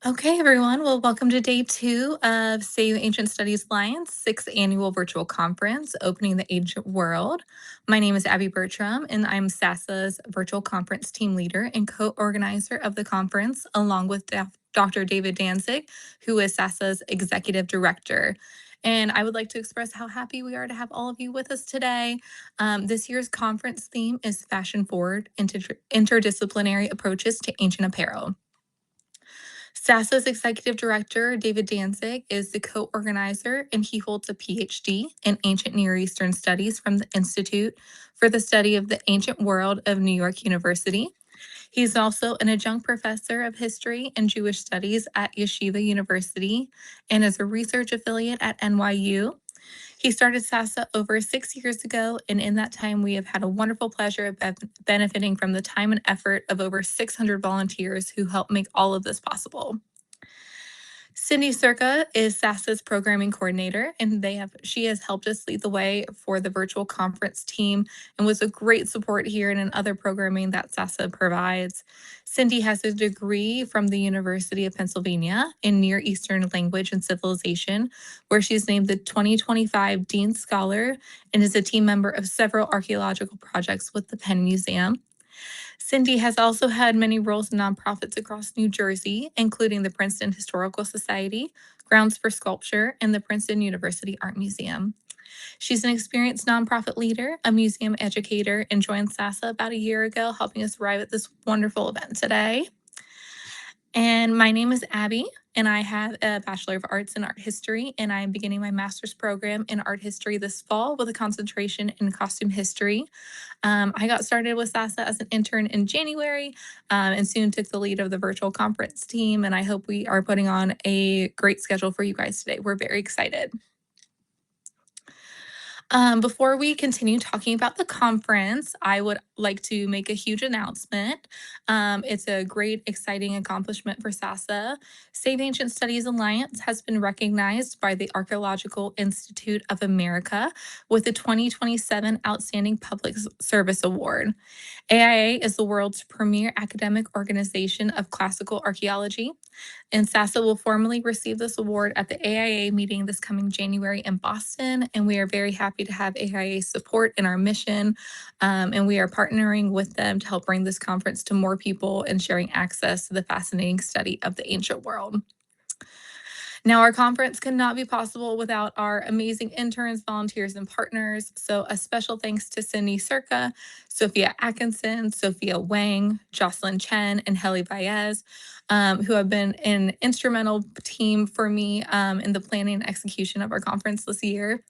Okay, everyone. Well, welcome to day 2 of Save Ancient Studies Alliance 6th Annual Virtual Conference, Opening the Ancient World. My name is Abby Bertram, and I'm SASA's Virtual Conference Team Leader and co-organizer of the conference, along with Dr. David Danzig, who is SASA's Executive Director. And I would like to express how happy we are to have all of you with us today. This year's conference theme is Fashion Forward, Interdisciplinary Approaches to Ancient Apparel. SASA's executive director, David Danzig, is the co-organizer, and he holds a PhD in Ancient Near Eastern Studies from the Institute for the Study of the Ancient World of New York University. He's also an adjunct professor of history and Jewish studies at Yeshiva University and is a research affiliate at NYU. He started SASA over 6 years ago, and in that time, we have had a wonderful pleasure of benefiting from the time and effort of over 600 volunteers who help make all of this possible. Cindy Circa is SASA's programming coordinator, and she has helped us lead the way for the virtual conference team and was a great support here and in other programming that SASA provides. Cindy has a degree from the University of Pennsylvania in Near Eastern Language and Civilization, where she's named the 2025 Dean Scholar and is a team member of several archaeological projects with the Penn Museum. Cindy has also had many roles in nonprofits across New Jersey, including the Princeton Historical Society, Grounds for Sculpture, and the Princeton University Art Museum. She's an experienced nonprofit leader, a museum educator, and joined SASA about a year ago, helping us arrive at this wonderful event today. And my name is Abby, and I have a Bachelor of Arts in Art History, and I'm beginning my master's program in art history this fall with a concentration in costume history. I got started with SASA as an intern in January and soon took the lead of the virtual conference team, and I hope we are putting on a great schedule for you guys today. We're very excited. Before we continue talking about the conference, I would like to make a huge announcement. It's a great, exciting accomplishment for SASA. Save Ancient Studies Alliance has been recognized by the Archaeological Institute of America with the 2027 Outstanding Public Service Award. AIA is the world's premier academic organization of classical archaeology, and SASA will formally receive this award at the AIA meeting this coming January in Boston, and we are very happy to have AIA support in our mission, and we are partnering with them to help bring this conference to more people and sharing access to the fascinating study of the ancient world. Now, our conference could not be possible without our amazing interns, volunteers, and partners. So a special thanks to Cindy Circa, Sophia Atkinson, Sophia Wang, Jocelyn Chen, and Heli Baez, who have been an instrumental team for me in the planning and execution of our conference this year.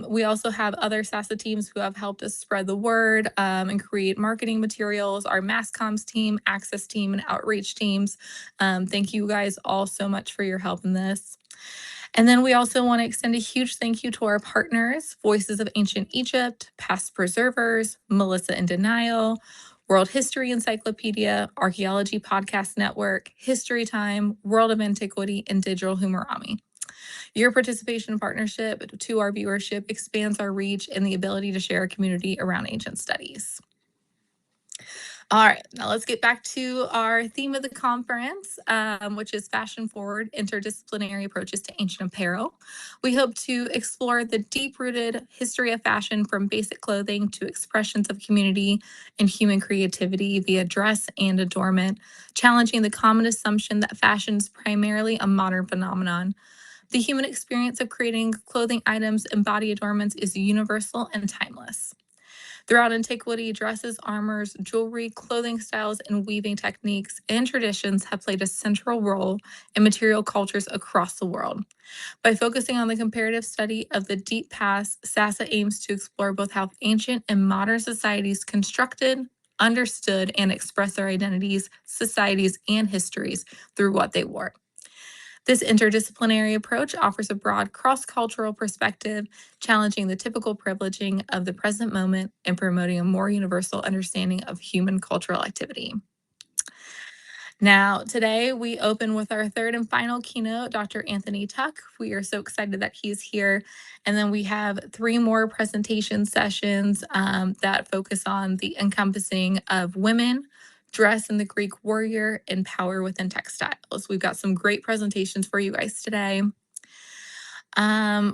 We also have other SASA teams who have helped us spread the word and create marketing materials, our mass comms team, access team, and outreach teams. Thank you guys all so much for your help in this. And then we also want to extend a huge thank you to our partners, Voices of Ancient Egypt, Past Preservers, Melissa in Denial, World History Encyclopedia, Archaeology Podcast Network, History Time, World of Antiquity, and Digital Hammurabi. Your participation and partnership to our viewership expands our reach and the ability to share a community around ancient studies. All right, now let's get back to our theme of the conference, which is Fashion Forward, Interdisciplinary Approaches to Ancient Apparel. We hope to explore the deep-rooted history of fashion from basic clothing to expressions of community and human creativity via dress and adornment, challenging the common assumption that fashion is primarily a modern phenomenon. The human experience of creating clothing items and body adornments is universal and timeless. Throughout antiquity, dresses, armors, jewelry, clothing styles, and weaving techniques and traditions have played a central role in material cultures across the world. By focusing on the comparative study of the deep past, SASA aims to explore both how ancient and modern societies constructed, understood, and expressed their identities, societies, and histories through what they wore. This interdisciplinary approach offers a broad cross-cultural perspective, challenging the typical privileging of the present moment and promoting a more universal understanding of human cultural activity. Now, today we open with our third and final keynote, Dr. Anthony Tuck. We are so excited that he's here. And then we have 3 more presentation sessions that focus on the encompassing of women, dress in the Greek warrior, and power within textiles. We've got some great presentations for you guys today.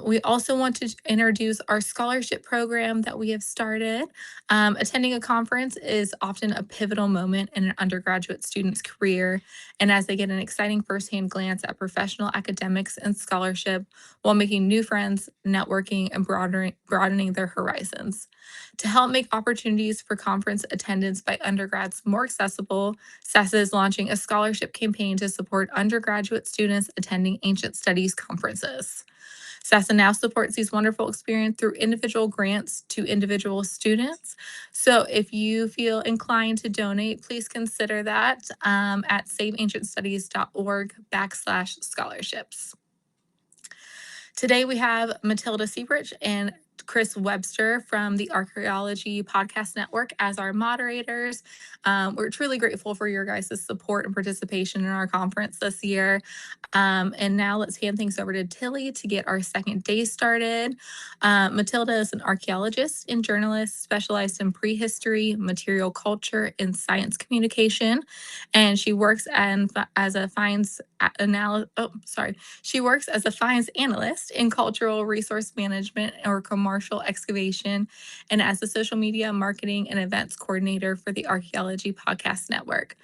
We also want to introduce our scholarship program that we have started. Attending a conference is often a pivotal moment in an undergraduate student's career, and as they get an exciting firsthand glance at professional academics and scholarship while making new friends, networking, and broadening their horizons. To help make opportunities for conference attendance by undergrads more accessible, SASA is launching a scholarship campaign to support undergraduate students attending ancient studies conferences. SASA now supports these wonderful experiences through individual grants to individual students. So if you feel inclined to donate, please consider that at saveancientstudies.org/scholarships. Today we have Matilda Seabridge and Chris Webster from the Archaeology Podcast Network as our moderators. We're truly grateful for your guys' support and participation in our conference this year. And now let's hand things over to Tilly to get our second day started. Matilda is an archaeologist and journalist specialized in prehistory, material culture, and science communication. And she works as a finds analyst in cultural resource management or commercial excavation, and as a social media marketing and events coordinator for the Archaeology Podcast Network.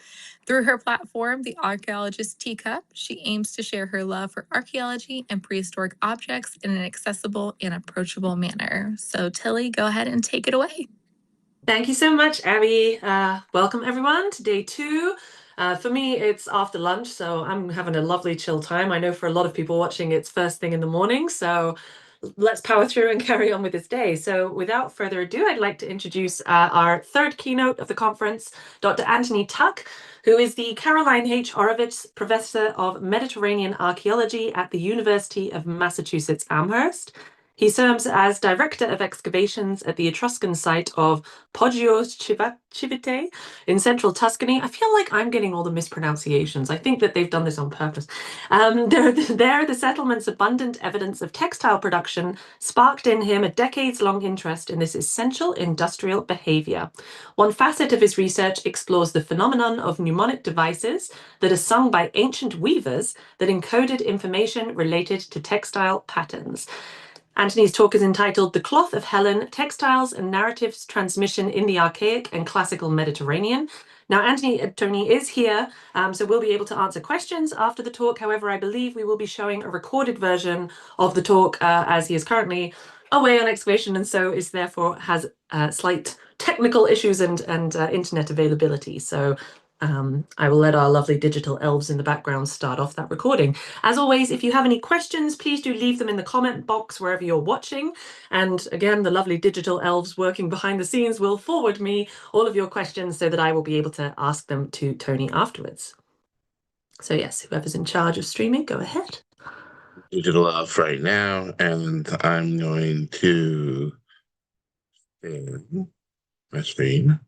Through her platform, The Archaeologist Teacup, she aims to share her love for archaeology and prehistoric objects in an accessible and approachable manner. So Tilly, go ahead and take it away. Thank you so much, Abby. Welcome everyone to day 2. For me, it's after lunch, so I'm having a lovely chill time. I know for a lot of people watching, it's first thing in the morning, so let's power through and carry on with this day. So without further ado, I'd like to introduce our third keynote of the conference, Dr. Anthony Tuck, who is the Caroline H. Horowitz Professor of Mediterranean Archaeology at the University of Massachusetts Amherst. He serves as Director of Excavations at the Etruscan site of Poggio Civite in central Tuscany. I feel like I'm getting all the mispronunciations. I think that they've done this on purpose. There, the settlement's abundant evidence of textile production sparked in him a decades-long interest in this essential industrial behavior. One facet of his research explores the phenomenon of mnemonic devices that are sung by ancient weavers that encoded information related to textile patterns. Anthony's talk is entitled The Cloth of Helen, Textiles and Narratives Transmission in the Archaic and Classical Mediterranean. Now, Tony is here, so we'll be able to answer questions after the talk. However, I believe we will be showing a recorded version of the talk as he is currently away on excavation and so is therefore has slight technical issues and internet availability. So I will let our lovely digital elves in the background start off that recording. As always, if you have any questions, please do leave them in the comment box wherever you're watching. And again, the lovely digital elves working behind the scenes will forward me all of your questions so that I will be able to ask them to Tony afterwards. So yes, whoever's in charge of streaming, go ahead. Digital elf right now, and I'm going to share my screen.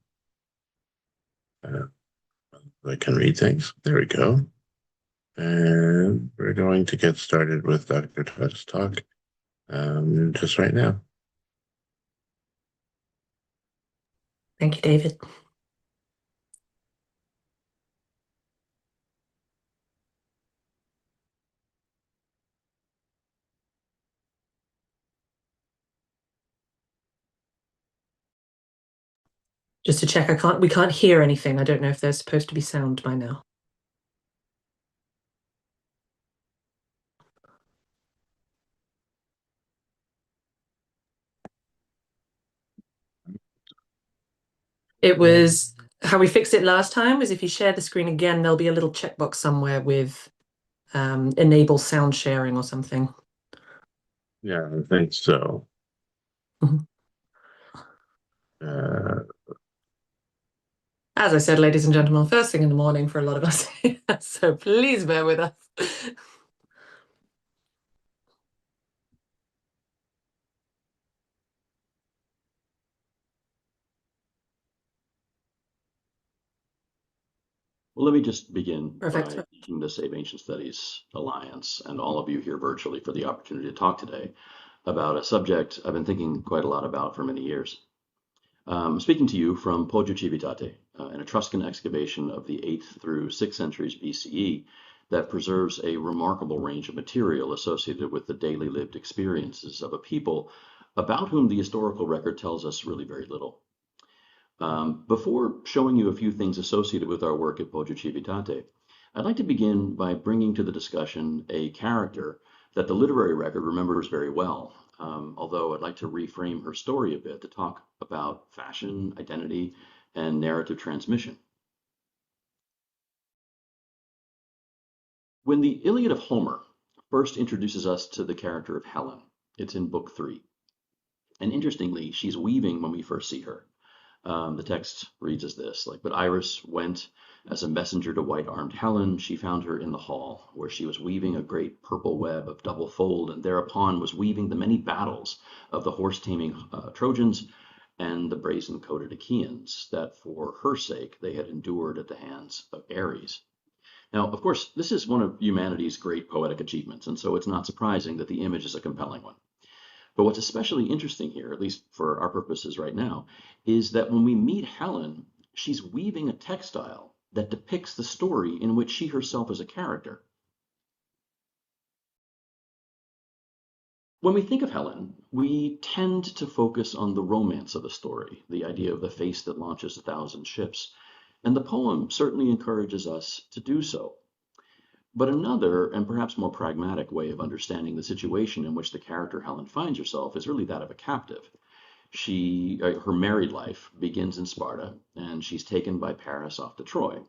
I can read things. There we go. And we're going to get started with Dr. Tuck's talk just right now. Thank you, David. Just to check, we can't hear anything. I don't know if there's supposed to be sound by now. It was how we fixed it last time was if you share the screen again, there'll be a little checkbox somewhere with enable sound sharing or something. Yeah, I think so. Mm-hmm. As I said, ladies and gentlemen, first thing in the morning for a lot of us, so please bear with us. Well, let me just begin Perfect. by thanking the Save Ancient Studies Alliance and all of you here virtually for the opportunity to talk today about a subject I've been thinking quite a lot about for many years. Speaking to you from Poggio Civitate an Etruscan excavation of the 8th through 6th centuries BCE that preserves a remarkable range of material associated with the daily lived experiences of a people about whom the historical record tells us really very little. Before showing you a few things associated with our work at Poggio Civitate, I'd like to begin by bringing to the discussion a character that the literary record remembers very well, although I'd like to reframe her story a bit to talk about fashion, identity, and narrative transmission. When the Iliad of Homer first introduces us to the character of Helen, it's in Book 3. And interestingly, she's weaving when we first see her. The text reads as this, but Iris went as a messenger to white-armed Helen. She found her in the hall, where she was weaving a great purple web of double fold, and thereupon was weaving the many battles of the horse-taming Trojans and the brazen-coated Achaeans, that for her sake they had endured at the hands of Ares. Now, of course, this is one of humanity's great poetic achievements, and so it's not surprising that the image is a compelling one. But what's especially interesting here, at least for our purposes right now, is that when we meet Helen, she's weaving a textile that depicts the story in which she herself is a character. When we think of Helen, we tend to focus on the romance of the story, the idea of the face that launches 1,000 ships, and the poem certainly encourages us to do so. But another, and perhaps more pragmatic way of understanding the situation in which the character Helen finds herself is really that of a captive. Her married life begins in Sparta, and she's taken by Paris off to Troy.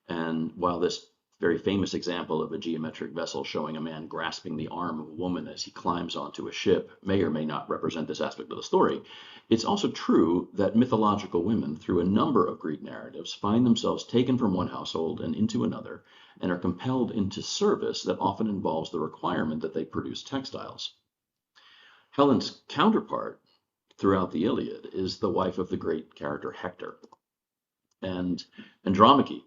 And while this very famous example of a geometric vessel showing a man grasping the arm of a woman as he climbs onto a ship may or may not represent this aspect of the story, it's also true that mythological women, through a number of Greek narratives, find themselves taken from one household and into another, and are compelled into service that often involves the requirement that they produce textiles. Helen's counterpart throughout the Iliad is the wife of the great character Hector. And Andromache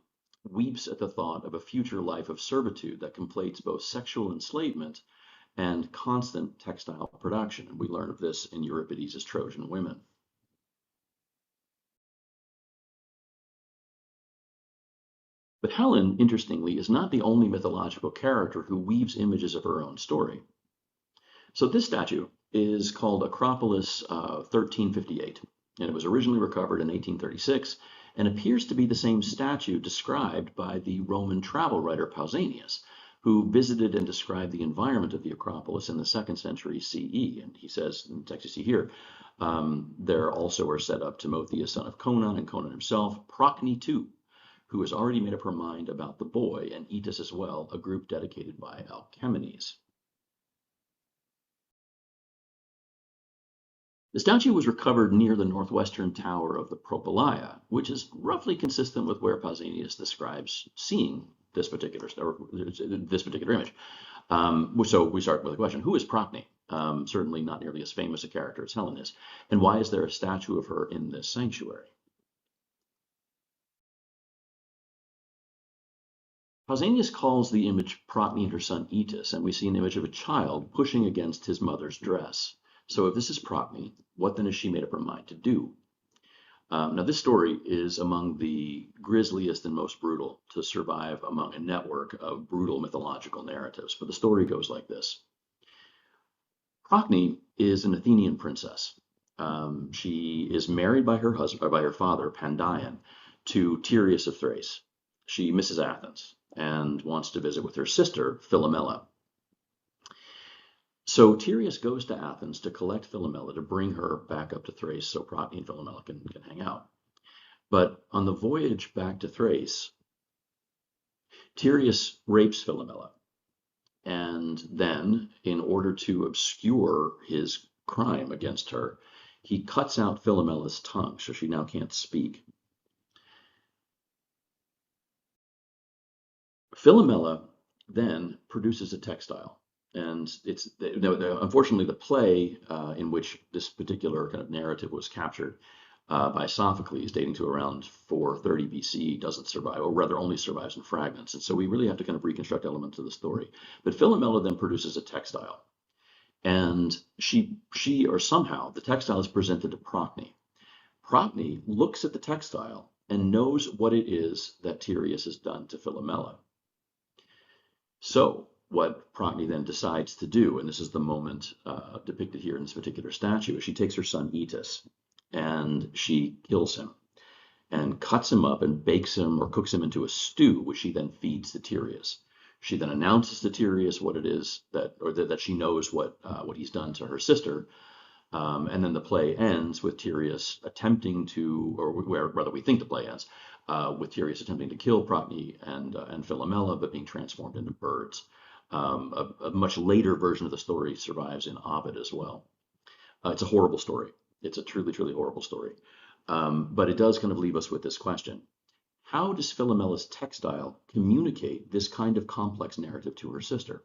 weeps at the thought of a future life of servitude that conflates both sexual enslavement and constant textile production. And we learn of this in Euripides' Trojan Women. But Helen, interestingly, is not the only mythological character who weaves images of her own story. So this statue is called Acropolis 1358, and it was originally recovered in 1836 and appears to be the same statue described by the Roman travel writer Pausanias, who visited and described the environment of the Acropolis in the 2nd century CE. And he says, in the text you see here, there also are set up Timotheus, son of Conon, and Conon himself, Procne too, who has already made up her mind about the boy, and Etus as well, a group dedicated by Alcamenes. The statue was recovered near the northwestern tower of the Propylaea, which is roughly consistent with where Pausanias describes seeing this particular image. So we start with a question: who is Procne? Certainly not nearly as famous a character as Helen is, and why is there a statue of her in this sanctuary? Pausanias calls the image Procne and her son Etus, and we see an image of a child pushing against his mother's dress. So if this is Procne, what then has she made up her mind to do? Now, this story is among the grisliest and most brutal to survive among a network of brutal mythological narratives, but the story goes like this. Procne is an Athenian princess. She is married by her husband, or by her father, Pandion, to Tereus of Thrace. She misses Athens and wants to visit with her sister, Philomela. So Tereus goes to Athens to collect Philomela to bring her back up to Thrace so Procne and Philomela can hang out. But on the voyage back to Thrace, Tereus rapes Philomela. And then, in order to obscure his crime against her, he cuts out Philomela's tongue, so she now can't speak. Philomela then produces a textile. And it's unfortunately the play in which this particular kind of narrative was captured by Sophocles, dating to around 430 BC, doesn't survive, or rather only survives in fragments. And so we really have to kind of reconstruct elements of the story. But Philomela then produces a textile, and she or somehow the textile is presented to Procne. Procne looks at the textile and knows what it is that Tereus has done to Philomela. So what Procne then decides to do, and this is the moment depicted here in this particular statue, is she takes her son Eetus and she kills him and cuts him up and bakes him or cooks him into a stew, which she then feeds to Tereus. She then announces to Tereus what it is that she knows what he's done to her sister. And then the play ends with Tereus attempting to, or rather we think the play ends, with Tereus attempting to kill Procne and Philomela, but being transformed into birds. A much later version of the story survives in Ovid as well. It's a horrible story. It's a truly, truly horrible story. But it does kind of leave us with this question. How does Philomela's textile communicate this kind of complex narrative to her sister?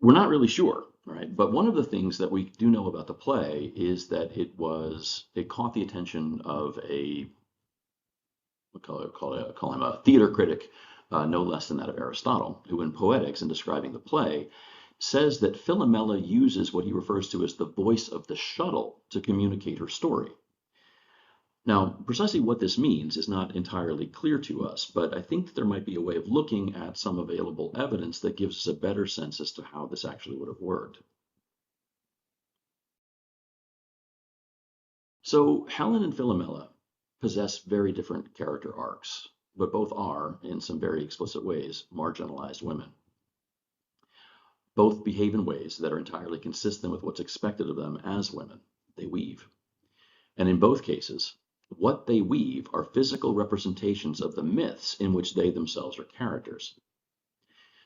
We're not really sure, right? But one of the things that we do know about the play is that it caught the attention of call him a theater critic, no less than that of Aristotle, who in Poetics, in describing the play, says that Philomela uses what he refers to as the voice of the shuttle to communicate her story. Now, precisely what this means is not entirely clear to us, but I think that there might be a way of looking at some available evidence that gives us a better sense as to how this actually would have worked. So Helen and Philomela possess very different character arcs, but both are, in some very explicit ways, marginalized women. Both behave in ways that are entirely consistent with what's expected of them as women. They weave. And in both cases, what they weave are physical representations of the myths in which they themselves are characters.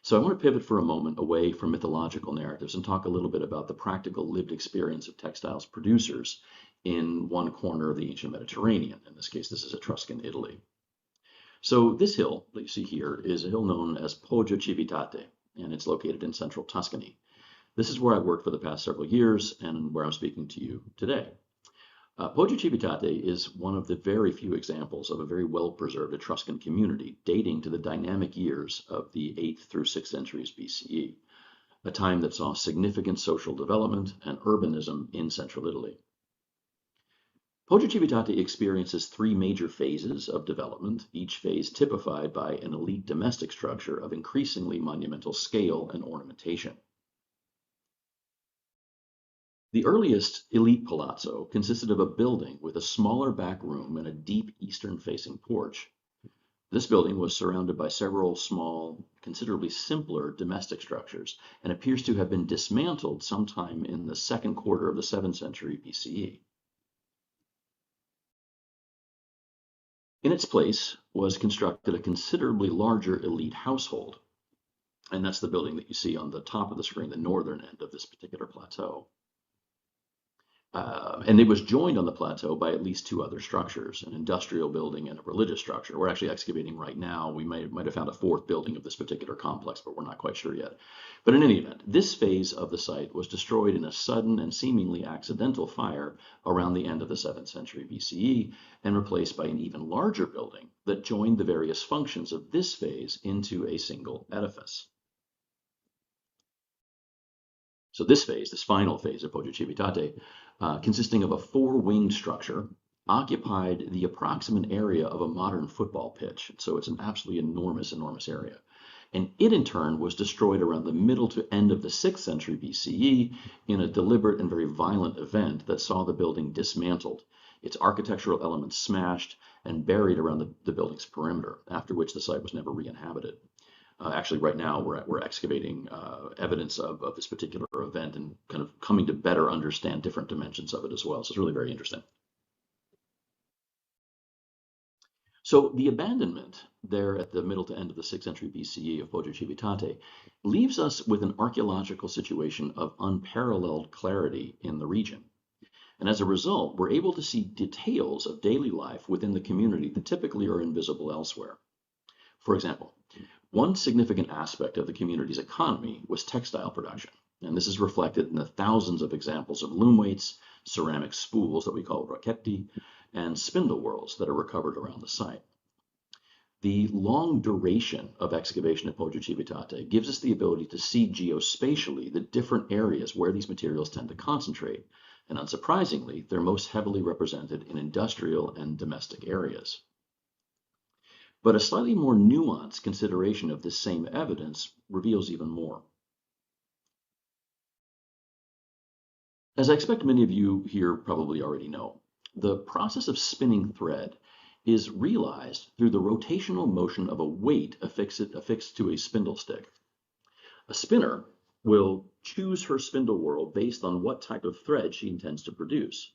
So I want to pivot for a moment away from mythological narratives and talk a little bit about the practical lived experience of textiles producers in one corner of the ancient Mediterranean. In this case, this is Etruscan Italy. So this hill that you see here is a hill known as Poggio Civitate, and it's located in central Tuscany. This is where I've worked for the past several years and where I'm speaking to you today. Poggio Civitate is one of the very few examples of a very well-preserved Etruscan community dating to the dynamic years of the 8th through 6th centuries BCE, a time that saw significant social development and urbanism in central Italy. Poggio Civitate experiences three major phases of development, each phase typified by an elite domestic structure of increasingly monumental scale and ornamentation. The earliest elite palazzo consisted of a building with a smaller back room and a deep eastern-facing porch. This building was surrounded by several small, considerably simpler domestic structures and appears to have been dismantled sometime in the second quarter of the 7th century BCE. In its place was constructed a considerably larger elite household, and that's the building that you see on the top of the screen, the northern end of this particular plateau. And it was joined on the plateau by at least two other structures, an industrial building and a religious structure. We're actually excavating right now. We might have found a fourth building of this particular complex, but we're not quite sure yet. But in any event, this phase of the site was destroyed in a sudden and seemingly accidental fire around the end of the 7th century BCE and replaced by an even larger building that joined the various functions of this phase into a single edifice. So this phase, this final phase of Poggio Civitate, consisting of a four-winged structure, occupied the approximate area of a modern football pitch. So it's an absolutely enormous, enormous area. And it in turn was destroyed around the middle to end of the 6th century BCE in a deliberate and very violent event that saw the building dismantled, its architectural elements smashed and buried around the building's perimeter, after which the site was never re-inhabited. Actually, right now, we're excavating evidence of this particular event and kind of coming to better understand different dimensions of it as well. So it's really very interesting. So the abandonment there at the middle to end of the 6th century BCE of Poggio Civitate leaves us with an archaeological situation of unparalleled clarity in the region. And as a result, we're able to see details of daily life within the community that typically are invisible elsewhere. For example, one significant aspect of the community's economy was textile production, and this is reflected in the thousands of examples of loom weights, ceramic spools that we call rocchetti, and spindle whorls that are recovered around the site. The long duration of excavation at Poggio Civitate gives us the ability to see geospatially the different areas where these materials tend to concentrate, And unsurprisingly, they're most heavily represented in industrial and domestic areas. But a slightly more nuanced consideration of this same evidence reveals even more. As I expect many of you here probably already know, the process of spinning thread is realized through the rotational motion of a weight affixed to a spindle stick. A spinner will choose her spindle whorl based on what type of thread she intends to produce.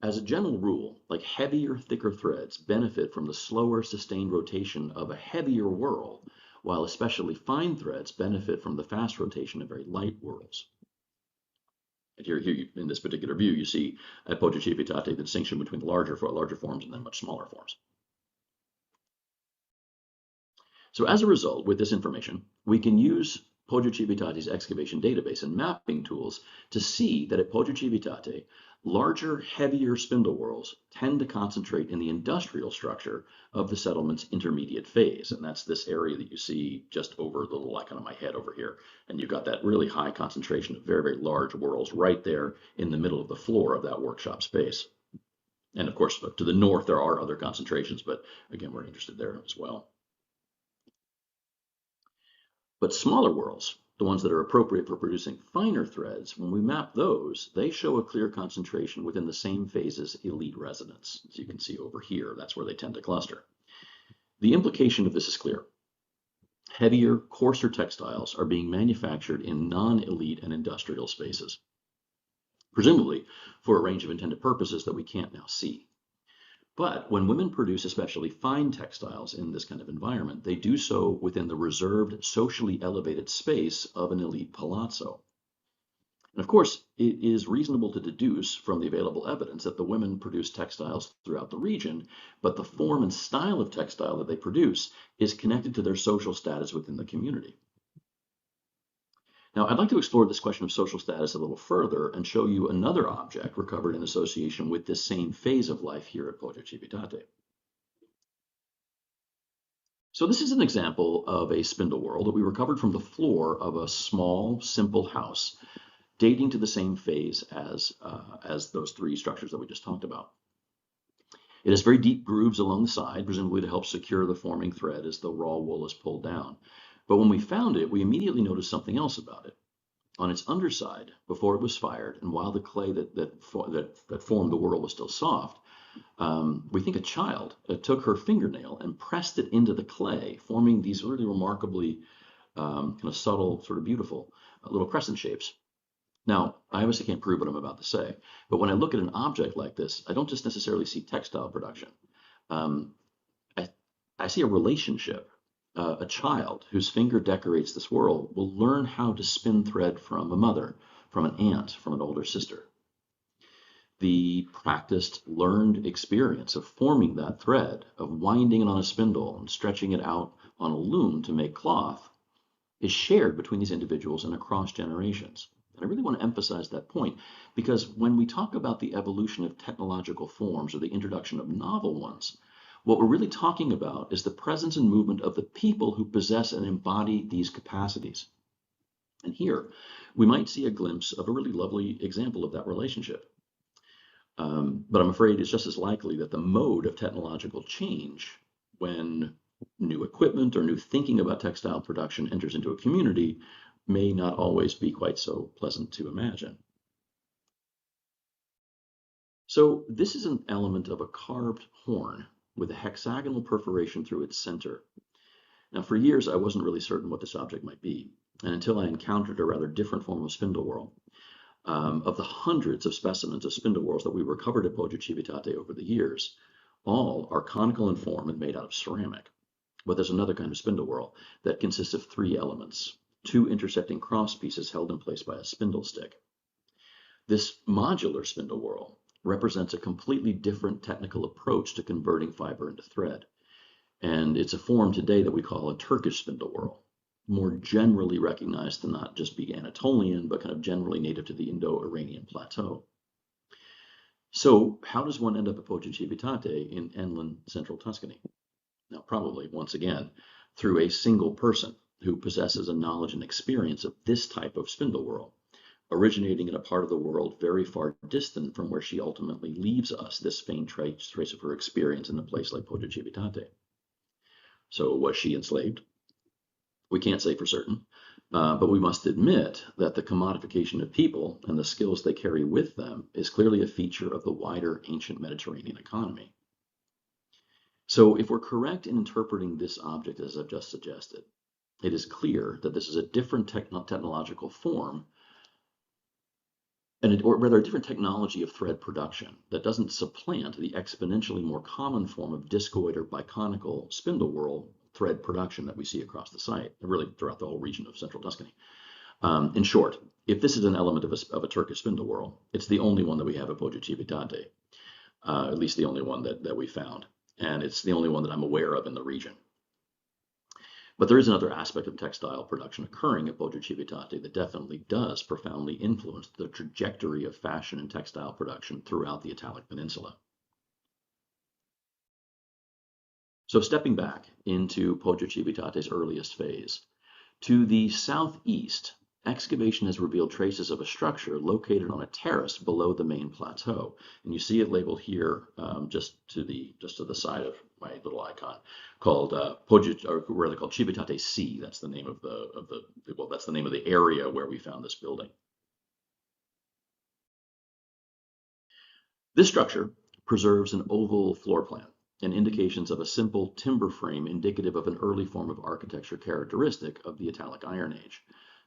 As a general rule, like heavier, thicker threads benefit from the slower, sustained rotation of a heavier whorl, while especially fine threads benefit from the fast rotation of very light whorls. And here in this particular view, you see at Poggio Civitate the distinction between larger forms and then much smaller forms. So as a result, with this information, we can use Poggio Civitate's excavation database and mapping tools to see that at Poggio Civitate, larger, heavier spindle whorls tend to concentrate in the industrial structure of the settlement's intermediate phase. And that's this area that you see just over the little icon on my head over here. And you've got that really high concentration of very, very large whorls right there in the middle of the floor of that workshop space. And of course, to the north, there are other concentrations, but again, we're interested there as well. But smaller whorls, the ones that are appropriate for producing finer threads, when we map those, they show a clear concentration within the same phase as elite residents. As you can see over here, that's where they tend to cluster. The implication of this is clear. Heavier, coarser textiles are being manufactured in non-elite and industrial spaces, presumably for a range of intended purposes that we can't now see. But when women produce especially fine textiles in this kind of environment, they do so within the reserved, socially elevated space of an elite palazzo. And of course, it is reasonable to deduce from the available evidence that the women produce textiles throughout the region, but the form and style of textile that they produce is connected to their social status within the community. Now, I'd like to explore this question of social status a little further and show you another object recovered in association with this same phase of life here at Poggio Civitate. So this is an example of a spindle whorl that we recovered from the floor of a small, simple house dating to the same phase as those three structures that we just talked about. It has very deep grooves along the side, presumably to help secure the forming thread as the raw wool is pulled down. But when we found it, we immediately noticed something else about it. On its underside, before it was fired, and while the clay that formed the whorl was still soft, we think a child took her fingernail and pressed it into the clay, forming these really remarkably kind of subtle, sort of beautiful little crescent shapes. Now, I obviously can't prove what I'm about to say, but when I look at an object like this, I don't just necessarily see textile production. I see a relationship. A child whose finger decorates this whorl will learn how to spin thread from a mother, from an aunt, from an older sister. The practiced, learned experience of forming that thread, of winding it on a spindle and stretching it out on a loom to make cloth, is shared between these individuals and across generations. And I really want to emphasize that point because when we talk about the evolution of technological forms or the introduction of novel ones, what we're really talking about is the presence and movement of the people who possess and embody these capacities. And here, we might see a glimpse of a really lovely example of that relationship. But I'm afraid it's just as likely that the mode of technological change, when new equipment or new thinking about textile production enters into a community, may not always be quite so pleasant to imagine. So this is an element of a carved horn with a hexagonal perforation through its center. Now, for years, I wasn't really certain what this object might be, and until I encountered a rather different form of spindle whorl. Of the hundreds of specimens of spindle whorls that we recovered at Poggio Civitate over the years, all are conical in form and made out of ceramic. But there's another kind of spindle whorl that consists of three elements, two intersecting cross pieces held in place by a spindle stick. This modular spindle whorl represents a completely different technical approach to converting fiber into thread. And it's a form today that we call a Turkish spindle whorl, more generally recognized to not just be Anatolian, but kind of generally native to the Indo-Iranian plateau. So how does one end up at Poggio Civitate in Enlil, central Tuscany? Now, probably, once again, through a single person who possesses a knowledge and experience of this type of spindle whorl, originating in a part of the world very far distant from where she ultimately leaves us, this faint trace of her experience in a place like Poggio Civitate. So was she enslaved? We can't say for certain, but we must admit that the commodification of people and the skills they carry with them is clearly a feature of the wider ancient Mediterranean economy. So if we're correct in interpreting this object as I've just suggested, it is clear that this is a different technological form, or rather a different technology of thread production that doesn't supplant the exponentially more common form of discoid or biconical spindle whorl thread production that we see across the site, and really throughout the whole region of central Tuscany. In short, if this is an element of a Turkish spindle whorl, it's the only one that we have at Poggio Civitate, at least the only one that we found. And it's the only one that I'm aware of in the region. But there is another aspect of textile production occurring at Poggio Civitate that definitely does profoundly influence the trajectory of fashion and textile production throughout the Italic Peninsula. So stepping back into Poggio Civitate's earliest phase, to the southeast, excavation has revealed traces of a structure located on a terrace below the main plateau, and you see it labeled here just to the side of my little icon, called Poggio, or rather called Civitate C. That's the name of that's the name of the area where we found this building. This structure preserves an oval floor plan and indications of a simple timber frame indicative of an early form of architecture characteristic of the Italic Iron Age.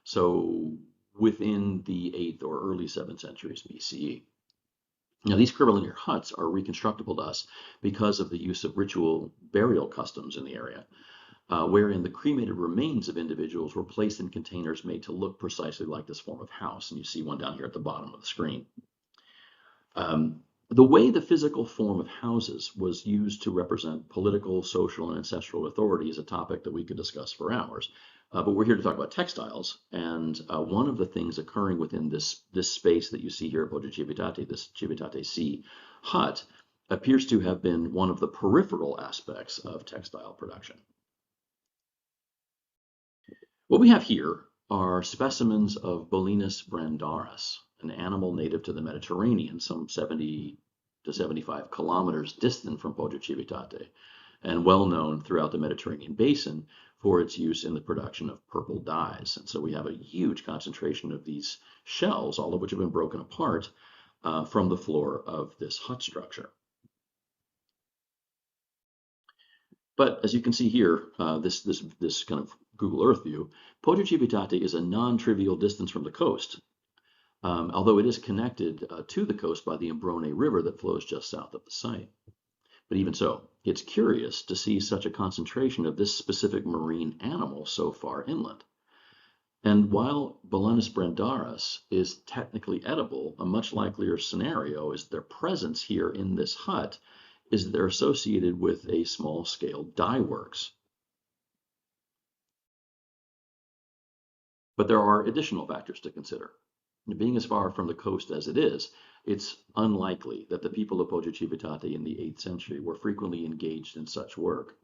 So within the 8th or early 7th centuries BCE. Now, these curvilinear huts are reconstructible to us because of the use of ritual burial customs in the area, wherein the cremated remains of individuals were placed in containers made to look precisely like this form of house. And you see one down here at the bottom of the screen. The way the physical form of houses was used to represent political, social, and ancestral authority is a topic that we could discuss for hours. But we're here to talk about textiles, and one of the things occurring within this space that you see here at Poggio Civitate, this Civitate C hut, appears to have been one of the peripheral aspects of textile production. What we have here are specimens of Bolinus brandaris, an animal native to the Mediterranean, some 70 to 75 kilometers distant from Poggio Civitate, and well known throughout the Mediterranean basin for its use in the production of purple dyes. And so we have a huge concentration of these shells, all of which have been broken apart from the floor of this hut structure. But as you can see here, this kind of Google Earth view, Poggio Civitate is a non-trivial distance from the coast, although it is connected to the coast by the Imbrone River that flows just south of the site. But even so, it's curious to see such a concentration of this specific marine animal so far inland. And while Bolinus brandaris is technically edible, a much likelier scenario is their presence here in this hut is that they're associated with a small-scale dye works. But there are additional factors to consider. Being as far from the coast as it is, it's unlikely that the people of Poggio Civitate in the 8th century were frequently engaged in such work.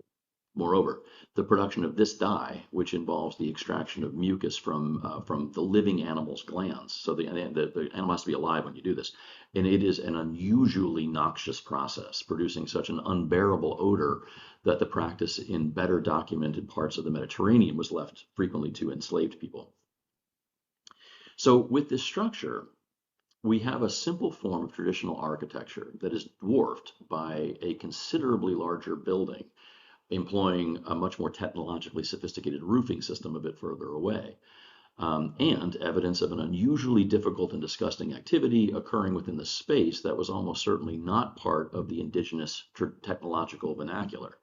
Moreover, the production of this dye, which involves the extraction of mucus from the living animal's glands, so the animal has to be alive when you do this, and it is an unusually noxious process, producing such an unbearable odor that the practice in better documented parts of the Mediterranean was left frequently to enslaved people. So with this structure, we have a simple form of traditional architecture that is dwarfed by a considerably larger building, employing a much more technologically sophisticated roofing system a bit further away, and evidence of an unusually difficult and disgusting activity occurring within the space that was almost certainly not part of the indigenous technological vernacular,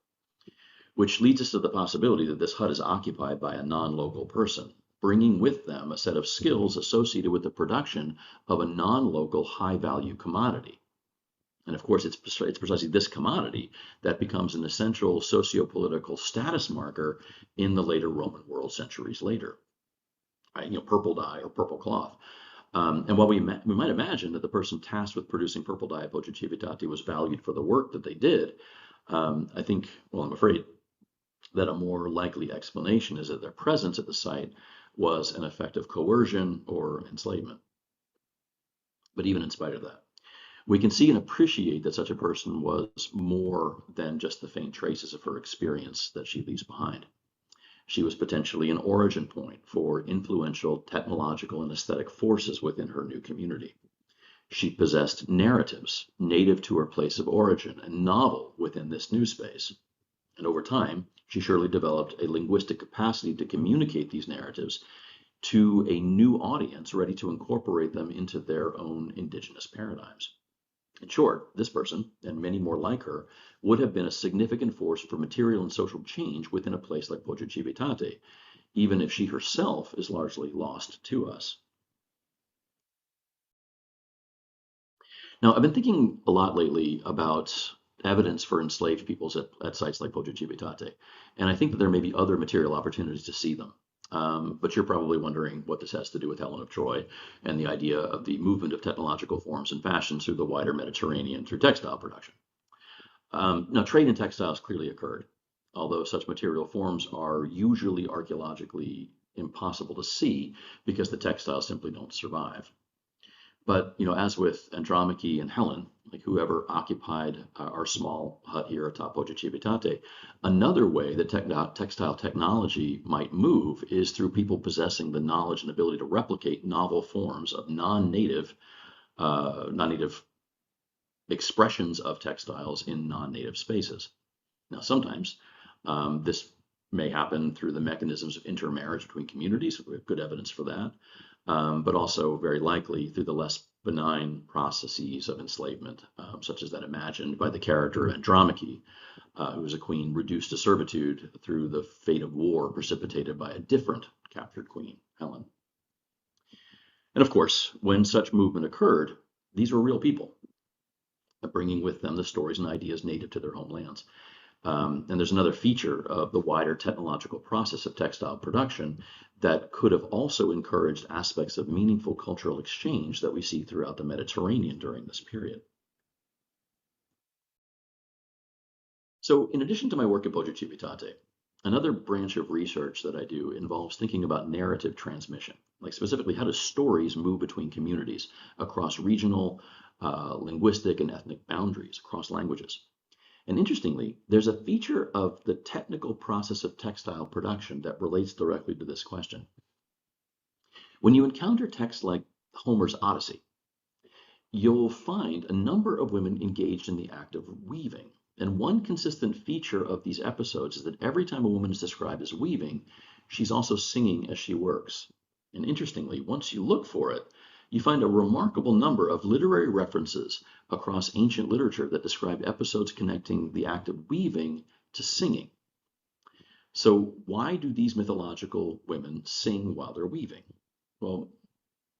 which leads us to the possibility that this hut is occupied by a non-local person, bringing with them a set of skills associated with the production of a non-local high-value commodity. And of course, it's precisely this commodity that becomes an essential socio-political status marker in the later Roman world centuries later. Right? Purple dye or purple cloth. And while we might imagine that the person tasked with producing purple dye at Poggio Civitate was valued for the work that they did, I think, well, I'm afraid that a more likely explanation is that their presence at the site was an effect of coercion or enslavement. But even in spite of that, we can see and appreciate that such a person was more than just the faint traces of her experience that she leaves behind. She was potentially an origin point for influential technological and aesthetic forces within her new community. She possessed narratives native to her place of origin and novel within this new space. And over time, she surely developed a linguistic capacity to communicate these narratives to a new audience ready to incorporate them into their own indigenous paradigms. In short, this person, and many more like her, would have been a significant force for material and social change within a place like Poggio Civitate, even if she herself is largely lost to us. Now, I've been thinking a lot lately about evidence for enslaved peoples at sites like Poggio Civitate, and I think that there may be other material opportunities to see them. But you're probably wondering what this has to do with Helen of Troy and the idea of the movement of technological forms and fashions through the wider Mediterranean through textile production. Now, trade in textiles clearly occurred, although such material forms are usually archaeologically impossible to see because the textiles simply don't survive. But as with Andromache and Helen, like whoever occupied our small hut here atop Poggio Civitate, another way that textile technology might move is through people possessing the knowledge and ability to replicate novel forms of non-native expressions of textiles in non-native spaces. Now, sometimes this may happen through the mechanisms of intermarriage between communities. We have good evidence for that. But also very likely through the less benign processes of enslavement, such as that imagined by the character Andromache, who was a queen reduced to servitude through the fate of war precipitated by a different captured queen, Helen. And of course, when such movement occurred, these were real people, bringing with them the stories and ideas native to their homelands. And there's another feature of the wider technological process of textile production that could have also encouraged aspects of meaningful cultural exchange that we see throughout the Mediterranean during this period. So in addition to my work at Poggio Civitate, another branch of research that I do involves thinking about narrative transmission, like specifically how do stories move between communities across regional, linguistic, and ethnic boundaries, across languages. And interestingly, there's a feature of the technical process of textile production that relates directly to this question. When you encounter texts like Homer's Odyssey, you'll find a number of women engaged in the act of weaving. And one consistent feature of these episodes is that every time a woman is described as weaving, she's also singing as she works. And interestingly, once you look for it, you find a remarkable number of literary references across ancient literature that describe episodes connecting the act of weaving to singing. So why do these mythological women sing while they're weaving? Well,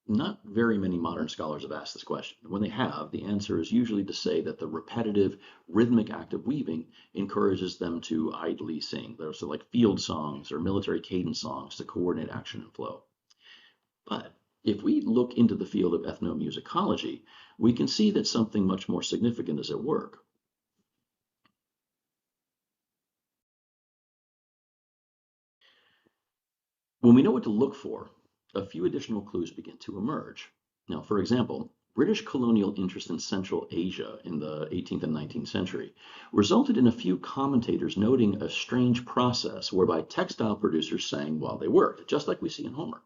not very many modern scholars have asked this question. When they have, the answer is usually to say that the repetitive rhythmic act of weaving encourages them to idly sing. They're so like field songs or military cadence songs to coordinate action and flow. But if we look into the field of ethnomusicology, we can see that something much more significant is at work. When we know what to look for, a few additional clues begin to emerge. Now, for example, British colonial interest in Central Asia in the 18th and 19th century resulted in a few commentators noting a strange process whereby textile producers sang while they worked, just like we see in Homer.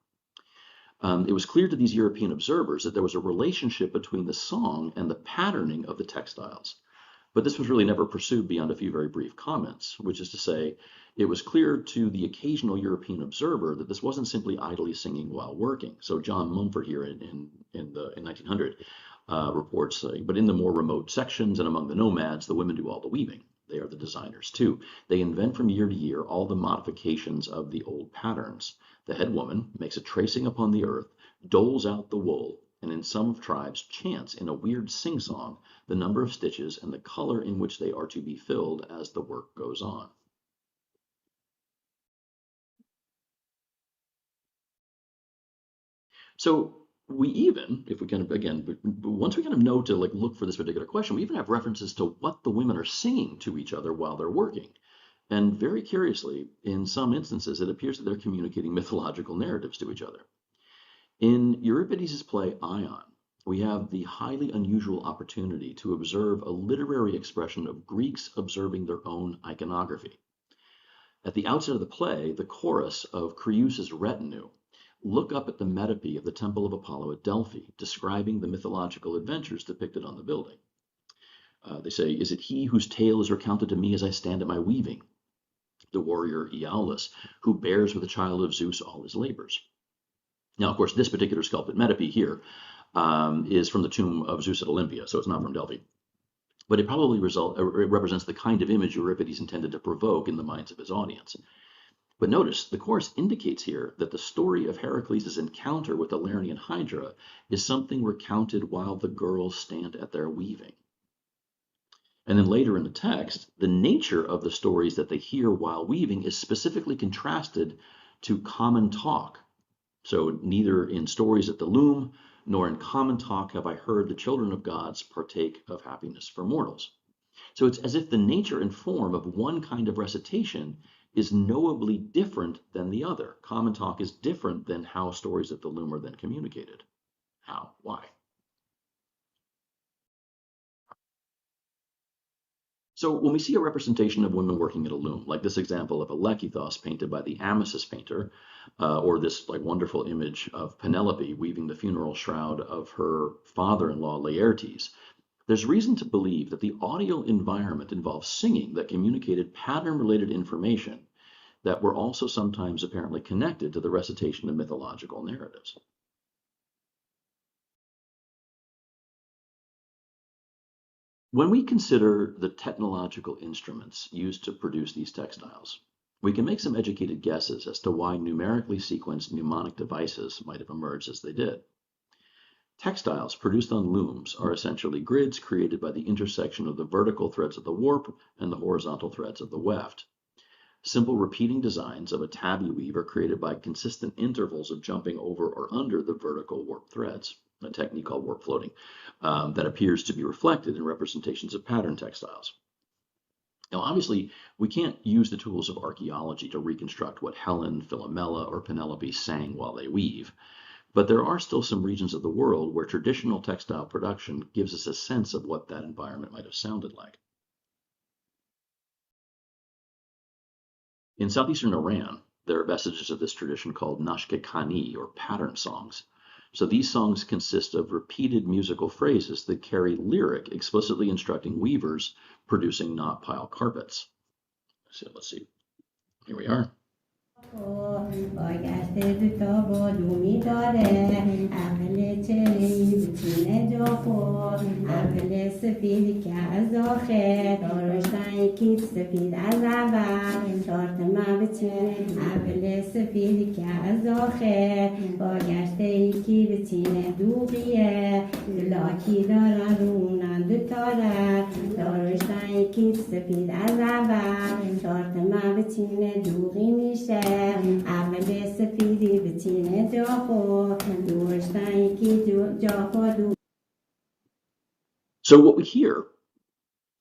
It was clear to these European observers that there was a relationship between the song and the patterning of the textiles. But this was really never pursued beyond a few very brief comments, which is to say, it was clear to the occasional European observer that this wasn't simply idly singing while working. So John Mumford here in 1900 reports, but in the more remote sections and among the nomads, the women do all the weaving. They are the designers too. They invent from year to year all the modifications of the old patterns. The head woman makes a tracing upon the earth, doles out the wool, and in some tribes chants in a weird sing-song the number of stitches and the color in which they are to be filled as the work goes on. So we even, if we kind of, again, once we kind of know to like look for this particular question, we even have references to what the women are singing to each other while they're working. And very curiously, in some instances, it appears that they're communicating mythological narratives to each other. In Euripides' play Ion, we have the highly unusual opportunity to observe a literary expression of Greeks observing their own iconography. At the outset of the play, the chorus of Creus's retinue look up at the metope of the Temple of Apollo at Delphi, describing the mythological adventures depicted on the building. They say, "Is it he whose tale is recounted to me as I stand at my weaving? The warrior Iaulis, who bears with the child of Zeus all his labors." Now, of course, this particular sculpted metope here is from the tomb of Zeus at Olympia, so it's not from Delphi. But it probably represents the kind of image Euripides intended to provoke in the minds of his audience. But notice, the chorus indicates here that the story of Heracles' encounter with the Lernaean Hydra is something recounted while the girls stand at their weaving. And then later in the text, the nature of the stories that they hear while weaving is specifically contrasted to common talk. So neither in stories at the loom, nor in common talk have I heard the children of gods partake of happiness for mortals. So it's as if the nature and form of one kind of recitation is knowably different than the other. Common talk is different than how stories at the loom are then communicated. How? Why? So when we see a representation of women working at a loom, like this example of a lekythos painted by the Amasis painter, or this wonderful image of Penelope weaving the funeral shroud of her father-in-law Laertes, there's reason to believe that the audio environment involves singing that communicated pattern-related information that were also sometimes apparently connected to the recitation of mythological narratives. When we consider the technological instruments used to produce these textiles, we can make some educated guesses as to why numerically sequenced mnemonic devices might have emerged as they did. Textiles produced on looms are essentially grids created by the intersection of the vertical threads of the warp and the horizontal threads of the weft. Simple repeating designs of a tabby weave are created by consistent intervals of jumping over or under the vertical warp threads, a technique called warp floating, that appears to be reflected in representations of pattern textiles. Now, obviously, we can't use the tools of archaeology to reconstruct what Helen, Philomela, or Penelope sang while they weave, but there are still some regions of the world where traditional textile production gives us a sense of what that environment might have sounded like. In southeastern Iran, there are vestiges of this tradition called nashke khani, or pattern songs. So these songs consist of repeated musical phrases that carry lyric explicitly instructing weavers producing knot pile carpets. So let's see. Here we are. برگشته دوتا بادومی داره عقل چهرهی بتونه جا خور عقل سفید که از آخر دارشتن یکی سفید از اول شارت من بتونه عقل سفید که از آخر برگشته یکی بتونه دوغیه لاکی دارن رونن دوتاره دارشتن یکی سفید از اول شارت من بتونه دوغی میشه So what we hear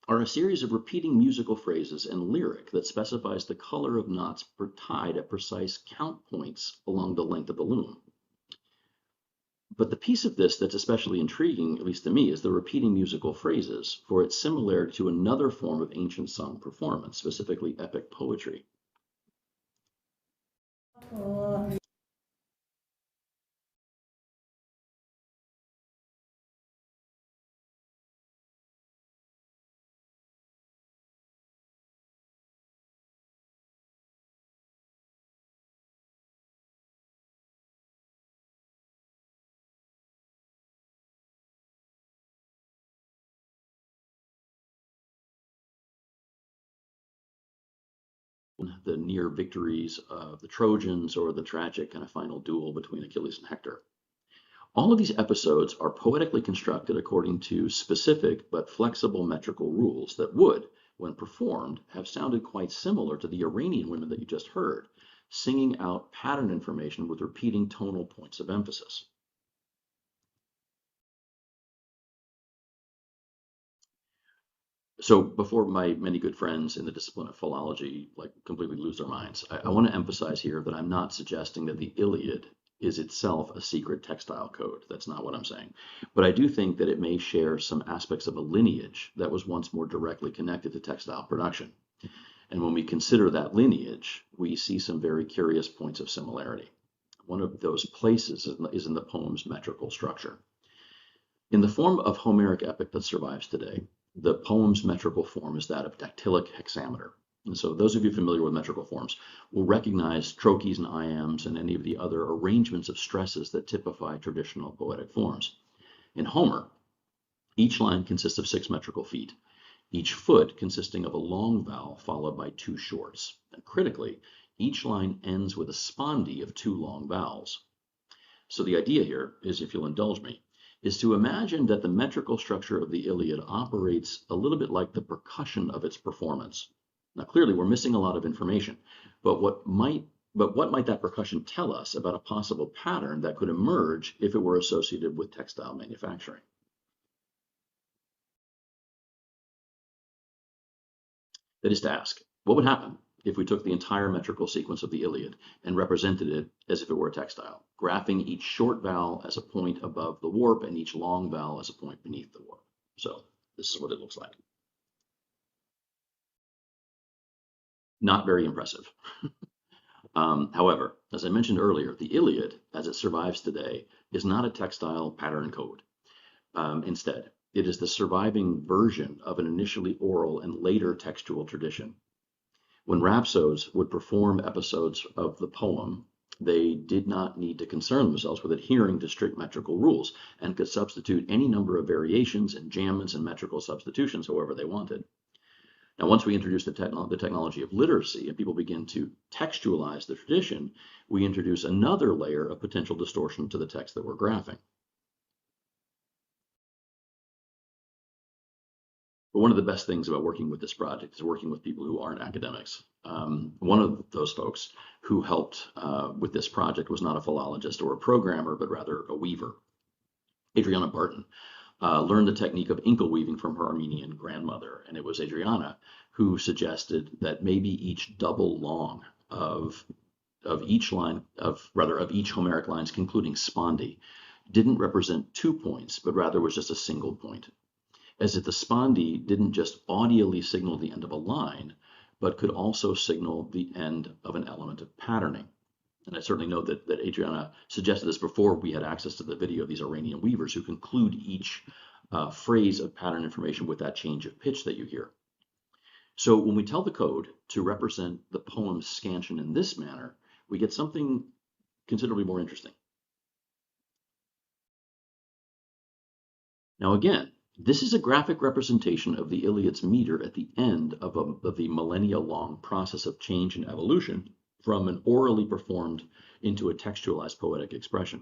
are a series of repeating musical phrases and lyric that specifies the color of knots tied at precise count points along the length of the loom. But the piece of this that's especially intriguing, at least to me, is the repeating musical phrases for its similarity to another form of ancient song performance, specifically epic poetry. The near victories of the Trojans or the tragic kind of final duel between Achilles and Hector. All of these episodes are poetically constructed according to specific but flexible metrical rules that would, when performed, have sounded quite similar to the Iranian women that you just heard, singing out pattern information with repeating tonal points of emphasis. So before my many good friends in the discipline of philology completely lose their minds, I want to emphasize here that I'm not suggesting that the Iliad is itself a secret textile code. That's not what I'm saying. But I do think that it may share some aspects of a lineage that was once more directly connected to textile production. And when we consider that lineage, we see some very curious points of similarity. One of those places is in the poem's metrical structure. In the form of Homeric epic that survives today, the poem's metrical form is that of dactylic hexameter. And so those of you familiar with metrical forms will recognize trochees and iambs and any of the other arrangements of stresses that typify traditional poetic forms. In Homer, each line consists of 6 metrical feet, each foot consisting of a long vowel followed by 2 shorts. And critically, each line ends with a spondee of 2 long vowels. So the idea here is, if you'll indulge me, is to imagine that the metrical structure of the Iliad operates a little bit like the percussion of its performance. Now, clearly, we're missing a lot of information, but what might that percussion tell us about a possible pattern that could emerge if it were associated with textile manufacturing? That is to ask, what would happen if we took the entire metrical sequence of the Iliad and represented it as if it were a textile, graphing each short vowel as a point above the warp and each long vowel as a point beneath the warp? So this is what it looks like. Not very impressive. However, as I mentioned earlier, the Iliad, as it survives today, is not a textile pattern code. Instead, it is the surviving version of an initially oral and later textual tradition. When rhapsodes would perform episodes of the poem, they did not need to concern themselves with adhering to strict metrical rules and could substitute any number of variations, enjambments, and metrical substitutions however they wanted. Now, once we introduce the technology of literacy and people begin to textualize the tradition, we introduce another layer of potential distortion to the text that we're graphing. But one of the best things about working with this project is working with people who aren't academics. One of those folks who helped with this project was not a philologist or a programmer, but rather a weaver. Adriana Barton learned the technique of inkle weaving from her Armenian grandmother, and it was Adriana who suggested that maybe each double long of each Homeric line's concluding spondee didn't represent 2 points, but rather was just a single point, as if the spondee didn't just audially signal the end of a line, but could also signal the end of an element of patterning. And I certainly know that Adriana suggested this before we had access to the video of these Iranian weavers who conclude each phrase of pattern information with that change of pitch that you hear. So when we tell the code to represent the poem's scansion in this manner, we get something considerably more interesting. Now again, this is a graphic representation of the Iliad's meter at the end of the millennia-long process of change and evolution from an orally performed into a textualized poetic expression.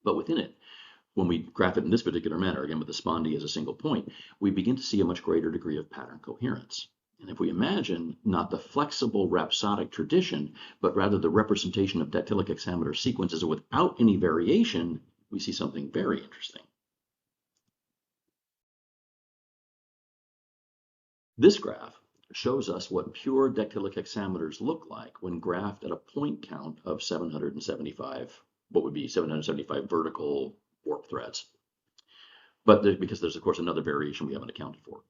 But within it, when we graph it in this particular manner, again with the spondee as a single point, we begin to see a much greater degree of pattern coherence. And if we imagine not the flexible rhapsodic tradition, but rather the representation of dactylic hexameter sequences without any variation, we see something very interesting. This graph shows us what pure dactylic hexameters look like when graphed at a point count of 775, what would be 775 vertical warp threads. But because there's, of course, another variation we haven't accounted for.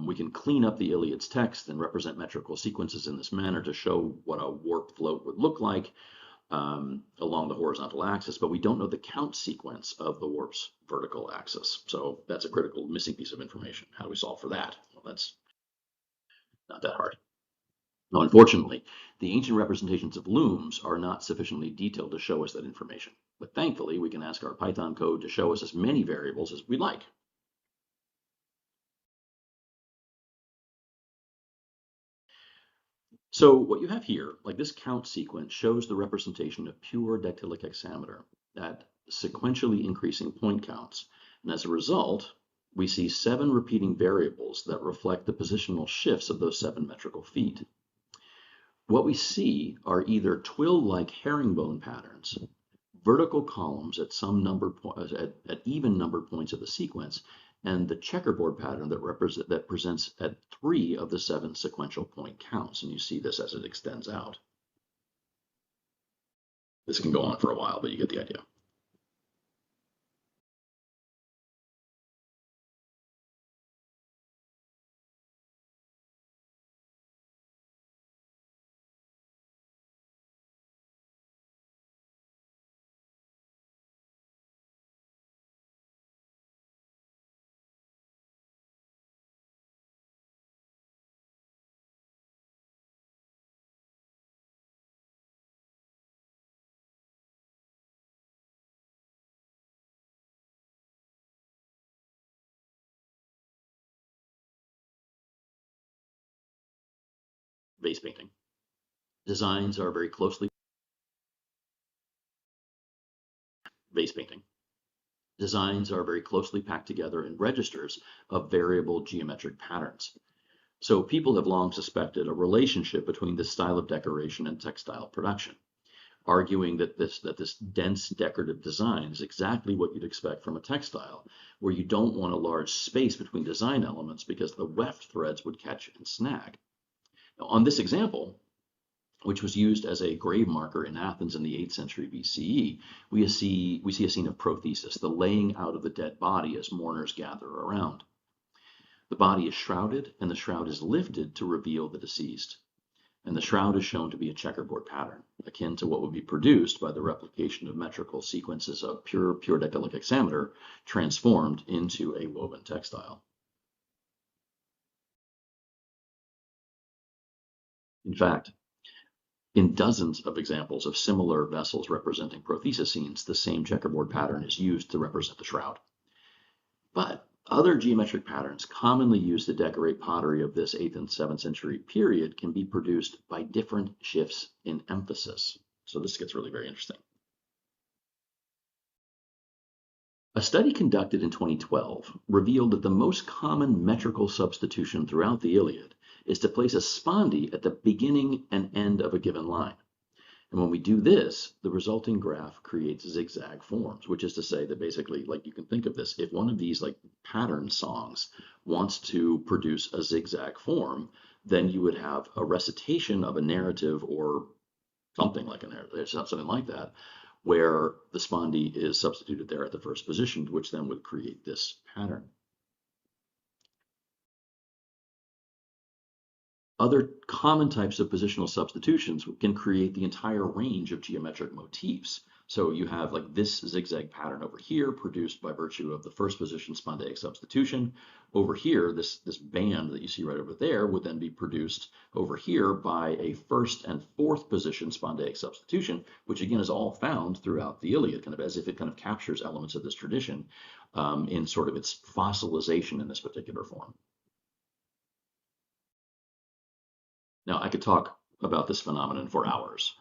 We can clean up the Iliad's text and represent metrical sequences in this manner to show what a warp float would look like along the horizontal axis, but we don't know the count sequence of the warp's vertical axis. So that's a critical missing piece of information. How do we solve for that? Well, that's not that hard. Now, unfortunately, the ancient representations of looms are not sufficiently detailed to show us that information. But thankfully, we can ask our Python code to show us as many variables as we'd like. So what you have here, like this count sequence, shows the representation of pure dactylic hexameter at sequentially increasing point counts. And as a result, we see 7 repeating variables that reflect the positional shifts of those 7 metrical feet. What we see are either twill-like herringbone patterns, vertical columns at at even numbered points of the sequence, and the checkerboard pattern that presents at 3 of the 7 sequential point counts. And you see this as it extends out. This can go on for a while, but you get the idea. Vase painting. Designs are very closely packed together in registers of variable geometric patterns. So people have long suspected a relationship between this style of decoration and textile production, arguing that this dense decorative design is exactly what you'd expect from a textile, where you don't want a large space between design elements because the weft threads would catch and snag. Now, on this example, which was used as a grave marker in Athens in the 8th century BCE, we see a scene of prothesis, the laying out of the dead body as mourners gather around. The body is shrouded, and the shroud is lifted to reveal the deceased. And the shroud is shown to be a checkerboard pattern, akin to what would be produced by the replication of metrical sequences of pure dactylic hexameter transformed into a woven textile. In fact, in dozens of examples of similar vessels representing prothesis scenes, the same checkerboard pattern is used to represent the shroud. But other geometric patterns commonly used to decorate pottery of this 8th and 7th century period can be produced by different shifts in emphasis. So this gets really very interesting. A study conducted in 2012 revealed that the most common metrical substitution throughout the Iliad is to place a spondee at the beginning and end of a given line. And when we do this, the resulting graph creates zigzag forms, which is to say that basically, like, you can think of this, if one of these like pattern songs wants to produce a zigzag form, then you would have a recitation of a narrative or something like a narrative, something like that, where the spondee is substituted there at the first position, which then would create this pattern. Other common types of positional substitutions can create the entire range of geometric motifs. So you have like this zigzag pattern over here produced by virtue of the first position spondaic substitution. Over here, this band that you see right over there would then be produced over here by a first and fourth position spondaic substitution, which again is all found throughout the Iliad, kind of as if it kind of captures elements of this tradition in sort of its fossilization in this particular form. Now, I could talk about this phenomenon for hours.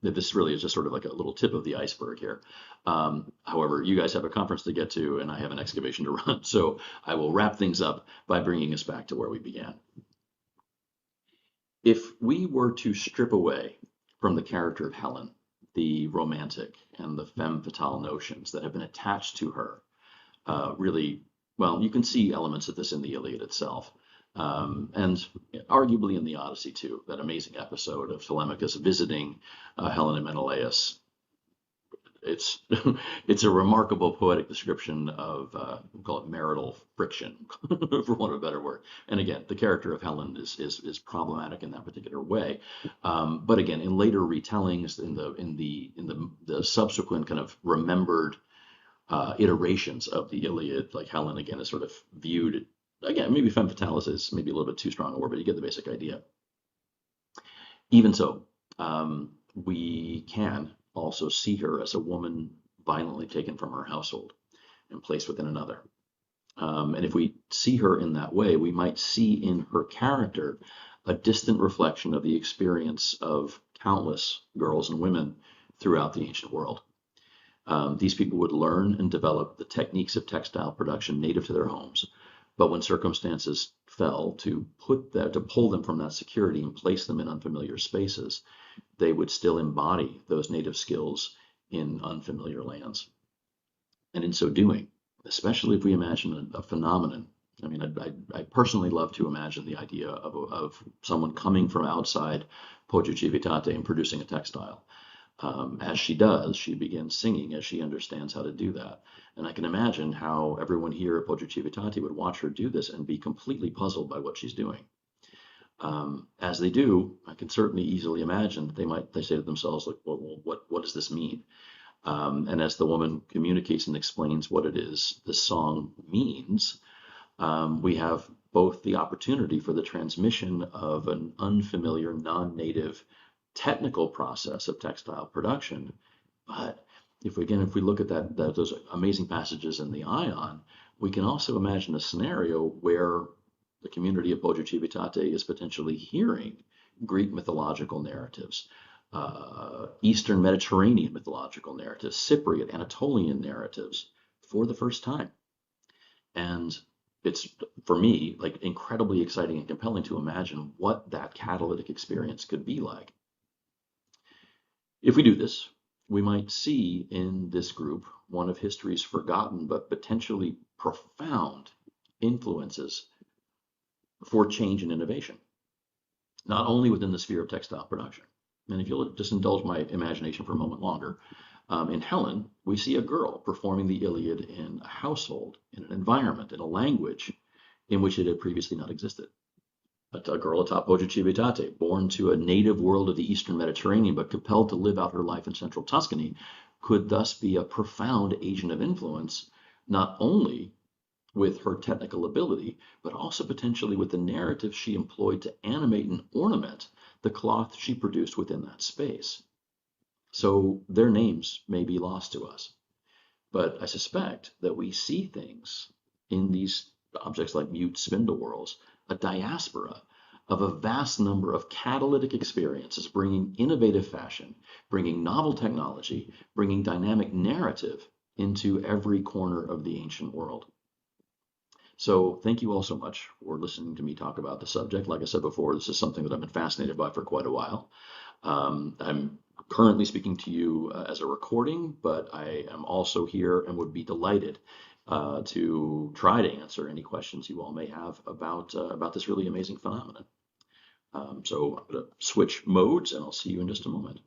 This really is just sort of like a little tip of the iceberg here. However, you guys have a conference to get to, and I have an excavation to run, so I will wrap things up by bringing us back to where we began. If we were to strip away from the character of Helen the romantic and the femme fatale notions that have been attached to her, really, well, you can see elements of this in the Iliad itself. And arguably in the Odyssey too, that amazing episode of Telemachus visiting Helen and Menelaus. It's a remarkable poetic description of we'll call it marital friction, for want of a better word. And again, the character of Helen is problematic in that particular way. But again, in later retellings, in the subsequent kind of remembered iterations of the Iliad, like Helen again is sort of viewed. Again, maybe femme fatale is maybe a little bit too strong a word, but you get the basic idea. Even so, we can also see her as a woman violently taken from her household and placed within another. And if we see her in that way, we might see in her character a distant reflection of the experience of countless girls and women throughout the ancient world. These people would learn and develop the techniques of textile production native to their homes. But when circumstances fell to pull them from that security and place them in unfamiliar spaces, they would still embody those native skills in unfamiliar lands. And in so doing, especially if we imagine a phenomenon, I mean, I personally love to imagine the idea of someone coming from outside Poggio Civitate and producing a textile. As she does, she begins singing as she understands how to do that. And I can imagine how everyone here at Poggio Civitate would watch her do this and be completely puzzled by what she's doing. As they do, I can certainly easily imagine that they say to themselves, like, well, what does this mean? And as the woman communicates and explains what it is this song means, we have both the opportunity for the transmission of an unfamiliar, non-native technical process of textile production. But if we look at those amazing passages in the Ion, we can also imagine a scenario where the community of Poggio Civitate is potentially hearing Greek mythological narratives, Eastern Mediterranean mythological narratives, Cypriot, Anatolian narratives for the first time. And it's, for me, like incredibly exciting and compelling to imagine what that catalytic experience could be like. If we do this, we might see in this group one of history's forgotten but potentially profound influences for change and innovation, not only within the sphere of textile production. And if you'll just indulge my imagination for a moment longer, in Helen, we see a girl performing the Iliad in a household, in an environment, in a language in which it had previously not existed. A girl atop Poggio Civitate, born to a native world of the Eastern Mediterranean, but compelled to live out her life in central Tuscany, could thus be a profound agent of influence, not only with her technical ability, but also potentially with the narrative she employed to animate and ornament the cloth she produced within that space. So their names may be lost to us, but I suspect that we see things in these objects like mute spindle whorls, a diaspora of a vast number of catalytic experiences, bringing innovative fashion, bringing novel technology, bringing dynamic narrative into every corner of the ancient world. So thank you all so much for listening to me talk about the subject. Like I said before, this is something that I've been fascinated by for quite a while. I'm currently speaking to you as a recording, but I am also here and would be delighted to try to answer any questions you all may have about this really amazing phenomenon. So I'm going to switch modes, and I'll see you in just a moment.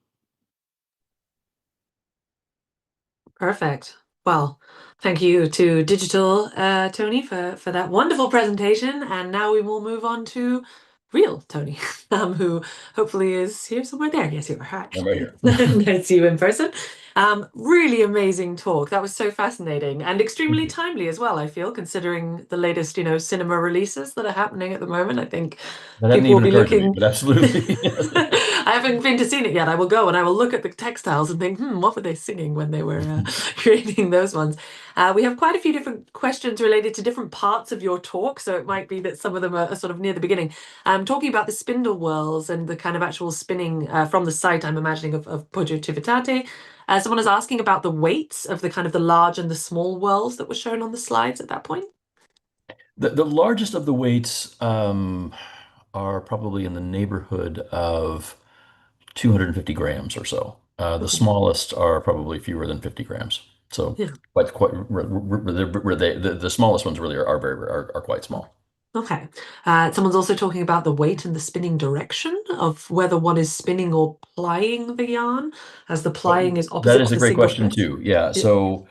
Perfect. Well, thank you to Digital, Tony, for that wonderful presentation. And now we will move on to real Tony, who hopefully is here somewhere there. Yes, you are. Hi. I'm right here. Nice to see you in person. Really amazing talk. That was so fascinating and extremely timely as well, I feel, considering the latest, cinema releases that are happening at the moment. I think That hadn't people will even be occurred to me, looking. but absolutely. I haven't been to see it yet. I will go and I will look at the textiles and think, what were they singing when they were creating those ones? We have quite a few different questions related to different parts of your talk, so it might be that some of them are sort of near the beginning. Talking about the spindle whorls and the kind of actual spinning from the site, I'm imagining, of Poggio Civitate. Someone is asking about the weights of the kind of the large and the small whorls that were shown on the slides at that point. The largest of the weights are probably in the neighborhood of 250 grams or so. The smallest are probably fewer than 50 grams. So Yeah. the smallest ones really are quite small. Okay. Someone's also talking about the weight and the spinning direction of whether one is spinning or plying the yarn, as the plying is opposite That is to a the great single question thread. too. Yeah. So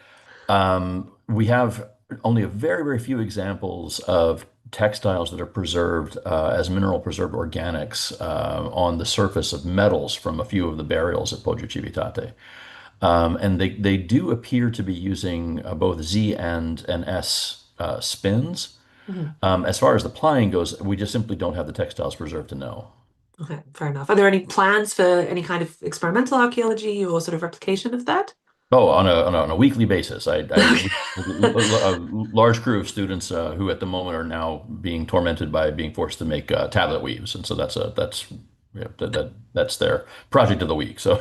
we have only a very, very few examples of textiles that are preserved as mineral preserved organics on the surface of metals from a few of the burials at Poggio Civitate. And they do appear to be using both Z and S spins. As far as the plying goes, we just simply don't have the textiles preserved to know. Okay, fair enough. Are there any plans for any kind of experimental archaeology or sort of replication of that? Oh, on a weekly basis, a large crew of students who at the moment are now being tormented by being forced to make tablet weaves, and so that's their project of the week. So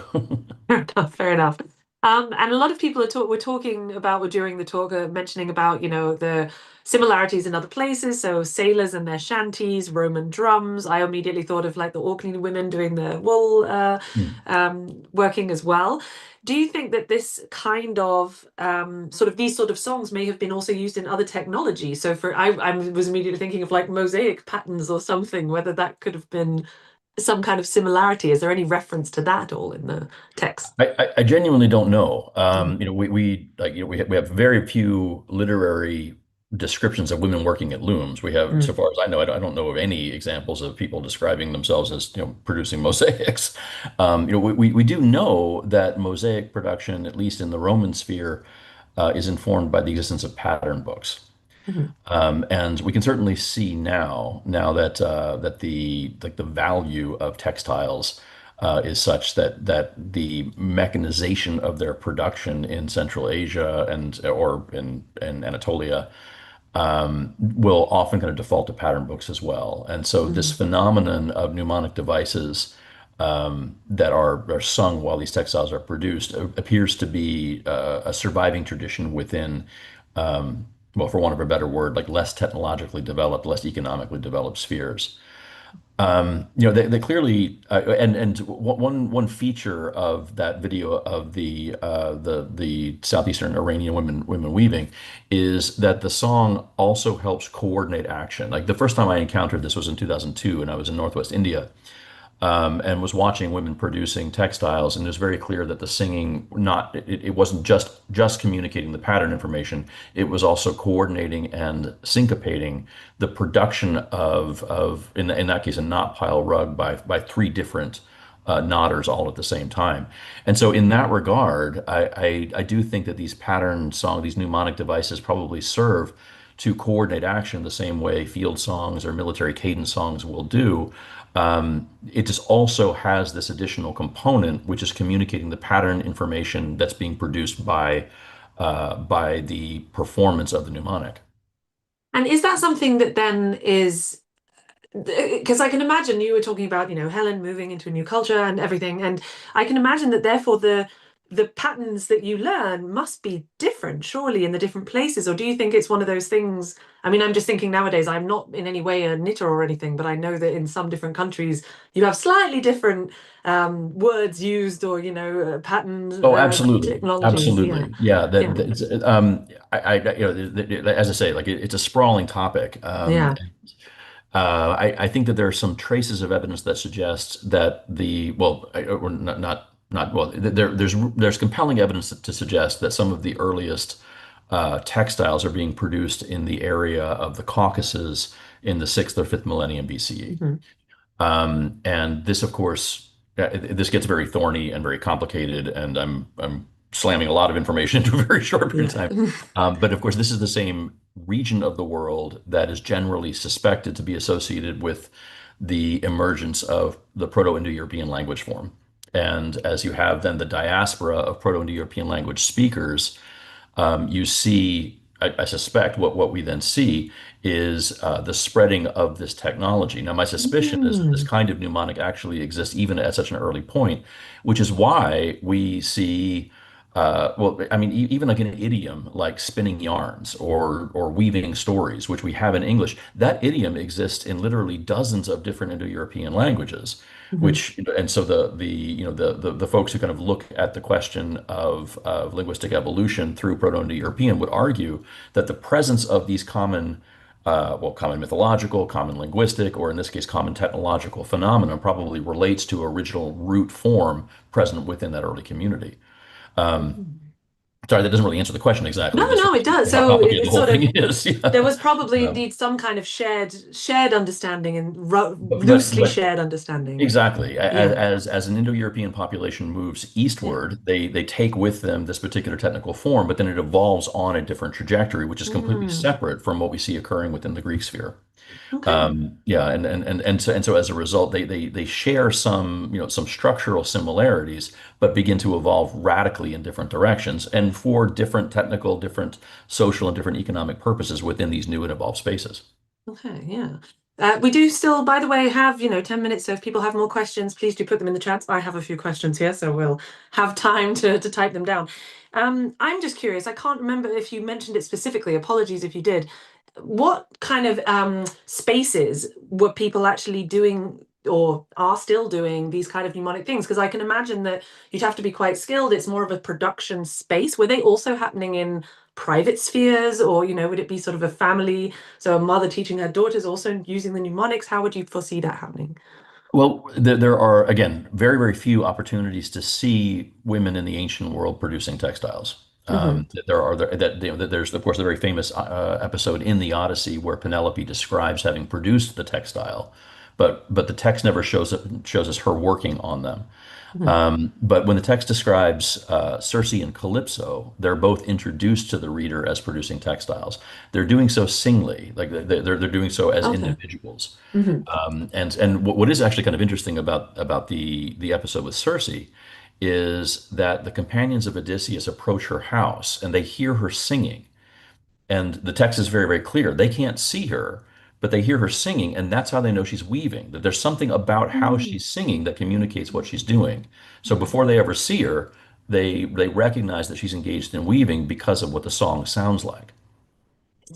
Fair enough. And a lot of people were talking about during the talk, mentioning about the similarities in other places. So sailors and their shanties, Roman drums. I immediately thought of like the Orkney women doing the wool working as well. Do you think that this kind of these sort of songs may have been also used in other technology? So I was immediately thinking of like mosaic patterns or something, whether that could have been some kind of similarity? Is there any reference to that at all in the text? I genuinely don't know. Mm. We have very few literary descriptions of women working at looms. We have, so Mm. far as I know, I don't know of any examples of people describing themselves as, producing mosaics. We do know that mosaic production, at least in the Roman sphere, is informed by the existence of pattern books. Mhm. And we can certainly see now that the value of textiles is such that the mechanization of their production in Central Asia or in Anatolia will often kind of default to pattern books as well. And so this Mhm. phenomenon of mnemonic devices that are sung while these textiles are produced appears to be a surviving tradition within, well, for want of a better word, like less technologically developed, less economically developed spheres. They clearly and one feature of that video of the southeastern Iranian women weaving is that the song also helps coordinate action. Like the first time I encountered this was in 2002, and I was in Northwest India, and was watching women producing textiles, and it was very clear that the singing it wasn't just communicating the pattern information, it was also coordinating and syncopating the production of in that case a knot pile rug by three different knotters all at the same time. And so in that regard, I do think that these pattern song, these mnemonic devices probably serve to coordinate action the same way field songs or military cadence songs will do. It just also has this additional component, which is communicating the pattern information that's being produced by the performance of the mnemonic. And is that something that then is, because I can imagine you were talking about, Helen moving into a new culture and everything, and I can imagine that therefore the patterns that you learn must be different, surely, in the different places. Or do you think it's one of those things? I mean, I'm just thinking nowadays, I'm not in any way a knitter or anything, but I know that in some different countries you have slightly different words used, or pattern Oh, absolutely, technologies. Yeah, absolutely, yeah. yeah, As I say, like it's a sprawling topic. yeah. I think that there are some traces of evidence that suggest that or not well, there's compelling evidence to suggest that some of the earliest textiles are being produced in the area of the Caucasus in the 6th or 5th millennium BCE. Hmm. And this, of course, this gets very thorny and very complicated, and I'm slamming a lot of information into a very short period of time. Yeah. But of course, this is the same region of the world that is generally suspected to be associated with the emergence of the Proto-Indo-European language form. And as you have then the diaspora of Proto-Indo-European language speakers, you see, I suspect what we then see is the spreading of this technology. Now, my suspicion is that this Mm. kind of mnemonic actually exists even at such an early point, which is why we see, well, I mean, even like an idiom like spinning yarns or weaving stories, which we have in English, that idiom exists in literally dozens of different Indo-European languages. Mhm. Which and so the folks who kind of look at the question of linguistic evolution through Proto-Indo-European would argue that the presence of these common common mythological, common linguistic, or in this case, common technological phenomena probably relates to original root form present within that early community. Um, Mm. Sorry, that doesn't really answer the question exactly. No, It just no, it does. how So complicated the it's whole sort thing of, is. there Yeah. was probably Um, indeed some kind of shared understanding and but loosely but shared understanding. Exactly. Yeah. As an Indo-European population moves Yeah. eastward, they take with them this particular technical form, but then it evolves on a different trajectory, which is completely Mm. separate from what we see occurring within the Greek sphere. Okay. Yeah, and so as a result, they share some structural similarities, but begin to evolve radically in different directions, and for different technical, different social, and different economic purposes within these new and evolved spaces. Okay. Yeah. We do still, by the way, have 10 minutes. So if people have more questions, please do put them in the chat. I have a few questions here, so we'll have time to type them down. I'm just curious. I can't remember if you mentioned it specifically. Apologies if you did. What kind of spaces were people actually doing or are still doing these kind of mnemonic things? Because I can imagine that you'd have to be quite skilled. It's more of a production space. Were they also happening in private spheres, or would it be sort of a family, so a mother teaching her daughters also using the mnemonics? How would you foresee that happening? Well, there are, again, very, very few opportunities to see women in the ancient world producing textiles. Hmm. There are that you know, there's of course the very famous episode in the Odyssey where Penelope describes having produced the textile, but the text never shows us her working on them. Hmm. But when the text describes Circe and Calypso, they're both introduced to the reader as producing textiles. They're doing so singly, like they're doing so as Okay. individuals. Hmm. And what is actually kind of interesting about the episode with Circe is that the companions of Odysseus approach her house and they hear her singing. And the text is very, very clear. They can't see her, but they hear her singing, and that's how they know she's weaving. That there's something about how she's singing that communicates what she's doing. So before they ever see her, they recognize that she's engaged in weaving because of what the song sounds like.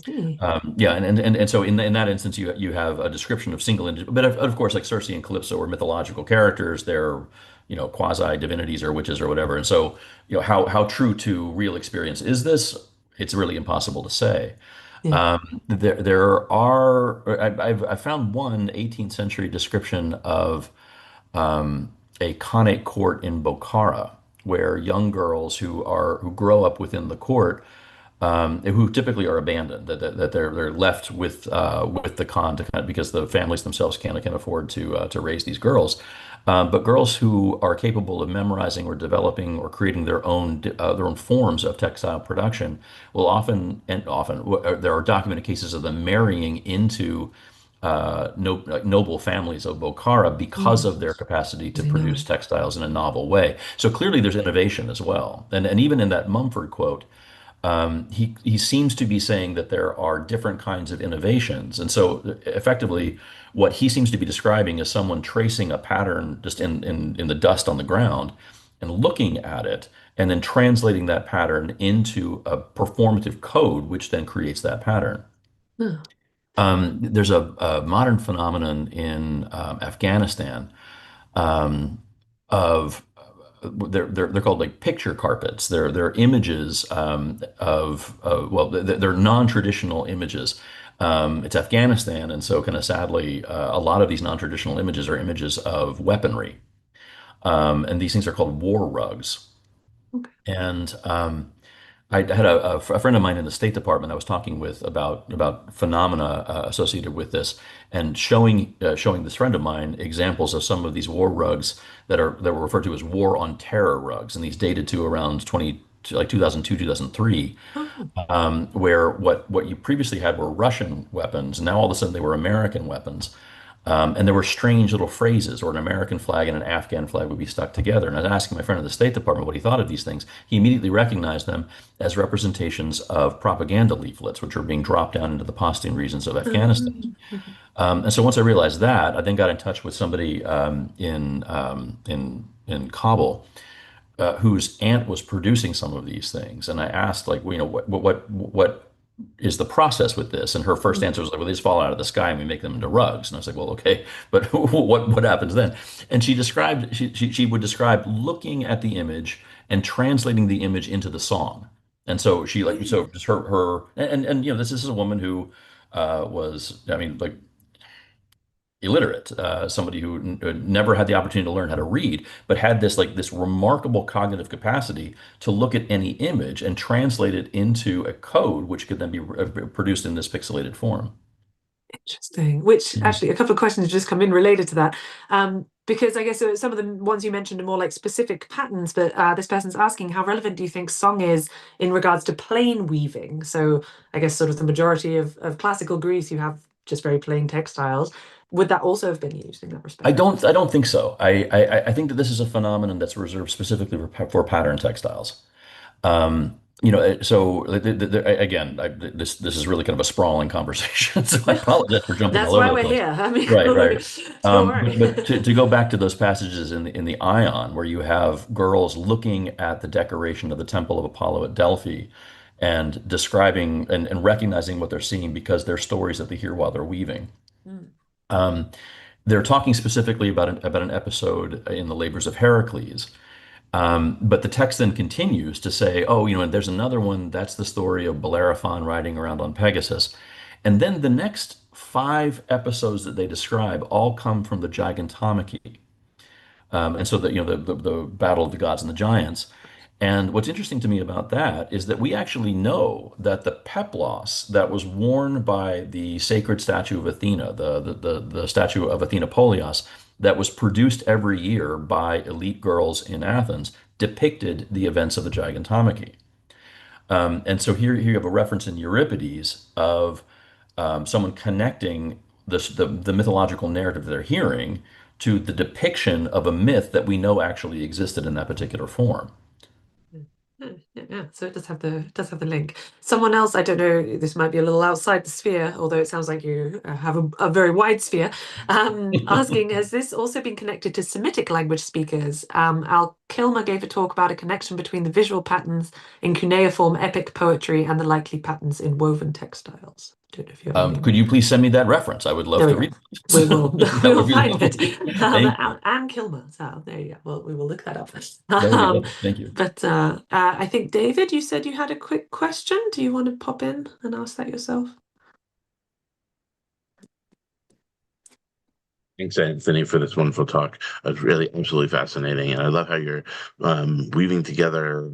Yeah, and so in that instance, you have a description of but of course, like Circe and Calypso are mythological characters. They're quasi divinities or witches or whatever. And so how true to real experience is this? It's really impossible to say. Yeah. There are I've found one 18th century description of a Khanate court in Bokhara, where young girls who grow up within the court, who typically are abandoned, that they're left with the Khan to kind of, because the families themselves can afford to raise these girls. But girls who are capable of memorizing or developing or creating their own forms of textile production will there are documented cases of them marrying into no, like noble families of Bokhara because of their capacity to I know. produce textiles in a novel way. So clearly there's innovation as well. And even in that Mumford quote, he seems to be saying that there are different kinds of innovations. And so effectively, what he seems to be describing is someone tracing a pattern just in the dust on the ground and looking at it and then translating that pattern into a performative code, which then creates that pattern. Oh. There's a modern phenomenon in Afghanistan of they're called like picture carpets. They're images they're non-traditional images. It's Afghanistan, and so kind of sadly, a lot of these non-traditional images are images of weaponry, and these things are called war rugs. Okay. And I had a friend of mine in the State Department I was talking with about phenomena associated with this, and showing this friend of mine examples of some of these war rugs that were referred to as war on terror rugs, and these dated to around 2002 2003, Oh. where what you previously had were Russian weapons, and now all of a sudden they were American weapons. And there were strange little phrases, or an American flag and an Afghan flag would be stuck together. And I was asking my friend at the State Department what he thought of these things. He immediately recognized them as representations of propaganda leaflets, which were being dropped down into the Pashtun regions of Afghanistan. Mhm. And so once I realized that, I then got in touch with somebody in Kabul, whose aunt was producing some of these things, and I asked, like, well, what is the process with this? And her first answer was like, well, they just fall out of the sky and we make them into rugs. And I was like, well, okay, but what happens then? And she would describe looking at the image and translating the image into the song. And so so just her and this is a woman who was, I mean, like, illiterate, somebody who never had the opportunity to learn how to read, but had this remarkable cognitive capacity to look at any image and translate it into a code, which could then be produced in this pixelated form. Interesting. Which Mhm. actually, a couple of questions have just come in related to that. Because I guess some of the ones you mentioned are more like specific patterns, but this person's asking, how relevant do you think song is in regards to plain weaving? So I guess sort of the majority of classical Greece, you have just very plain textiles. Would that also have been used in that respect? I don't think so. I think that this is a phenomenon that's reserved specifically for pattern textiles. So again, this is really kind of a sprawling conversation. So I apologize for jumping That's all over why the we're place. here. I mean, Right, right. don't worry. But to go back to those passages in the Ion, where you have girls looking at the decoration of the Temple of Apollo at Delphi and describing and recognizing what they're seeing because they're stories that they hear while they're weaving. Mm. Um, they're talking specifically about an episode in the Labors of Heracles. But the text then continues to say, oh, and there's another one, that's the story of Bellerophon riding around on Pegasus. And then the next 5 episodes that they describe all come from the Gigantomachy. And so that, the battle of the gods and the giants. And what's interesting to me about that is that we actually know that the peplos that was worn by the sacred statue of Athena, the statue of Athena Polios, that was produced every year by elite girls in Athens, depicted the events of the Gigantomachy. And so here you have a reference in Euripides of someone connecting the mythological narrative they're hearing to the depiction of a myth that we know actually existed in that particular form. Yeah. So it does have the link. Someone else, I don't know, this might be a little outside the sphere, although it sounds like you have a very wide sphere, asking, has this also been connected to Semitic language speakers? Al Kilmer gave a talk about a connection between the visual patterns in cuneiform epic poetry and the likely patterns in woven textiles. Don't know if you have Could you please send me that reference? I would love to read it. We will. We will find lovely. it. Anne Kilmer. So there you go. Well, we will look that up. Thank you. But I think, David, you said you had a quick question. Do you want to pop in and ask that yourself? Thanks, Anthony, for this wonderful talk. It was really absolutely fascinating. And I love how you're weaving together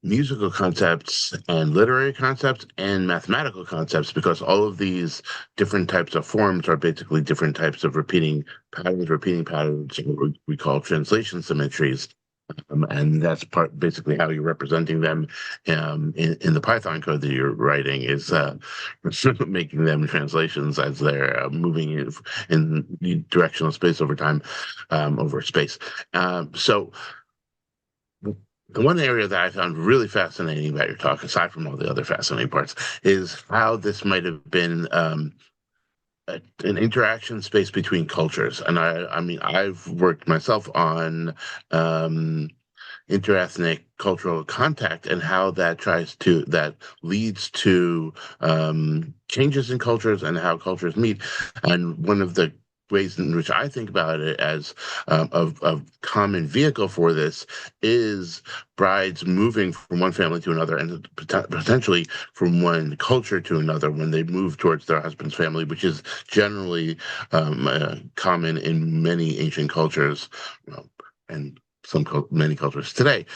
musical concepts and literary concepts and mathematical concepts, because all of these different types of forms are basically different types of repeating patterns, what we call translation symmetries. And that's basically how you're representing them in the Python code that you're writing, is making them translations as they're moving in directional space over time, over space. So the one area that I found really fascinating about your talk, aside from all the other fascinating parts, is how this might have been an interaction space between cultures. And I mean, I've worked myself on interethnic cultural contact and how that leads to changes in cultures and how cultures meet. And one of the ways in which I think about it as of common vehicle for this is brides moving from one family to another, and potentially from one culture to another when they move towards their husband's family, which is generally common in many ancient cultures, and many cultures today.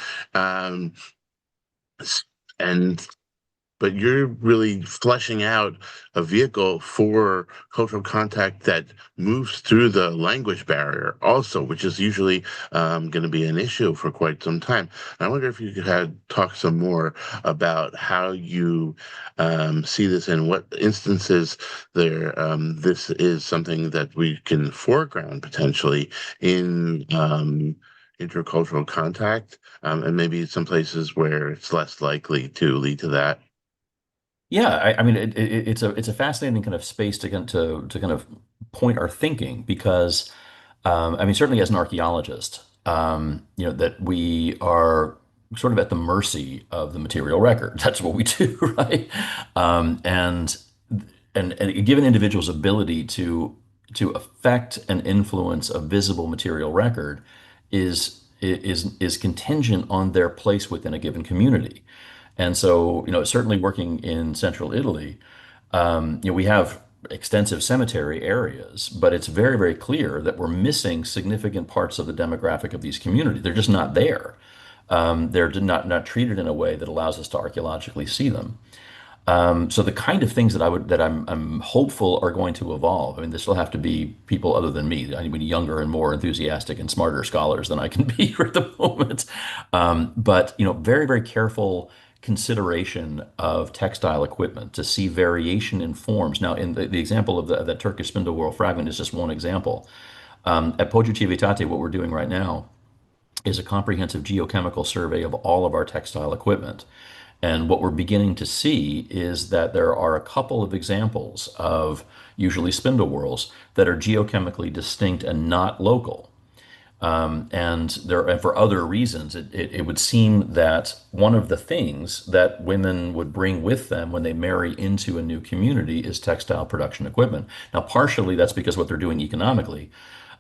But you're really fleshing out a vehicle for cultural contact that moves through the language barrier also, which is usually going to be an issue for quite some time. And I wonder if you could talk some more about how you see this and what instances this is something that we can foreground potentially in intercultural contact, and maybe some places where it's less likely to lead to that. Yeah, I mean, it's a fascinating kind of space to kind of point our thinking, because I mean, certainly as an archaeologist, that we are sort of at the mercy of the material record. That's what we do, right? And give an individual's ability to affect and influence a visible material record is contingent on their place within a given community. And so, certainly working in central Italy, we have extensive cemetery areas, but it's very, very clear that we're missing significant parts of the demographic of these communities. They're just not there. They're not treated in a way that allows us to archaeologically see them. So the kind of things that I'm hopeful are going to evolve. I mean, this will have to be people other than me. I mean, younger and more enthusiastic and smarter scholars than I can be at the moment. But very, very careful consideration of textile equipment to see variation in forms. Now, in the example of that Turkish spindle whorl fragment is just one example. At Poggio Civitate, what we're doing right now is a comprehensive geochemical survey of all of our textile equipment. And what we're beginning to see is that there are a couple of examples of usually spindle whorls that are geochemically distinct and not local. And for other reasons, it would seem that one of the things that women would bring with them when they marry into a new community is textile production equipment. Now, partially that's because what they're doing economically,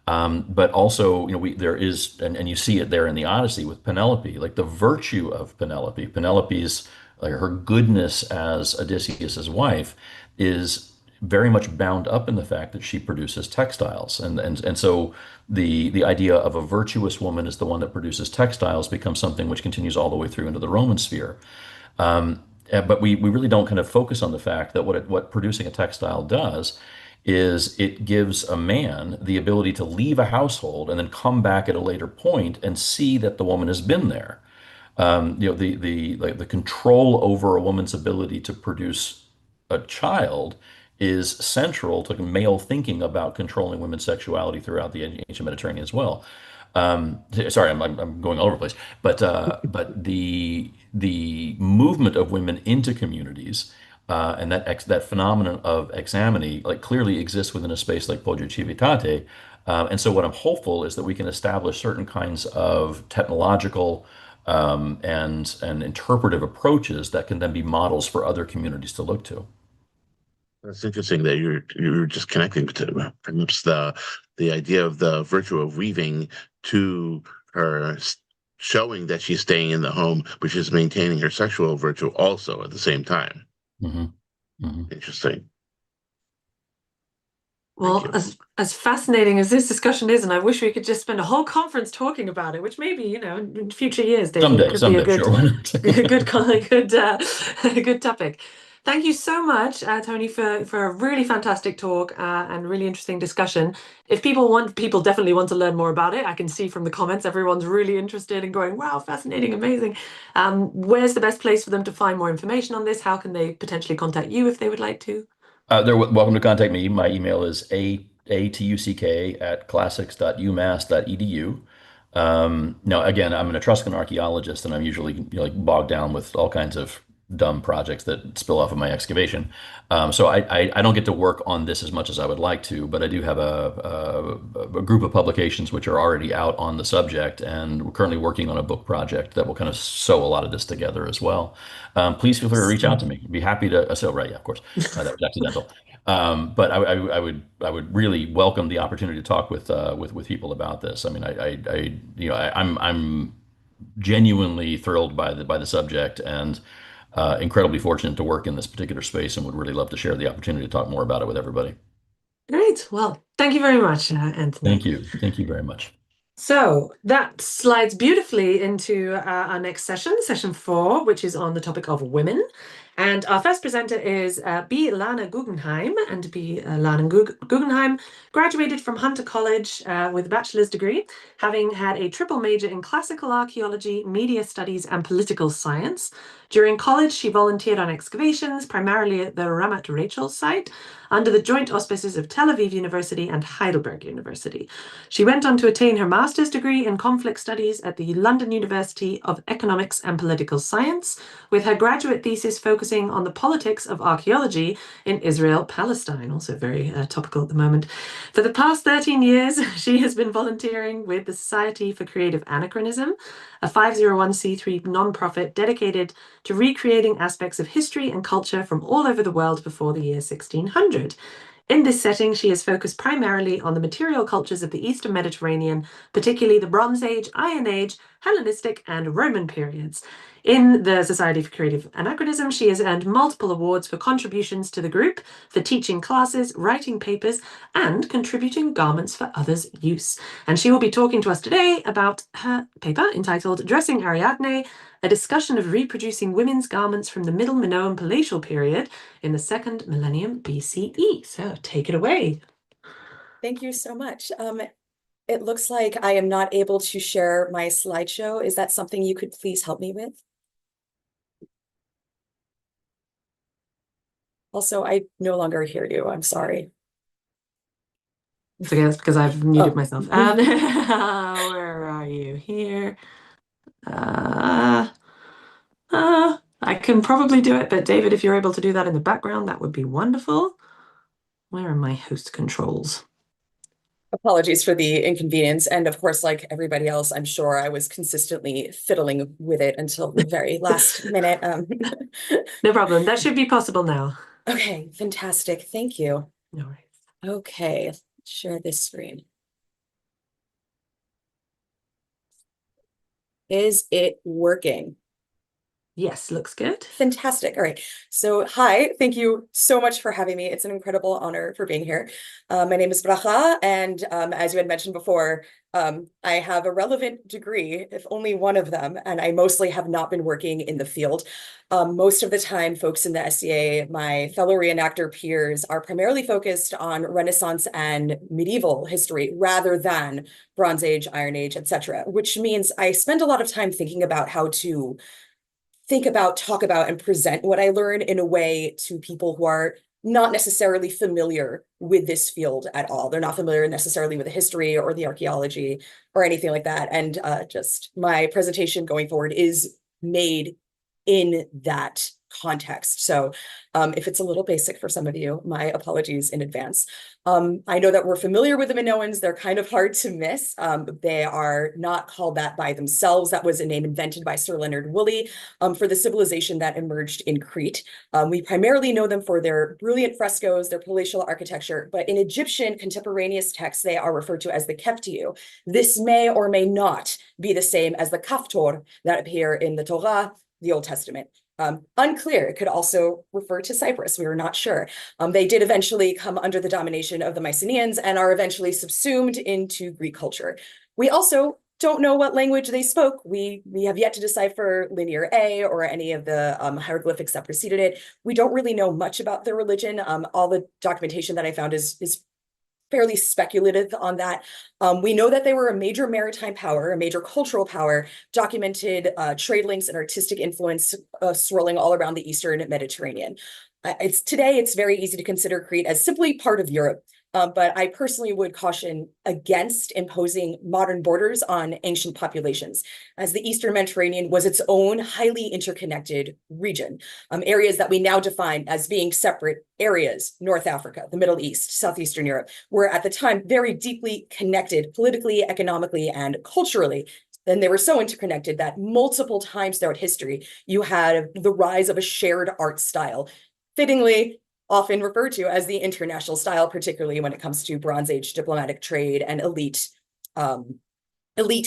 but also, there is, and you see it there in the Odyssey with Penelope, like the virtue of Penelope's, like her goodness as Odysseus's wife is very much bound up in the fact that she produces textiles. And so the idea of a virtuous woman is the one that produces textiles becomes something which continues all the way through into the Roman sphere. But we really don't kind of focus on the fact that what producing a textile does is it gives a man the ability to leave a household and then come back at a later point and see that the woman has been there. The control over a woman's ability to produce a child is central to male thinking about controlling women's sexuality throughout the ancient Mediterranean as well. Sorry, I'm going all over the place, but the movement of women into communities and that phenomenon of examine like clearly exists within a space like Poggio Civitate. And so what I'm hopeful is that we can establish certain kinds of technological and interpretive approaches that can then be models for other communities to look to. That's interesting that you're just connecting to perhaps the idea of the virtue of weaving to her showing that she's staying in the home, but she's maintaining her sexual virtue also at the same time. Interesting. Well, as fascinating as this discussion is, and I wish we could just spend a whole conference talking about it, which maybe, in future years, David, could be a good, good topic. Thank you so much, Tony, for a really fantastic talk and really interesting discussion. If people definitely want to learn more about it. I can see from the comments, everyone's really interested in going, wow, fascinating, amazing. Where's the best place for them to find more information on this? How can they potentially contact you if they would like to? They're welcome to contact me. My email is atuck@classics.umass.edu. Now, again, I'm an Etruscan archaeologist, and I'm usually bogged down with all kinds of dumb projects that spill off of my excavation. So I don't get to work on this as much as I would like to, but I do have a group of publications which are already out on the subject, and we're currently working on a book project that will kind of sew a lot of this together as well. Please feel free to reach out to me. I'd be happy to. Right, yeah, of course, that was accidental. But I would really welcome the opportunity to talk with people about this. I mean, I'm genuinely thrilled by the subject and incredibly fortunate to work in this particular space, and would really love to share the opportunity to talk more about it with everybody. Great. Well, thank you very much, Anthony. Thank you. Thank you very much. So that slides beautifully into our next session 4, which is on the topic of women. And our first presenter is B. Lana Guggenheim. And B. Lana Guggenheim graduated from Hunter College with a bachelor's degree, having had a triple major in classical archaeology, media studies, and political science. During college, she volunteered on excavations, primarily at the Ramat Rachel site, under the joint auspices of Tel Aviv University and Heidelberg University. She went on to attain her master's degree in conflict studies at the London University of Economics and Political Science, with her graduate thesis focusing on the politics of archaeology in Israel-Palestine, also very topical at the moment. For the past 13 years, she has been volunteering with the Society for Creative Anachronism, a 501c3 nonprofit dedicated to recreating aspects of history and culture from all over the world before the year 1600. In this setting, she has focused primarily on the material cultures of the Eastern Mediterranean, particularly the Bronze Age, Iron Age, Hellenistic, and Roman periods. In the Society for Creative Anachronism, she has earned multiple awards for contributions to the group, for teaching classes, writing papers, and contributing garments for others' use. And she will be talking to us today about her paper entitled Dressing Ariadne, a discussion of reproducing women's garments from the Middle Minoan Palatial period in the 2nd millennium BCE. So take it away. Thank you so much. It looks like I am not able to share my slideshow. Is that something you could please help me with? Also, I no longer hear you. I'm sorry. It's okay, that's because I've muted myself. Where are you? Here. I can probably do it, but David, if you're able to do that in the background, that would be wonderful. Where are my host controls? Apologies for the inconvenience. And of course, like everybody else, I'm sure I was consistently fiddling with it until the very last minute. No problem. That should be possible now. Okay, fantastic. Thank you. No worries. Okay, let's share this screen. Is it working? Yes, looks good. Fantastic. All right. So, hi, thank you so much for having me. It's an incredible honor for being here. My name is Bracha, and as you had mentioned before, I have a relevant degree, if only one of them, and I mostly have not been working in the field. Most of the time, folks in the SCA, my fellow reenactor peers, are primarily focused on Renaissance and medieval history rather than Bronze Age, Iron Age, etc., which means I spend a lot of time thinking about how to think about, talk about, and present what I learn in a way to people who are not necessarily familiar with this field at all. They're not familiar necessarily with the history or the archaeology or anything like that. And just my presentation going forward is made in that context. So if it's a little basic for some of you, my apologies in advance. I know that we're familiar with the Minoans. They're kind of hard to miss. They are not called that by themselves. That was a name invented by Sir Leonard Woolley for the civilization that emerged in Crete. We primarily know them for their brilliant frescoes, their palatial architecture, but in Egyptian contemporaneous texts, they are referred to as the Keftiu. This may or may not be the same as the Kaftor that appear in the Torah, the Old Testament. Unclear. It could also refer to Cyprus. We were not sure. They did eventually come under the domination of the Mycenaeans and are eventually subsumed into Greek culture. We also don't know what language they spoke. We have yet to decipher Linear A or any of the hieroglyphics that preceded it. We don't really know much about their religion. All the documentation that I found is fairly speculative on that. We know that they were a major maritime power, a major cultural power, documented trade links and artistic influence swirling all around the Eastern Mediterranean. Today, it's very easy to consider Crete as simply part of Europe. But I personally would caution against imposing modern borders on ancient populations, as the Eastern Mediterranean was its own highly interconnected region. Areas that we now define as being separate areas, North Africa, the Middle East, Southeastern Europe, were at the time very deeply connected politically, economically, and culturally. And they were so interconnected that multiple times throughout history, you had the rise of a shared art style, fittingly often referred to as the international style, particularly when it comes to Bronze Age diplomatic trade and elite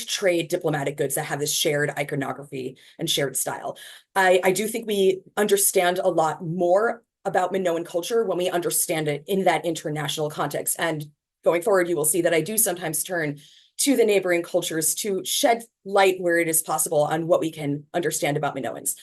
trade diplomatic goods that have this shared iconography and shared style. I do think we understand a lot more about Minoan culture when we understand it in that international context. And going forward, you will see that I do sometimes turn to the neighboring cultures to shed light where it is possible on what we can understand about Minoans.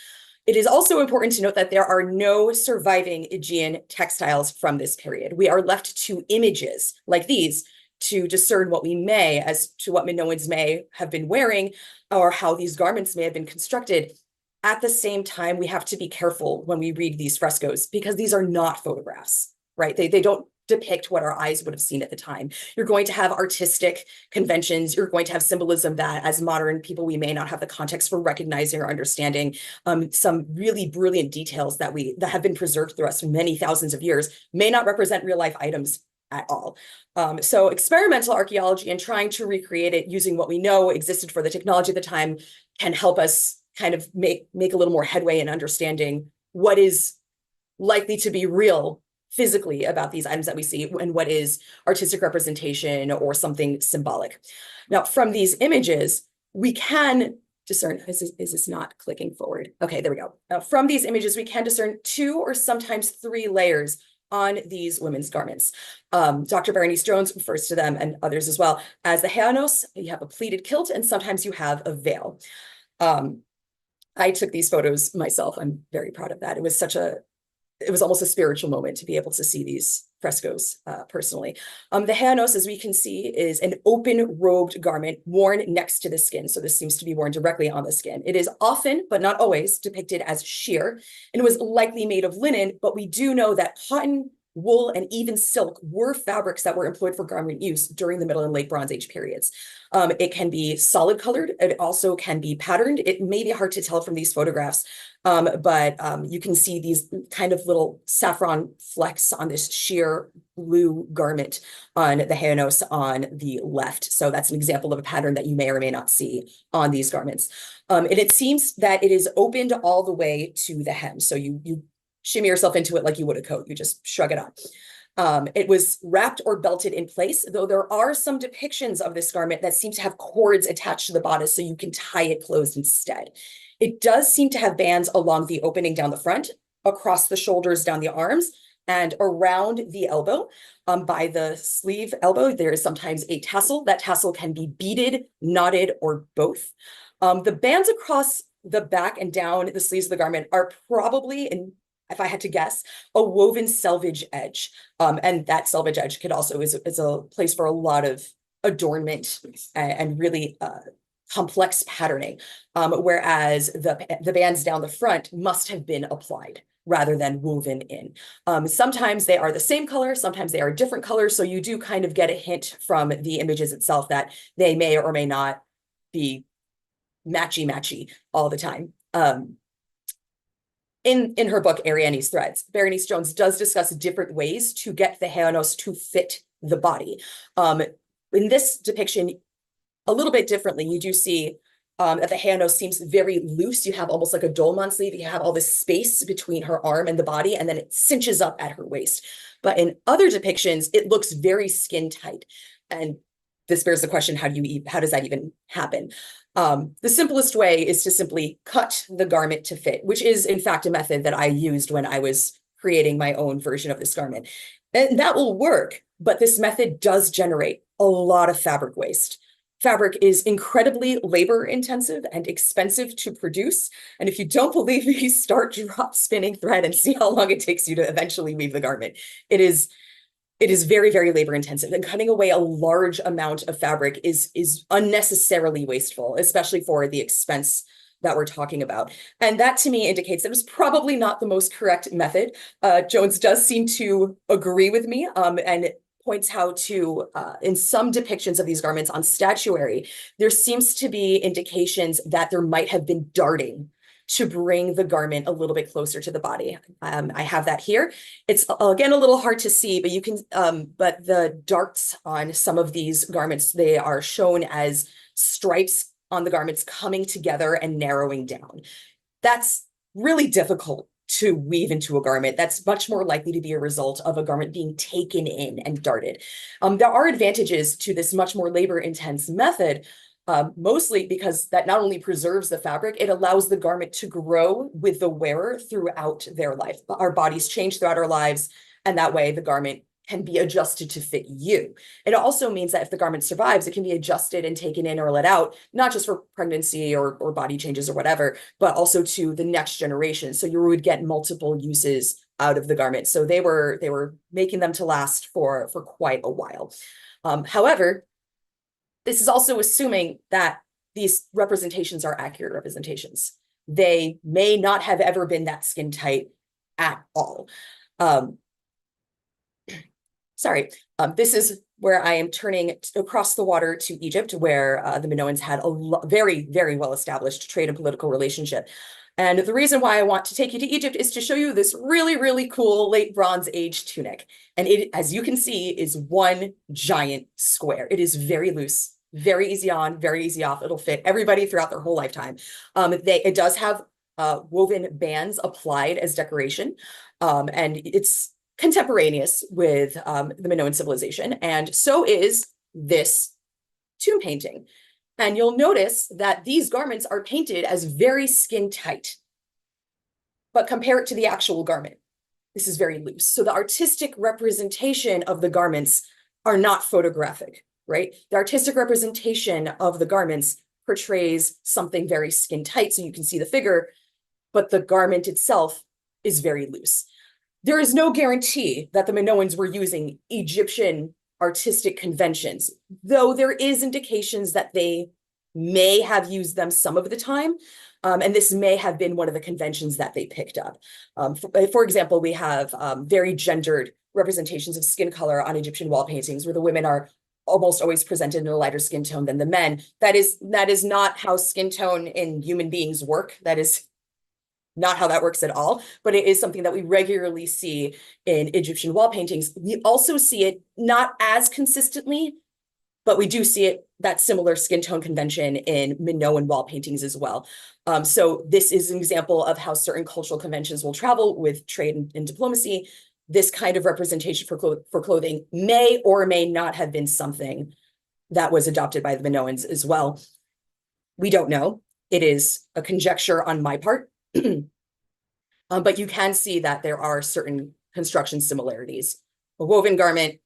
It is also important to note that there are no surviving Aegean textiles from this period. We are left to images like these to discern what we may as to what Minoans may have been wearing or how these garments may have been constructed. At the same time, we have to be careful when we read these frescoes because these are not photographs, right? They don't depict what our eyes would have seen at the time. You're going to have artistic conventions. You're going to have symbolism that as modern people, we may not have the context for recognizing or understanding. Some really brilliant details that have been preserved through us for many thousands of years may not represent real life items at all. So experimental archaeology and trying to recreate it using what we know existed for the technology at the time can help us kind of make a little more headway in understanding what is likely to be real physically about these items that we see and what is artistic representation or something symbolic. Now, from these images, we can discern, is this not clicking forward? Okay, there we go. Now, from these images, we can discern 2 or sometimes 3 layers on these women's garments. Dr. Berenice Jones refers to them and others as well as the heanos. You have a pleated kilt and sometimes you have a veil. I took these photos myself. I'm very proud of that. It was almost a spiritual moment to be able to see these frescoes personally. The heanos, as we can see, is an open robed garment worn next to the skin. So this seems to be worn directly on the skin. It is often, but not always, depicted as sheer, and it was likely made of linen, but we do know that cotton, wool, and even silk were fabrics that were employed for garment use during the Middle and Late Bronze Age periods. It can be solid colored. It also can be patterned. It may be hard to tell from these photographs, but you can see these kind of little saffron flecks on this sheer blue garment on the heanos on the left. So that's an example of a pattern that you may or may not see on these garments. And it seems that it is opened all the way to the hem. So you shimmy yourself into it like you would a coat. You just shrug it on. It was wrapped or belted in place, though there are some depictions of this garment that seem to have cords attached to the bodice so you can tie it closed instead. It does seem to have bands along the opening down the front, across the shoulders, down the arms, and around the elbow. By the sleeve elbow, there is sometimes a tassel. That tassel can be beaded, knotted, or both. The bands across the back and down the sleeves of the garment are probably, if I had to guess, a woven selvage edge. And that selvage edge could also is a place for a lot of adornment and really complex patterning. Whereas the bands down the front must have been applied rather than woven in. Sometimes they are the same color, sometimes they are different colors. So you do kind of get a hint from the images itself that they may or may not be matchy all the time. In her book, Ariadne's Threads, Berenice Jones does discuss different ways to get the haenos to fit the body. In this depiction, a little bit differently, you do see that the haenos seems very loose. You have almost like a dolman sleeve. You have all this space between her arm and the body, and then it cinches up at her waist. But in other depictions, it looks very skin tight. And this bears the question, how does that even happen? The simplest way is to simply cut the garment to fit, which is in fact a method that I used when I was creating my own version of this garment. And that will work, but this method does generate a lot of fabric waste. Fabric is incredibly labor intensive and expensive to produce. And if you don't believe me, start drop spinning thread and see how long it takes you to eventually weave the garment. It is very, very labor intensive, and cutting away a large amount of fabric is unnecessarily wasteful, especially for the expense that we're talking about. And that to me indicates that it was probably not the most correct method. Jones does seem to agree with me and points how to, in some depictions of these garments on statuary, there seems to be indications that there might have been darting to bring the garment a little bit closer to the body. I have that here. It's again a little hard to see, but you can, but the darts on some of these garments, they are shown as stripes on the garments coming together and narrowing down. That's really difficult to weave into a garment. That's much more likely to be a result of a garment being taken in and darted. There are advantages to this much more labor intense method, mostly because that not only preserves the fabric, it allows the garment to grow with the wearer throughout their life. Our bodies change throughout our lives, and that way the garment can be adjusted to fit you. It also means that if the garment survives, it can be adjusted and taken in or let out, not just for pregnancy or body changes or whatever, but also to the next generation. So you would get multiple uses out of the garment. So they were making them to last for quite a while. However, this is also assuming that these representations are accurate representations. They may not have ever been that skin tight at all. This is where I am turning across the water to Egypt, where the Minoans had a very, very well-established trade and political relationship. And the reason why I want to take you to Egypt is to show you this really, really cool late Bronze Age tunic. And it, as you can see, is one giant square. It is very loose, very easy on, very easy off. It'll fit everybody throughout their whole lifetime. It does have woven bands applied as decoration, and it's contemporaneous with the Minoan civilization, and so is this tomb painting. And you'll notice that these garments are painted as very skin tight, but compare it to the actual garment. This is very loose. So the artistic representation of the garments are not photographic, right? The artistic representation of the garments portrays something very skin tight so you can see the figure, but the garment itself is very loose. There is no guarantee that the Minoans were using Egyptian artistic conventions, though there is indications that they may have used them some of the time. And this may have been one of the conventions that they picked up. For example, we have very gendered representations of skin color on Egyptian wall paintings, where the women are almost always presented in a lighter skin tone than the men. That is not how skin tone in human beings work. That is not how that works at all, but it is something that we regularly see in Egyptian wall paintings. We also see it not as consistently, but we do see it, that similar skin tone convention in Minoan wall paintings as well. So this is an example of how certain cultural conventions will travel with trade and diplomacy. this kind of representation for clothing may or may not have been something that was adopted by the Minoans as well. We don't know. It is a conjecture on my part. But you can see that there are certain construction similarities. A woven garment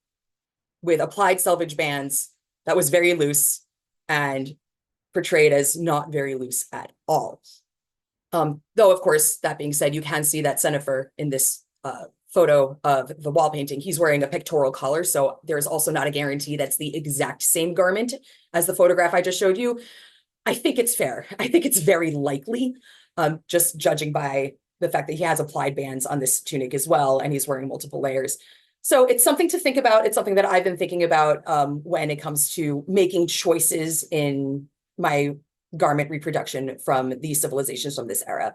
with applied selvage bands that was very loose and portrayed as not very loose at all. Though, of course, that being said, you can see that Senefer in this photo of the wall painting, he's wearing a pectoral collar. So there's also not a guarantee that's the exact same garment as the photograph I just showed you. I think it's fair. I think it's very likely, just judging by the fact that he has applied bands on this tunic as well, and he's wearing multiple layers. So it's something to think about. It's something that I've been thinking about when it comes to making choices in my garment reproduction from these civilizations from this era.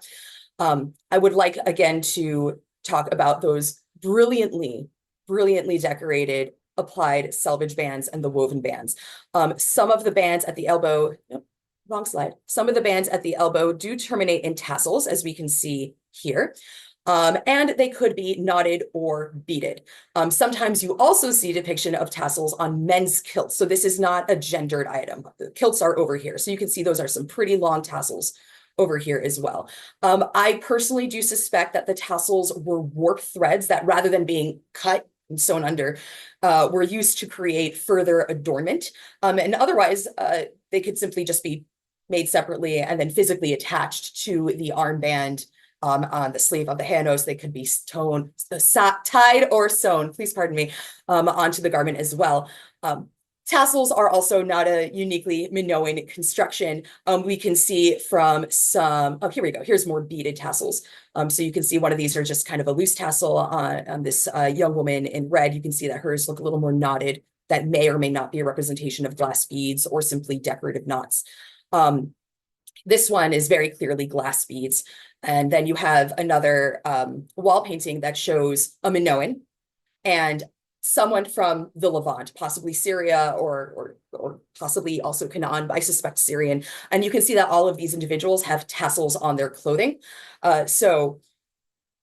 I would like, again, to talk about those brilliantly decorated applied selvage bands and the woven bands. Some of the bands at the elbow, wrong slide. Some of the bands at the elbow do terminate in tassels, as we can see here. And they could be knotted or beaded. Sometimes you also see depiction of tassels on men's kilts. So this is not a gendered item. The kilts are over here. So you can see those are some pretty long tassels over here as well. I personally do suspect that the tassels were warp threads that, rather than being cut and sewn under, were used to create further adornment. And otherwise, they could simply just be made separately and then physically attached to the armband on the sleeve of the hanos. They could be tied or sewn, please pardon me, onto the garment as well. Tassels are also not a uniquely Minoan construction. We can see from some, oh, here we go. Here's more beaded tassels. So you can see one of these are just kind of a loose tassel on this young woman in red. You can see that hers look a little more knotted. That may or may not be a representation of glass beads or simply decorative knots. This one is very clearly glass beads. And then you have another wall painting that shows a Minoan and someone from the Levant, possibly Syria or possibly also Canaan, but I suspect Syrian. And you can see that all of these individuals have tassels on their clothing. So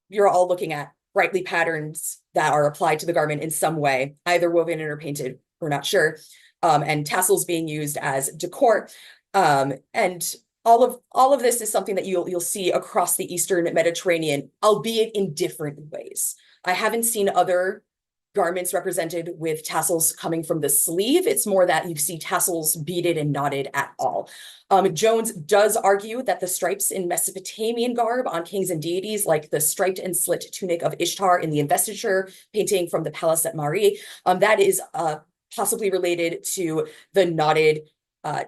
you're all looking at brightly patterns that are applied to the garment in some way, either woven or painted, we're not sure, and tassels being used as decor. And all of this is something that you'll see across the Eastern Mediterranean, albeit in different ways. I haven't seen other garments represented with tassels coming from the sleeve. It's more that you see tassels beaded and knotted at all. Jones does argue that the stripes in Mesopotamian garb on kings and deities, like the striped and slit tunic of Ishtar in the investiture painting from the palace at Mari, that is possibly related to the knotted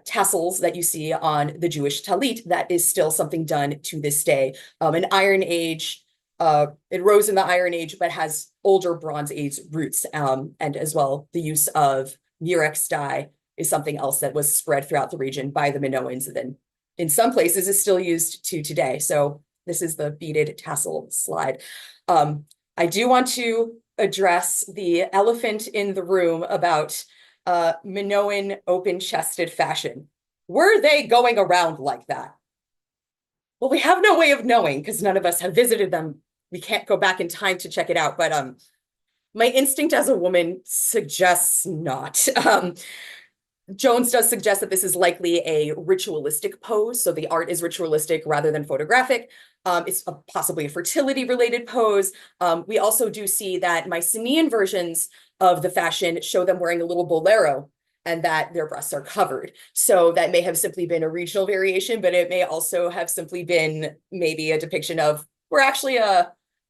tassels that you see on the Jewish talit. That is still something done to this day. An Iron Age, it rose in the Iron Age, but has older Bronze Age roots. And as well, the use of murex dye is something else that was spread throughout the region by the Minoans, and then in some places is still used to today. So this is the beaded tassel slide. I do want to address the elephant in the room about Minoan open-chested fashion. Were they going around like that? Well, we have no way of knowing because none of us have visited them. We can't go back in time to check it out, but my instinct as a woman suggests not. Jones does suggest that this is likely a ritualistic pose, so the art is ritualistic rather than photographic. It's possibly a fertility-related pose. We also do see that Mycenaean versions of the fashion show them wearing a little bolero and that their breasts are covered. So that may have simply been a regional variation, but it may also have simply been maybe a depiction of, we're actually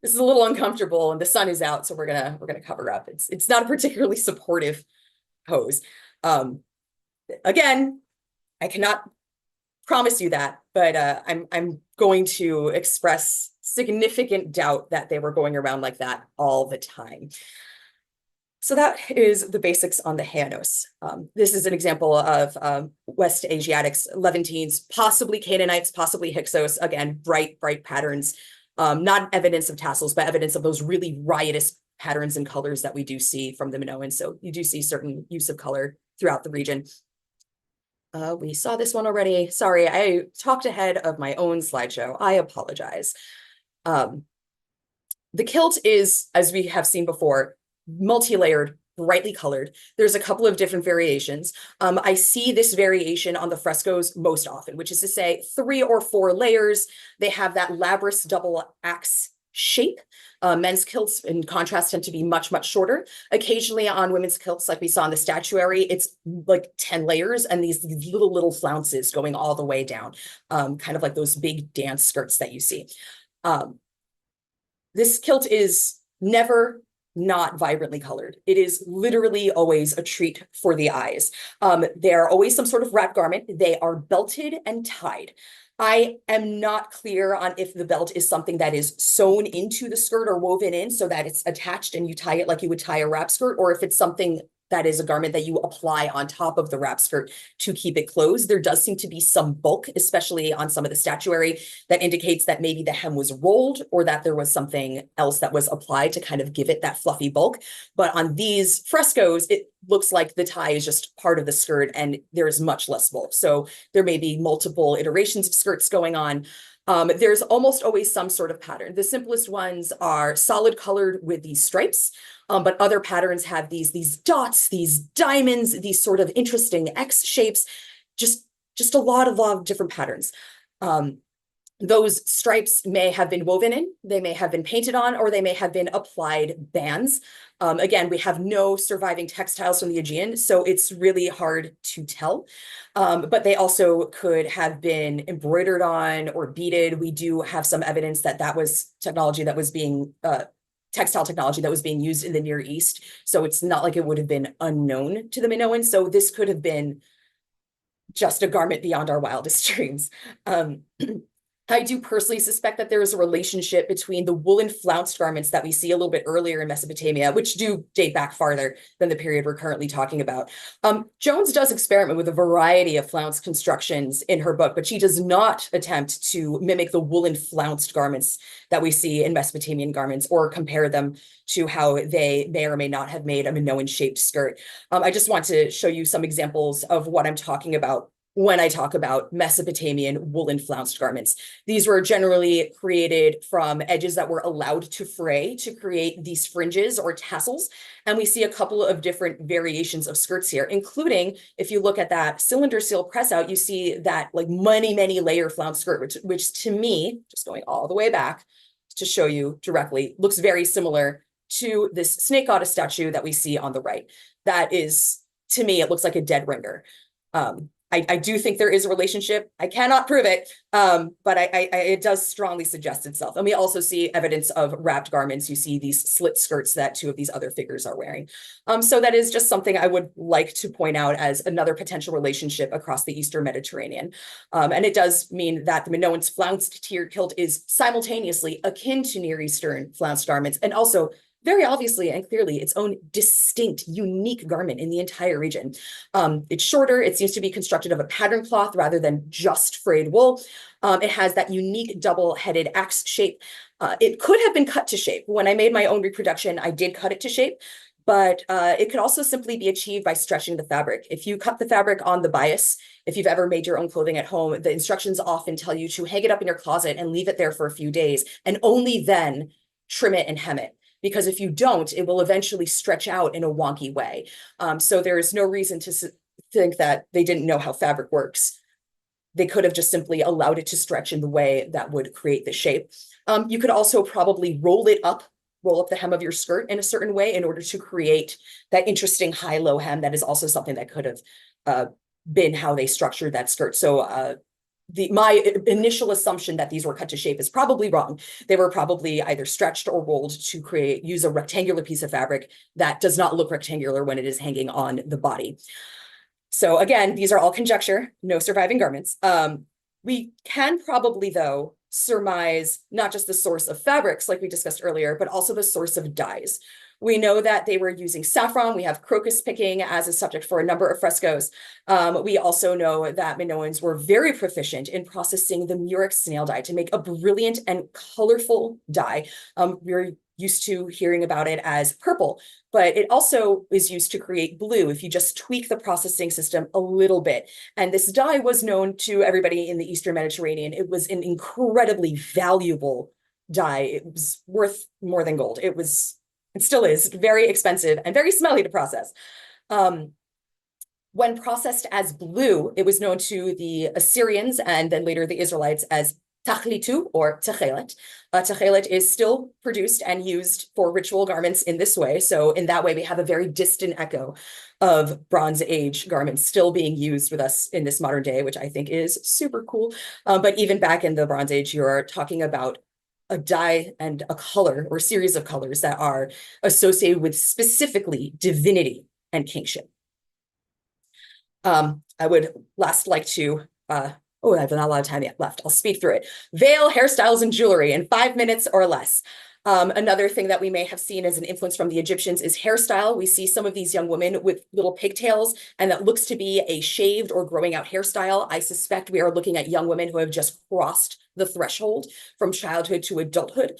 this is a little uncomfortable and the sun is out, so we're gonna cover up. It's not a particularly supportive pose. Again, I cannot promise you that, but I'm going to express significant doubt that they were going around like that all the time. So that is the basics on the Hanos. This is an example of West Asiatics, Levantines, possibly Canaanites, possibly Hyksos. Again, bright patterns. Not evidence of tassels, but evidence of those really riotous patterns and colors that we do see from the Minoans. So you do see certain use of color throughout the region. We saw this one already. Sorry, I talked ahead of my own slideshow. I apologize. The kilt is, as we have seen before, multi-layered, brightly colored. There's a couple of different variations. I see this variation on the frescoes most often, which is to say 3 or 4 layers. They have that labrous double axe shape. Men's kilts, in contrast, tend to be much, much shorter. Occasionally on women's kilts, like we saw in the statuary, it's like 10 layers and these little flounces going all the way down, kind of like those big dance skirts that you see. This kilt is never not vibrantly colored. It is literally always a treat for the eyes. They are always some sort of wrap garment. They are belted and tied. I am not clear on if the belt is something that is sewn into the skirt or woven in so that it's attached and you tie it like you would tie a wrap skirt, or if it's something that is a garment that you apply on top of the wrap skirt to keep it closed. There does seem to be some bulk, especially on some of the statuary, that indicates that maybe the hem was rolled or that there was something else that was applied to kind of give it that fluffy bulk. But on these frescoes, it looks like the tie is just part of the skirt and there's much less bulk. So there may be multiple iterations of skirts going on. There's almost always some sort of pattern. The simplest ones are solid colored with these stripes, but other patterns have these dots, these diamonds, these sort of interesting X shapes, just a lot of different patterns. Those stripes may have been woven in, they may have been painted on, or they may have been applied bands. Again, we have no surviving textiles from the Aegean, so it's really hard to tell. But they also could have been embroidered on or beaded. We do have some evidence that that was technology that was being, textile technology that was being used in the Near East. So it's not like it would have been unknown to the Minoans. So this could have been just a garment beyond our wildest dreams. I do personally suspect that there is a relationship between the woolen flounced garments that we see a little bit earlier in Mesopotamia, which do date back farther than the period we're currently talking about. Jones does experiment with a variety of flounced constructions in her book, but she does not attempt to mimic the woolen flounced garments that we see in Mesopotamian garments or compare them to how they may or may not have made a Minoan shaped skirt. I just want to show you some examples of what I'm talking about when I talk about Mesopotamian woolen flounced garments. These were generally created from edges that were allowed to fray to create these fringes or tassels. And we see a couple of different variations of skirts here, including, if you look at that cylinder seal press out, you see that like many layer flounced skirt, which to me, just going all the way back to show you directly, looks very similar to this snake goddess statue that we see on the right. That is, to me, it looks like a dead ringer. I do think there is a relationship. I cannot prove it, but it does strongly suggest itself. And we also see evidence of wrapped garments. You see these slit skirts that 2 of these other figures are wearing. So that is just something I would like to point out as another potential relationship across the Eastern Mediterranean. And it does mean that the Minoans' flounced tiered kilt is simultaneously akin to Near Eastern flounced garments, and also very obviously and clearly its own distinct, unique garment in the entire region. It's shorter. It seems to be constructed of a pattern cloth rather than just frayed wool. It has that unique double-headed axe shape. It could have been cut to shape. When I made my own reproduction, I did cut it to shape, but it could also simply be achieved by stretching the fabric. If you cut the fabric on the bias, if you've ever made your own clothing at home, the instructions often tell you to hang it up in your closet and leave it there for a few days, and only then trim it and hem it. Because if you don't, it will eventually stretch out in a wonky way. So there is no reason to think that they didn't know how fabric works. They could have just simply allowed it to stretch in the way that would create the shape. You could also probably roll up the hem of your skirt in a certain way in order to create that interesting high-low hem. That is also something that could have been how they structured that skirt. So my initial assumption that these were cut to shape is probably wrong. They were probably either stretched or rolled to use a rectangular piece of fabric that does not look rectangular when it is hanging on the body. So again, these are all conjecture, no surviving garments. We can probably, though, surmise not just the source of fabrics like we discussed earlier, but also the source of dyes. We know that they were using saffron. We have crocus picking as a subject for a number of frescoes. We also know that Minoans were very proficient in processing the murex snail dye to make a brilliant and colorful dye. We're used to hearing about it as purple, but it also is used to create blue if you just tweak the processing system a little bit. And this dye was known to everybody in the Eastern Mediterranean. It was an incredibly valuable dye. It was worth more than gold. It still is very expensive and very smelly to process. When processed as blue, it was known to the Assyrians and then later the Israelites as tachlitu or techelet. Techelet is still produced and used for ritual garments in this way. So in that way, we have a very distant echo of Bronze Age garments still being used with us in this modern day, which I think is super cool. But even back in the Bronze Age, you're talking about a dye and a color or series of colors that are associated with specifically divinity and kingship. I would last like to, I have not a lot of time yet left. I'll speed through it. Veil, hairstyles, and jewelry in 5 minutes or less. Another thing that we may have seen as an influence from the Egyptians is hairstyle. We see some of these young women with little pigtails, and that looks to be a shaved or growing out hairstyle. I suspect we are looking at young women who have just crossed the threshold from childhood to adulthood.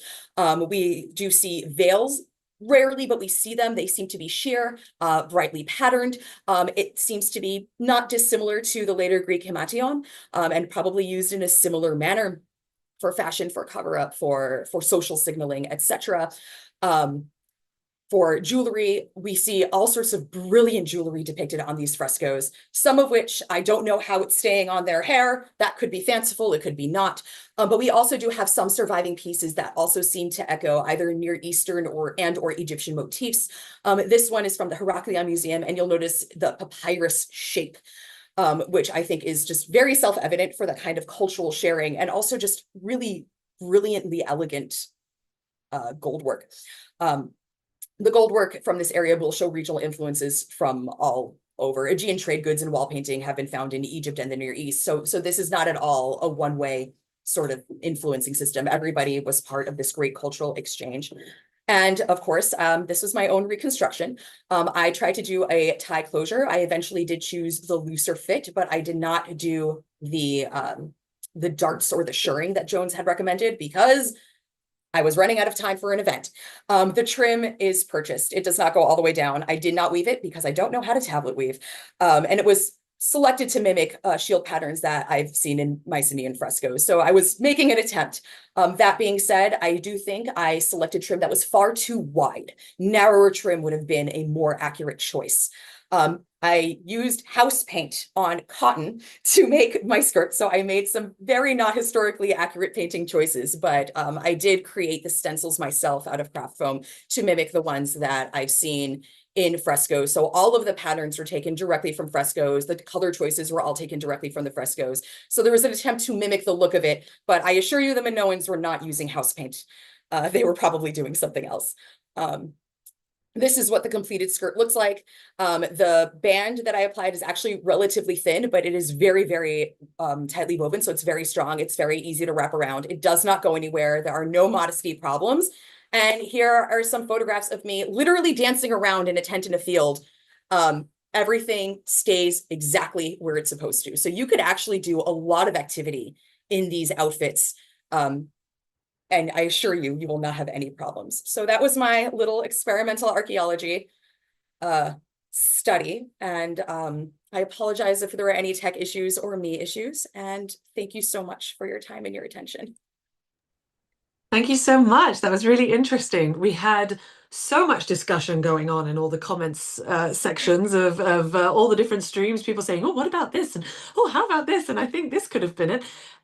We do see veils. Rarely, but we see them. They seem to be sheer, brightly patterned. It seems to be not dissimilar to the later Greek himation, and probably used in a similar manner for fashion, for cover-up, for social signaling, etc. For jewelry, we see all sorts of brilliant jewelry depicted on these frescoes, some of which I don't know how it's staying on their hair. That could be fanciful, it could be not. But we also do have some surviving pieces that also seem to echo either Near Eastern or Egyptian motifs. This one is from the Heraklion Museum, and you'll notice the papyrus shape, which I think is just very self-evident for that kind of cultural sharing, and also just really brilliantly elegant gold work. The gold work from this area will show regional influences from all over. Aegean trade goods and wall painting have been found in Egypt and the Near East. So this is not at all a one-way sort of influencing system. Everybody was part of this great cultural exchange. And of course, this was my own reconstruction. I tried to do a tie closure. I eventually did choose the looser fit, but I did not do the darts or the shirring that Jones had recommended because I was running out of time for an event. The trim is purchased. It does not go all the way down. I did not weave it because I don't know how to tablet weave. And it was selected to mimic shield patterns that I've seen in Mycenaean frescoes. So I was making an attempt. That being said, I do think I selected trim that was far too wide. Narrower trim would have been a more accurate choice. I used house paint on cotton to make my skirt. So I made some very not historically accurate painting choices, but I did create the stencils myself out of craft foam to mimic the ones that I've seen in frescoes. So all of the patterns were taken directly from frescoes. The color choices were all taken directly from the frescoes. So there was an attempt to mimic the look of it, but I assure you the Minoans were not using house paint. They were probably doing something else. This is what the completed skirt looks like. The band that I applied is actually relatively thin, but it is very, very tightly woven. So it's very strong. It's very easy to wrap around. It does not go anywhere. There are no modesty problems. And here are some photographs of me literally dancing around in a tent in a field. Everything stays exactly where it's supposed to. So you could actually do a lot of activity in these outfits. And I assure you, you will not have any problems. So that was my little experimental archaeology study. And I apologize if there were any tech issues or me issues. And thank you so much for your time and your attention. Thank you so much. That was really interesting. We had so much discussion going on in all the comments sections of all the different streams, people saying, oh, what about this? And oh, how about this? And I think this could have been it.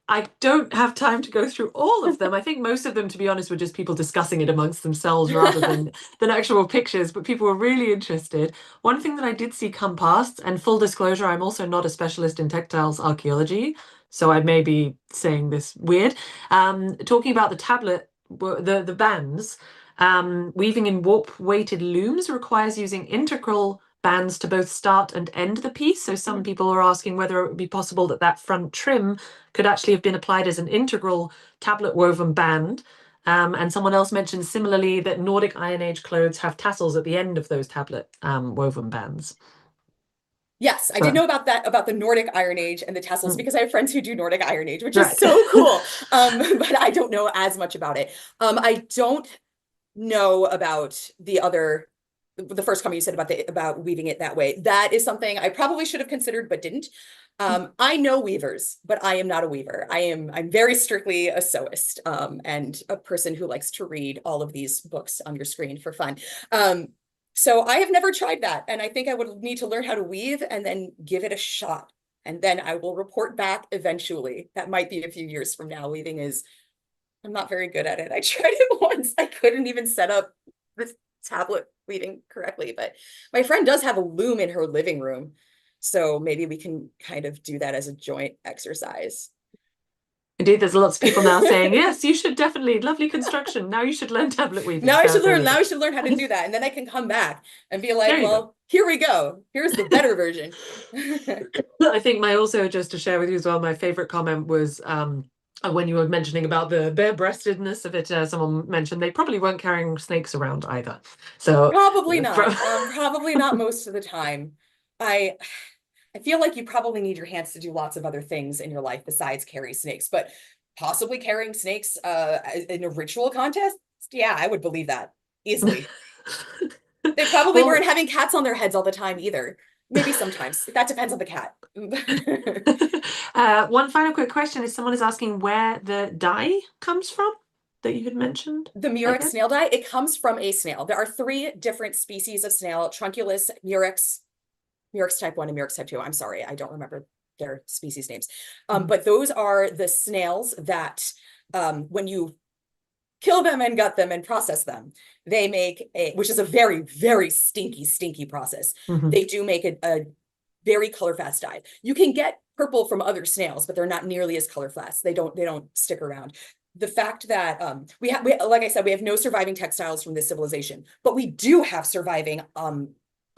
I don't have time to go through all of them. I think most of them, to be honest, were just people discussing it amongst themselves rather than actual pictures, but people were really interested. One thing that I did see come past, and full disclosure, I'm also not a specialist in textiles archaeology, so I may be saying this weird. Talking about the tablet, the bands, weaving in warp-weighted looms requires using integral bands to both start and end the piece. So some people are asking whether it would be possible that that front trim could actually have been applied as an integral tablet woven band. And someone else mentioned similarly that Nordic Iron Age clothes have tassels at the end of those tablet woven bands. Yes, I did know about that, about the Nordic Iron Age and the tassels, because I have friends who do Nordic Iron Age, which is so cool. But I don't know as much about it. I don't know about the other the first comment you said about weaving it that way. That is something I probably should have considered, but didn't. I know weavers, but I am not a weaver. I'm very strictly a sewist, and a person who likes to read all of these books on your screen for fun. So I have never tried that. And I think I would need to learn how to weave and then give it a shot. And then I will report back eventually. That might be a few years from now. I'm not very good at it. I tried it once. I couldn't even set up this tablet weaving correctly, but my friend does have a loom in her living room. So maybe we can kind of do that as a joint exercise. Indeed, there's lots of people now saying, yes, you should definitely, lovely construction. Now you should learn tablet weaving. Now I should learn how to do that. And then I can come back and be like, well, here we go. Here's the better version. I think also just to share with you as well, my favorite comment was when you were mentioning about the bare-breastedness of it, someone mentioned they probably weren't carrying snakes around either. So probably not. Probably not most of the time. I feel like you probably need your hands to do lots of other things in your life besides carry snakes, but possibly carrying snakes in a ritual contest? Yeah, I would believe that easily. They probably weren't having cats on their heads all the time either. Maybe sometimes. That depends on the cat. One final quick question is someone is asking where the dye comes from that you had mentioned. The Murex snail dye, it comes from a snail. There are 3 different species of snail: Trunculus, Murex type 1 and Murex type 2. I'm sorry, I don't remember their species names. But those are the snails that when you kill them and gut them and process them, they make which is a very, very stinky process. They do make a very color fast dye. You can get purple from other snails, but they're not nearly as color fast. They don't stick around. The fact that we like I said, we have no surviving textiles from this civilization, but we do have surviving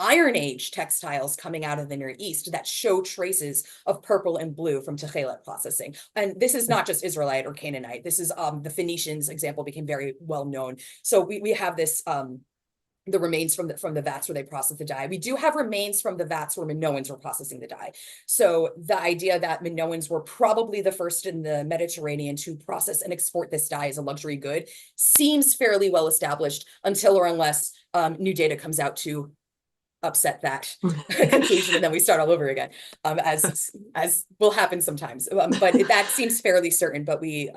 Iron Age textiles coming out of the Near East that show traces of purple and blue from Tekhelet processing. And this is not just Israelite or Canaanite. This is the Phoenicians example became very well known. So we have this the remains from the vats where they process the dye. We do have remains from the vats where Minoans were processing the dye. So the idea that Minoans were probably the first in the Mediterranean to process and export this dye as a luxury good seems fairly well established until or unless new data comes out to upset that conclusion, and then we start all over again, as will happen sometimes. But that seems fairly certain. But we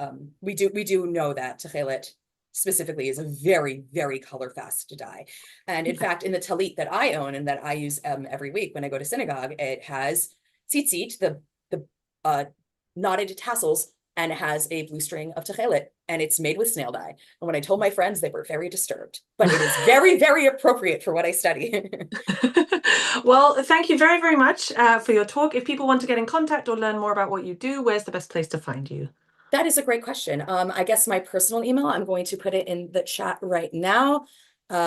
do know that Tekhelet specifically is a very, very color fast dye. And in fact, in the talit that I own and that I use every week when I go to synagogue, it has tzitzit, the knotted tassels, and it has a blue string of Tekhelet, and it's made with snail dye. And when I told my friends, they were very disturbed, but it is very, very appropriate for what I study. Well, thank you very, very much for your talk. If people want to get in contact or learn more about what you do, where's the best place to find you? That is a great question. I guess my personal email, I'm going to put it in the chat right now.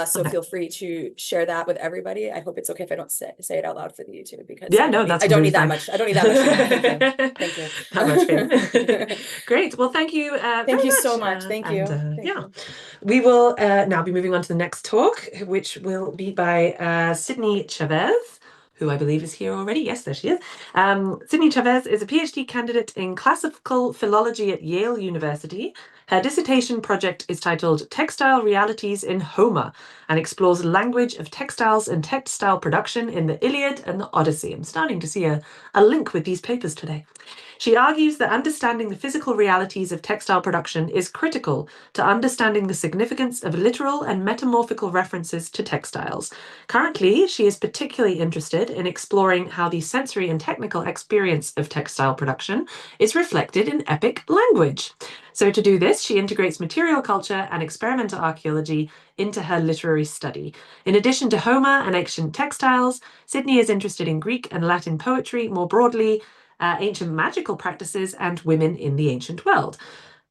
So feel free to share that with everybody. I hope it's okay if I don't say it out loud for the YouTube, because I don't need that much. I don't need that much. Thank you. That much. Great. Well, thank you. Thank you so much. Thank you. Thank you. We will now be moving on to the next talk, which will be by Sydney Chavez, who I believe is here already. Yes, there she is. Sydney Chavez is a PhD candidate in classical philology at Yale University. Her dissertation project is titled Textile Realities in Homer and explores language of textiles and textile production in the Iliad and the Odyssey. I'm starting to see a link with these papers today. She argues that understanding the physical realities of textile production is critical to understanding the significance of literal and metamorphical references to textiles. Currently, she is particularly interested in exploring how the sensory and technical experience of textile production is reflected in epic language. So to do this, she integrates material culture and experimental archaeology into her literary study. In addition to Homer and ancient textiles, Sydney is interested in Greek and Latin poetry more broadly, ancient magical practices, and women in the ancient world.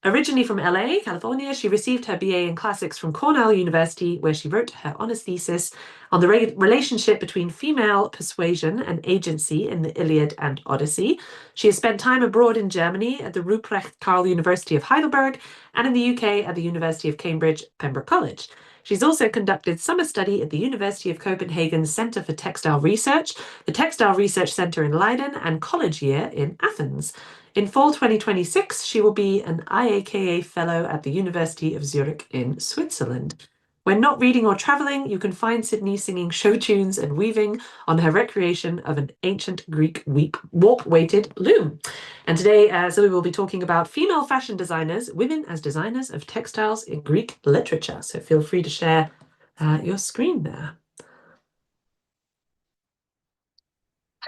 Originally from LA, California, she received her BA in Classics from Cornell University, where she wrote her honors thesis on the relationship between female persuasion and agency in the Iliad and Odyssey. She has spent time abroad in Germany at the Ruprecht Karl University of Heidelberg and in the UK at the University of Cambridge, Pembroke College. She's also conducted summer study at the University of Copenhagen's Centre for Textile Research, the Textile Research Centre in Leiden, and College Year in Athens. In fall 2026, she will be an IAKA Fellow at the University of Zurich in Switzerland. When not reading or traveling, you can find Sydney singing show tunes and weaving on her recreation of an ancient Greek warp-weighted loom. And today, Zoe will be talking about female fashion designers, women as designers of textiles in Greek literature. So feel free to share your screen there.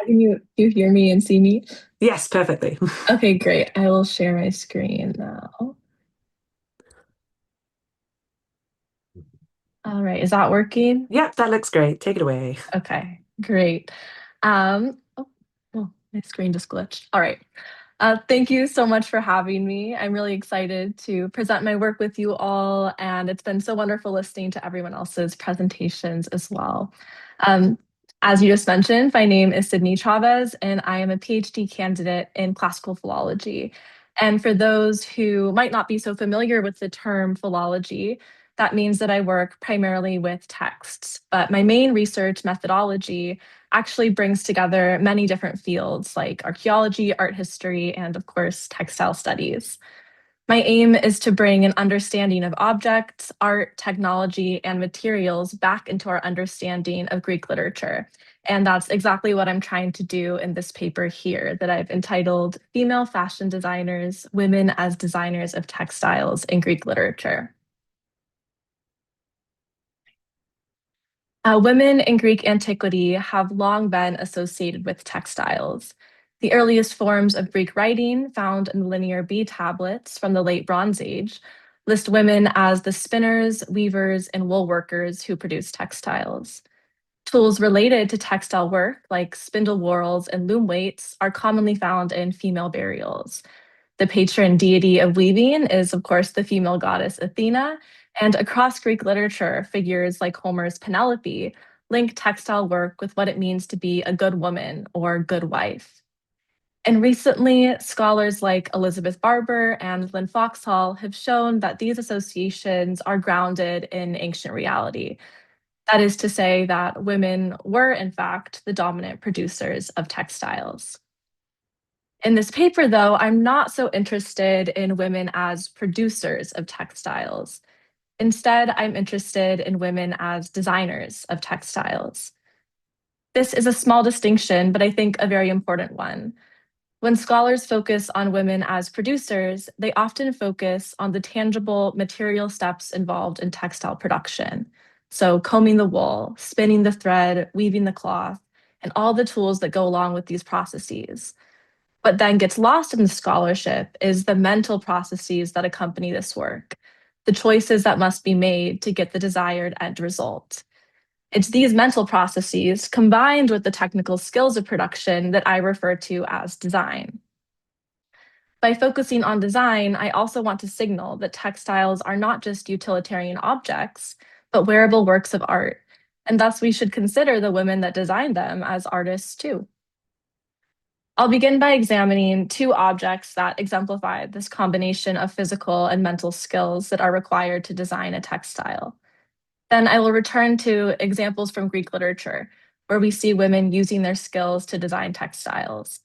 Can you hear me and see me? Yes, perfectly. Okay, great. I will share my screen now. All right, is that working? Yep, that looks great. Take it away. Okay, great. Oh, my screen just glitched. All right. Thank you so much for having me. I'm really excited to present my work with you all, and it's been so wonderful listening to everyone else's presentations as well. As you just mentioned, my name is Sydney Chavez, and I am a PhD candidate in classical philology. And for those who might not be so familiar with the term philology, that means that I work primarily with texts, but my main research methodology actually brings together many different fields like archaeology, art history, and of course, textile studies. My aim is to bring an understanding of objects, art, technology, and materials back into our understanding of Greek literature. And that's exactly what I'm trying to do in this paper here that I've entitled Female Fashion Designers, Women as Designers of Textiles in Greek Literature. Women in Greek antiquity have long been associated with textiles. The earliest forms of Greek writing, found in the Linear B tablets from the Late Bronze Age, list women as the spinners, weavers, and wool workers who produce textiles. Tools related to textile work, like spindle whorls and loom weights, are commonly found in female burials. The patron deity of weaving is, of course, the female goddess Athena, and across Greek literature, figures like Homer's Penelope link textile work with what it means to be a good woman or good wife. And recently, scholars like Elizabeth Barber and Lynn Foxhall have shown that these associations are grounded in ancient reality. That is to say that women were, in fact, the dominant producers of textiles. In this paper, though, I'm not so interested in women as producers of textiles. Instead, I'm interested in women as designers of textiles. This is a small distinction, but I think a very important one. When scholars focus on women as producers, they often focus on the tangible material steps involved in textile production. So combing the wool, spinning the thread, weaving the cloth, and all the tools that go along with these processes. What then gets lost in the scholarship is the mental processes that accompany this work, the choices that must be made to get the desired end result. It's these mental processes combined with the technical skills of production that I refer to as design. By focusing on design, I also want to signal that textiles are not just utilitarian objects, but wearable works of art, and thus we should consider the women that designed them as artists too. I'll begin by examining two objects that exemplify this combination of physical and mental skills that are required to design a textile. Then I will return to examples from Greek literature, where we see women using their skills to design textiles.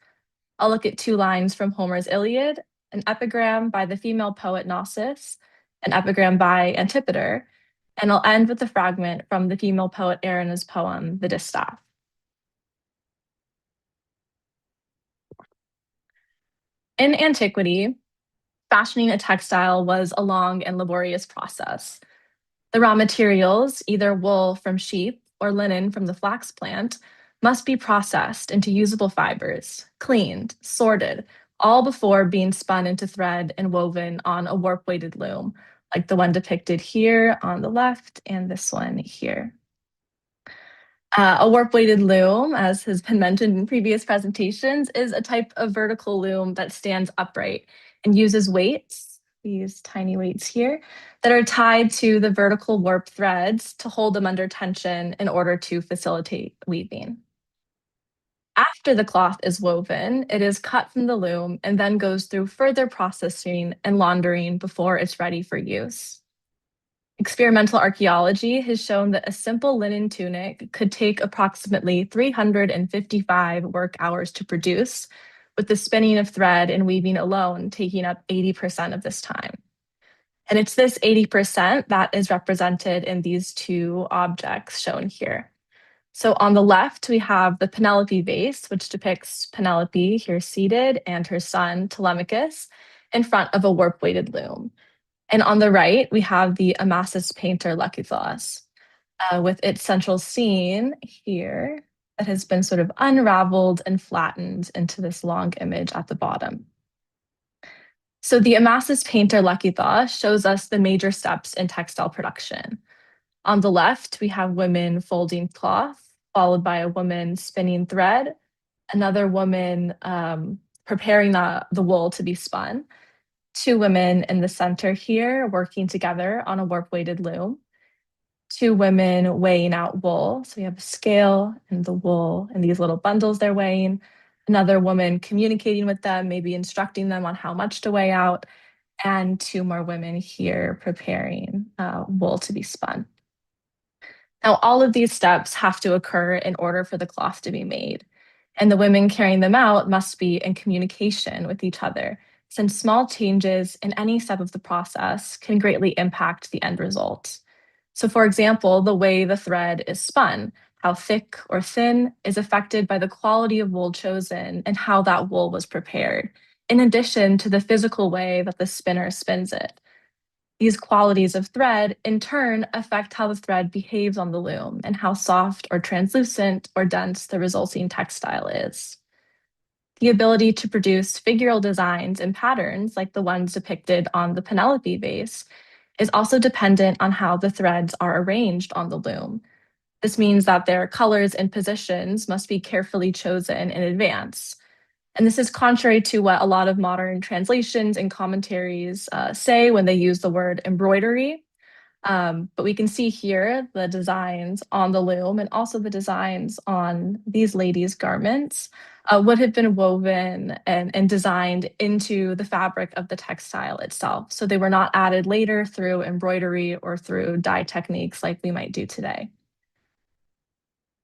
I'll look at two lines from Homer's Iliad, an epigram by the female poet Gnossus, an epigram by Antipater, and I'll end with a fragment from the female poet Erinna's poem, The Distaff. In antiquity, fashioning a textile was a long and laborious process. The raw materials, either wool from sheep or linen from the flax plant, must be processed into usable fibers, cleaned, sorted, all before being spun into thread and woven on a warp-weighted loom, like the one depicted here on the left and this one here. A warp-weighted loom, as has been mentioned in previous presentations, is a type of vertical loom that stands upright and uses weights, these tiny weights here, that are tied to the vertical warp threads to hold them under tension in order to facilitate weaving. After the cloth is woven, it is cut from the loom and then goes through further processing and laundering before it's ready for use. Experimental archaeology has shown that a simple linen tunic could take approximately 355 work hours to produce, with the spinning of thread and weaving alone taking up 80% of this time. And it's this 80% that is represented in these two objects shown here. So on the left, we have the Penelope vase, which depicts Penelope here seated and her son Telemachus in front of a warp-weighted loom. And on the right, we have the Amasis painter Lekythos, with its central scene here that has been sort of unraveled and flattened into this long image at the bottom. So the Amasis painter Lekythos shows us the major steps in textile production. On the left, we have women folding cloth, followed by a woman spinning thread, another woman preparing the wool to be spun, two women in the center here working together on a warp-weighted loom, two women weighing out wool. So we have a scale and the wool and these little bundles they're weighing, another woman communicating with them, maybe instructing them on how much to weigh out, and two more women here preparing wool to be spun. Now, all of these steps have to occur in order for the cloth to be made, and the women carrying them out must be in communication with each other, since small changes in any step of the process can greatly impact the end result. So for example, the way the thread is spun, how thick or thin, is affected by the quality of wool chosen and how that wool was prepared, in addition to the physical way that the spinner spins it. These qualities of thread, in turn, affect how the thread behaves on the loom and how soft or translucent or dense the resulting textile is. The ability to produce figural designs and patterns, like the ones depicted on the Penelope vase, is also dependent on how the threads are arranged on the loom. This means that their colors and positions must be carefully chosen in advance. And this is contrary to what a lot of modern translations and commentaries say when they use the word embroidery. But we can see here the designs on the loom and also the designs on these ladies' garments would have been woven and designed into the fabric of the textile itself. So they were not added later through embroidery or through dye techniques like we might do today.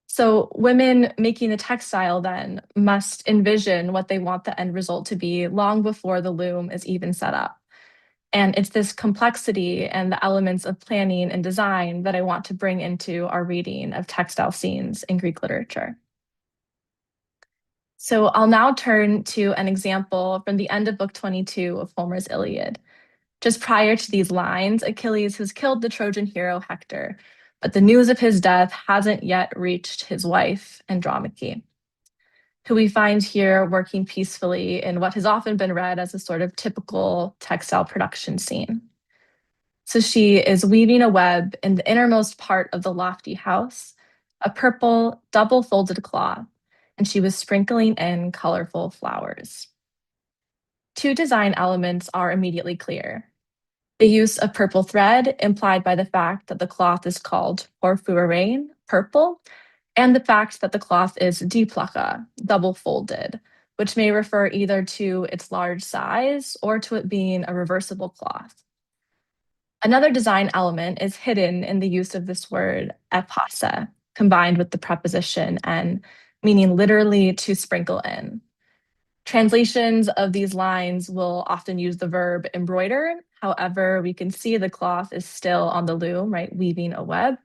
So women making the textile then must envision what they want the end result to be long before the loom is even set up. And it's this complexity and the elements of planning and design that I want to bring into our reading of textile scenes in Greek literature. So I'll now turn to an example from the end of Book 22 of Homer's Iliad. Just prior to these lines, Achilles has killed the Trojan hero Hector, but the news of his death hasn't yet reached his wife, Andromache, who we find here working peacefully in what has often been read as a sort of typical textile production scene. So she is weaving a web in the innermost part of the lofty house, a purple double-folded cloth, and she was sprinkling in colorful flowers. Two design elements are immediately clear. The use of purple thread, implied by the fact that the cloth is called porphyrein, purple, and the fact that the cloth is diplaka, double-folded, which may refer either to its large size or to it being a reversible cloth. Another design element is hidden in the use of this word epasa, combined with the preposition en, meaning literally to sprinkle in. Translations of these lines will often use the verb embroider. However, we can see the cloth is still on the loom, right, weaving a web.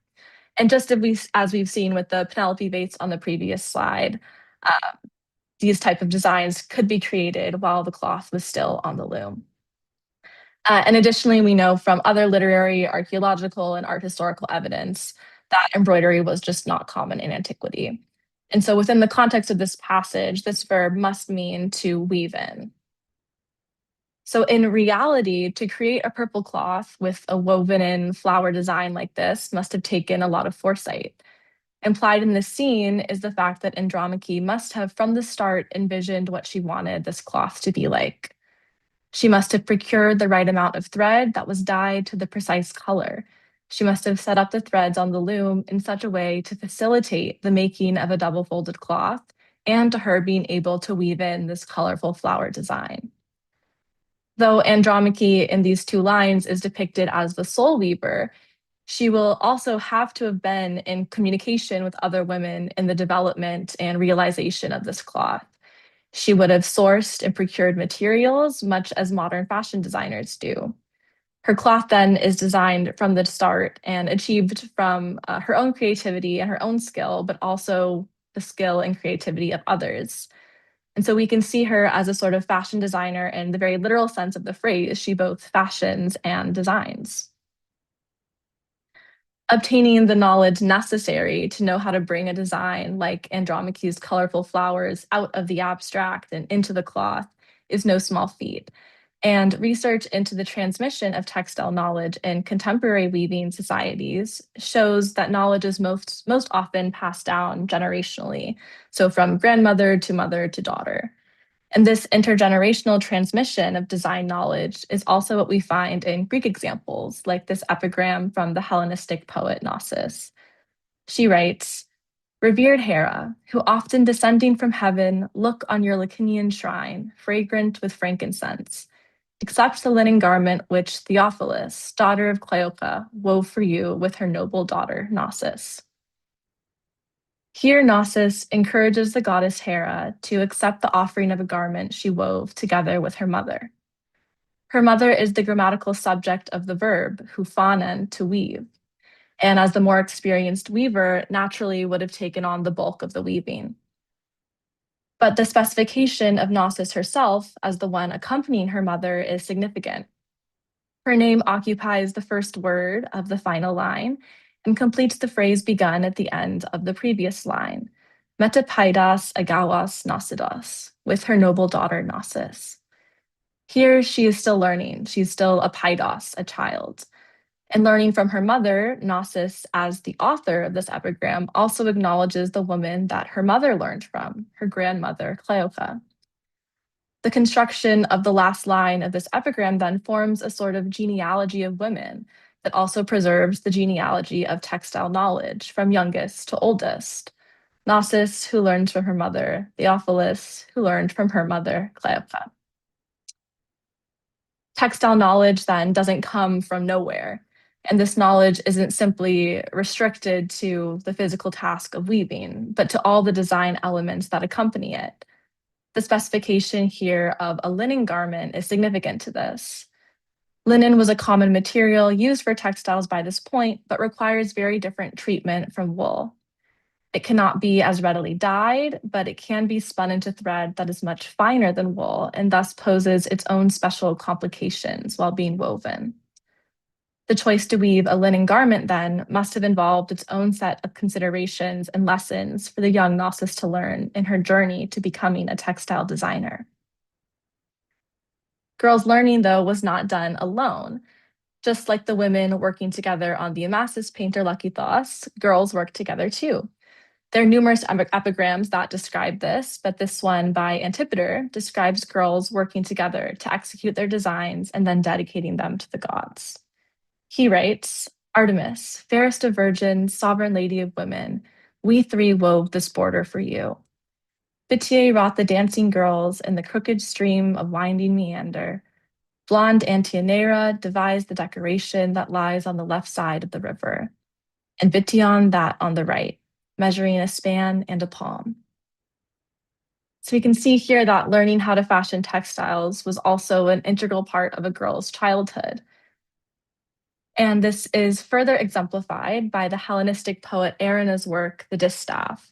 And just as we've seen with the Penelope vase on the previous slide, these type of designs could be created while the cloth was still on the loom. And additionally, we know from other literary, archaeological, and art historical evidence that embroidery was just not common in antiquity. And so within the context of this passage, this verb must mean to weave in. So in reality, to create a purple cloth with a woven in flower design like this must have taken a lot of foresight. Implied in this scene is the fact that Andromache must have from the start envisioned what she wanted this cloth to be like. She must have procured the right amount of thread that was dyed to the precise color. She must have set up the threads on the loom in such a way to facilitate the making of a double-folded cloth and to her being able to weave in this colorful flower design. Though Andromache in these two lines is depicted as the sole weaver, she will also have to have been in communication with other women in the development and realization of this cloth. She would have sourced and procured materials, much as modern fashion designers do. Her cloth then is designed from the start and achieved from her own creativity and her own skill, but also the skill and creativity of others. And so we can see her as a sort of fashion designer in the very literal sense of the phrase. She both fashions and designs. Obtaining the knowledge necessary to know how to bring a design like Andromache's colorful flowers out of the abstract and into the cloth is no small feat. And research into the transmission of textile knowledge in contemporary weaving societies shows that knowledge is most often passed down generationally, so from grandmother to mother to daughter. And this intergenerational transmission of design knowledge is also what we find in Greek examples, like this epigram from the Hellenistic poet Gnosis. She writes, "Revered Hera, who often descending from heaven look on your Lacinian shrine, fragrant with frankincense, accept the linen garment which Theophilus, daughter of Cleopa, wove for you with her noble daughter Gnosis." Here, Gnosis encourages the goddess Hera to accept the offering of a garment she wove together with her mother. Her mother is the grammatical subject of the verb, hufanen, to weave, and as the more experienced weaver, naturally would have taken on the bulk of the weaving. But the specification of Gnosis herself as the one accompanying her mother is significant. Her name occupies the first word of the final line and completes the phrase begun at the end of the previous line, metapaidas agawas Gnosidos, with her noble daughter Gnosis. Here she is still learning. She's still a paidos, a child. And learning from her mother, Gnosis, as the author of this epigram, also acknowledges the woman that her mother learned from, her grandmother, Cleopa. The construction of the last line of this epigram then forms a sort of genealogy of women that also preserves the genealogy of textile knowledge from youngest to oldest. Gnosis, who learned from her mother, Theophilus, who learned from her mother, Cleopa. Textile knowledge then doesn't come from nowhere, and this knowledge isn't simply restricted to the physical task of weaving, but to all the design elements that accompany it. The specification here of a linen garment is significant to this. Linen was a common material used for textiles by this point, but requires very different treatment from wool. It cannot be as readily dyed, but it can be spun into thread that is much finer than wool and thus poses its own special complications while being woven. The choice to weave a linen garment, then, must have involved its own set of considerations and lessons for the young Gnosis to learn in her journey to becoming a textile designer. Girls' learning, though, was not done alone. Just like the women working together on the Amasis painter Lakitos, girls worked together too. There are numerous epigrams that describe this, but this one by Antipater describes girls working together to execute their designs and then dedicating them to the gods. He writes, "Artemis, fairest of virgins, sovereign lady of women, we three wove this border for you. Bitier wrought the dancing girls in the crooked stream of winding meander. Blonde Antianera devised the decoration that lies on the left side of the river, and Bition that on the right, measuring a span and a palm." So we can see here that learning how to fashion textiles was also an integral part of a girl's childhood. And this is further exemplified by the Hellenistic poet Erinna's work, The Distaff,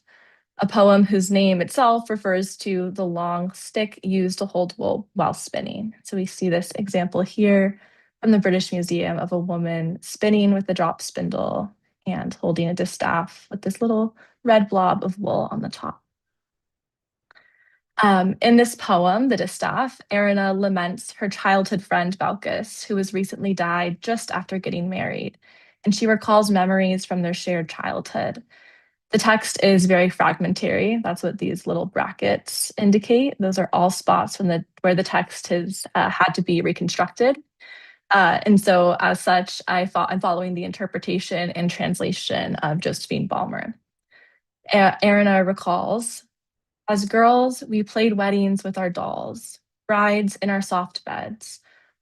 a poem whose name itself refers to the long stick used to hold wool while spinning. So we see this example here from the British Museum of a woman spinning with a drop spindle and holding a distaff with this little red blob of wool on the top. In this poem, The Distaff, Erinna laments her childhood friend Balkis, who has recently died just after getting married, and she recalls memories from their shared childhood. The text is very fragmentary. That's what these little brackets indicate. Those are all spots from where the text has had to be reconstructed. And so as such, I'm following the interpretation and translation of Josephine Balmer. Erinna recalls, "As girls, we played weddings with our dolls, brides in our soft beds,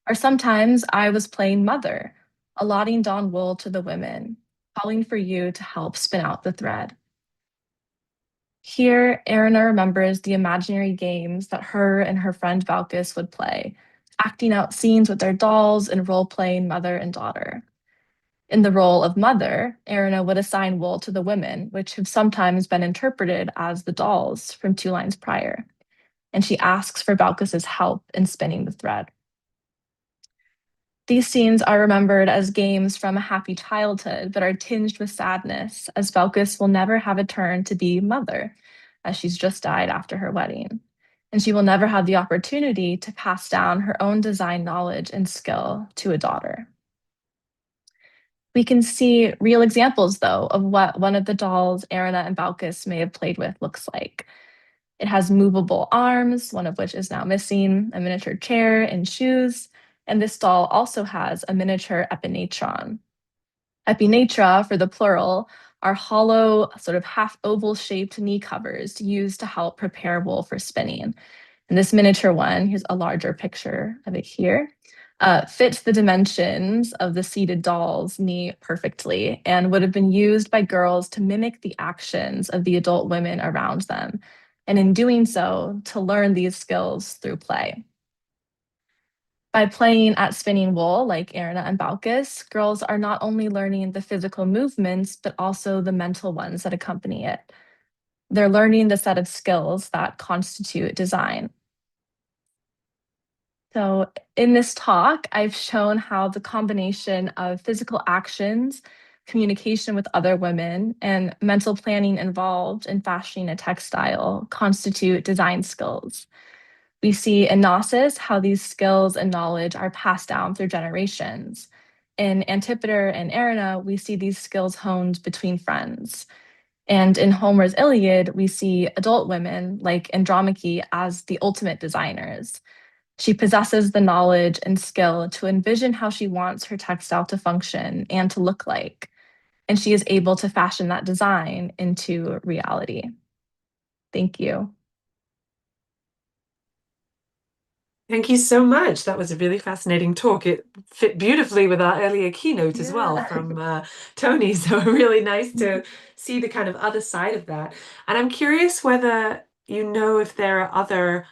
or sometimes I was playing mother, allotting dawn wool to the women, calling for you to help spin out the thread." Here, Erinna remembers the imaginary games that her and her friend Balkis would play, acting out scenes with their dolls and role-playing mother and daughter. In the role of mother, Erina would assign wool to the women, which have sometimes been interpreted as the dolls from 2 lines prior. And she asks for Balkis's help in spinning the thread. These scenes are remembered as games from a happy childhood, but are tinged with sadness, as Balkis will never have a turn to be mother, as she's just died after her wedding. And she will never have the opportunity to pass down her own design knowledge and skill to a daughter. We can see real examples, though, of what one of the dolls Erina and Balkis may have played with looks like. It has movable arms, one of which is now missing, a miniature chair and shoes, and this doll also has a miniature epinatron. Epinatra, for the plural, are hollow, sort of half oval shaped knee covers used to help prepare wool for spinning. And this miniature one, here's a larger picture of it here, fits the dimensions of the seated doll's knee perfectly and would have been used by girls to mimic the actions of the adult women around them, and in doing so, to learn these skills through play. By playing at spinning wool, like Erina and Balkis, girls are not only learning the physical movements, but also the mental ones that accompany it. They're learning the set of skills that constitute design. So in this talk, I've shown how the combination of physical actions, communication with other women, and mental planning involved in fashioning a textile constitute design skills. We see in Gnosis how these skills and knowledge are passed down through generations. In Antipater and Erina, we see these skills honed between friends. And in Homer's Iliad, we see adult women like Andromache as the ultimate designers. She possesses the knowledge and skill to envision how she wants her textile to function and to look like. And she is able to fashion that design into reality. Thank you. Thank you so much. That was a really fascinating talk. It fit beautifully with our earlier keynote as well from Tony. So really nice to see the kind of other side of that. And I'm curious whether you know if there are other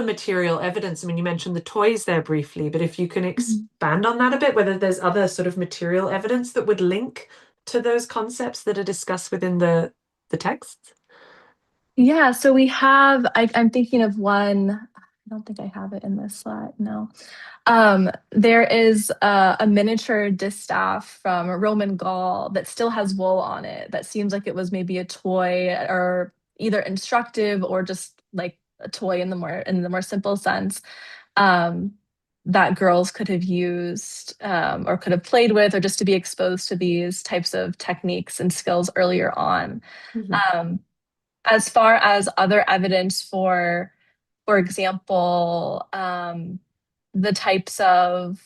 material evidence. I mean, you mentioned the toys there briefly, but if you can expand on that a bit, whether there's other sort of material evidence that would link to those concepts that are discussed within the texts. Yeah, so we have, I'm thinking of one, I don't think I have it in this slide, no. There is a miniature distaff from Roman Gaul that still has wool on it that seems like it was maybe a toy or either instructive or just like a toy in the more simple sense that girls could have used or could have played with, or just to be exposed to these types of techniques and skills earlier on. As far as other evidence for example, the types of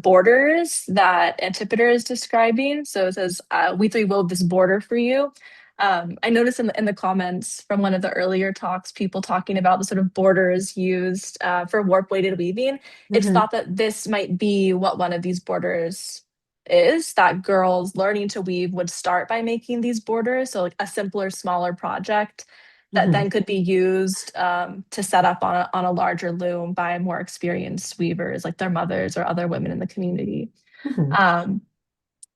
borders that Antipater is describing. So it says, we three wove this border for you. I noticed in the comments from one of the earlier talks, people talking about the sort of borders used for warp-weighted weaving. It's thought that this might be what one of these borders is, that girls learning to weave would start by making these borders. So like a simpler, smaller project that then could be used to set up on a larger loom by more experienced weavers, like their mothers or other women in the community.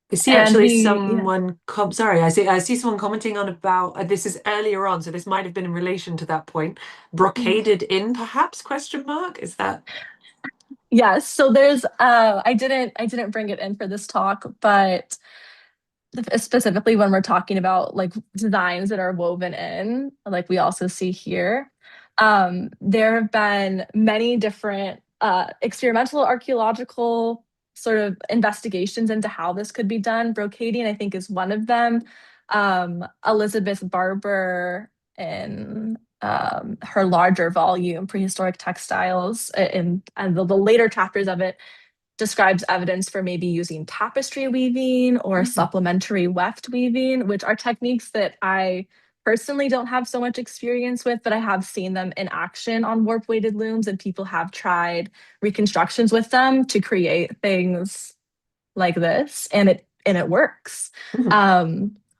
I see actually someone, sorry, I see someone commenting on about, this is earlier on, so this might have been in relation to that point, brocaded in perhaps, question mark, is that? Yes, so there's, I didn't bring it in for this talk, but specifically when we're talking about like designs that are woven in, like we also see here, there have been many different experimental archaeological sort of investigations into how this could be done. Brocading, I think, is one of them. Elizabeth Barber in her larger volume, Prehistoric Textiles, and the later chapters of it describes evidence for maybe using tapestry weaving or supplementary weft weaving, which are techniques that I personally don't have so much experience with, but I have seen them in action on warp-weighted looms, and people have tried reconstructions with them to create things like this, and it works.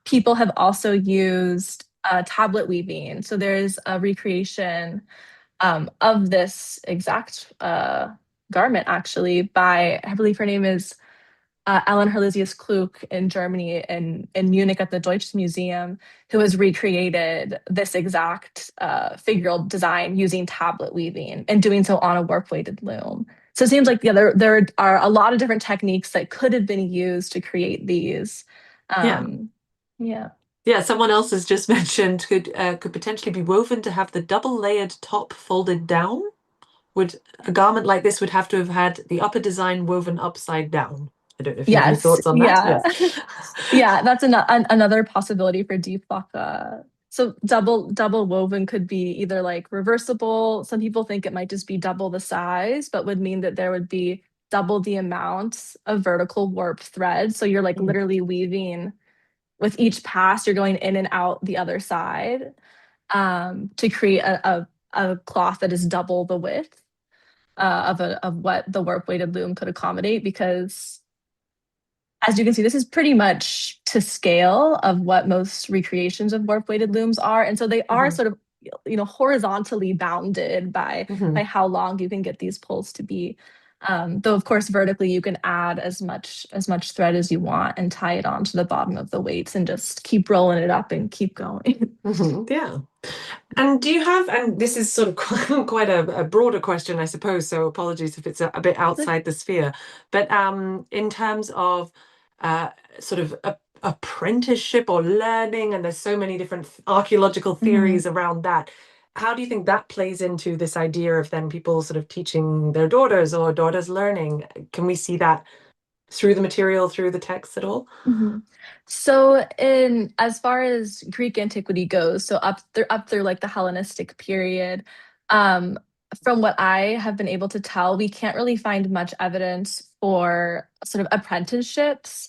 People have also used tablet weaving. So there's a recreation of this exact garment, actually, by, I believe her name is Ellen Herlisius Klug in Germany, in Munich at the Deutsches Museum, who has recreated this exact figural design using tablet weaving and doing so on a warp-weighted loom. So it seems like, yeah, there are a lot of different techniques that could have been used to create these. Yeah. Yeah, someone else has just mentioned could potentially be woven to have the double-layered top folded down. Would a garment like this would have to have had the upper design woven upside down? I don't know if you have any Yes. thoughts on that. Yeah. Yes. Yeah, that's another possibility for deep waka. So double woven could be either like reversible. Some people think it might just be double the size, but would mean that there would be double the amount of vertical warp thread. So you're like literally weaving with each pass, you're going in and out the other side to create a cloth that is double the width of what the warp weighted loom could accommodate, because as you can see, this is pretty much to scale of what most recreations of warp weighted looms are. And so they are sort of, horizontally bounded by how long you can get these pulls to be. Though of course, vertically, you can add as much thread as you want and tie it onto the bottom of the weights and just keep rolling it up and keep going. Yeah. And do you have, and this is sort of quite a broader question, I suppose, so apologies if it's a bit outside the sphere, but in terms of sort of apprenticeship or learning, and there's so many different archaeological theories around that, how do you think that plays into this idea of then people sort of teaching their daughters or daughters learning? Can we see that through the material, through the text at all? So as far as Greek antiquity goes, so up through like the Hellenistic period, from what I have been able to tell, we can't really find much evidence for sort of apprenticeships.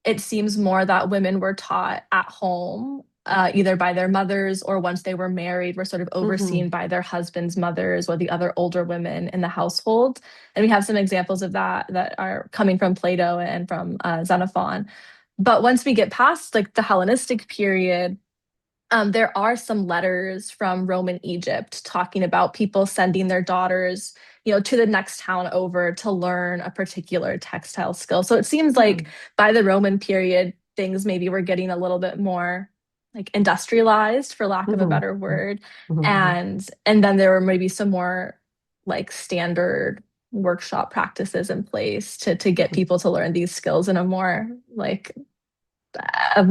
It seems more that women were taught at home, either by their mothers, or once they were married, were sort of overseen by their husbands' mothers or the other older women in the household. And we have some examples of that are coming from Plato and from Xenophon. But once we get past like the Hellenistic period, there are some letters from Roman Egypt talking about people sending their daughters, to the next town over to learn a particular textile skill. So it seems like by the Roman period, things maybe were getting a little bit more like industrialized, for lack of a better word. And then there were maybe some more like standard workshop practices in place to get people to learn these skills in a more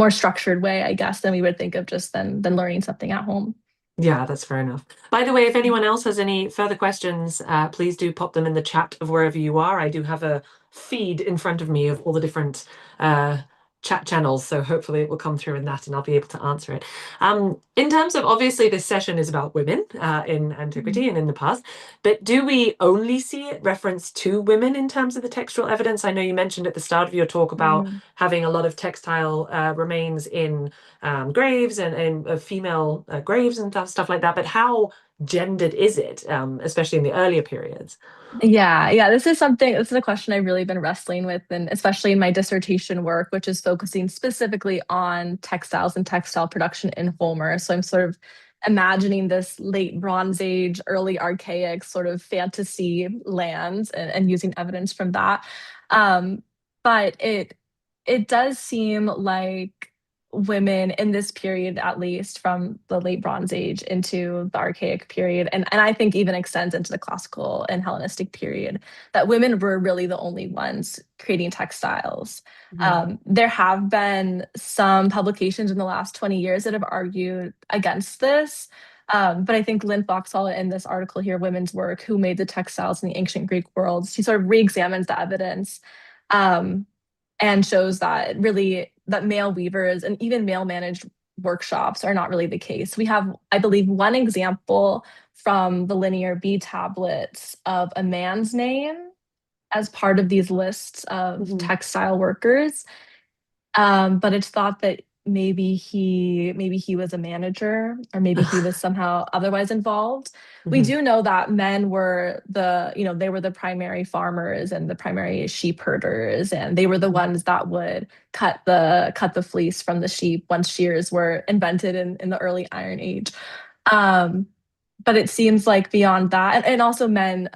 structured way, I guess, than we would think of just than learning something at home. Yeah, that's fair enough. By the way, if anyone else has any further questions, please do pop them in the chat of wherever you are. I do have a feed in front of me of all the different chat channels, so hopefully it will come through in that and I'll be able to answer it. In terms of, obviously this session is about women in antiquity and in the past, but do we only see it referenced to women in terms of the textual evidence? I know you mentioned at the start of your talk about having a lot of textile remains in graves and female graves and stuff like that, but how gendered is it, especially in the earlier periods? Yeah, this is a question I've really been wrestling with, and especially in my dissertation work, which is focusing specifically on textiles and textile production in Homer. So I'm sort of imagining this late Bronze Age, early Archaic sort of fantasy lands and using evidence from that. But it does seem like women in this period, at least from the late Bronze Age into the Archaic period, and I think even extends into the Classical and Hellenistic period, that women were really the only ones creating textiles. There have been some publications in the last 20 years that have argued against this. But I think Lynn Foxall in this article here, Women's Work, Who Made the Textiles in the Ancient Greek World, she sort of re-examines the evidence and shows that really that male weavers and even male managed workshops are not really the case. We have, I believe, one example from the Linear B tablets of a man's name as part of these lists of textile workers. But it's thought that maybe he was a manager, or maybe he was somehow otherwise involved. We Mhm. do know that men were they were the primary farmers and the primary sheep herders, and they were the ones that would cut the fleece from the sheep once shears were invented in the early Iron Age. Um, but it seems like beyond that, and also men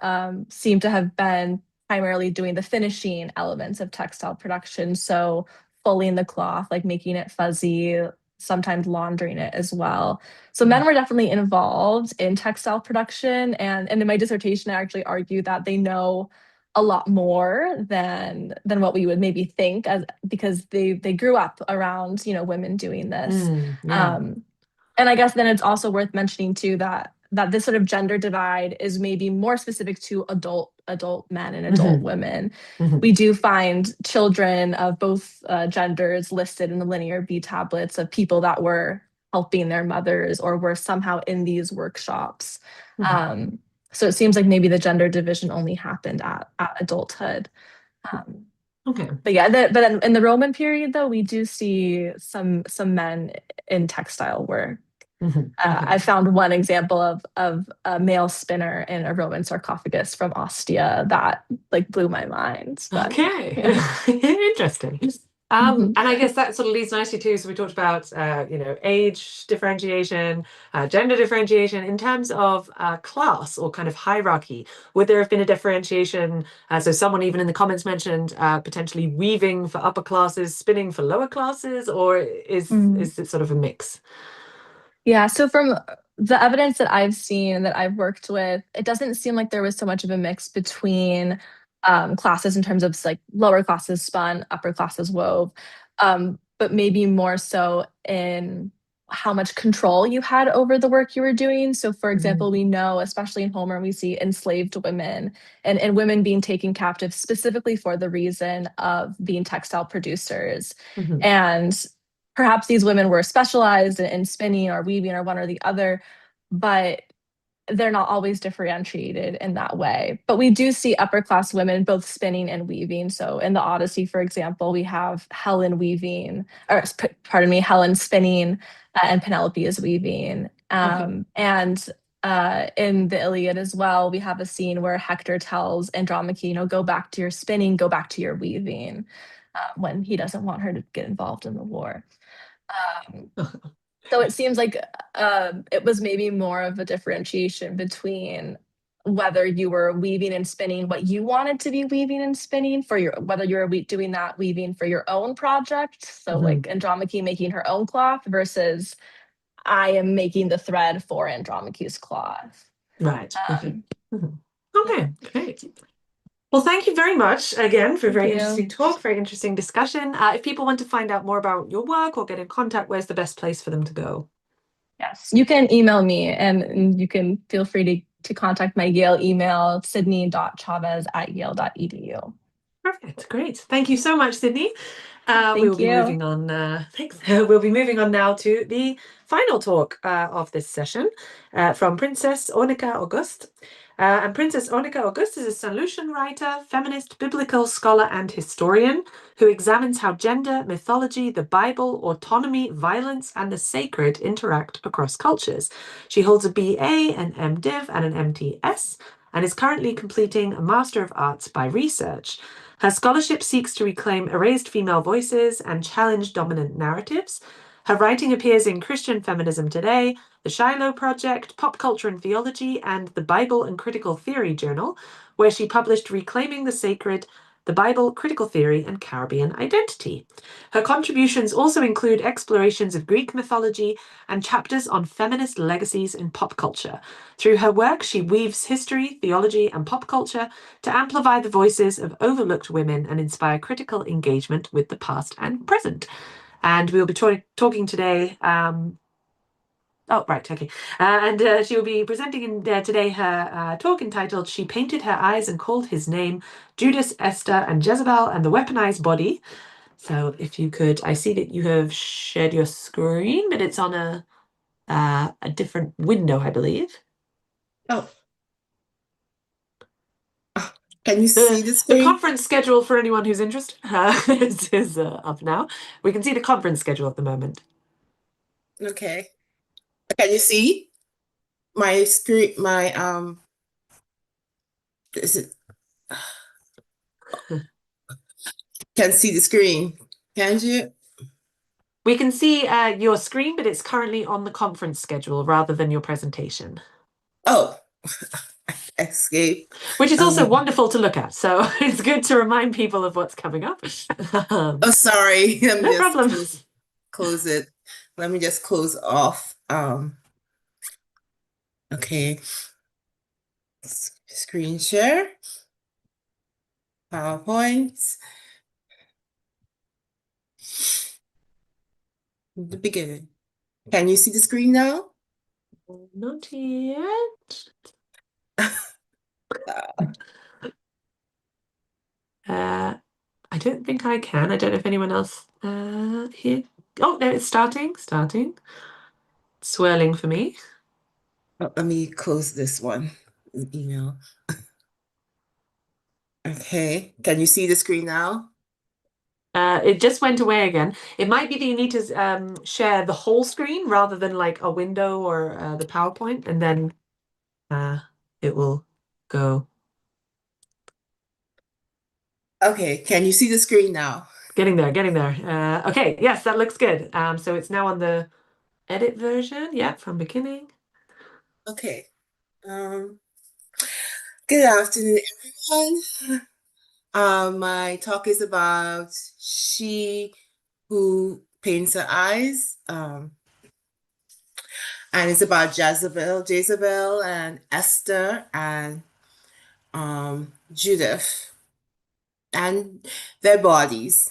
seem to have been primarily doing the finishing elements of textile production. So fulling the cloth, like making it fuzzy, sometimes laundering it as well. So men were definitely involved in textile production. And in my dissertation, I actually argue that they know a lot more than what we would maybe think, because they grew up around women doing this. Yeah. And I guess then it's also worth mentioning too that this sort of gender divide is maybe more specific to adult men and adult women. We do find children of both genders listed in the linear B tablets of people that were helping their mothers or were somehow in these workshops. So it seems like maybe the gender division only happened at adulthood. Okay. But yeah, but in the Roman period, though, we do see some men in textile work. I found one example of a male spinner in a Roman sarcophagus from Ostia that like blew my mind. But, Okay. yeah. Interesting. And I guess that sort of leads nicely to, so we talked about, age differentiation, gender differentiation. In terms of class or kind of hierarchy, would there have been a differentiation? So someone even in the comments mentioned potentially weaving for upper classes, spinning for lower classes, or is it sort of a mix? Yeah, so from the evidence that I've seen, that I've worked with, it doesn't seem like there was so much of a mix between classes in terms of like lower classes spun, upper classes wove, but maybe more so in how much control you had over the work you were doing. So, for example, we know, especially in Homer, we see enslaved women and women being taken captive specifically for the reason of being textile producers. And perhaps these women were specialized in spinning or weaving or one or the other, but they're not always differentiated in that way. But we do see upper class women both spinning and weaving. So in the Odyssey, for example, we have Helen weaving, or pardon me, Helen spinning, and Penelope is weaving. And in the Iliad as well, we have a scene where Hector tells Andromache, go back to your spinning, go back to your weaving, when he doesn't want her to get involved in the war. So it seems like it was maybe more of a differentiation between whether you were weaving and spinning what you wanted to be weaving and spinning for whether you were doing that weaving for your own project. So like Andromache making her own cloth versus I am making the thread for Andromache's cloth. Right. Okay, great. Well, thank you very much again for a very interesting talk, very interesting discussion. If people want to find out more about your work or get in contact, where's the best place for them to go? Yes, you can email me, and you can feel free to contact my Yale email, sydney.chavez@yale.edu. Perfect, great. Thank you so much, Sydney. Thank We'll be you. moving on. Thanks. We'll be moving on now to the final talk of this session from Princess Ornica August. And Princess Ornica August is a St. Lucian writer, feminist, biblical scholar, and historian who examines how gender, mythology, the Bible, autonomy, violence, and the sacred interact across cultures. She holds a BA, an MDiv, and an MTS, and is currently completing a Master of Arts by Research. Her scholarship seeks to reclaim erased female voices and challenge dominant narratives. Her writing appears in Christian Feminism Today, the Shiloh Project, Pop Culture and Theology, and the Bible and Critical Theory Journal, where she published Reclaiming the Sacred, the Bible, Critical Theory, and Caribbean Identity. Her contributions also include explorations of Greek mythology and chapters on feminist legacies in pop culture. Through her work, she weaves history, theology, and pop culture to amplify the voices of overlooked women and inspire critical engagement with the past and present. And we'll be talking today. She will be presenting today her talk entitled "She Painted Her Eyes and Called His Name: Judas, Esther, and Jezebel and the Weaponized Body." So if you could, I see that you have shared your screen, but it's on a different window, I believe. Can you see the The screen? conference schedule for anyone who's interested is up now. We can see the conference schedule at the moment. Okay. Can you see my screen? Is it? Can see the screen? Can you? We can see your screen, but it's currently on the conference schedule rather than your presentation. Oh, escape. Which is also wonderful to look at. So it's good to remind people of what's coming up. Oh, sorry. Let me No just problem. close it. Let me just close off. Okay. Screen share. PowerPoint. The beginning. Can you see the screen now? Not yet. I don't think I can. I don't know if anyone else here. Oh, no, it's starting. Swirling for me. Oh, let me close this one. Email. Okay. Can you see the screen now? It just went away again. It might be that you need to share the whole screen rather than like a window or the PowerPoint, and then it will go. Okay. Can you see the screen now? Getting there. Okay, yes, that looks good. So it's now on the edit version. Yeah, from beginning. Okay. Good afternoon, everyone. My talk is about She Who Paints Her Eyes. And it's about Jezebel and Esther and Judith and their bodies.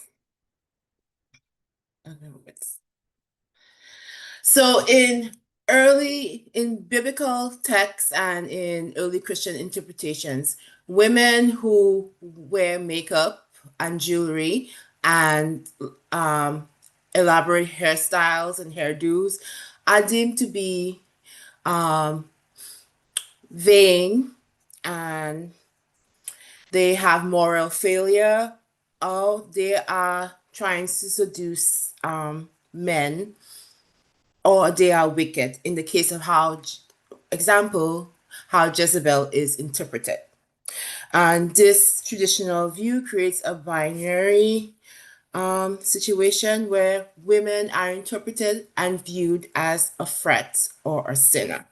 So in biblical texts and in early Christian interpretations, women who wear makeup and jewelry and elaborate hairstyles and hairdos are deemed to be vain, and they have moral failure, or they are trying to seduce men, or they are wicked, in the case of how Jezebel is interpreted. And this traditional view creates a binary situation where women are interpreted and viewed as a threat or a sinner.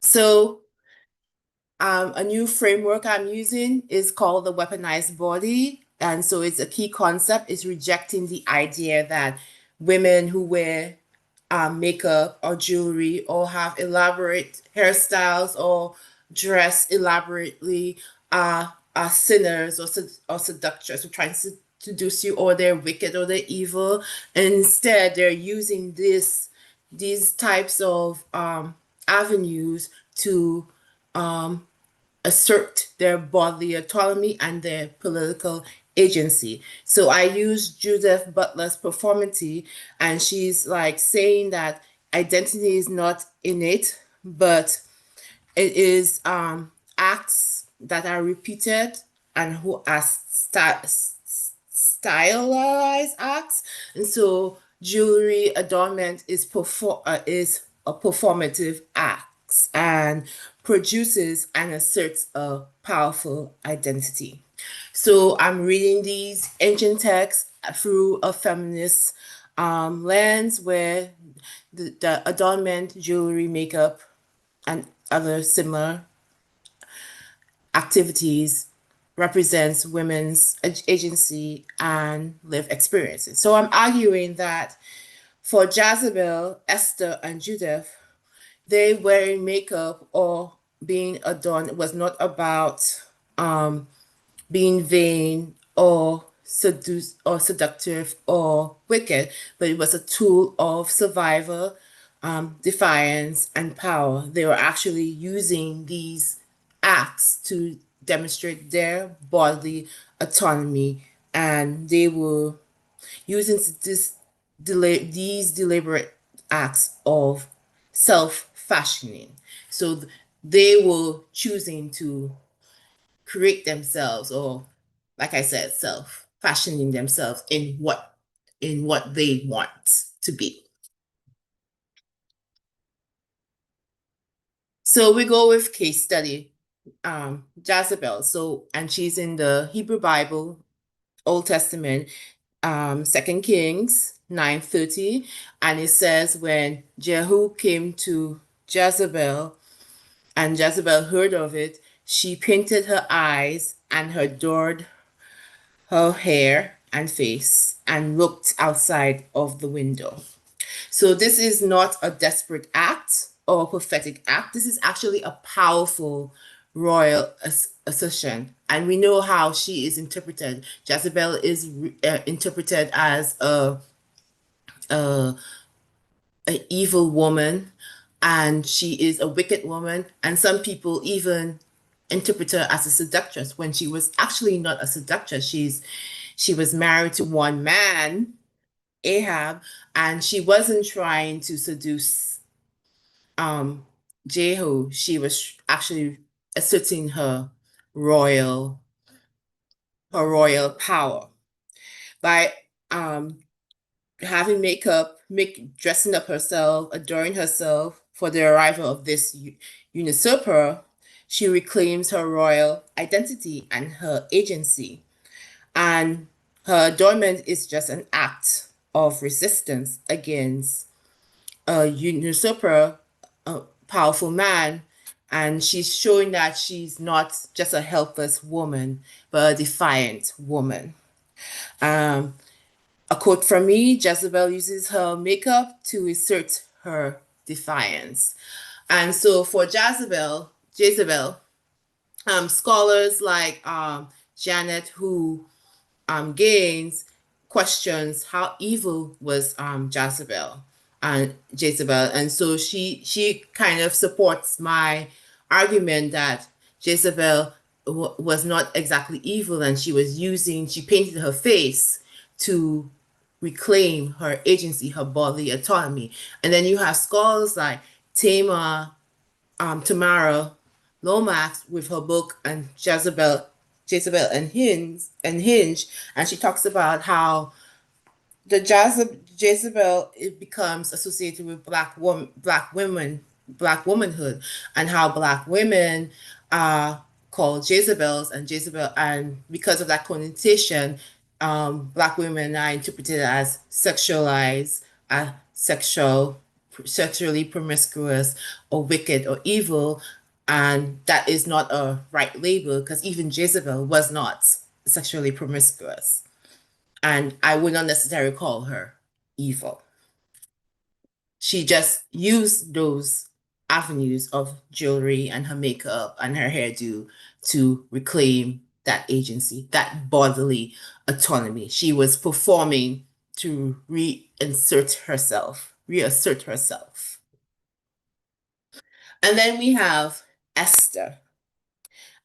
So a new framework I'm using is called the weaponized body. And so it's a key concept is rejecting the idea that women who wear makeup or jewelry or have elaborate hairstyles or dress elaborately are sinners or seductress who trying to seduce you, or they're wicked or they're evil. And instead, they're using these types of avenues to assert their bodily autonomy and their political agency. So I use Judith Butler's performance, and she's like saying that identity is not innate, but it is acts that are repeated and who are stylized acts. And so jewelry adornment is a performative act and produces and asserts a powerful identity. So I'm reading these ancient texts through a feminist lens, where the adornment, jewelry, makeup, and other similar activities represents women's agency and lived experiences. So I'm arguing that for Jezebel, Esther, and Judith, they wearing makeup or being adorned was not about being vain or seductive or wicked, but it was a tool of survival, defiance, and power. They were actually using these acts to demonstrate their bodily autonomy, and they were using these deliberate acts of self-fashioning. So they were choosing to create themselves, or like I said, fashioning themselves in what they want to be. So we go with case study, Jezebel. So, and she's in the Hebrew Bible, Old Testament, 2 Kings 9:30, and it says when Jehu came to Jezebel, and Jezebel heard of it, she painted her eyes and adorned her hair and face and looked outside of the window. So this is not a desperate act or a prophetic act. This is actually a powerful royal assertion. And we know how she is interpreted. Jezebel is interpreted as a evil woman, and she is a wicked woman. And some people even interpret her as a seductress when she was actually not a seductress. She was married to one man, Ahab, and she wasn't trying to seduce Jehu. She was actually asserting her royal power by having makeup, dressing up herself, adoring herself for the arrival of this usurper. She reclaims her royal identity and her agency. And her adornment is just an act of resistance against a usurper, a powerful man. And she's showing that she's not just a helpless woman, but a defiant woman. A quote from me: Jezebel uses her makeup to assert her defiance. And so for Jezebel, scholars like Janet, who Gaines, questions how evil was Jezebel. And so she kind of supports my argument that Jezebel was not exactly evil, and she painted her face to reclaim her agency, her bodily autonomy. And then you have scholars like Tamara Lomax with her book and Jezebel and Hinge, and she talks about how the Jezebel, it becomes associated with black womanhood, and how black women are called Jezebels, and because of that connotation, black women are interpreted as sexualized, sexually promiscuous, or wicked or evil. And that is not a right label, because even Jezebel was not sexually promiscuous. And I would not necessarily call her evil. She just used those avenues of jewelry and her makeup and her hairdo to reclaim that agency, that bodily autonomy. She was performing to reassert herself. And then we have Esther.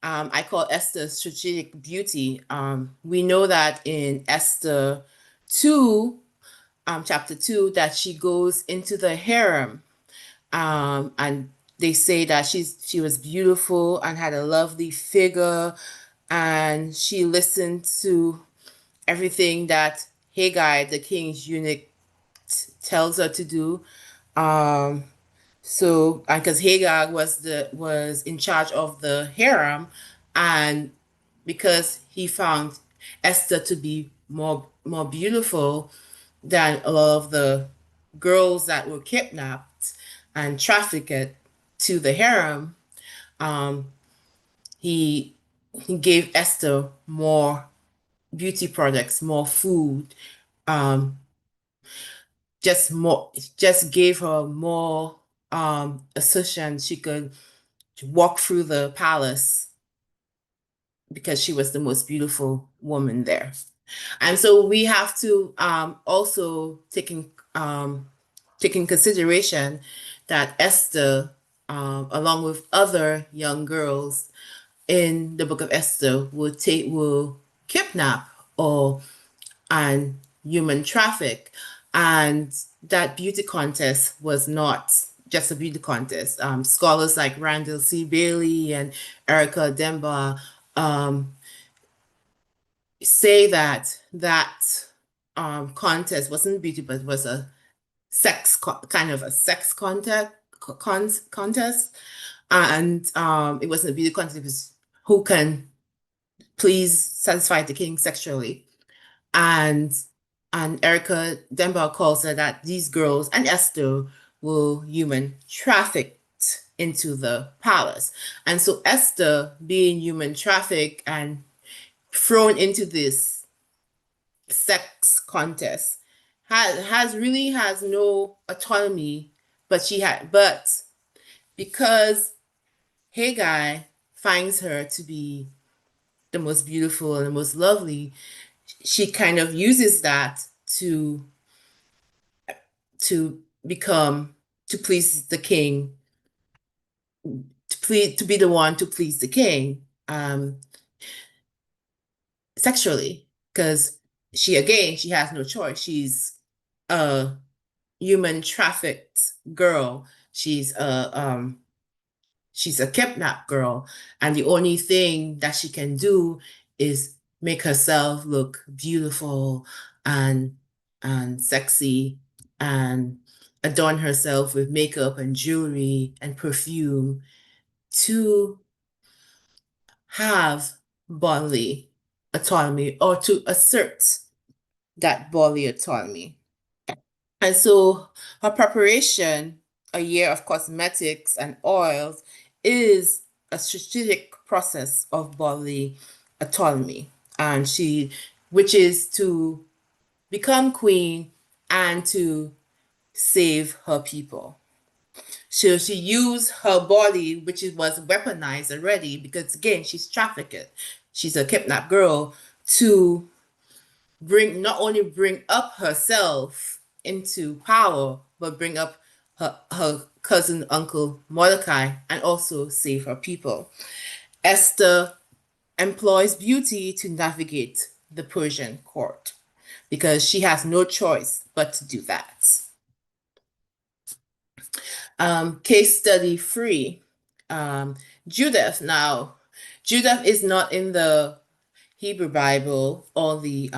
I call Esther strategic beauty. We know that in Esther 2, chapter 2, that she goes into the harem, and they say that she was beautiful and had a lovely figure, and she listened to everything that Haggai, the king's eunuch, tells her to do. So, because Hagar was in charge of the harem, and because he found Esther to be more beautiful than a lot of the girls that were kidnapped and trafficked to the harem, he gave Esther more beauty products, more food, just gave her more assertion. She could walk through the palace because she was the most beautiful woman there. And so we have to also take in consideration that Esther, along with other young girls in the book of Esther, will kidnap and human traffic, and that beauty contest was not just a beauty contest. Scholars like Randall C. Bailey and Erica Demba say that contest wasn't beauty, but was a kind of a sex contest, and it wasn't a beauty contest. It was who can please satisfy the king sexually, and Erica Demba calls her that these girls and Esther were human trafficked into the palace, and so Esther, being human trafficked and thrown into this sex contest, has no autonomy, but because Haggai finds her to be the most beautiful and the most lovely, she kind of uses that to please the king, to be the one to please the king sexually, because she has no choice. She's a human trafficked girl. She's a kidnapped girl, and the only thing that she can do is make herself look beautiful and sexy and adorn herself with makeup and jewelry and perfume to have bodily autonomy, or to assert that bodily autonomy. And so her preparation, a year of cosmetics and oils, is a strategic process of bodily autonomy, and which is to become queen and to save her people. So she used her body, which was weaponized already, because again, she's trafficked. She's a kidnapped girl, to not only bring up herself into power, but bring up her cousin, uncle Mordecai, and also save her people. Esther employs beauty to navigate the Persian court, because she has no choice but to do that. Case study 3, Judith. Now, Judith is not in the Hebrew Bible or the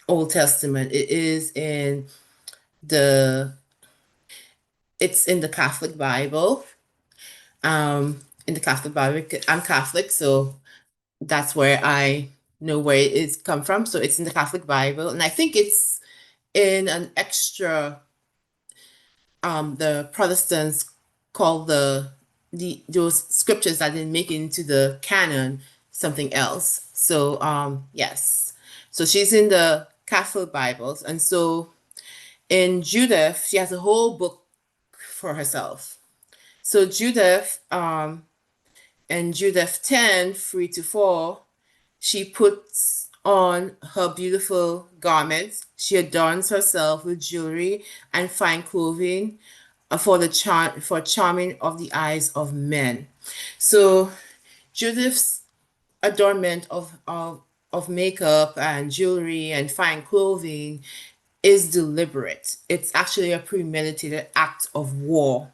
Old Testament. It's in the Catholic Bible. In the Catholic Bible, I'm Catholic, so that's where I know where it's come from. So it's in the Catholic Bible, and I think it's in an extra. The Protestants call those scriptures that didn't make it into the canon something else. So yes, so she's in the Catholic Bibles, and so in Judith, she has a whole book for herself. So Judith, in Judith 10, 3-4, she puts on her beautiful garments. She adorns herself with jewelry and fine clothing for charming of the eyes of men. So Judith's adornment of makeup and jewelry and fine clothing is deliberate. It's actually a premeditated act of war.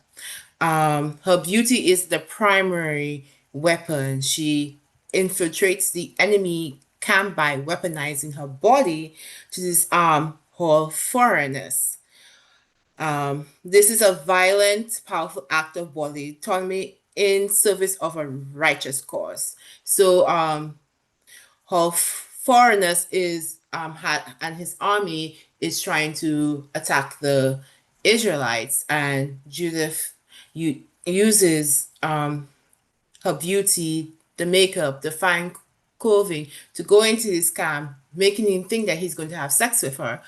Her beauty is the primary weapon. She infiltrates the enemy camp by weaponizing her body to disarm her foreignness. This is a violent, powerful act of bodily autonomy in service of a righteous cause. So her foreigners is and his army is trying to attack the Israelites, and Judith uses her beauty, the makeup, the fine clothing to go into his camp, making him think that he's going to have sex with her,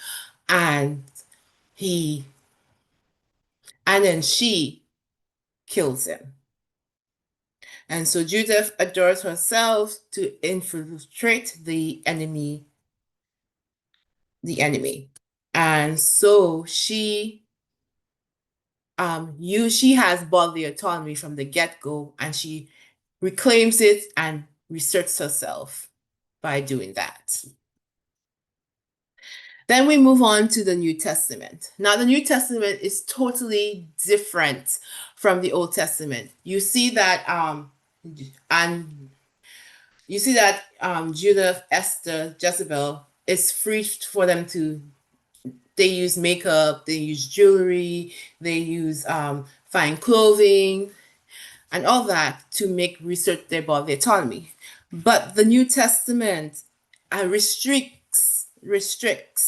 and then she kills him. And so Judith adores herself to infiltrate the enemy. And so she has bodily autonomy from the get-go, and she reclaims it and reasserts herself by doing that. Then we move on to the New Testament. Now, the New Testament is totally different from the Old Testament. You see that, Judith, Esther, Jezebel, it's free for them to. They use makeup, they use jewelry, they use fine clothing, and all that to make research about their autonomy. But the New Testament restricts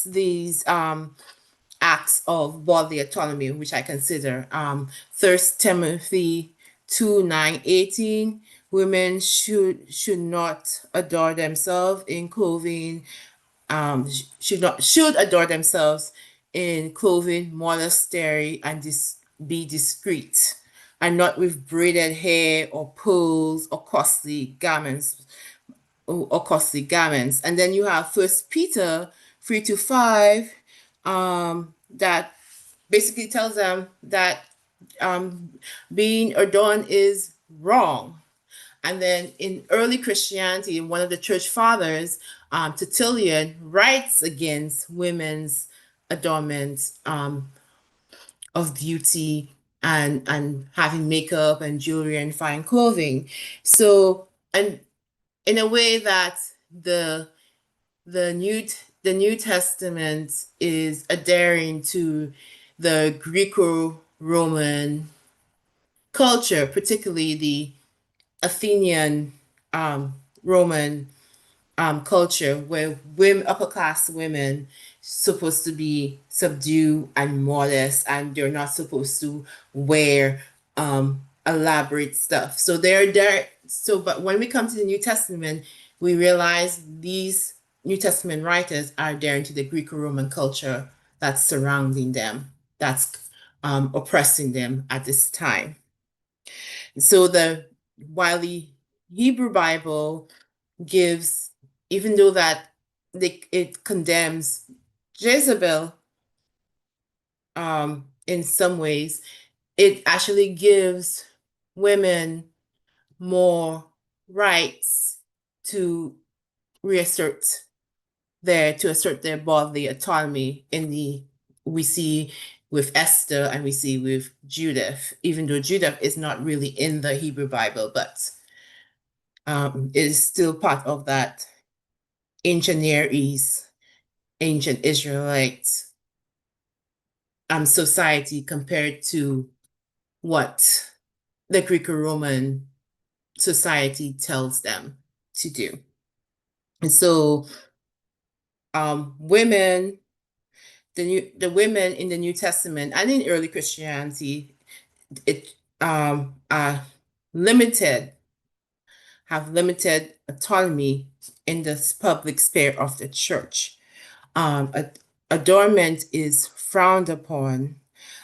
these acts of bodily autonomy, which I consider 1 Timothy 2:9-18. Women should not adorn themselves in clothing, should adorn themselves in clothing, modesty, and be discreet, and not with braided hair or pearls or costly garments. And then you have 1 Peter 3-5, that basically tells them that being adorned is wrong. And then in early Christianity, one of the church fathers, Tertullian, writes against women's adornment of beauty and having makeup and jewelry and fine clothing. So, and in a way that the New Testament is adhering to the Greco-Roman culture, particularly the Athenian Roman culture, where upper class women supposed to be subdued and modest, and they're not supposed to wear elaborate stuff. So they're there. So, but when we come to the New Testament, we realize these New Testament writers are adhering to the Greco-Roman culture that's surrounding them, that's oppressing them at this time. So while the Hebrew Bible gives, even though that it condemns Jezebel in some ways, it actually gives women more rights to assert their bodily autonomy we see with Esther and we see with Judith, even though Judith is not really in the Hebrew Bible, but is still part of that ancient Near East, ancient Israelite society compared to what the Greco-Roman society tells them to do. And so women, the women in the New Testament and in early Christianity, have limited autonomy in the public sphere of the church. Adornment is frowned upon,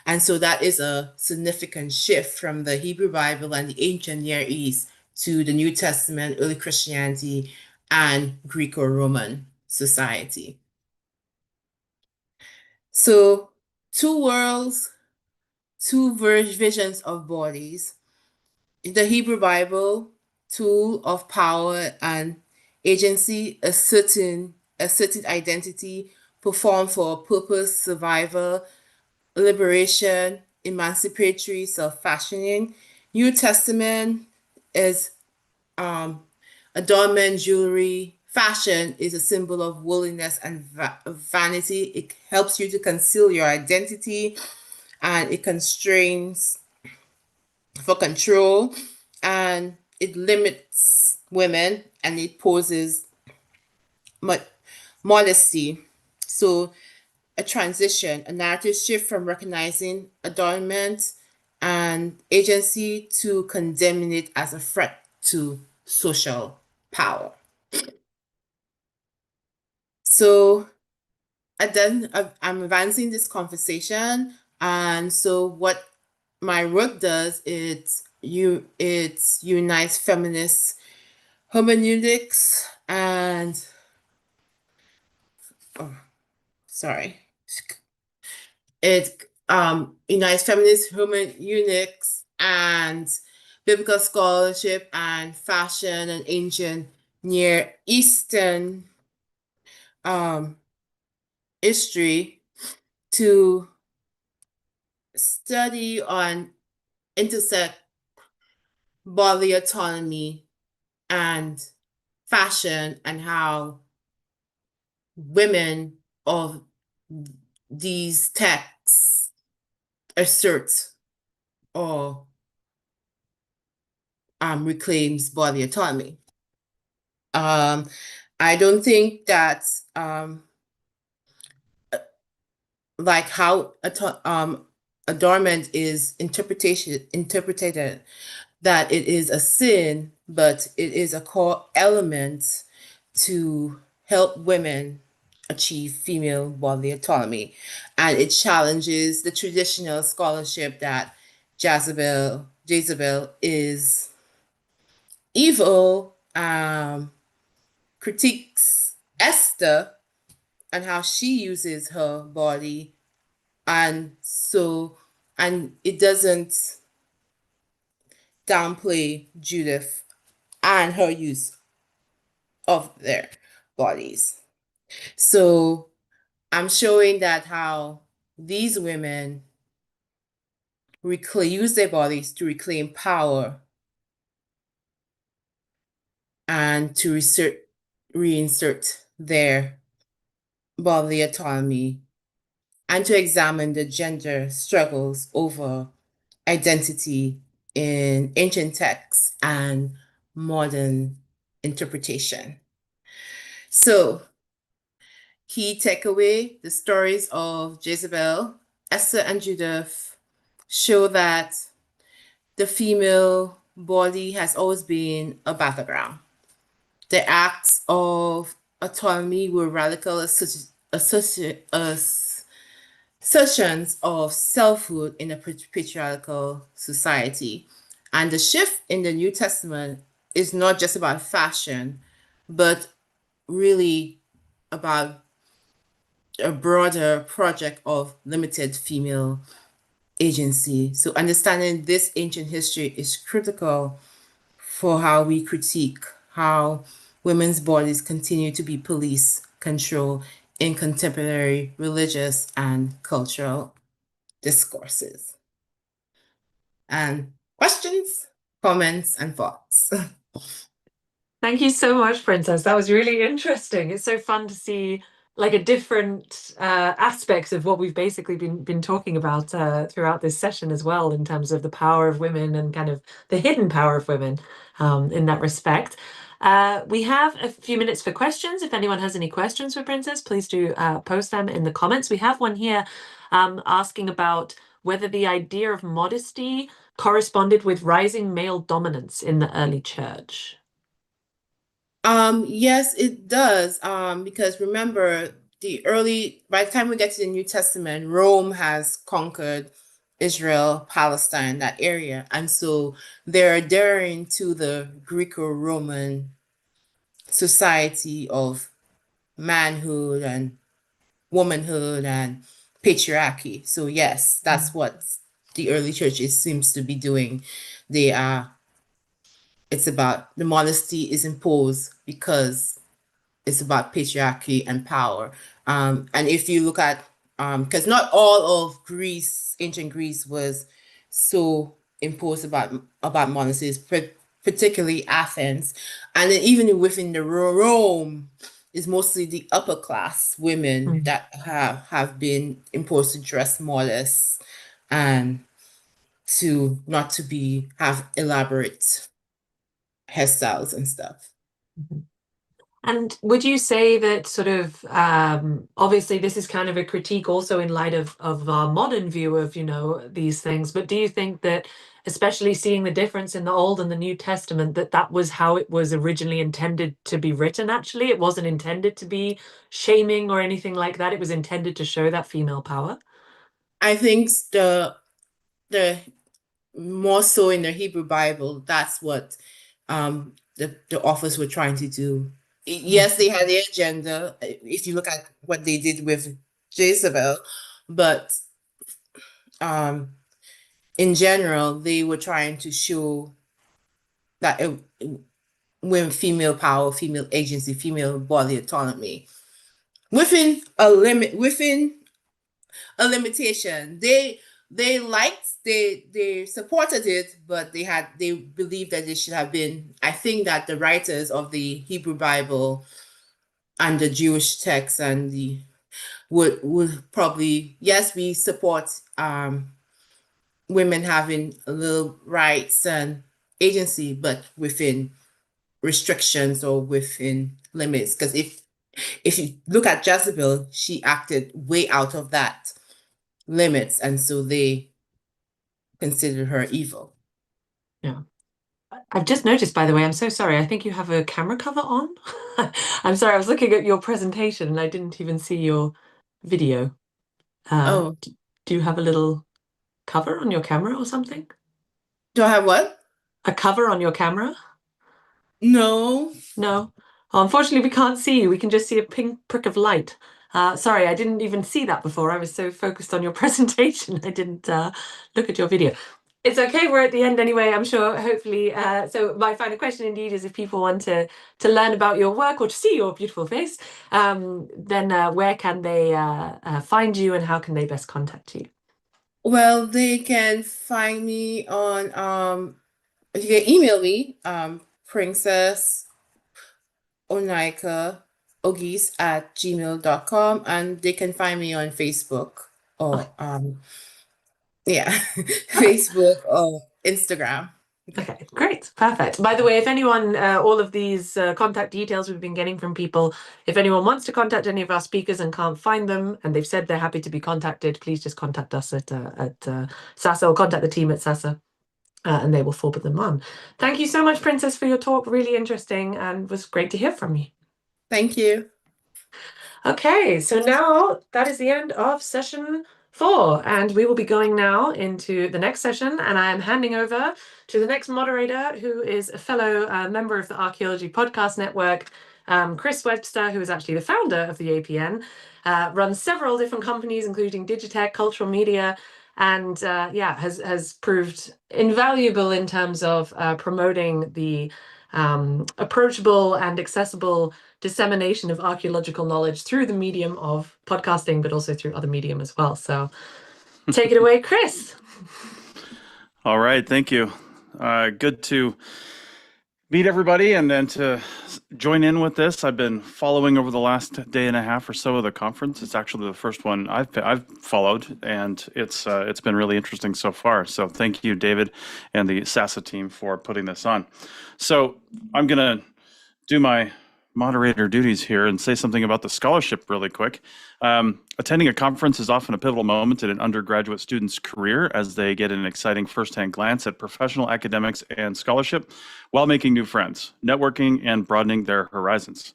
and so that is a significant shift from the Hebrew Bible and the ancient Near East to the New Testament, early Christianity, and Greco-Roman society. So, two worlds, two visions of bodies. In the Hebrew Bible, tool of power and agency, a certain identity, performed for purpose, survival, liberation, emancipatory, self-fashioning. New Testament is adornment, jewelry. Fashion is a symbol of worldliness and vanity. It helps you to conceal your identity, and it constrains for control, and it limits women, and it poses modesty. So a transition, a narrative shift from recognizing adornment and agency to condemning it as a threat to social power. So I'm advancing this conversation, and so what my work does, it unites feminist hermeneutics and it unites feminist hermeneutics and biblical scholarship and fashion and ancient Near Eastern history to study on intersect bodily autonomy and fashion and how women of these texts assert or reclaims body autonomy. I don't think that like how adornment is interpreted that it is a sin, but it is a core element to help women achieve female bodily autonomy. And it challenges the traditional scholarship that Jezebel is evil, critiques Esther and how she uses her body. And it doesn't downplay Judith and her use of their bodies. So I'm showing that how these women use their bodies to reclaim power and to reinsert their bodily autonomy and to examine the gender struggles over identity in ancient texts and modern interpretation. So, key takeaway, the stories of Jezebel, Esther, and Judith show that the female body has always been a battleground. The acts of autonomy were radical assertions of selfhood in a patriarchal society. And the shift in the New Testament is not just about fashion, but really about a broader project of limited female agency. So understanding this ancient history is critical for how we critique how women's bodies continue to be police control in contemporary religious and cultural discourses. And questions, comments, and thoughts. Thank you so much, Princess. That was really interesting. It's so fun to see like a different aspects of what we've basically been talking about throughout this session as well, in terms of the power of women and kind of the hidden power of women in that respect. We have a few minutes for questions. If anyone has any questions for Princess, please do post them in the comments. We have one here asking about whether the idea of modesty corresponded with rising male dominance in the early church. Yes, it does. Because remember, by the time we get to the New Testament, Rome has conquered Israel, Palestine, that area. And so they're adhering to the Greco-Roman society of manhood and womanhood and patriarchy. So yes, that's what the early church seems to be doing. It's about the modesty is imposed because it's about patriarchy and power. And if you look at, because not all of Greece, ancient Greece, was so imposed about modesty, particularly Athens. And then even within the Rome, is mostly the upper class women that have been imposed to dress modest and to not to have elaborate hairstyles and stuff. And would you say that sort of obviously this is kind of a critique also in light of our modern view of, you know, these things, but do you think that, especially seeing the difference in the Old and the New Testament, that was how it was originally intended to be written? Actually, it wasn't intended to be shaming or anything like that. It was intended to show that female power. I think the more so in the Hebrew Bible, that's what the authors were trying to do. Yes, they had their agenda, if you look at what they did with Jezebel, but in general, they were trying to show that when female power, female agency, female body autonomy within a limit, within a limitation. They supported it, but they believed that it should have been. I think that the writers of the Hebrew Bible and the Jewish text and the would probably, yes, we support women having a little rights and agency, but within restrictions or within limits. Because if you look at Jezebel, she acted way out of that limits, and so they considered her evil. Yeah. I've just noticed, by the way, I'm so sorry. I think you have a camera cover on. I'm sorry, I was looking at your presentation and I didn't even see your video. Oh, Do you have a little cover on your camera or something? do I have what? A cover on your camera? No. No. Oh, unfortunately, we can't see you. We can just see a pink prick of light. Sorry, I didn't even see that before. I was so focused on your presentation, I didn't look at your video. It's okay, we're at the end anyway, I'm sure, hopefully. So my final question indeed is if people want to learn about your work or to see your beautiful face, then where can they find you and how can they best contact you? Well, they can find me on you can email me, Princess Onaika Ogis at gmail.com, and they can find me on Facebook or Facebook or Instagram. Okay, great, perfect. By the way, if anyone, all of these contact details we've been getting from people, if anyone wants to contact any of our speakers and can't find them, and they've said they're happy to be contacted, please just contact us at SASA or contact the team at SASA, and they will forward them on. Thank you so much, Princess, for your talk. Really interesting, and was great to hear from you. Thank you. Okay, so now that is the end of session 4, and we will be going now into the next session, and I am handing over to the next moderator, who is a fellow member of the Archaeology Podcast Network, Chris Webster, who is actually the founder of the APN, runs several different companies, including Digitech, Cultural Media, and has proved invaluable in terms of promoting the approachable and accessible dissemination of archaeological knowledge through the medium of podcasting, but also through other medium as well. So take it away, Chris. All right, thank you. Good to meet everybody and then to join in with this. I've been following over the last day and a half or so of the conference. It's actually the first one I've followed, and it's been really interesting so far. So thank you, David, and the SASA team for putting this on. So I'm gonna do my moderator duties here and say something about the scholarship really quick. Attending a conference is often a pivotal moment in an undergraduate student's career as they get an exciting firsthand glance at professional academics and scholarship while making new friends, networking, and broadening their horizons.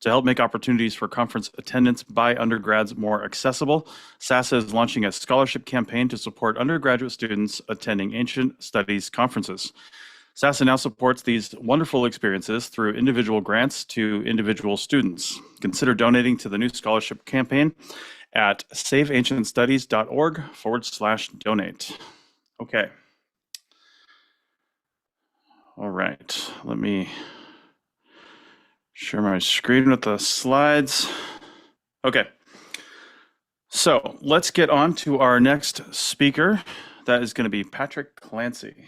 To help make opportunities for conference attendance by undergrads more accessible, SASA is launching a scholarship campaign to support undergraduate students attending ancient studies conferences. SASA now supports these wonderful experiences through individual grants to individual students. Consider donating to the new scholarship campaign at saveancientstudies.org/donate. Okay. All right, let me share my screen with the slides. Okay, so let's get on to our next speaker. That is going to be Patrick Clancy.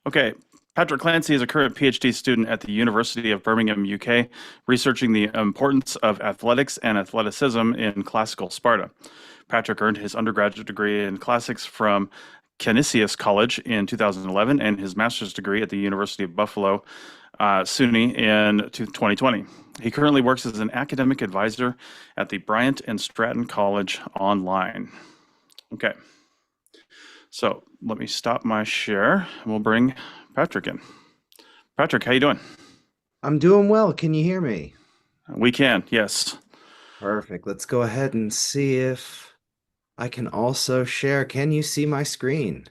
Okay, Patrick Clancy is a current PhD student at the University of Birmingham, UK, researching the importance of athletics and athleticism in classical Sparta. Patrick earned his undergraduate degree in classics from Canisius College in 2011 and his master's degree at the University of Buffalo, SUNY, in 2020. He currently works as an academic advisor at the Bryant and Stratton College online. Okay. So let me stop my share and we'll bring Patrick in. Patrick, how you doing? I'm doing well. Can you hear me? We can, yes. Perfect. Let's go ahead and see if I can also share. Can you see my screen?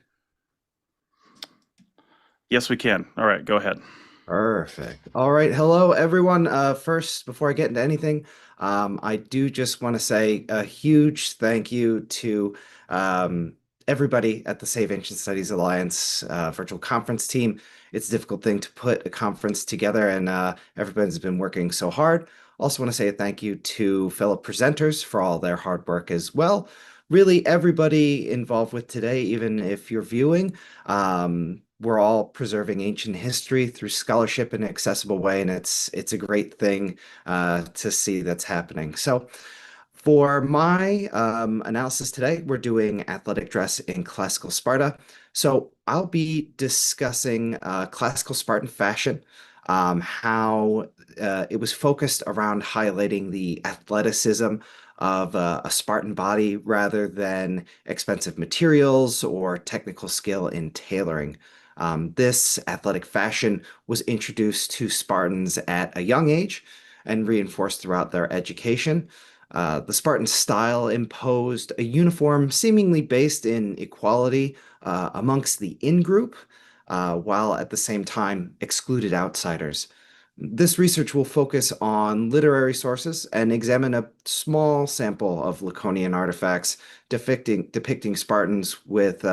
Yes, we can. All right, go ahead. Perfect. All right. Hello, everyone. First, before I get into anything, I do just want to say a huge thank you to everybody at the Save Ancient Studies Alliance virtual conference team. It's a difficult thing to put a conference together, and everybody's been working so hard. Also want to say a thank you to fellow presenters for all their hard work as well. Really, everybody involved with today, even if you're viewing, we're all preserving ancient history through scholarship in an accessible way, and it's a great thing to see that's happening. So for my analysis today, we're doing athletic dress in classical Sparta. So I'll be discussing classical Spartan fashion, how it was focused around highlighting the athleticism of a Spartan body rather than expensive materials or technical skill in tailoring. This athletic fashion was introduced to Spartans at a young age and reinforced throughout their education. The Spartan style imposed a uniform seemingly based in equality amongst the in-group, while at the same time excluded outsiders. This research will focus on literary sources and examine a small sample of Laconian artifacts depicting Spartans with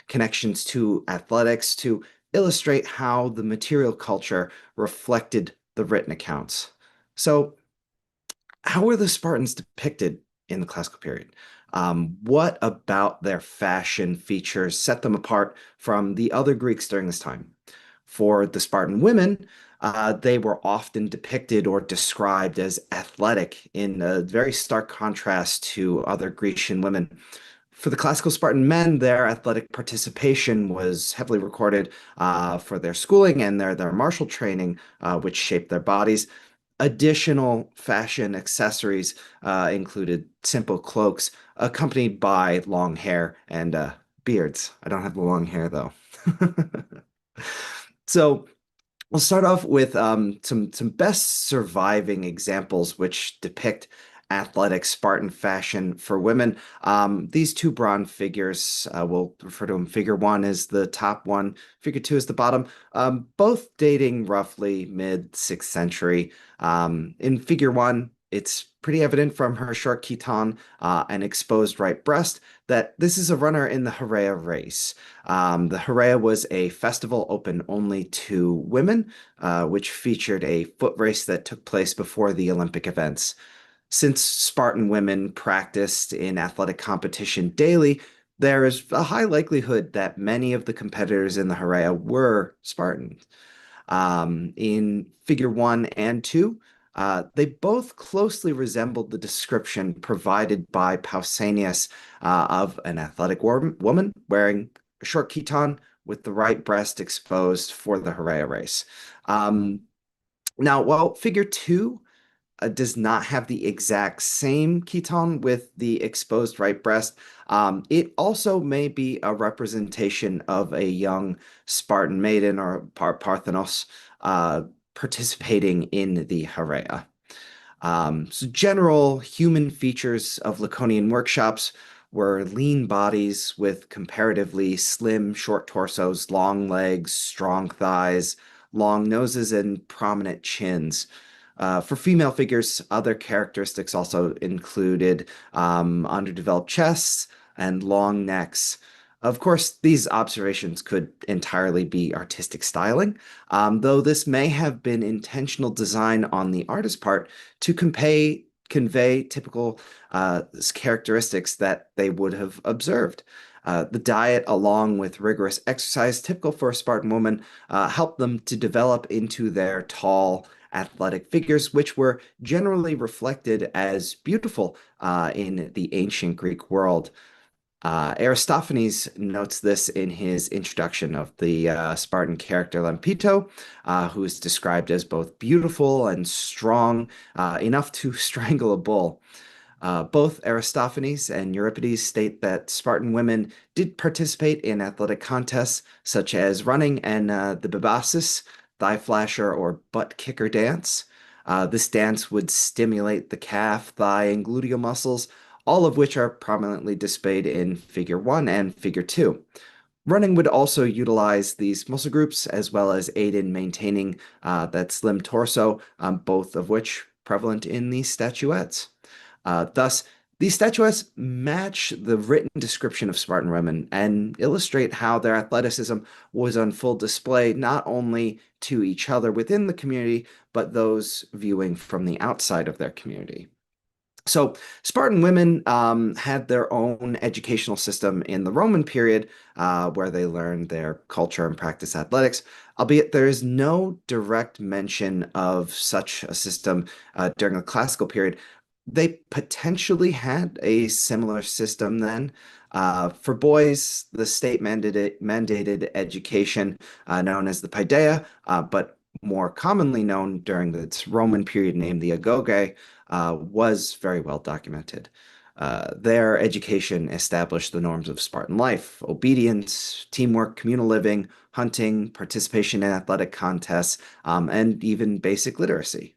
connections to athletics to illustrate how the material culture reflected the written accounts. So, how were the Spartans depicted in the classical period? What about their fashion features set them apart from the other Greeks during this time? For the Spartan women, they were often depicted or described as athletic in a very stark contrast to other Grecian women. For the classical Spartan men, their athletic participation was heavily recorded for their schooling and their martial training, which shaped their bodies. Additional fashion accessories included simple cloaks accompanied by long hair and beards. I don't have the long hair though. So we'll start off with some best surviving examples which depict athletic Spartan fashion for women. These two bronze figures, we'll refer to them. Figure 1 is the top one, figure 2 is the bottom, both dating roughly mid-6th century. In figure 1, it's pretty evident from her short chiton and exposed right breast that this is a runner in the Heraea race. The Heraea was a festival open only to women, which featured a foot race that took place before the Olympic events. Since Spartan women practiced in athletic competition daily, there is a high likelihood that many of the competitors in the Heraea were Spartans. In figure 1 and 2, they both closely resembled the description provided by Pausanias of an athletic woman wearing a short chiton with the right breast exposed for the Heraea race. Now, while figure 2 does not have the exact same chiton with the exposed right breast, it also may be a representation of a young Spartan maiden or Parthenos participating in the Heraea. So general human features of Laconian workshops were lean bodies with comparatively slim, short torsos, long legs, strong thighs, long noses, and prominent chins. For female figures, other characteristics also included underdeveloped chests and long necks. Of course, these observations could entirely be artistic styling, though this may have been intentional design on the artist's part to convey typical characteristics that they would have observed. The diet, along with rigorous exercise typical for a Spartan woman, helped them to develop into their tall, athletic figures, which were generally reflected as beautiful in the ancient Greek world. Aristophanes notes this in his introduction of the Spartan character Lampito, who is described as both beautiful and strong, enough to strangle a bull. Both Aristophanes and Euripides state that Spartan women did participate in athletic contests such as running and the bibasis, thigh flasher, or butt kicker dance. This dance would stimulate the calf, thigh, and gluteal muscles, all of which are prominently displayed in figure 1 and figure 2. Running would also utilize these muscle groups as well as aid in maintaining that slim torso, both of which prevalent in these statuettes. Thus, These statuettes match the written description of Spartan women and illustrate how their athleticism was on full display not only to each other within the community, but those viewing from the outside of their community. So Spartan women had their own educational system in the Roman period where they learned their culture and practice athletics, albeit there is no direct mention of such a system during the classical period. They potentially had a similar system then. For boys, the state mandated education known as the paideia, but more commonly known during its Roman period named the agoge, was very well documented. Their education established the norms of Spartan life: obedience, teamwork, communal living, hunting, participation in athletic contests, and even basic literacy.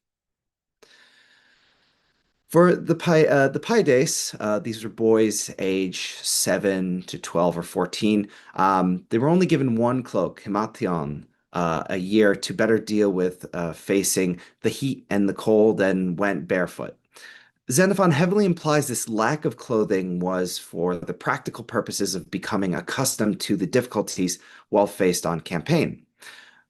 For the Paides, these were boys age 7 to 12 or 14. They were only given one cloak, himation, a year to better deal with facing the heat and the cold, and went barefoot. Xenophon heavily implies this lack of clothing was for the practical purposes of becoming accustomed to the difficulties while faced on campaign.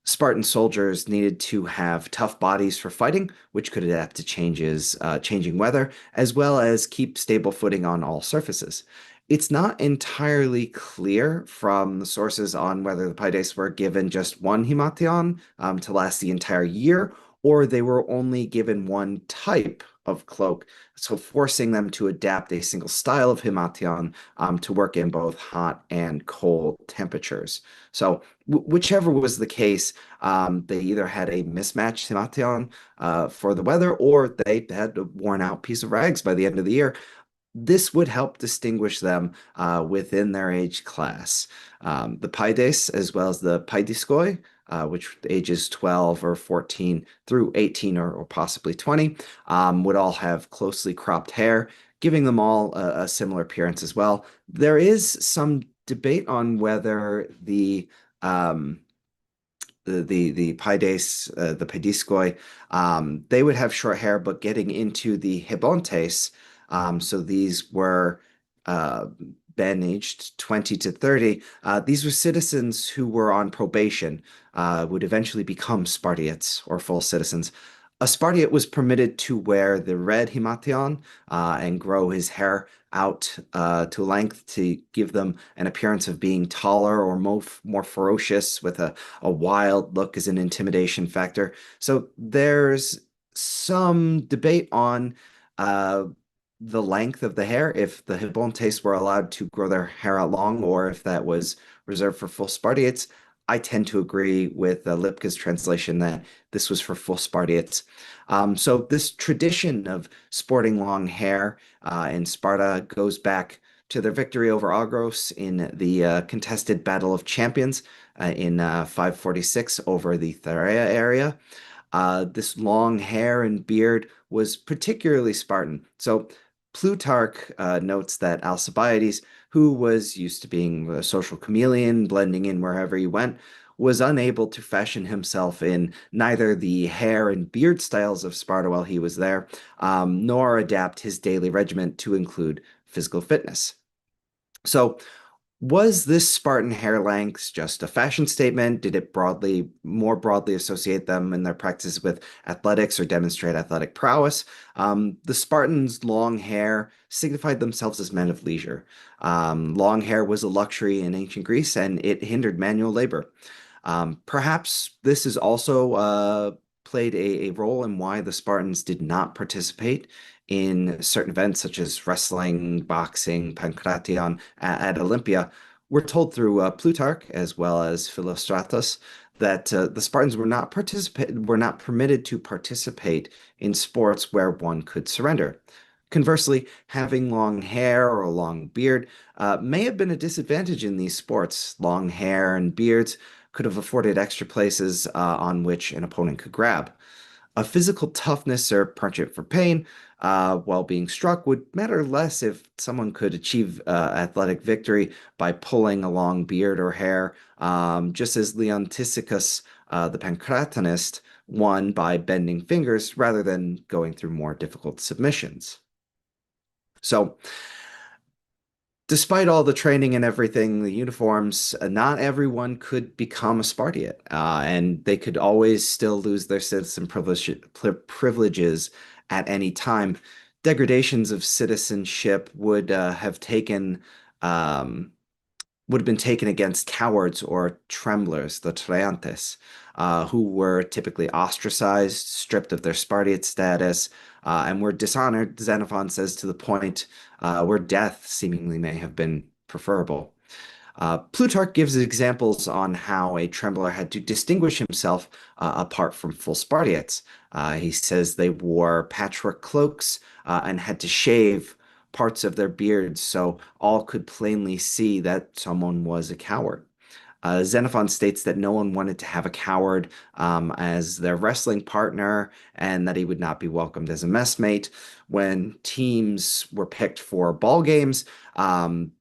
Spartan soldiers needed to have tough bodies for fighting, which could adapt to changing weather, as well as keep stable footing on all surfaces. It's not entirely clear from the sources on whether the Paides were given just one himation to last the entire year, or they were only given one type of cloak, so forcing them to adapt a single style of himation to work in both hot and cold temperatures. So whichever was the case, they either had a mismatched himation for the weather, or they had a worn out piece of rags by the end of the year. This would help distinguish them within their age class. The Paides, as well as the Paidiskoi, which ages 12 or 14 through 18 or possibly 20, would all have closely cropped hair, giving them all a similar appearance as well. There is some debate on whether the Paides, the Paidiskoi, they would have short hair, but getting into the Hebontes, so these were men aged 20 to 30. These were citizens who were on probation, would eventually become Spartiates or full citizens. A Spartiate was permitted to wear the red himation and grow his hair out to length to give them an appearance of being taller or more ferocious, with a wild look as an intimidation factor. So there's some debate on the length of the hair, if the Hebontes were allowed to grow their hair out long, or if that was reserved for full Spartiates. I tend to agree with Lipka's translation that this was for full Spartiates. So this tradition of sporting long hair in Sparta goes back to their victory over Argos in the contested Battle of Champions in 546 over the Thyrea area. This long hair and beard was particularly Spartan. So Plutarch notes that Alcibiades, who was used to being a social chameleon, blending in wherever he went, was unable to fashion himself in neither the hair and beard styles of Sparta while he was there, nor adapt his daily regimen to include physical fitness. So was this Spartan hair length just a fashion statement? Did it more broadly associate them in their practice with athletics or demonstrate athletic prowess? The Spartans' long hair signified themselves as men of leisure. Long hair was a luxury in ancient Greece, and it hindered manual labor. Perhaps this is also played a role in why the Spartans did not participate in certain events such as wrestling, boxing, pankration at Olympia. We're told through Plutarch as well as Philostratus that the Spartans were not permitted to participate in sports where one could surrender. Conversely, having long hair or a long beard may have been a disadvantage in these sports. Long hair and beards could have afforded extra places on which an opponent could grab. A physical toughness or penchant for pain while being struck would matter less if someone could achieve athletic victory by pulling a long beard or hair, just as Leontisicus, the Pancratinist, won by bending fingers rather than going through more difficult submissions. So despite all the training and everything, the uniforms, not everyone could become a Spartiate, and they could always still lose their citizen privileges at any time. Degradations of citizenship would have been taken against cowards or tremblers, the Treantes, who were typically ostracized, stripped of their Spartiate status, and were dishonored, Xenophon says, to the point where death seemingly may have been preferable. Plutarch gives examples on how a trembler had to distinguish himself apart from full Spartiates. He says they wore patchwork cloaks and had to shave parts of their beards so all could plainly see that someone was a coward. Xenophon states that no one wanted to have a coward as their wrestling partner and that he would not be welcomed as a messmate. When teams were picked for ball games,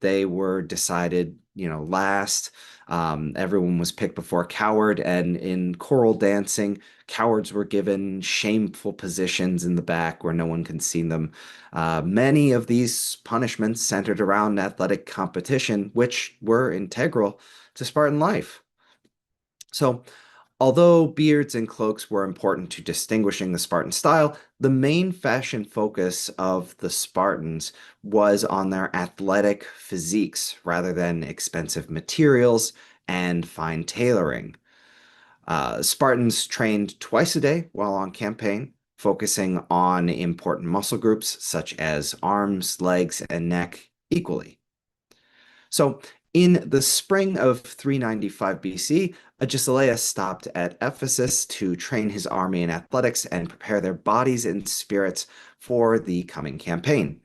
they were decided, last. Everyone was picked before a coward, and in choral dancing, cowards were given shameful positions in the back where no one can see them. Many of these punishments centered around athletic competition, which were integral to Spartan life. So, although beards and cloaks were important to distinguishing the Spartan style, the main fashion focus of the Spartans was on their athletic physiques rather than expensive materials and fine tailoring. Spartans trained twice a day while on campaign, focusing on important muscle groups such as arms, legs, and neck equally. So, in the spring of 395 BC, Agesilaus stopped at Ephesus to train his army in athletics and prepare their bodies and spirits for the coming campaign.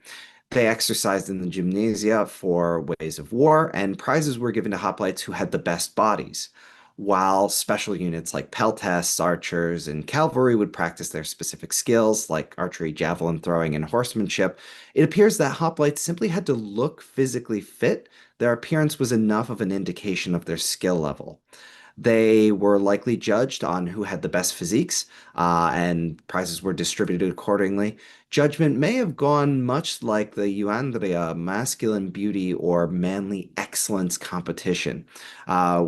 They exercised in the gymnasia for ways of war, and prizes were given to hoplites who had the best bodies, while special units like peltasts, archers, and cavalry would practice their specific skills like archery, javelin throwing, and horsemanship. It appears that hoplites simply had to look physically fit. Their appearance was enough of an indication of their skill level. They were likely judged on who had the best physiques, and prizes were distributed accordingly. Judgment may have gone much like the euandria, masculine beauty or manly excellence competition,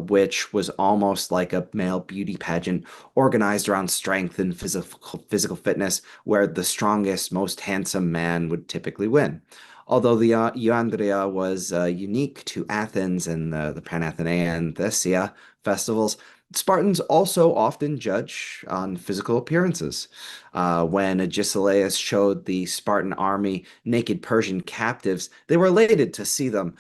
which was almost like a male beauty pageant organized around strength and physical fitness, where the strongest, most handsome man would typically win. Although the euandria was unique to Athens and the Panathenaean Thesia festivals, Spartans also often judge on physical appearances. When Agesilaus showed the Spartan army naked Persian captives, they were elated to see them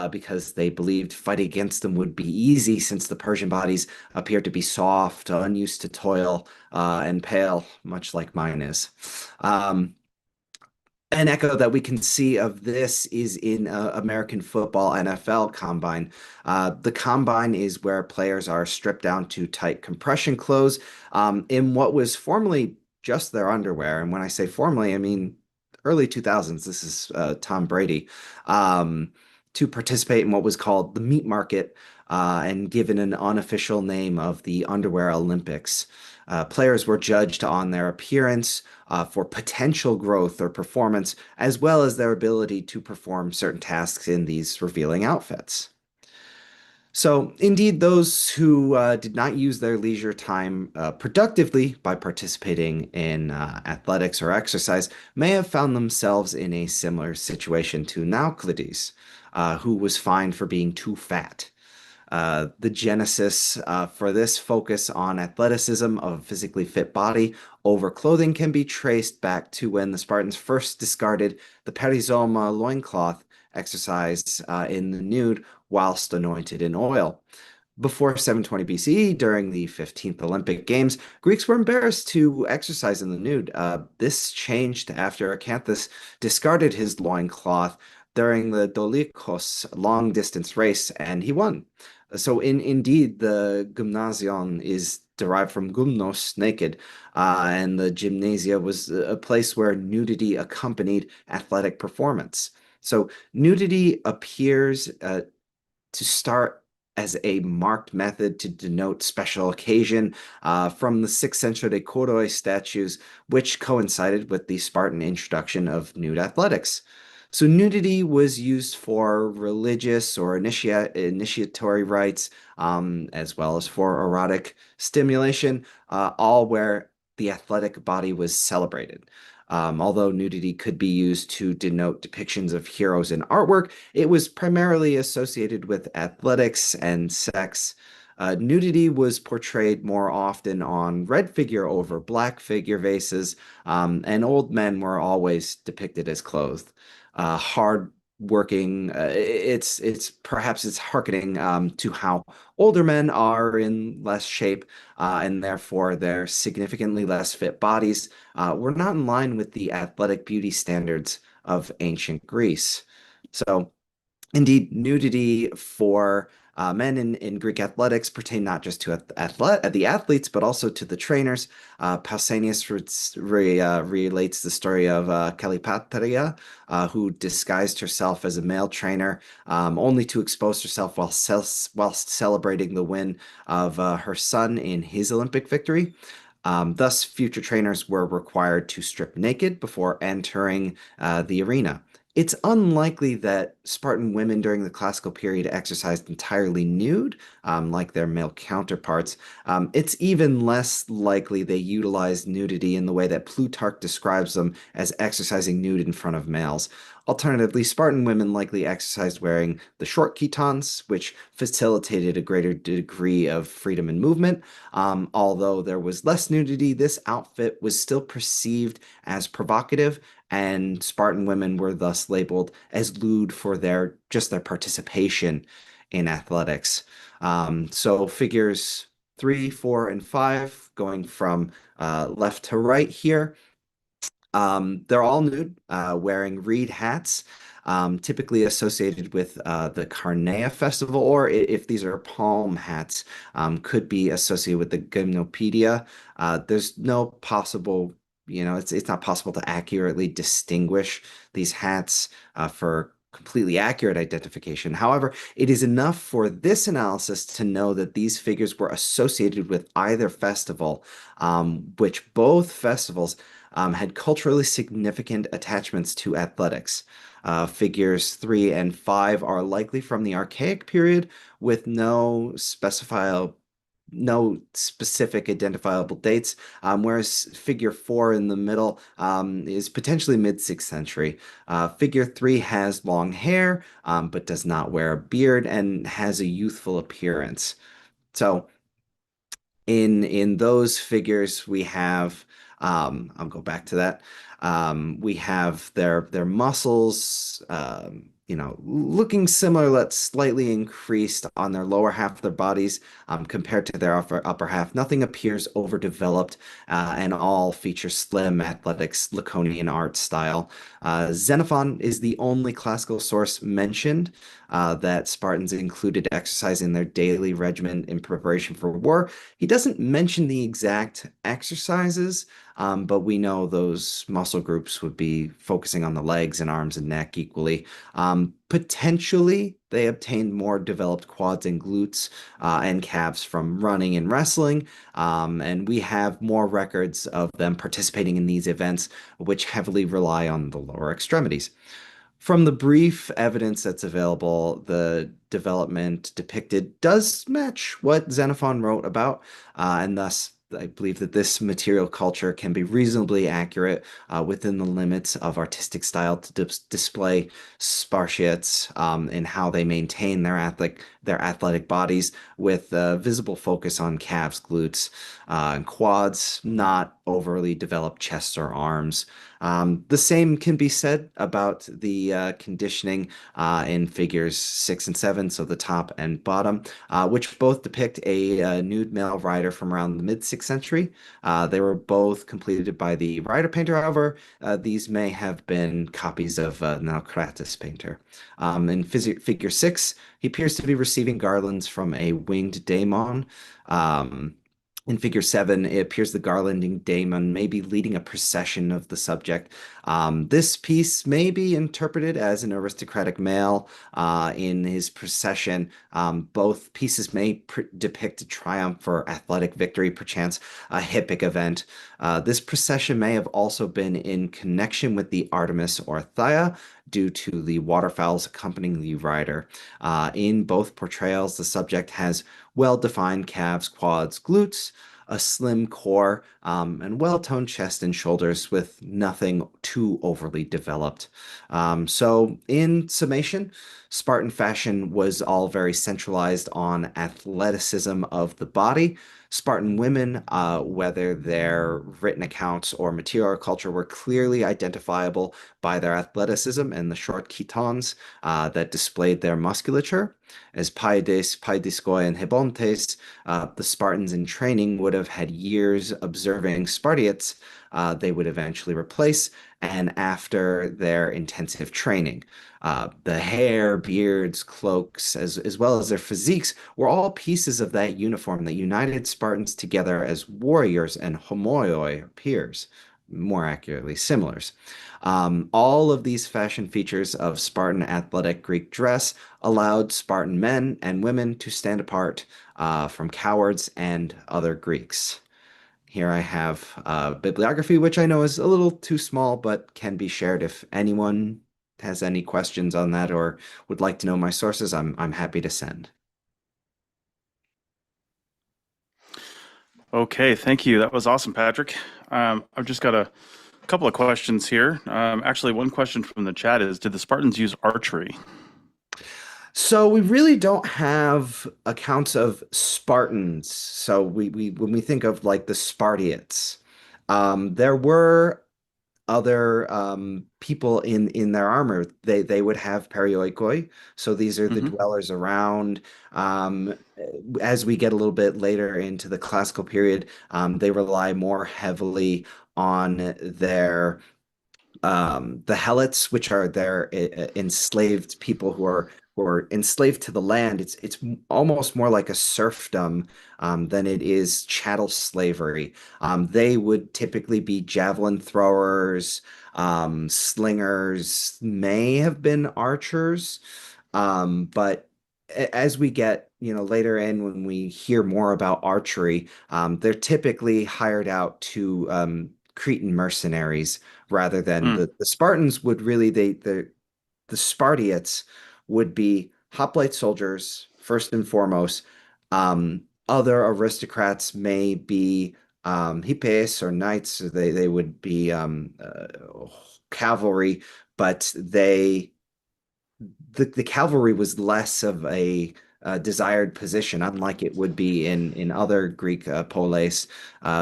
because they believed fighting against them would be easy since the Persian bodies appeared to be soft, unused to toil, and pale, much like mine is. An echo that we can see of this is in American football NFL combine. The combine is where players are stripped down to tight compression clothes in what was formerly just their underwear. And when I say formerly, I mean early 2000s. This is Tom Brady to participate in what was called the meat market and given an unofficial name of the Underwear Olympics. Players were judged on their appearance for potential growth or performance, as well as their ability to perform certain tasks in these revealing outfits. So, indeed, those who did not use their leisure time productively by participating in athletics or exercise may have found themselves in a similar situation to Nauclides, who was fined for being too fat. The genesis for this focus on athleticism of a physically fit body over clothing can be traced back to when the Spartans first discarded the perizoma loincloth exercise in the nude whilst anointed in oil. Before 720 BCE, during the 15th Olympic Games, Greeks were embarrassed to exercise in the nude. This changed after Acanthus discarded his loincloth during the Dolikos long-distance race, and he won. So indeed, the gymnasion is derived from gymnos, naked, and the gymnasia was a place where nudity accompanied athletic performance. So nudity appears to start as a marked method to denote special occasion from the 6th century Koroi statues, which coincided with the Spartan introduction of nude athletics. So nudity was used for religious or initiatory rites, as well as for erotic stimulation, all where the athletic body was celebrated. Although nudity could be used to denote depictions of heroes in artwork, it was primarily associated with athletics and sex. Nudity was portrayed more often on red figure over black figure vases, and old men were always depicted as clothed. Hard working, it's perhaps it's hearkening to how older men are in less shape, and therefore their significantly less fit bodies were not in line with the athletic beauty standards of ancient Greece. So indeed, nudity for men in Greek athletics pertain not just to the athletes, but also to the trainers. Pausanias relates the story of Calipatria, who disguised herself as a male trainer, only to expose herself while celebrating the win of her son in his Olympic victory. Thus, future trainers were required to strip naked before entering the arena. It's unlikely that Spartan women during the classical period exercised entirely nude, like their male counterparts. It's even less likely they utilized nudity in the way that Plutarch describes them as exercising nude in front of males. Alternatively, Spartan women likely exercised wearing the short chitons, which facilitated a greater degree of freedom and movement. Although there was less nudity, this outfit was still perceived as provocative, and Spartan women were thus labeled as lewd for their participation in athletics. So figures 3, 4, and 5, going from left to right here. They're all nude, wearing reed hats, typically associated with the Carnea festival, or if these are palm hats, could be associated with the Gymnopedia. There's no possible, it's not possible to accurately distinguish these hats for completely accurate identification. However, it is enough for this analysis to know that these figures were associated with either festival, which both festivals had culturally significant attachments to athletics. Figures 3 and 5 are likely from the Archaic period with no specific identifiable dates, whereas figure 4 in the middle is potentially mid-6th century. Figure 3 has long hair, but does not wear a beard and has a youthful appearance. So in those figures, we have, I'll go back to that. We have their muscles, looking similar, but slightly increased on their lower half of their bodies compared to their upper half. Nothing appears overdeveloped, and all feature slim, athletics, Laconian art style. Xenophon is the only classical source mentioned that Spartans included exercise in their daily regimen in preparation for war. He doesn't mention the exact exercises, but we know those muscle groups would be focusing on the legs and arms and neck equally. Potentially, they obtained more developed quads and glutes and calves from running and wrestling, and we have more records of them participating in these events, which heavily rely on the lower extremities. From the brief evidence that's available, the development depicted does match what Xenophon wrote about, and thus I believe that this material culture can be reasonably accurate within the limits of artistic style to display Spartiates in how they maintain their athletic bodies, with visible focus on calves, glutes, and quads, not overly developed chests or arms. The same can be said about the conditioning in figures 6 and 7, so the top and bottom, which both depict a nude male rider from around the mid-6th century. They were both completed by the rider painter, however, these may have been copies of Naucratis painter. In figure 6, he appears to be receiving garlands from a winged daemon. In figure 7, it appears the garlanding daemon may be leading a procession of the subject. This piece may be interpreted as an aristocratic male in his procession. Both pieces may depict a triumph or athletic victory, perchance a hippic event. This procession may have also been in connection with the Artemis or Theia, due to the waterfowls accompanying the rider. In both portrayals, the subject has well-defined calves, quads, glutes, a slim core, and well-toned chest and shoulders with nothing too overly developed. So in summation, Spartan fashion was all very centralized on athleticism of the body. Spartan women, whether their written accounts or material culture, were clearly identifiable by their athleticism and the short chitons that displayed their musculature. As Paides, Paidiskoi, and Hebontes, the Spartans in training would have had years observing Spartiates they would eventually replace, and after their intensive training. The hair, beards, cloaks, as well as their physiques were all pieces of that uniform that united Spartans together as warriors and homoioi, peers, more accurately, similars. All of these fashion features of Spartan athletic Greek dress allowed Spartan men and women to stand apart from cowards and other Greeks. Here I have bibliography, which I know is a little too small, but can be shared if anyone has any questions on that or would like to know my sources. I'm happy to send. Okay, thank you. That was awesome, Patrick. I've just got a couple of questions here. Actually, one question from the chat is, did the Spartans use archery? So we really don't have accounts of Spartans. So we when we think of like the Spartiates, there were other people in their armor. They would have perioikoi. So these are the dwellers around. As we get a little bit later into the classical period, they rely more heavily on their the helots, which are their enslaved people who are enslaved to the land. It's almost more like a serfdom than it is chattel slavery. They would typically be javelin throwers, slingers, may have been archers, but as we get later in, when we hear more about archery, they're typically hired out to Cretan mercenaries rather than the Spartans would really the Spartiates would be hoplite soldiers first and foremost. Other aristocrats may be hipes or knights. They would be cavalry, but the cavalry was less of a desired position, unlike it would be in other Greek polis,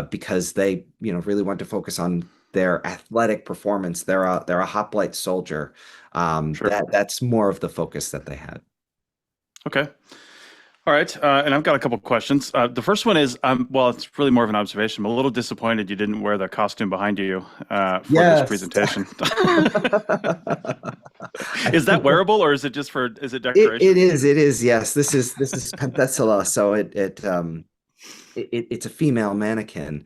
because they really want to focus on their athletic performance. They're a hoplite soldier. Sure. That's more of the focus that they had. Okay. All right. And I've got a couple of questions. The first one is, well, it's really more of an observation. I'm a little disappointed you didn't wear the costume behind you for this presentation. Is that wearable, or is it is it decoration? It is. Yes. This is Penthesilea. So it's a female mannequin.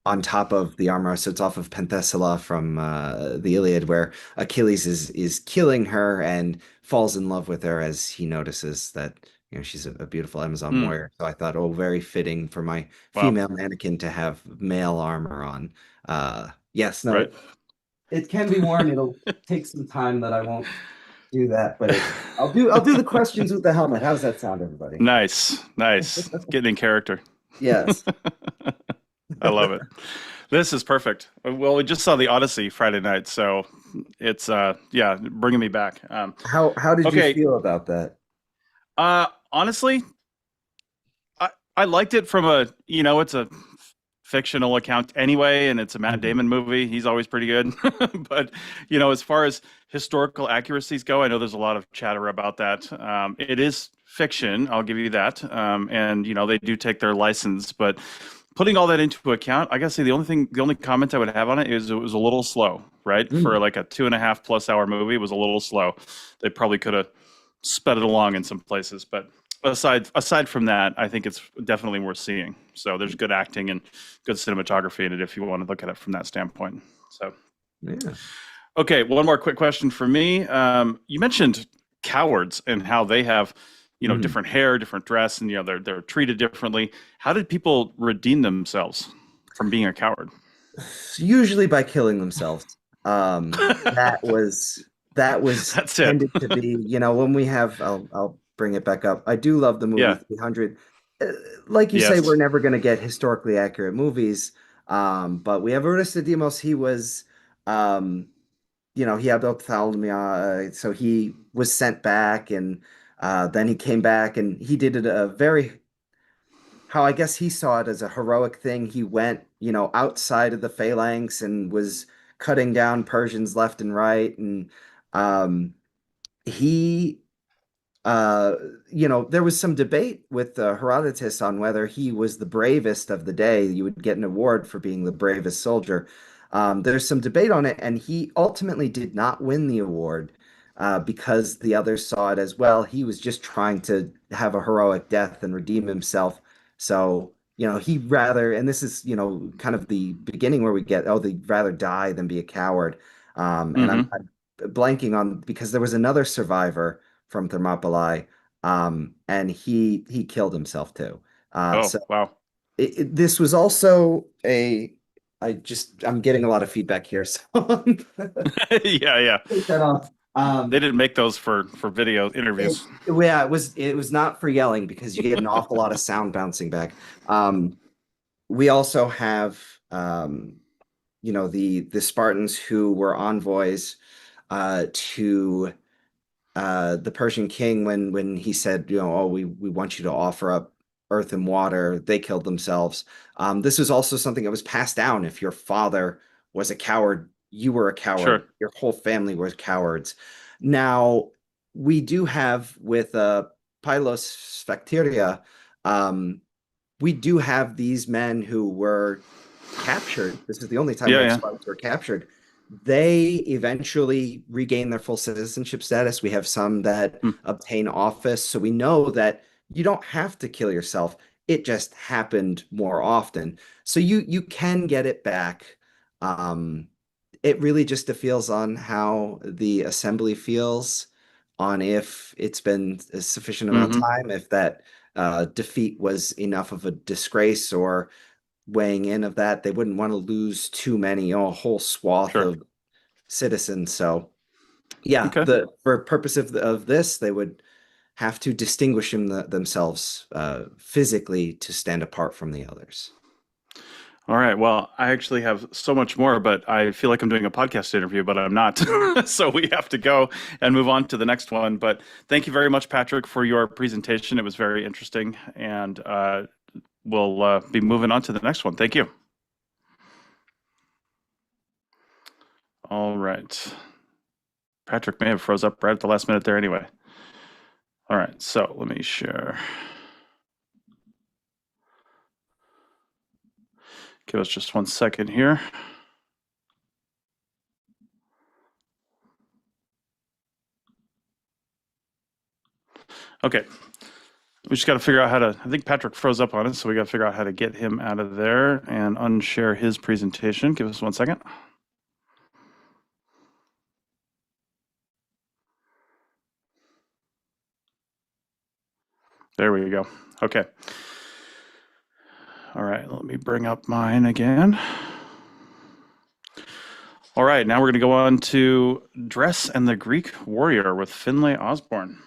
On top of the armor. So it's off of Penthesilea from the Iliad, where Achilles is killing her and falls in love with her as he notices that she's a beautiful Amazon warrior. So I thought, very fitting for my female mannequin to have male armor on. Yes, no, right. It can be worn. It'll take some time that I won't do that, but I'll do the questions with the helmet. How does that sound, everybody? Nice. Getting in character. Yes. I love it. This is perfect. Well, we just saw the Odyssey Friday night, so it's bringing me back. How did you feel about that? Honestly, I liked it from it's a fictional account anyway, and it's a Matt Damon movie. He's always pretty good. But as far as historical accuracies go, I know there's a lot of chatter about that. It is fiction, I'll give you that. And they do take their license, but putting all that into account, I gotta say the only comment I would have on it is it was a little slow, right? For like a 2.5+ hour movie, it was a little slow. They probably could have sped it along in some places, but aside from that, I think it's definitely worth seeing. So there's good acting and good cinematography in it if you want to look at it from that standpoint. So yeah. Okay, one more quick question for me. You mentioned cowards and how they have different hair, different dress, and they're treated differently. How did people redeem themselves from being a coward? Usually by killing themselves. That was That's it. tended to be, when we have, I'll bring it back up. I do love the movie Yeah. 300. Like you say, Yes. we're never going to get historically accurate movies. But we have Aristodemus. He was, he had ophthalmia, so he was sent back, and then he came back, and he did it a very, how I guess he saw it as a heroic thing. He went, outside of the phalanx and was cutting down Persians left and right, and um, he there was some debate with Herodotus on whether he was the bravest of the day. You would get an award for being the bravest soldier. There's some debate on it, and he ultimately did not win the award because the others saw it as, well, he was just trying to have a heroic death and redeem himself. So, he rather, and this is, kind of the beginning where we get, oh, they'd rather die than be a coward. And I'm blanking on, because there was another survivor from Thermopylae, and he killed himself too. So Wow. this was also I'm getting a lot of feedback here, so Yeah. take that off. They didn't make those for video interviews. Yeah, it was not for yelling, because you get an awful lot of sound bouncing back. We also have the Spartans who were envoys to the Persian king when he said, oh, we want you to offer up earth and water. They killed themselves. This was also something that was passed down. If your father was a coward, you were a coward. Sure. Your whole family were cowards. Now, we do have with Pylos Sphancteria, we do have these men who were captured. This is the only time Spartans were captured. They eventually regain their full citizenship status. We have some that obtain office. So we know that you don't have to kill yourself. It just happened more often. So you can get it back. It really just feels on how the assembly feels, on if it's been a sufficient amount of time, if that defeat was enough of a disgrace or weighing in of that. They wouldn't want to lose too many, a whole swath of citizens. So yeah, for purpose of this, they would have to distinguish themselves physically to stand apart from the others. All right. Well, I actually have so much more, but I feel like I'm doing a podcast interview, but I'm not. So we have to go and move on to the next one. But thank you very much, Patrick, for your presentation. It was very interesting. And we'll be moving on to the next one. Thank you. All right. Patrick may have froze up right at the last minute there anyway. All right. So let me share. Give us just 1 second here. Okay. We just got to figure out how to, I think Patrick froze up on it, so we got to figure out how to get him out of there and unshare his presentation. Give us 1 second. There we go. Okay. All right, let me bring up mine again. All right, now we're going to go on to Dress and the Greek Warrior with Finlay Osborne.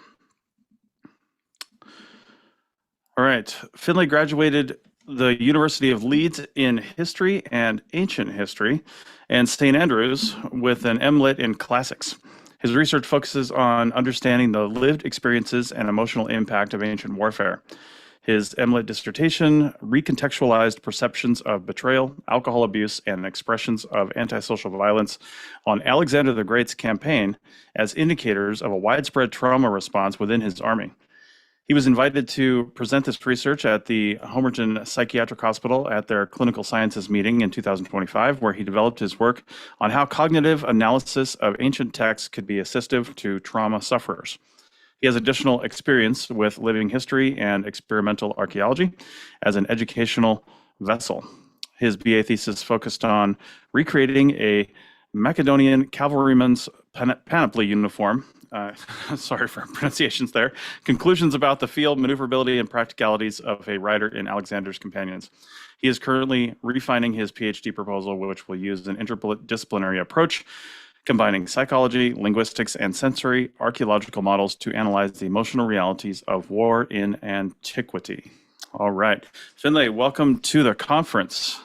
All right, Finlay graduated the University of Leeds in History and Ancient History and St. Andrews with an MLit in Classics. His research focuses on understanding the lived experiences and emotional impact of ancient warfare. His MLit dissertation recontextualized perceptions of betrayal, alcohol abuse, and expressions of antisocial violence on Alexander the Great's campaign as indicators of a widespread trauma response within his army. He was invited to present this research at the Homerton Psychiatric Hospital at their Clinical Sciences meeting in 2025, where he developed his work on how cognitive analysis of ancient texts could be assistive to trauma sufferers. He has additional experience with living history and experimental archaeology as an educational vessel. His BA thesis focused on recreating a Macedonian cavalryman's panoply uniform sorry for pronunciations there, conclusions about the field, maneuverability, and practicalities of a rider in Alexander's companions. He is currently refining his PhD proposal, which will use an interdisciplinary approach, combining psychology, linguistics, and sensory archaeological models to analyze the emotional realities of war in antiquity. All right. Finlay, welcome to the conference.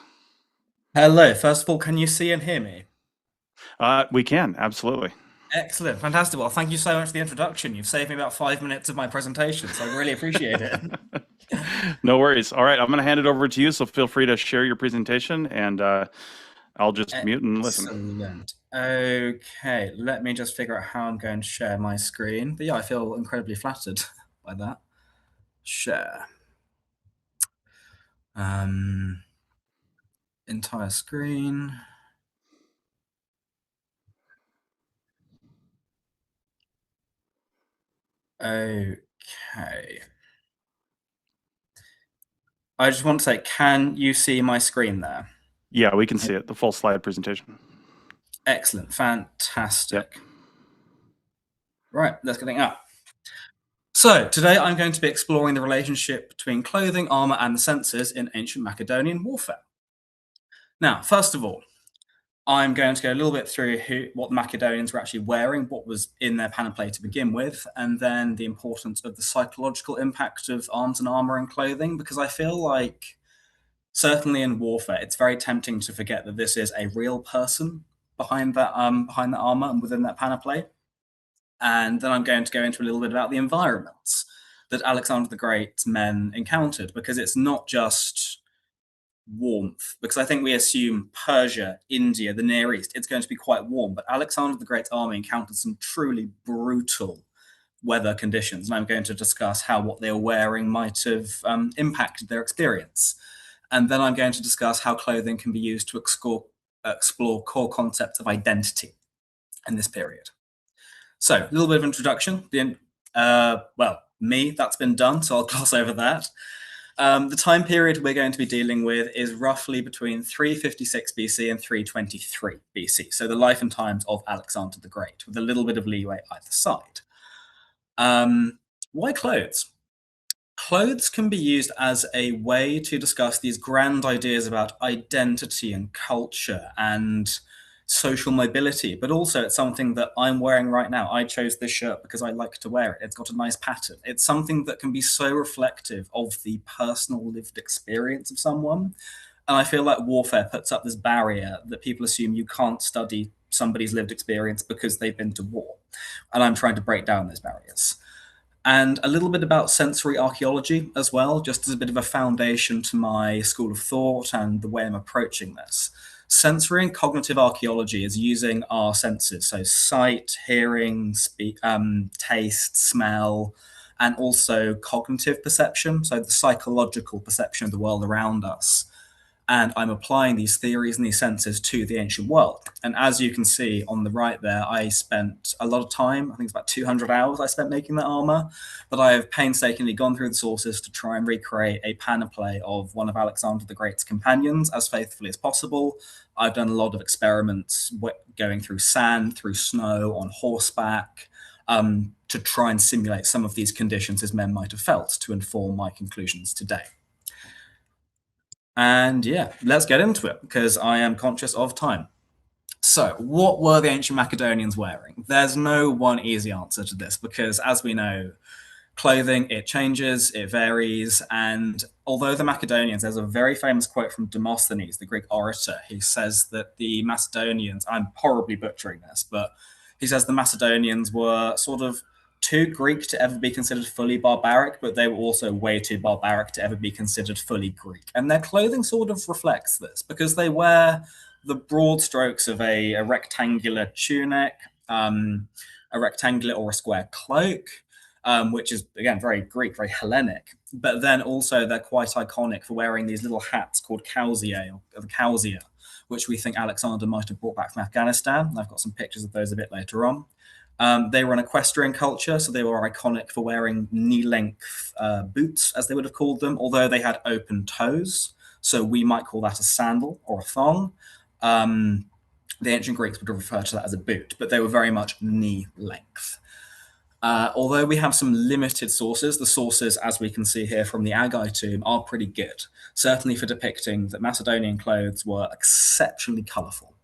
Hello. First of all, can you see and hear me? We can, absolutely. Excellent. Fantastic. Well, thank you so much for the introduction. You've saved me about 5 minutes of my presentation, so I really appreciate it. No worries. All right, I'm going to hand it over to you, so feel free to share your presentation, and I'll just mute and listen. Excellent. Okay, let me just figure out how I'm going to share my screen. But yeah, I feel incredibly flattered by that. Share. Entire screen. Okay. I just want to say, can you see my screen there? Yeah, we can see it, the full slide presentation. Excellent. Fantastic. Yep. Right, let's get it up. So today I'm going to be exploring the relationship between clothing, armor, and the senses in ancient Macedonian warfare. Now, first of all, I'm going to go a little bit through what the Macedonians were actually wearing, what was in their panoply to begin with, and then the importance of the psychological impact of arms and armor and clothing, because I feel like, certainly in warfare, it's very tempting to forget that this is a real person behind that armor and within that panoply. And then I'm going to go into a little bit about the environments that Alexander the Great's men encountered, because it's not just warmth, because I think we assume Persia, India, the Near East, it's going to be quite warm, but Alexander the Great's army encountered some truly brutal weather conditions, and I'm going to discuss how what they were wearing might have impacted their experience. And then I'm going to discuss how clothing can be used to explore core concepts of identity in this period. So, a little bit of introduction. Well, that's been done, so I'll gloss over that. The time period we're going to be dealing with is roughly between 356 BC and 323 BC. So the life and times of Alexander the Great, with a little bit of leeway either side. Why clothes? Clothes can be used as a way to discuss these grand ideas about identity and culture and social mobility, but also it's something that I'm wearing right now. I chose this shirt because I like to wear it. It's got a nice pattern. It's something that can be so reflective of the personal lived experience of someone. And I feel like warfare puts up this barrier that people assume you can't study somebody's lived experience because they've been to war. And I'm trying to break down those barriers. And a little bit about sensory archaeology as well, just as a bit of a foundation to my school of thought and the way I'm approaching this. Sensory and cognitive archaeology is using our senses, so sight, hearing, taste, smell, and also cognitive perception, so the psychological perception of the world around us. And I'm applying these theories and these senses to the ancient world. And as you can see on the right there, I spent a lot of time, I think it's about 200 hours I spent making that armor, but I have painstakingly gone through the sources to try and recreate a panoply of one of Alexander the Great's companions as faithfully as possible. I've done a lot of experiments going through sand, through snow, on horseback, to try and simulate some of these conditions his men might have felt to inform my conclusions today. And yeah, let's get into it because I am conscious of time. So what were the ancient Macedonians wearing? There's no one easy answer to this because, as we know, clothing, it changes, it varies. And although the Macedonians, there's a very famous quote from Demosthenes, the Greek orator. He says that the Macedonians, I'm horribly butchering this, but he says the Macedonians were sort of too Greek to ever be considered fully barbaric, but they were also way too barbaric to ever be considered fully Greek. And their clothing sort of reflects this because they wear the broad strokes of a rectangular tunic, a rectangular or a square cloak, which is, again, very Greek, very Hellenic. But then also they're quite iconic for wearing these little hats called kausia, or the kausia, which we think Alexander might have brought back from Afghanistan. I've got some pictures of those a bit later on. They were an equestrian culture, so they were iconic for wearing knee-length boots, as they would have called them, although they had open toes. So we might call that a sandal or a thong. The ancient Greeks would refer to that as a boot, but they were very much knee-length. Although we have some limited sources, the sources, as we can see here from the Aggai tomb, are pretty good, certainly for depicting that Macedonian clothes were exceptionally colourful.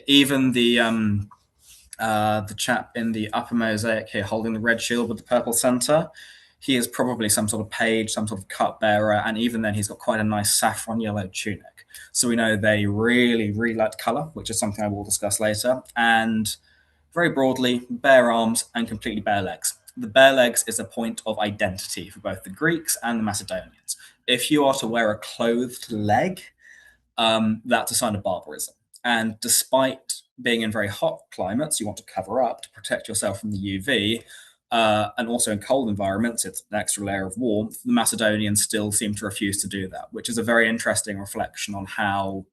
Even the chap in the upper mosaic here holding the red shield with the purple center, he is probably some sort of page, some sort of cupbearer, and even then he's got quite a nice saffron yellow tunic. So we know they really, really liked colour, which is something I will discuss later. And very broadly, bare arms and completely bare legs. The bare legs is a point of identity for both the Greeks and the Macedonians. If you are to wear a clothed leg, that's a sign of barbarism. And despite being in very hot climates, you want to cover up to protect yourself from the UV, and also in cold environments, it's an extra layer of warmth. The Macedonians still seem to refuse to do that, which is a very interesting reflection on how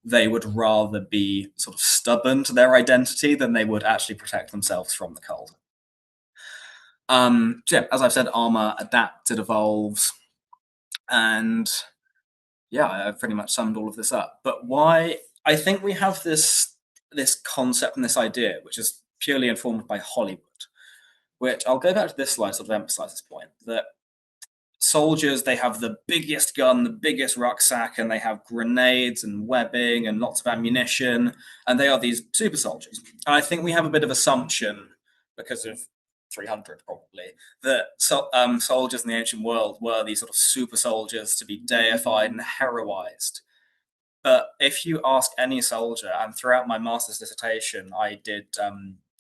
they would rather be sort of stubborn to their identity than they would actually protect themselves from the cold. So yeah, as I've said, armor adapts, it evolves, and yeah, I've pretty much summed all of this up. But why I think we have this concept and this idea, which is purely informed by Hollywood, which I'll go back to this slide to sort of emphasize this point, that soldiers, they have the biggest gun, the biggest rucksack, and they have grenades and webbing and lots of ammunition, and they are these super soldiers. And I think we have a bit of assumption, because of 300 probably, that soldiers in the ancient world were these sort of super soldiers to be deified and heroized. But if you ask any soldier, and throughout my master's dissertation, I did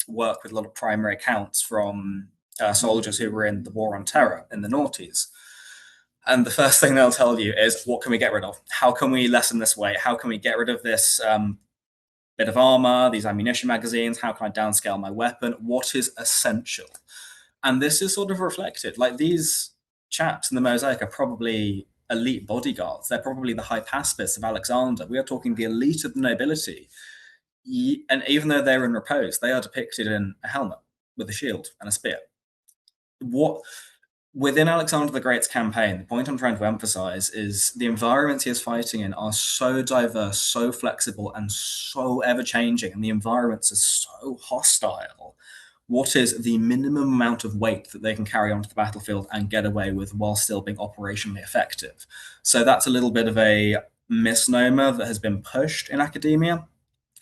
work with a lot of primary accounts from soldiers who were in the War on Terror in the noughties. And the first thing they'll tell you is, what can we get rid of? How can we lessen this weight? How can we get rid of this bit of armor, these ammunition magazines? How can I downscale my weapon? What is essential? And this is sort of reflected. Like, these chaps in the mosaic are probably elite bodyguards. They're probably the hypaspis of Alexander. We are talking the elite of the nobility. And even though they're in repose, they are depicted in a helmet with a shield and a spear. Within Alexander the Great's campaign, the point I'm trying to emphasize is the environments he is fighting in are so diverse, so flexible, and so ever-changing, and the environments are so hostile. What is the minimum amount of weight that they can carry onto the battlefield and get away with while still being operationally effective? So that's a little bit of a misnomer that has been pushed in academia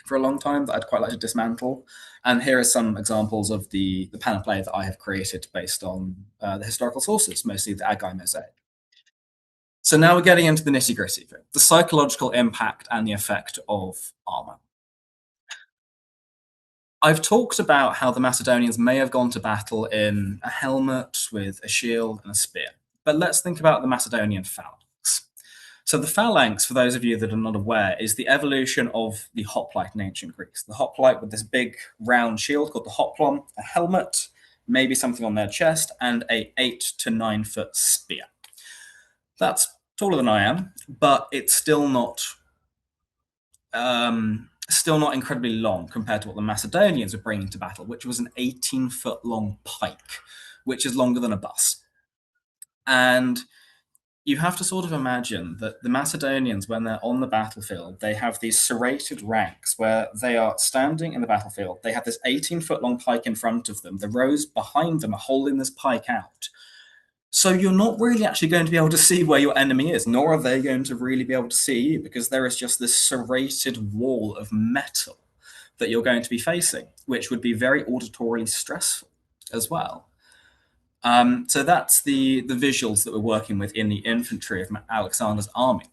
for a long time that I'd quite like to dismantle. And here are some examples of the panoply that I have created based on the historical sources, mostly the Aggai mosaic. So now we're getting into the nitty-gritty, the psychological impact and the effect of armor. I've talked about how the Macedonians may have gone to battle in a helmet with a shield and a spear. But let's think about the Macedonian phalanx. So the phalanx, for those of you that are not aware, is the evolution of the hoplite in ancient Greece. The hoplite with this big round shield called the hoplon, a helmet, maybe something on their chest, and a 8 to 9 foot spear. That's taller than I am, but it's still not incredibly long compared to what the Macedonians were bringing to battle, which was an 18-foot long pike, which is longer than a bus. And you have to sort of imagine that the Macedonians, when they're on the battlefield, they have these serrated ranks where they are standing in the battlefield. They have this 18-foot long pike in front of them. The rows behind them are holding this pike out. So you're not really actually going to be able to see where your enemy is, nor are they going to really be able to see you, because there is just this serrated wall of metal that you're going to be facing, which would be very auditorily stressful as well. So that's the visuals that we're working with in the infantry of Alexander's army.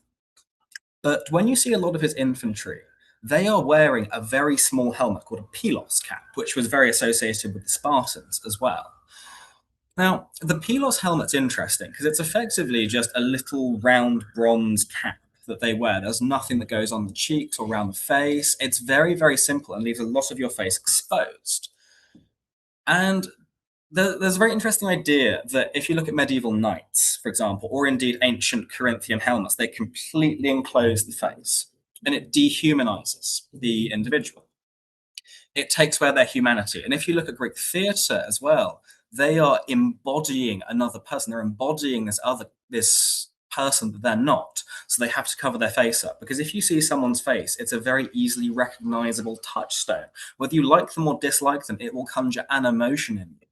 But when you see a lot of his infantry, they are wearing a very small helmet called a pilos cap, which was very associated with the Spartans as well. Now, the pilos helmet's interesting because it's effectively just a little round bronze cap that they wear. There's nothing that goes on the cheeks or around the face. It's very, very simple and leaves a lot of your face exposed. And there's a very interesting idea that if you look at medieval knights, for example, or indeed ancient Corinthian helmets, they completely enclose the face and it dehumanizes the individual. It takes away their humanity. And if you look at Greek theatre as well, they are embodying another person. They're embodying this person that they're not. So they have to cover their face up, because if you see someone's face, it's a very easily recognizable touchstone. Whether you like them or dislike them, it will conjure an emotion in you.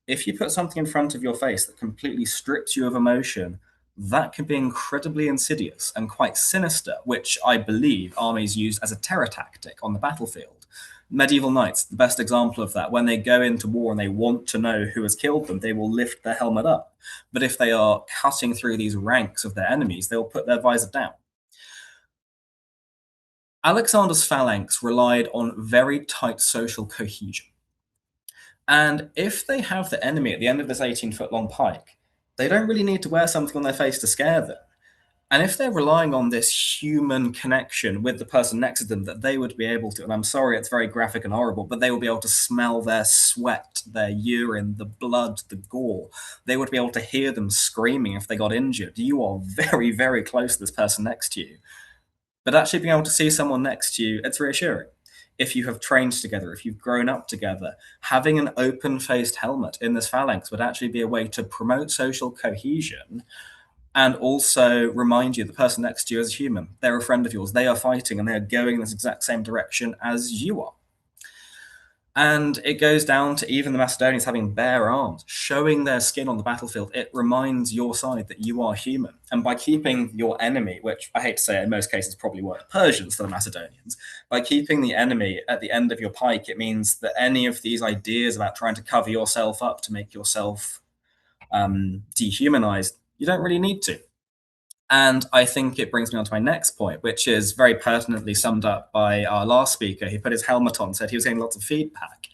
If you put something in front of your face that completely strips you of emotion, that can be incredibly insidious and quite sinister, which I believe armies use as a terror tactic on the battlefield. Medieval knights, the best example of that. When they go into war and they want to know who has killed them, they will lift their helmet up. But if they are cutting through these ranks of their enemies, they'll put their visor down. Alexander's phalanx relied on very tight social cohesion. And if they have the enemy at the end of this 18-foot-long pike, they don't really need to wear something on their face to scare them. And if they're relying on this human connection with the person next to them, that they would be able to, and I'm sorry, it's very graphic and horrible, but they will be able to smell their sweat, their urine, the blood, the gore. They would be able to hear them screaming if they got injured. You are very, very close to this person next to you. But actually being able to see someone next to you, it's reassuring. If you have trained together, if you've grown up together, having an open-faced helmet in this phalanx would actually be a way to promote social cohesion and also remind you the person next to you is a human. They're a friend of yours. They are fighting and they are going in this exact same direction as you are. And it goes down to even the Macedonians having bare arms, showing their skin on the battlefield. It reminds your side that you are human. And by keeping your enemy, which I hate to say in most cases probably were the Persians for the Macedonians, by keeping the enemy at the end of your pike, it means that any of these ideas about trying to cover yourself up to make yourself dehumanized, you don't really need to. And I think it brings me on to my next point, which is very pertinently summed up by our last speaker. He put his helmet on, said he was getting lots of feedback.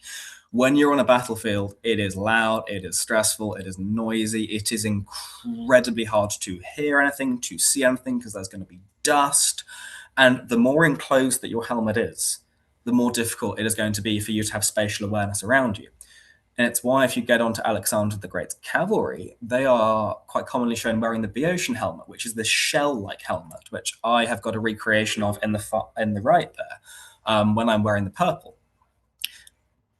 When you're on a battlefield, it is loud, it is stressful, it is noisy, it is incredibly hard to hear anything, to see anything, because there's going to be dust. And the more enclosed that your helmet is, the more difficult it is going to be for you to have spatial awareness around you. And it's why if you get onto Alexander the Great's cavalry, they are quite commonly shown wearing the Boeotian helmet, which is this shell-like helmet, which I have got a recreation of in the right there when I'm wearing the purple.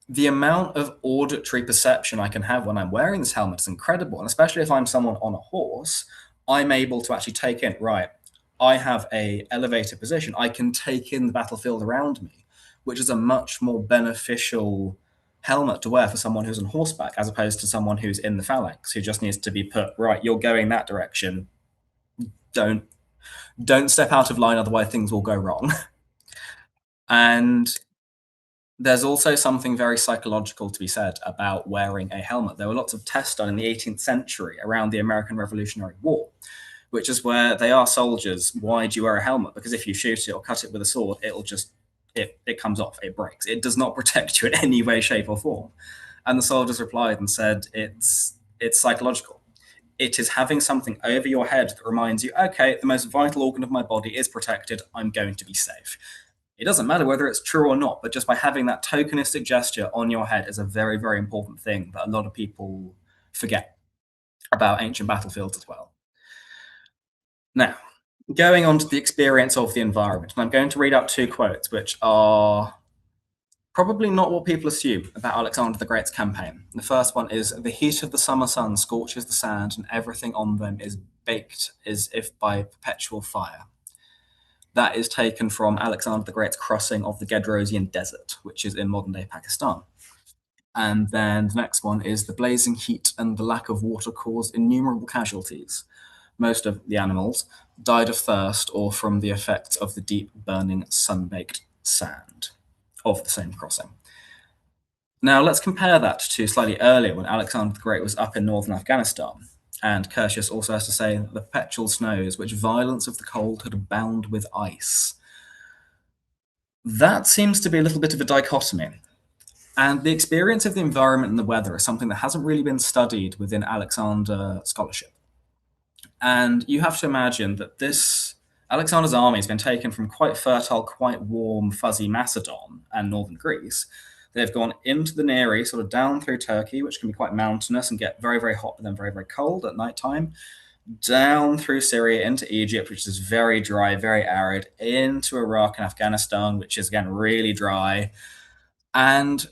The amount of auditory perception I can have when I'm wearing this helmet is incredible. And especially if I'm someone on a horse, I'm able to actually take in, right, I have a elevated position. I can take in the battlefield around me, which is a much more beneficial helmet to wear for someone who's on horseback, as opposed to someone who's in the phalanx, who just needs to be put, right, you're going that direction. Don't step out of line, otherwise things will go wrong. And there's also something very psychological to be said about wearing a helmet. There were lots of tests done in the 18th century around the American Revolutionary War, which is where they ask soldiers, why do you wear a helmet? Because if you shoot it or cut it with a sword, it'll just it comes off, it breaks. It does not protect you in any way, shape, or form. And the soldiers replied and said, it's psychological. It is having something over your head that reminds you, okay, the most vital organ of my body is protected. I'm going to be safe. It doesn't matter whether it's true or not, but just by having that tokenistic gesture on your head is a very, very important thing that a lot of people forget about ancient battlefields as well. Now, going on to the experience of the environment, and I'm going to read out two quotes, which are probably not what people assume about Alexander the Great's campaign. The first one is, the heat of the summer sun scorches the sand and everything on them is baked as if by perpetual fire. That is taken from Alexander the Great's crossing of the Gedrosian Desert, which is in modern-day Pakistan. And then the next one is, the blazing heat and the lack of water caused innumerable casualties. Most of the animals died of thirst or from the effects of the deep burning sun-baked sand of the same crossing. Now let's compare that to slightly earlier when Alexander the Great was up in northern Afghanistan. And Curtius also has to say that the perpetual snows, which violence of the cold had bound with ice. That seems to be a little bit of a dichotomy. And the experience of the environment and the weather is something that hasn't really been studied within Alexander scholarship. And you have to imagine that this Alexander's army has been taken from quite fertile, quite warm, fuzzy Macedon and northern Greece. They've gone into the Near East, sort of down through Turkey, which can be quite mountainous and get very, very hot and then very, very cold at nighttime, down through Syria into Egypt, which is very dry, very arid, into Iraq and Afghanistan, which is, again, really dry. And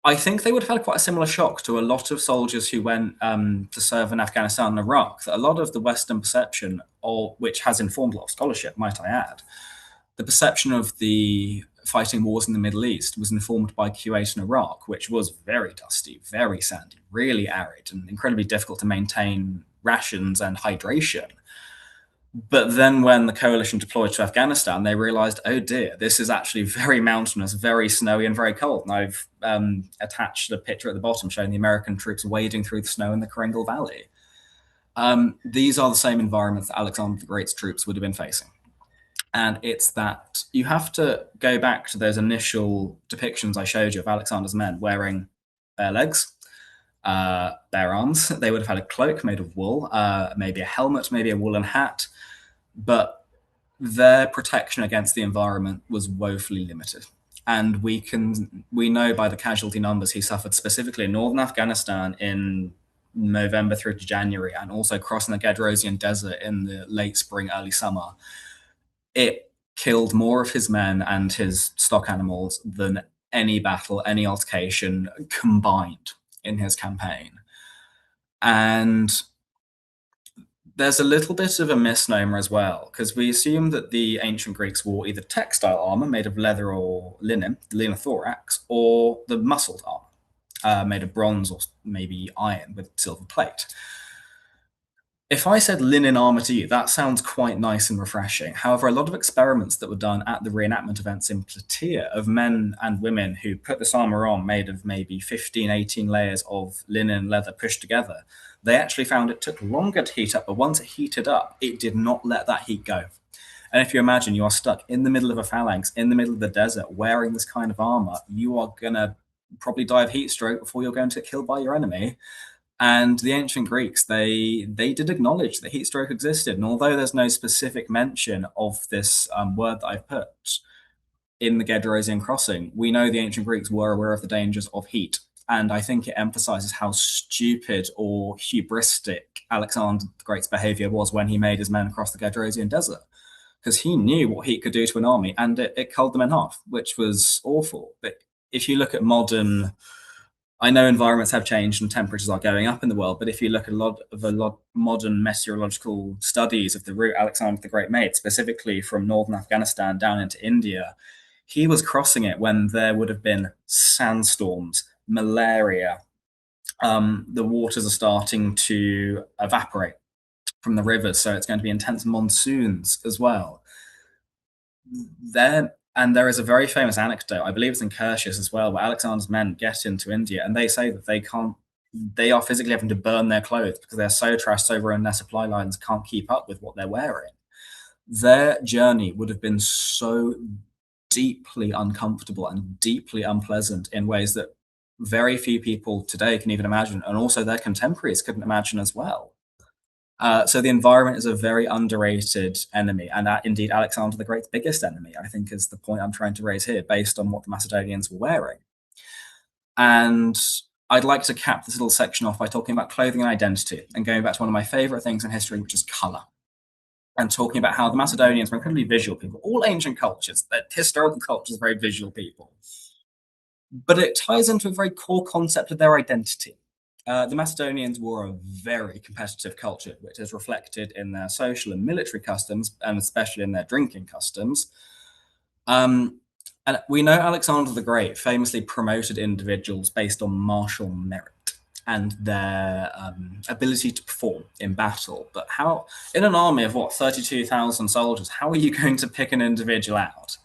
I think they would have had quite a similar shock to a lot of soldiers who went to serve in Afghanistan and Iraq, that a lot of the Western perception, which has informed a lot of scholarship, might I add, the perception of the fighting wars in the Middle East was informed by Kuwait and Iraq, which was very dusty, very sandy, really arid, and incredibly difficult to maintain rations and hydration. But then when the coalition deployed to Afghanistan, they realized, oh dear, this is actually very mountainous, very snowy, and very cold. And I've attached a picture at the bottom showing the American troops wading through the snow in the Kringle Valley. These are the same environments that Alexander the Great's troops would have been facing. And it's that you have to go back to those initial depictions I showed you of Alexander's men wearing bare legs, bare arms. They would have had a cloak made of wool, maybe a helmet, maybe a woolen hat, but their protection against the environment was woefully limited. And we know by the casualty numbers he suffered specifically in northern Afghanistan in November through to January, and also crossing the Gedrosian Desert in the late spring, early summer. It killed more of his men and his stock animals than any battle, any altercation combined in his campaign. And there's a little bit of a misnomer as well, because we assume that the ancient Greeks wore either textile armor made of leather or linen, the linothorax, or the muscled armor made of bronze or maybe iron with silver plate. If I said linen armor to you, that sounds quite nice and refreshing. However, a lot of experiments that were done at the reenactment events in Plataea of men and women who put this armor on, made of maybe 15, 18 layers of linen and leather pushed together, they actually found it took longer to heat up, but once it heated up, it did not let that heat go. And if you imagine you are stuck in the middle of a phalanx, in the middle of the desert, wearing this kind of armor, you are going to probably die of heat stroke before you're going to get killed by your enemy. And the ancient Greeks, they did acknowledge that heat stroke existed. And although there's no specific mention of this word that I've put in the Gedrosian crossing, we know the ancient Greeks were aware of the dangers of heat. And I think it emphasizes how stupid or hubristic Alexander the Great's behavior was when he made his men across the Gedrosian Desert. Because he knew what heat could do to an army, and it culled them in half, which was awful. But if you look at modern... I know environments have changed and temperatures are going up in the world, but if you look at a lot of modern meteorological studies of the route Alexander the Great made, specifically from northern Afghanistan down into India, he was crossing it when there would have been sandstorms, malaria. The waters are starting to evaporate from the rivers, so it's going to be intense monsoons as well. And there is a very famous anecdote, I believe it's in Curtius as well, where Alexander's men get into India and they say that they are physically having to burn their clothes because they're so trashed, so ruined, their supply lines can't keep up with what they're wearing. Their journey would have been so deeply uncomfortable and deeply unpleasant in ways that very few people today can even imagine, and also their contemporaries couldn't imagine as well. So the environment is a very underrated enemy, and indeed Alexander the Great's biggest enemy, I think, is the point I'm trying to raise here, based on what the Macedonians were wearing. And I'd like to cap this little section off by talking about clothing and identity, and going back to one of my favorite things in history, which is color, and talking about how the Macedonians were incredibly visual people. All ancient cultures, historical cultures, are very visual people. But it ties into a very core concept of their identity. The Macedonians were a very competitive culture, which is reflected in their social and military customs, and especially in their drinking customs. And we know Alexander the Great famously promoted individuals based on martial merit and their ability to perform in battle. But how, in an army of 32,000 soldiers, how are you going to pick an individual out?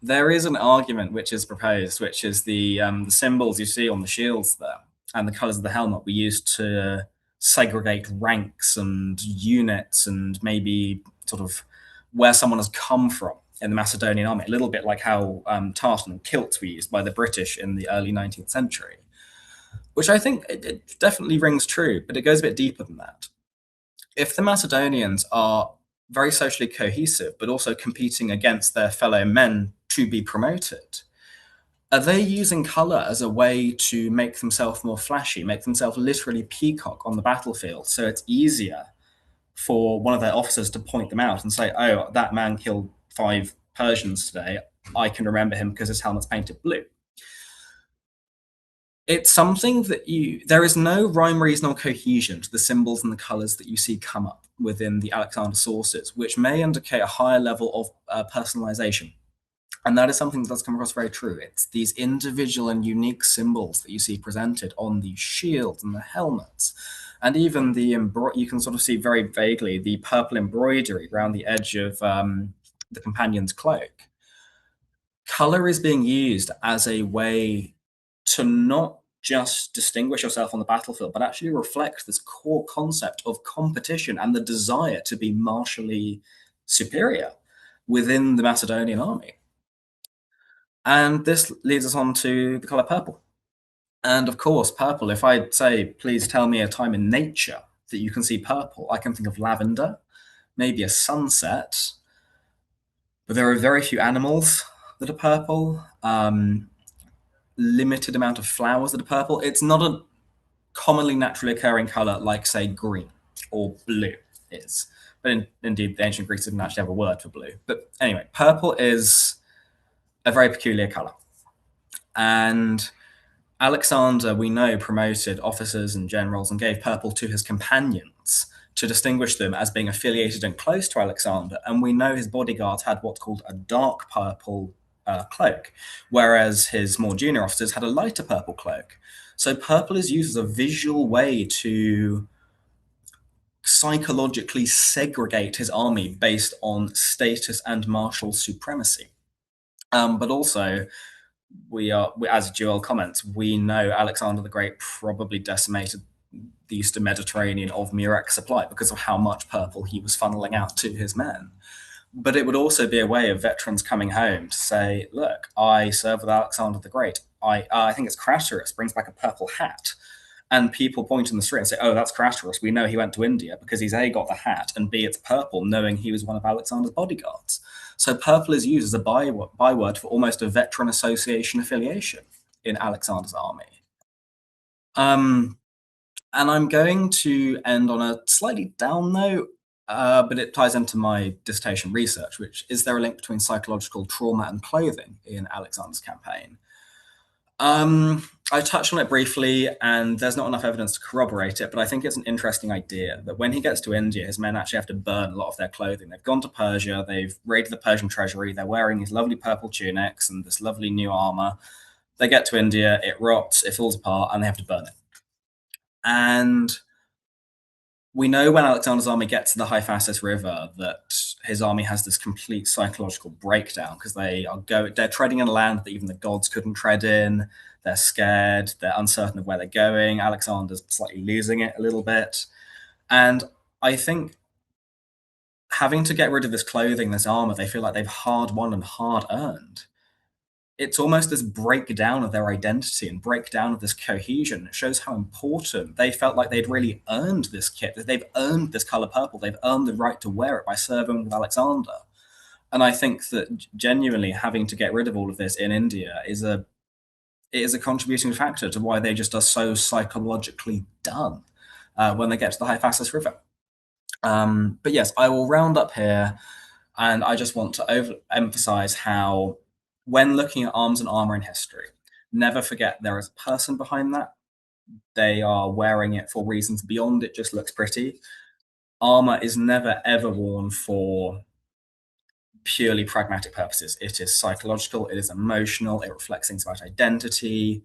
There is an argument which is proposed, which is the symbols you see on the shields there and the colors of the helmet we used to segregate ranks and units and maybe sort of where someone has come from in the Macedonian army, a little bit like how tartan and kilts were used by the British in the early 19th century, which I think it definitely rings true, but it goes a bit deeper than that. If the Macedonians are very socially cohesive, but also competing against their fellow men to be promoted, are they using color as a way to make themselves more flashy, make themselves literally peacock on the battlefield, so it's easier for one of their officers to point them out and say, oh, that man killed 5 Persians today, I can remember him because his helmet's painted blue? It's something that there is no rhyme, reason, or cohesion to the symbols and the colors that you see come up within the Alexander sources, which may indicate a higher level of personalization And that is something that does come across very true. It's these individual and unique symbols that you see presented on the shields and the helmets. And even you can sort of see very vaguely the purple embroidery around the edge of the companion's cloak. Color is being used as a way to not just distinguish yourself on the battlefield, but actually reflect this core concept of competition and the desire to be martially superior within the Macedonian army. And this leads us on to the color purple. And of course, purple, if I say, please tell me a time in nature that you can see purple, I can think of lavender, maybe a sunset, but there are very few animals that are purple, limited amount of flowers that are purple. It's not a commonly naturally occurring color like, say, green or blue is. But indeed, the ancient Greeks didn't actually have a word for blue. But anyway, purple is a very peculiar color. And Alexander, we know, promoted officers and generals and gave purple to his companions to distinguish them as being affiliated and close to Alexander. And we know his bodyguards had what's called a dark purple cloak, whereas his more junior officers had a lighter purple cloak. So purple is used as a visual way to psychologically segregate his army based on status and martial supremacy. But also, as Joel comments, we know Alexander the Great probably decimated the Eastern Mediterranean of Murex supply because of how much purple he was funneling out to his men. But it would also be a way of veterans coming home to say, look, I served with Alexander the Great. I think it's Craterus brings back a purple hat. And people point in the street and say, oh, that's Craterus. We know he went to India because he's A, got the hat, and B, it's purple, knowing he was one of Alexander's bodyguards. So purple is used as a byword for almost a veteran association affiliation in Alexander's army. And I'm going to end on a slightly down note, but it ties into my dissertation research, which is there a link between psychological trauma and clothing in Alexander's campaign? I touched on it briefly, and there's not enough evidence to corroborate it, but I think it's an interesting idea that when he gets to India, his men actually have to burn a lot of their clothing. They've gone to Persia, they've raided the Persian treasury, they're wearing these lovely purple tunics and this lovely new armor. They get to India, it rots, it falls apart, and they have to burn it. And we know when Alexander's army gets to the Hyphasis River that his army has this complete psychological breakdown because they're treading in a land that even the gods couldn't tread in. They're scared. They're uncertain of where they're going. Alexander's slightly losing it a little bit. And I think having to get rid of this clothing, this armor, they feel like they've hard won and hard earned. It's almost this breakdown of their identity and breakdown of this cohesion. It shows how important they felt like they'd really earned this kit, that they've earned this color purple. They've earned the right to wear it by serving with Alexander. And I think that genuinely having to get rid of all of this in India is a contributing factor to why they just are so psychologically done when they get to the Hyphasis River. But yes, I will round up here, and I just want to emphasize how when looking at arms and armor in history, never forget there is a person behind that. They are wearing it for reasons beyond it just looks pretty. Armor is never ever worn for purely pragmatic purposes. It is psychological, it is emotional, it reflects things about identity.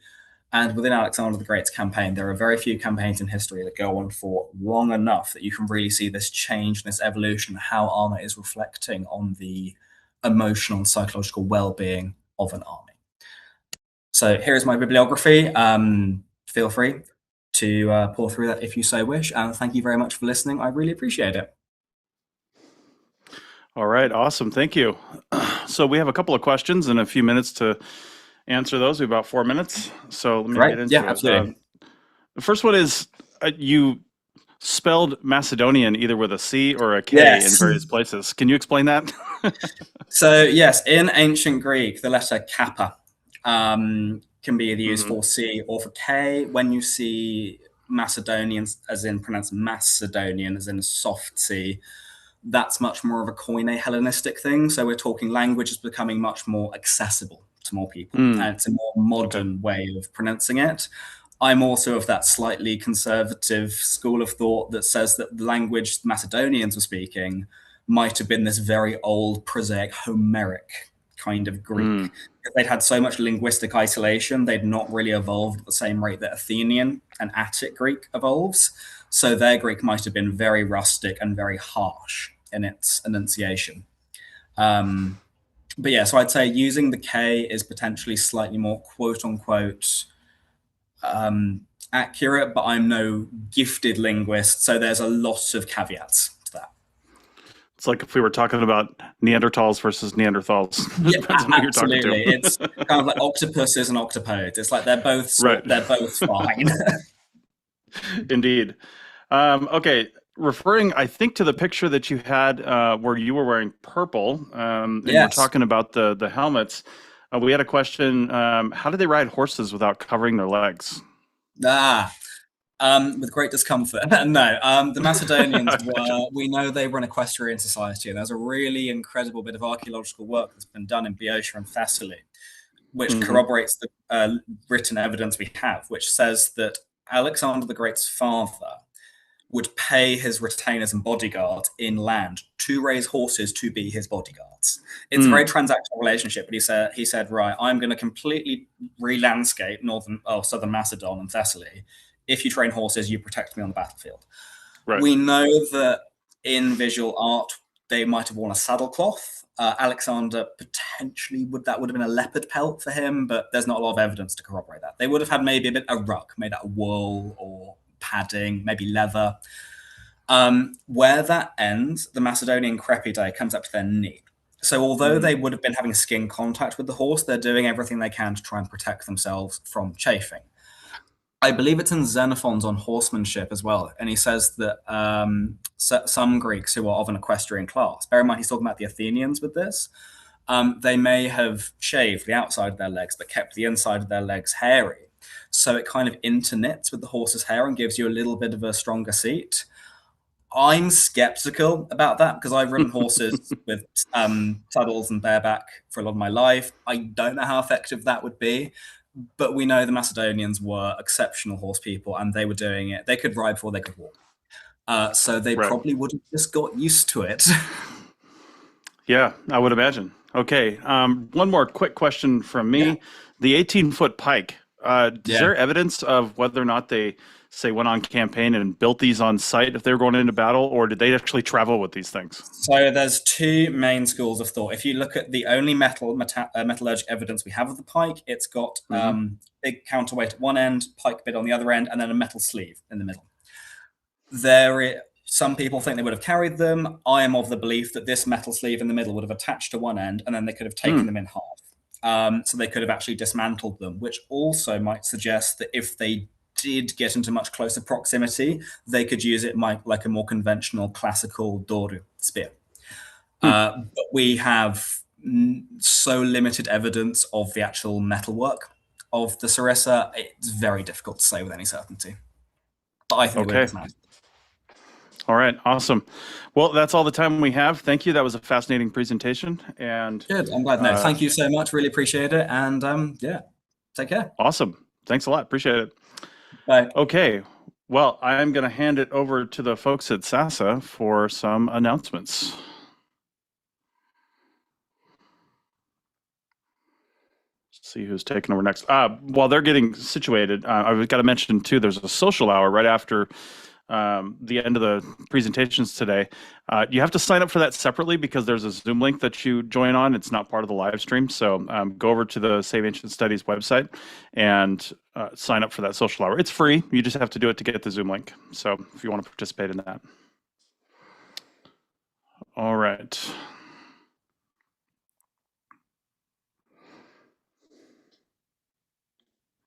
And within Alexander the Great's campaign, there are very few campaigns in history that go on for long enough that you can really see this change, this evolution, how armor is reflecting on the emotional and psychological well-being of an army. So here is my bibliography. Feel free to pour through that if you so wish. And thank you very much for listening. I really appreciate it. All right, awesome. Thank you. So we have a couple of questions and a few minutes to answer those. We have about 4 minutes. So let me get into it. Absolutely. The first one is you spelled Macedonian either with a C or a K in various places. Can you explain that? So yes, in ancient Greek, the letter kappa can be either used for C or for K. When you see Macedonians, as in pronounced Macedonian, as in soft C, that's much more of a Koine Hellenistic thing. So we're talking language is becoming much more accessible to more people. And it's a more modern way of pronouncing it. I'm also of that slightly conservative school of thought that says that the language Macedonians were speaking might have been this very old, prosaic, Homeric kind of Greek. They'd had so much linguistic isolation, they'd not really evolved at the same rate that Athenian and Attic Greek evolves. So their Greek might have been very rustic and very harsh in its enunciation. But yeah, so I'd say using the K is potentially slightly more quote unquote accurate, but I'm no gifted linguist, so there's a lot of caveats to that. It's like if we were talking about Neanderthals versus Neanderthals. Yeah, Depends on who you're talking absolutely. to. It's kind of like octopuses and octopodes. It's like they're both Right. They're both fine. Indeed. Okay, referring, I think, to the picture that you had where you were wearing purple, and we're Yes. talking about the helmets. We had a question: how did they ride horses without covering their legs? With great discomfort. No, the Macedonians were, we know they were an equestrian society, and there's a really incredible bit of archaeological work that's been done in Boeotia and Thessaly, which corroborates the written evidence we have, which says that Alexander the Great's father would pay his retainers and bodyguards inland to raise horses to be his bodyguards. It's a very transactional relationship, but he said, right, I'm going to completely re-landscape southern Macedon and Thessaly. If you train horses, you protect me on the battlefield. Right. We know that in visual art, they might have worn a saddlecloth. Alexander potentially would have been a leopard pelt for him, but there's not a lot of evidence to corroborate that. They would have had maybe a rug made out of wool or padding, maybe leather. Where that ends, the Macedonian crepidae comes up to their knee. So although they would have been having skin contact with the horse, they're doing everything they can to try and protect themselves from chafing. I believe it's in Xenophon's on horsemanship as well. And he says that some Greeks who are of an equestrian class, bear in mind he's talking about the Athenians with this, they may have shaved the outside of their legs, but kept the inside of their legs hairy. So it kind of interknits with the horse's hair and gives you a little bit of a stronger seat. I'm skeptical about that because I've ridden horses with saddles and bareback for a lot of my life. I don't know how effective that would be. But we know the Macedonians were exceptional horse people, and they were doing it. They could ride before they could walk. So they probably would have just got used to it. Yeah, I would imagine. Okay, one more quick question from me. Yeah. The 18-foot pike, is there evidence of whether or not they, say, went on campaign and built these on site if they were going into battle, or did they actually travel with these things? So there's two main schools of thought. If you look at the only metallurgic evidence we have of the pike, it's got big counterweight at one end, pike bit on the other end, and then a metal sleeve in the middle. Some people think they would have carried them. I am of the belief that this metal sleeve in the middle would have attached to one end, and then they could have taken them in half. So they could have actually dismantled them, which also might suggest that if they did get into much closer proximity, they could use it like a more conventional classical doru spear. But we have so limited evidence of the actual metalwork of the sarissa, it's very difficult to say with any certainty. But I think it's nice. All right, awesome. Well, that's all the time we have. Thank you. That was a fascinating presentation. And good. I'm glad. No, thank you so much. Really appreciate it. And take care. Awesome. Thanks a lot. Appreciate it. Bye. Okay. Well, I'm going to hand it over to the folks at SASA for some announcements. Let's see who's taking over next. While they're getting situated, I've got to mention, too, there's a social hour right after the end of the presentations today. You have to sign up for that separately because there's a Zoom link that you join on. It's not part of the live stream. So go over to the Save Ancient Studies website and sign up for that social hour. It's free. You just have to do it to get the Zoom link. So if you want to participate in that. All right.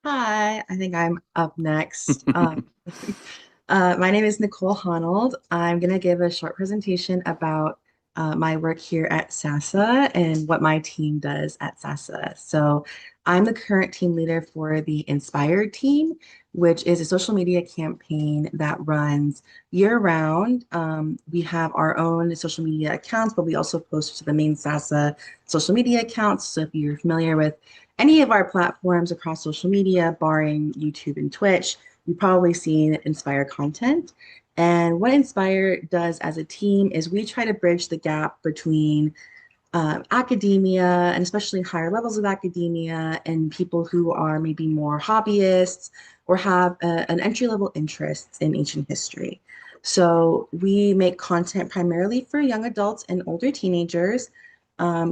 Hi, I think I'm up next. My name is Nicole Honnold. I'm going to give a short presentation about my work here at SASA and what my team does at SASA. So I'm the current team leader for the Inspired team, which is a social media campaign that runs year-round. We have our own social media accounts, but we also post to the main SASA social media accounts. So if you're familiar with any of our platforms across social media, barring YouTube and Twitch, you've probably seen Inspire content. And what Inspire does as a team is we try to bridge the gap between academia, and especially higher levels of academia, and people who are maybe more hobbyists or have an entry-level interest in ancient history. So we make content primarily for young adults and older teenagers,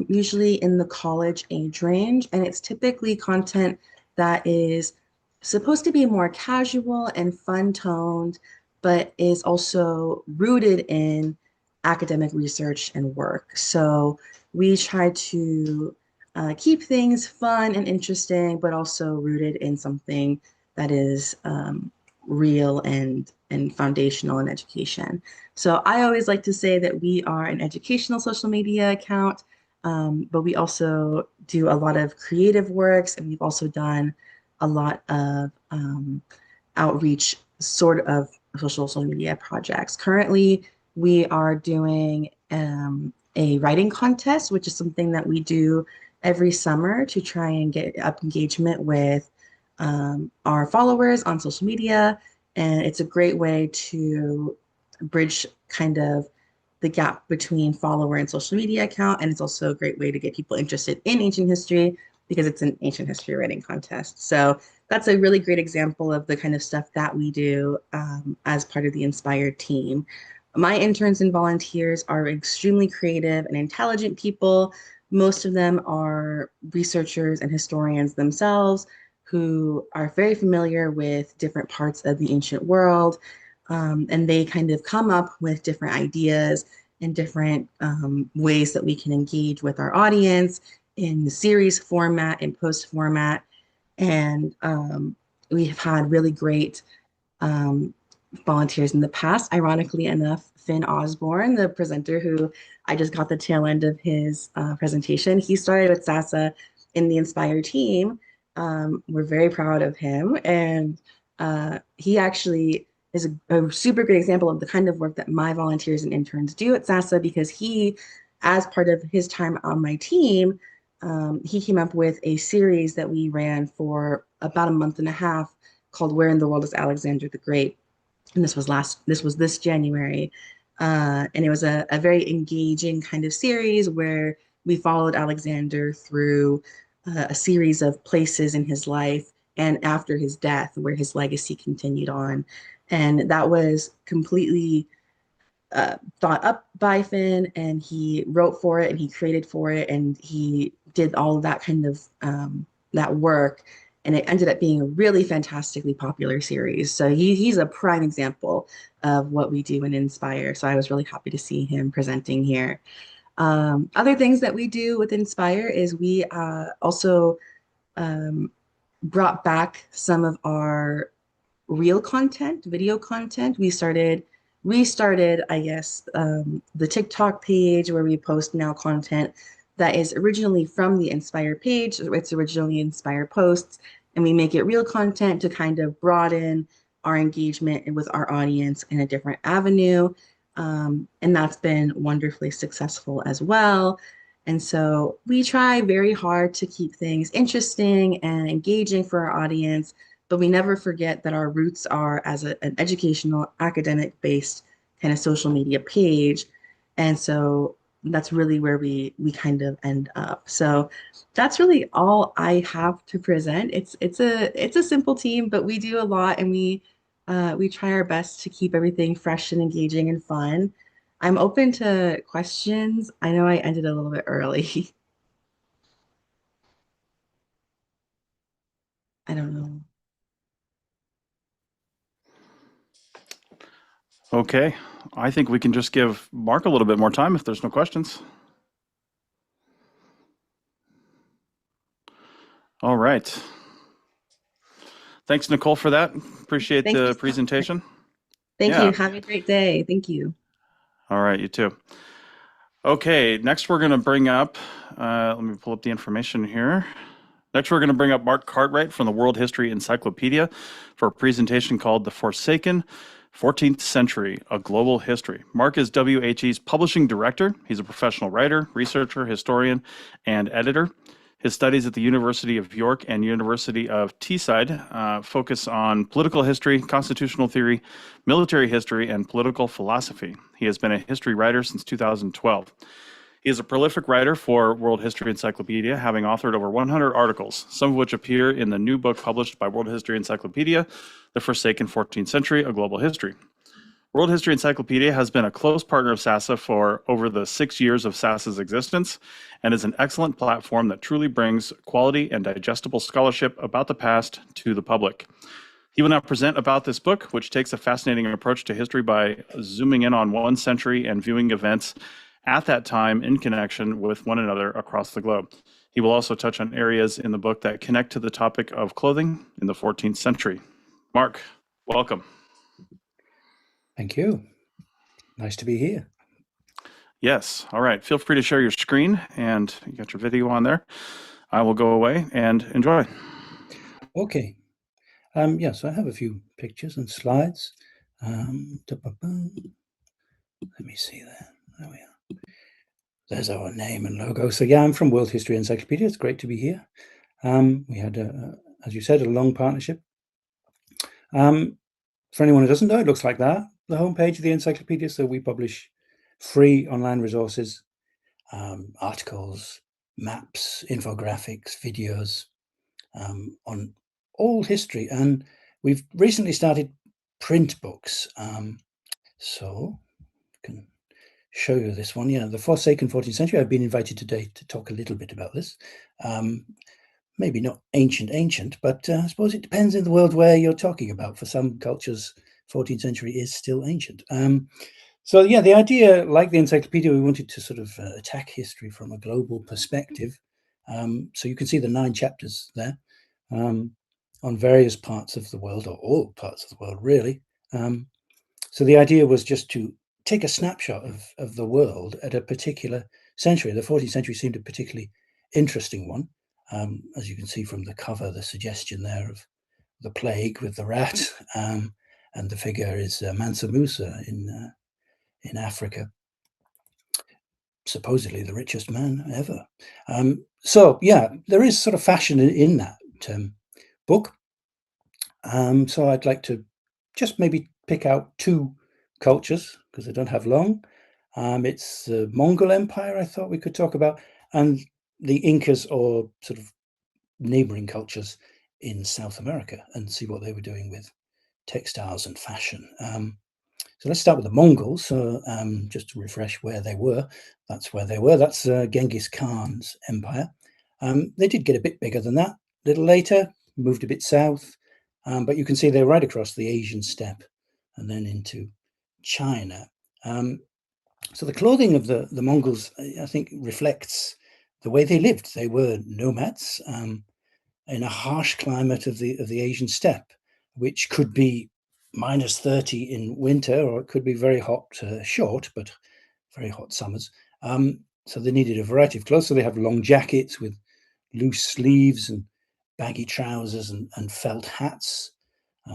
usually in the college age range, and it's typically content that is supposed to be more casual and fun-toned, but is also rooted in academic research and work. So we try to keep things fun and interesting, but also rooted in something that is real and foundational in education. So I always like to say that we are an educational social media account, but we also do a lot of creative works, and we've also done a lot of outreach sort of social media projects. Currently, we are doing a writing contest, which is something that we do every summer to try and get up engagement with our followers on social media. And it's a great way to bridge kind of the gap between follower and social media account. And it's also a great way to get people interested in ancient history because it's an ancient history writing contest. So that's a really great example of the kind of stuff that we do as part of the Inspired team. My interns and volunteers are extremely creative and intelligent people. Most of them are researchers and historians themselves who are very familiar with different parts of the ancient world. And they kind of come up with different ideas and different ways that we can engage with our audience in the series format and post format. And we have had really great volunteers in the past. Ironically enough, Finn Osborne, the presenter who I just got the tail end of his presentation, he started with SASA in the Inspire team. We're very proud of him. And he actually is a super great example of the kind of work that my volunteers and interns do at SASA, because he, as part of his time on my team, he came up with a series that we ran for about a month and a half called Where in the World is Alexander the Great? And this was this January. And it was a very engaging kind of series where we followed Alexander through a series of places in his life and after his death where his legacy continued on. And that was completely thought up by Finn, and he wrote for it and he created for it and he did all of that kind of that work. And it ended up being a really fantastically popular series. So he's a prime example of what we do in Inspire. So I was really happy to see him presenting here. Other things that we do with Inspire is we also brought back some of our real content, video content. We restarted, I guess, the TikTok page where we post now content that is originally from the Inspire page. It's originally Inspire posts, and we make it real content to kind of broaden our engagement with our audience in a different avenue. And that's been wonderfully successful as well. And so we try very hard to keep things interesting and engaging for our audience, but we never forget that our roots are as an educational, academic-based kind of social media page. And so that's really where we kind of end up. So that's really all I have to present. It's a simple team, but we do a lot, and we try our best to keep everything fresh and engaging and fun. I'm open to questions. I know I ended a little bit early. I don't know. Okay, I think we can just give Mark a little bit more time if there's no questions. All right. Thanks, Nicole, for that. Appreciate Thank you the so presentation. Thank Yeah. you. Have a great day. Thank you. All right, you too. Okay, next we're going to bring up, let me pull up the information here. Next, we're going to bring up Mark Cartwright from the World History Encyclopedia for a presentation called The Forsaken 14th Century, A Global History. Mark is WHE's publishing director. He's a professional writer, researcher, historian, and editor. His studies at the University of York and University of Teesside focus on political history, constitutional theory, military history, and political philosophy. He has been a history writer since 2012. He is a prolific writer for World History Encyclopedia, having authored over 100 articles, some of which appear in the new book published by World History Encyclopedia, The Forsaken 14th Century, A Global History. World History Encyclopedia has been a close partner of SASA for over the 6 years of SASA's existence and is an excellent platform that truly brings quality and digestible scholarship about the past to the public. He will now present about this book, which takes a fascinating approach to history by zooming in on one century and viewing events at that time in connection with one another across the globe. He will also touch on areas in the book that connect to the topic of clothing in the 14th century. Mark, welcome. Thank you. Nice to be here. Yes. All right. Feel free to share your screen, and you got your video on there. I will go away and enjoy. Okay. So I have a few pictures and slides. Let me see there. There we are. There's our name and logo. So yeah, I'm from World History Encyclopedia. It's great to be here. We had, as you said, a long partnership. For anyone who doesn't know, it looks like that, the homepage of the encyclopedia. So we publish free online resources, articles, maps, infographics, videos on all history. And we've recently started print books. So I can show you this one. Yeah, the Forsaken 14th Century. I've been invited today to talk a little bit about this. Maybe not ancient, but I suppose it depends in the world where you're talking about. For some cultures, 14th century is still ancient. So yeah, the idea, like the encyclopedia, we wanted to sort of attack history from a global perspective. So you can see the 9 chapters there on various parts of the world, or all parts of the world, really. So the idea was just to take a snapshot of the world at a particular century. The 14th century seemed a particularly interesting one. As you can see from the cover, the suggestion there of the plague with the rat, and the figure is Mansa Musa in Africa, supposedly the richest man ever. So yeah, there is sort of fashion in that book. So I'd like to just maybe pick out 2 cultures, because I don't have long. It's the Mongol Empire I thought we could talk about, and the Incas, or sort of neighboring cultures in South America, and see what they were doing with textiles and fashion. So let's start with the Mongols. So just to refresh where they were, that's where they were. That's Genghis Khan's empire. They did get a bit bigger than that a little later, moved a bit south, but you can see they're right across the Asian steppe and then into China. So the clothing of the Mongols, I think, reflects the way they lived. They were nomads in a harsh climate of the Asian steppe, which could be -30 in winter, or it could be very hot, short, but very hot summers. So they needed a variety of clothes. So they have long jackets with loose sleeves and baggy trousers and felt hats,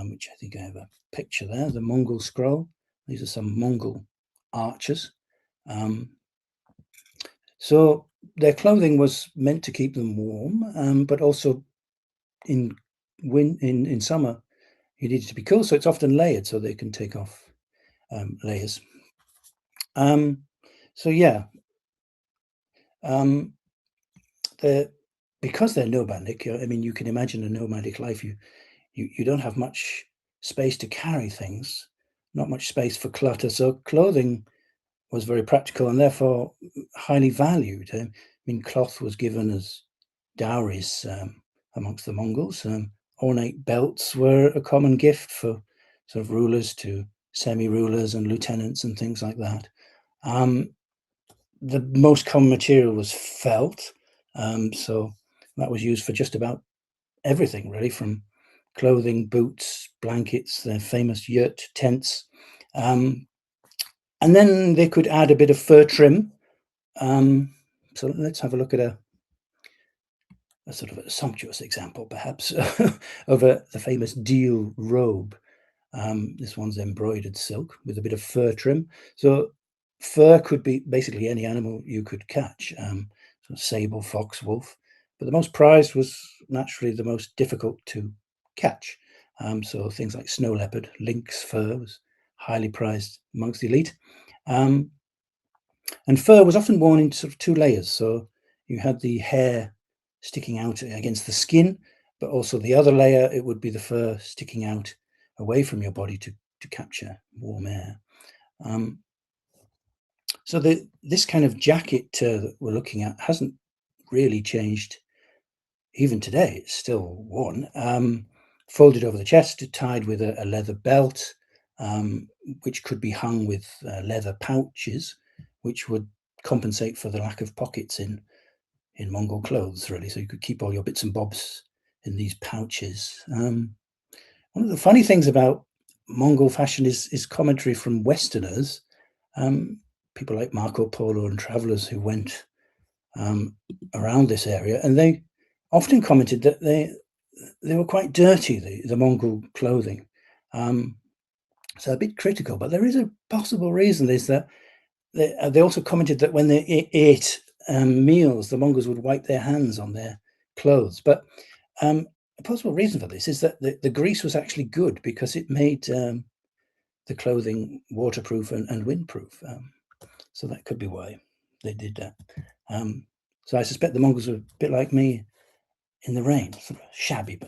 which I think I have a picture there, the Mongol scroll. These are some Mongol archers. So their clothing was meant to keep them warm, but also in summer, you needed to be cool. So it's often layered, so they can take off layers. So yeah, because they're nomadic, I mean, you can imagine a nomadic life. You don't have much space to carry things, not much space for clutter. So clothing was very practical and therefore highly valued. I mean, cloth was given as dowries amongst the Mongols. Ornate belts were a common gift for sort of rulers to semi-rulers and lieutenants and things like that. The most common material was felt, so that was used for just about everything, really, from clothing, boots, blankets, their famous yurt tents. And then they could add a bit of fur trim. So let's have a look at a sort of a sumptuous example, perhaps, of the famous deal robe. This one's embroidered silk with a bit of fur trim. So fur could be basically any animal you could catch, so sable, fox, wolf. But the most prized was naturally the most difficult to catch. So things like snow leopard, lynx fur was highly prized amongst the elite. And fur was often worn in sort of two layers. So you had the hair sticking out against the skin, but also the other layer, it would be the fur sticking out away from your body to capture warm air. So this kind of jacket that we're looking at hasn't really changed even today. It's still worn, folded over the chest, tied with a leather belt, which could be hung with leather pouches, which would compensate for the lack of pockets in Mongol clothes, really. So you could keep all your bits and bobs in these pouches. One of the funny things about Mongol fashion is commentary from Westerners, people like Marco Polo and travelers who went around this area, and they often commented that they were quite dirty, the Mongol clothing. So a bit critical, but there is a possible reason is that they also commented that when they ate meals, the Mongols would wipe their hands on their clothes. But a possible reason for this is that the grease was actually good because it made the clothing waterproof and windproof. So that could be why they did that. So I suspect the Mongols were a bit like me in the rain, sort of shabby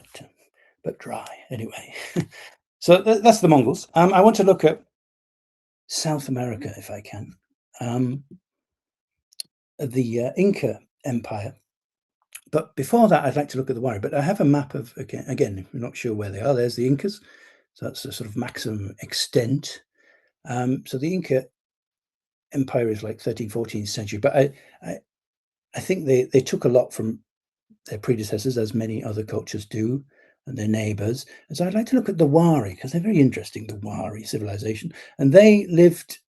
but dry. Anyway, so that's the Mongols. I want to look at South America if I can. The Inca Empire. But before that, I'd like to look at the Wari. But I have a map of, again, if you're not sure where they are, there's the Incas. So that's the sort of maximum extent. So the Inca Empire is like 13th, 14th century. But I think they took a lot from their predecessors, as many other cultures do, and their neighbors. And so I'd like to look at the Wari, because they're very interesting, the Wari civilization. And they lived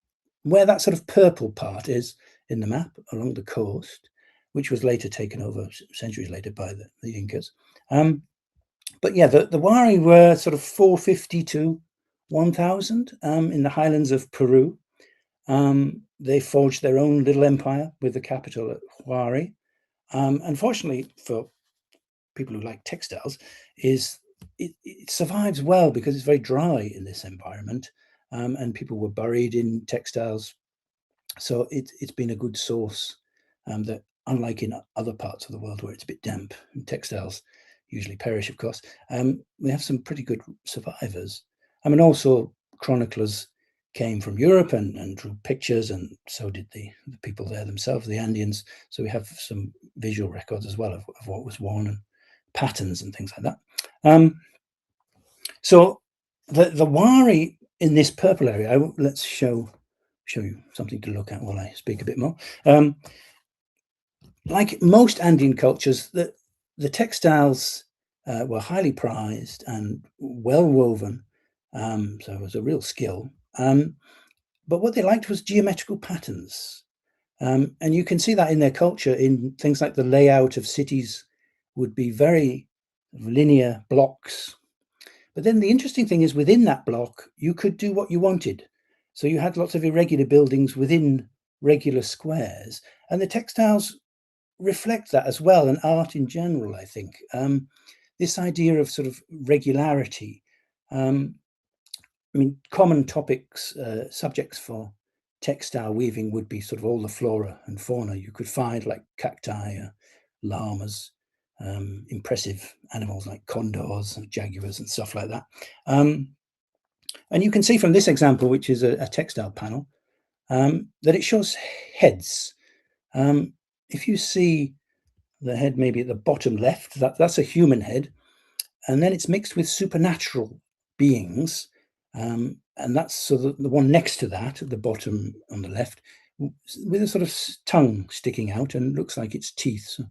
where that sort of purple part is in the map, along the coast, which was later taken over centuries later by the Incas. But yeah, the Wari were sort of 450 to 1000 in the highlands of Peru. They forged their own little empire with the capital at Huari. Unfortunately for people who like textiles, it survives well because it's very dry in this environment, and people were buried in textiles. So it's been a good source that, unlike in other parts of the world where it's a bit damp and textiles usually perish, of course, we have some pretty good survivors. I mean, also chroniclers came from Europe and drew pictures, and so did the people there themselves, the Andeans. So we have some visual records as well of what was worn and patterns and things like that. So the Wari in this purple area, let's show you something to look at while I speak a bit more. Like most Andean cultures, the textiles were highly prized and well woven, so it was a real skill. But what they liked was geometrical patterns. And you can see that in their culture in things like the layout of cities would be very linear blocks. But then the interesting thing is within that block, you could do what you wanted. So you had lots of irregular buildings within regular squares, and the textiles reflect that as well, and art in general, I think. This idea of sort of regularity. I mean, common topics, subjects for textile weaving would be sort of all the flora and fauna you could find, like cacti, llamas, impressive animals like condors and jaguars and stuff like that. And you can see from this example, which is a textile panel, that it shows heads. If you see the head maybe at the bottom left, that's a human head, and then it's mixed with supernatural beings. And that's so the one next to that at the bottom on the left, with a sort of tongue sticking out and looks like it's teeth. So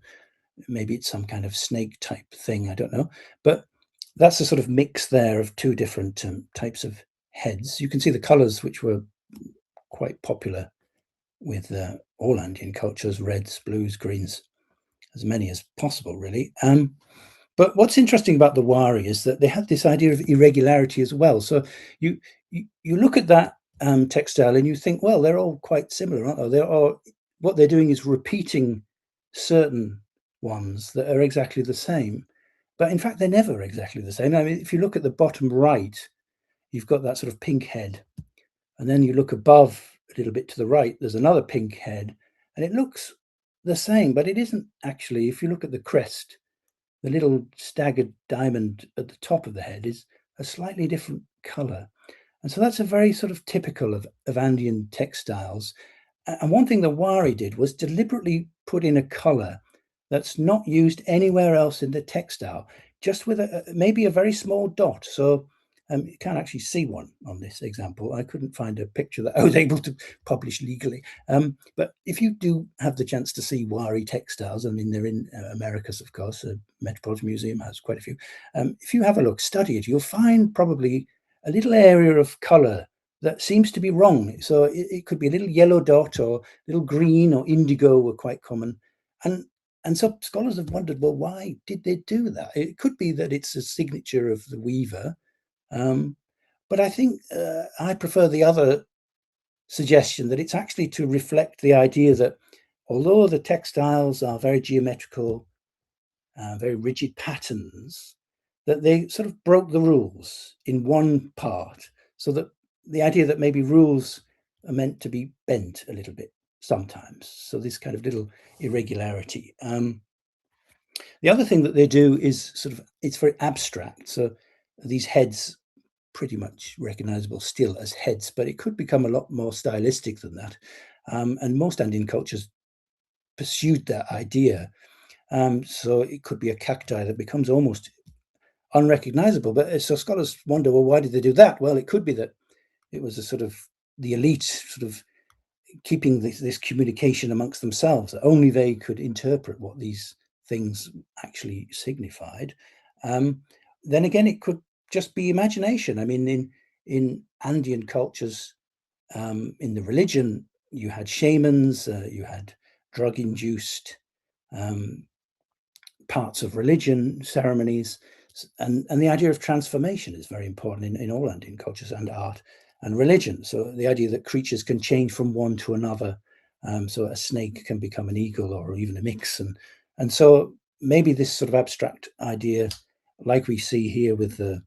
maybe it's some kind of snake type thing, I don't know. But that's a sort of mix there of two different types of heads. You can see the colors, which were quite popular with all Andean cultures: reds, blues, greens, as many as possible, really. But what's interesting about the Wari is that they had this idea of irregularity as well. So you look at that textile and you think, well, they're all quite similar, aren't they? What they're doing is repeating certain ones that are exactly the same. But in fact, they're never exactly the same. I mean, if you look at the bottom right, you've got that sort of pink head. And then you look above a little bit to the right, there's another pink head, and it looks the same, but it isn't actually. If you look at the crest, the little staggered diamond at the top of the head is a slightly different color. And so that's a very sort of typical of Andean textiles. And one thing the Wari did was deliberately put in a color that's not used anywhere else in the textile, just with maybe a very small dot. So you can't actually see one on this example. I couldn't find a picture that I was able to publish legally. But if you do have the chance to see Wari textiles, I mean, they're in Americas, of course. The Metropolitan Museum has quite a few. If you have a look, study it, you'll find probably a little area of color that seems to be wrong. So it could be a little yellow dot, or little green or indigo were quite common. And so scholars have wondered, well, why did they do that? It could be that it's a signature of the weaver. But I think I prefer the other suggestion, that it's actually to reflect the idea that although the textiles are very geometrical, very rigid patterns, that they sort of broke the rules in one part, so that the idea that maybe rules are meant to be bent a little bit sometimes. So this kind of little irregularity. The other thing that they do is it's very abstract. So these heads, pretty much recognizable still as heads, but it could become a lot more stylistic than that. And most Andean cultures pursued that idea. So it could be a cacti that becomes almost unrecognizable. But so scholars wonder, well, why did they do that? Well, it could be that it was a sort of the elite sort of keeping this communication amongst themselves, that only they could interpret what these things actually signified. Then again, it could just be imagination. I mean, in Andean cultures, in the religion, you had shamans, you had drug-induced parts of religion, ceremonies, and the idea of transformation is very important in all Andean cultures, and art and religion. So the idea that creatures can change from one to another. So a snake can become an eagle, or even a mix. And so maybe this sort of abstract idea, like we see here with the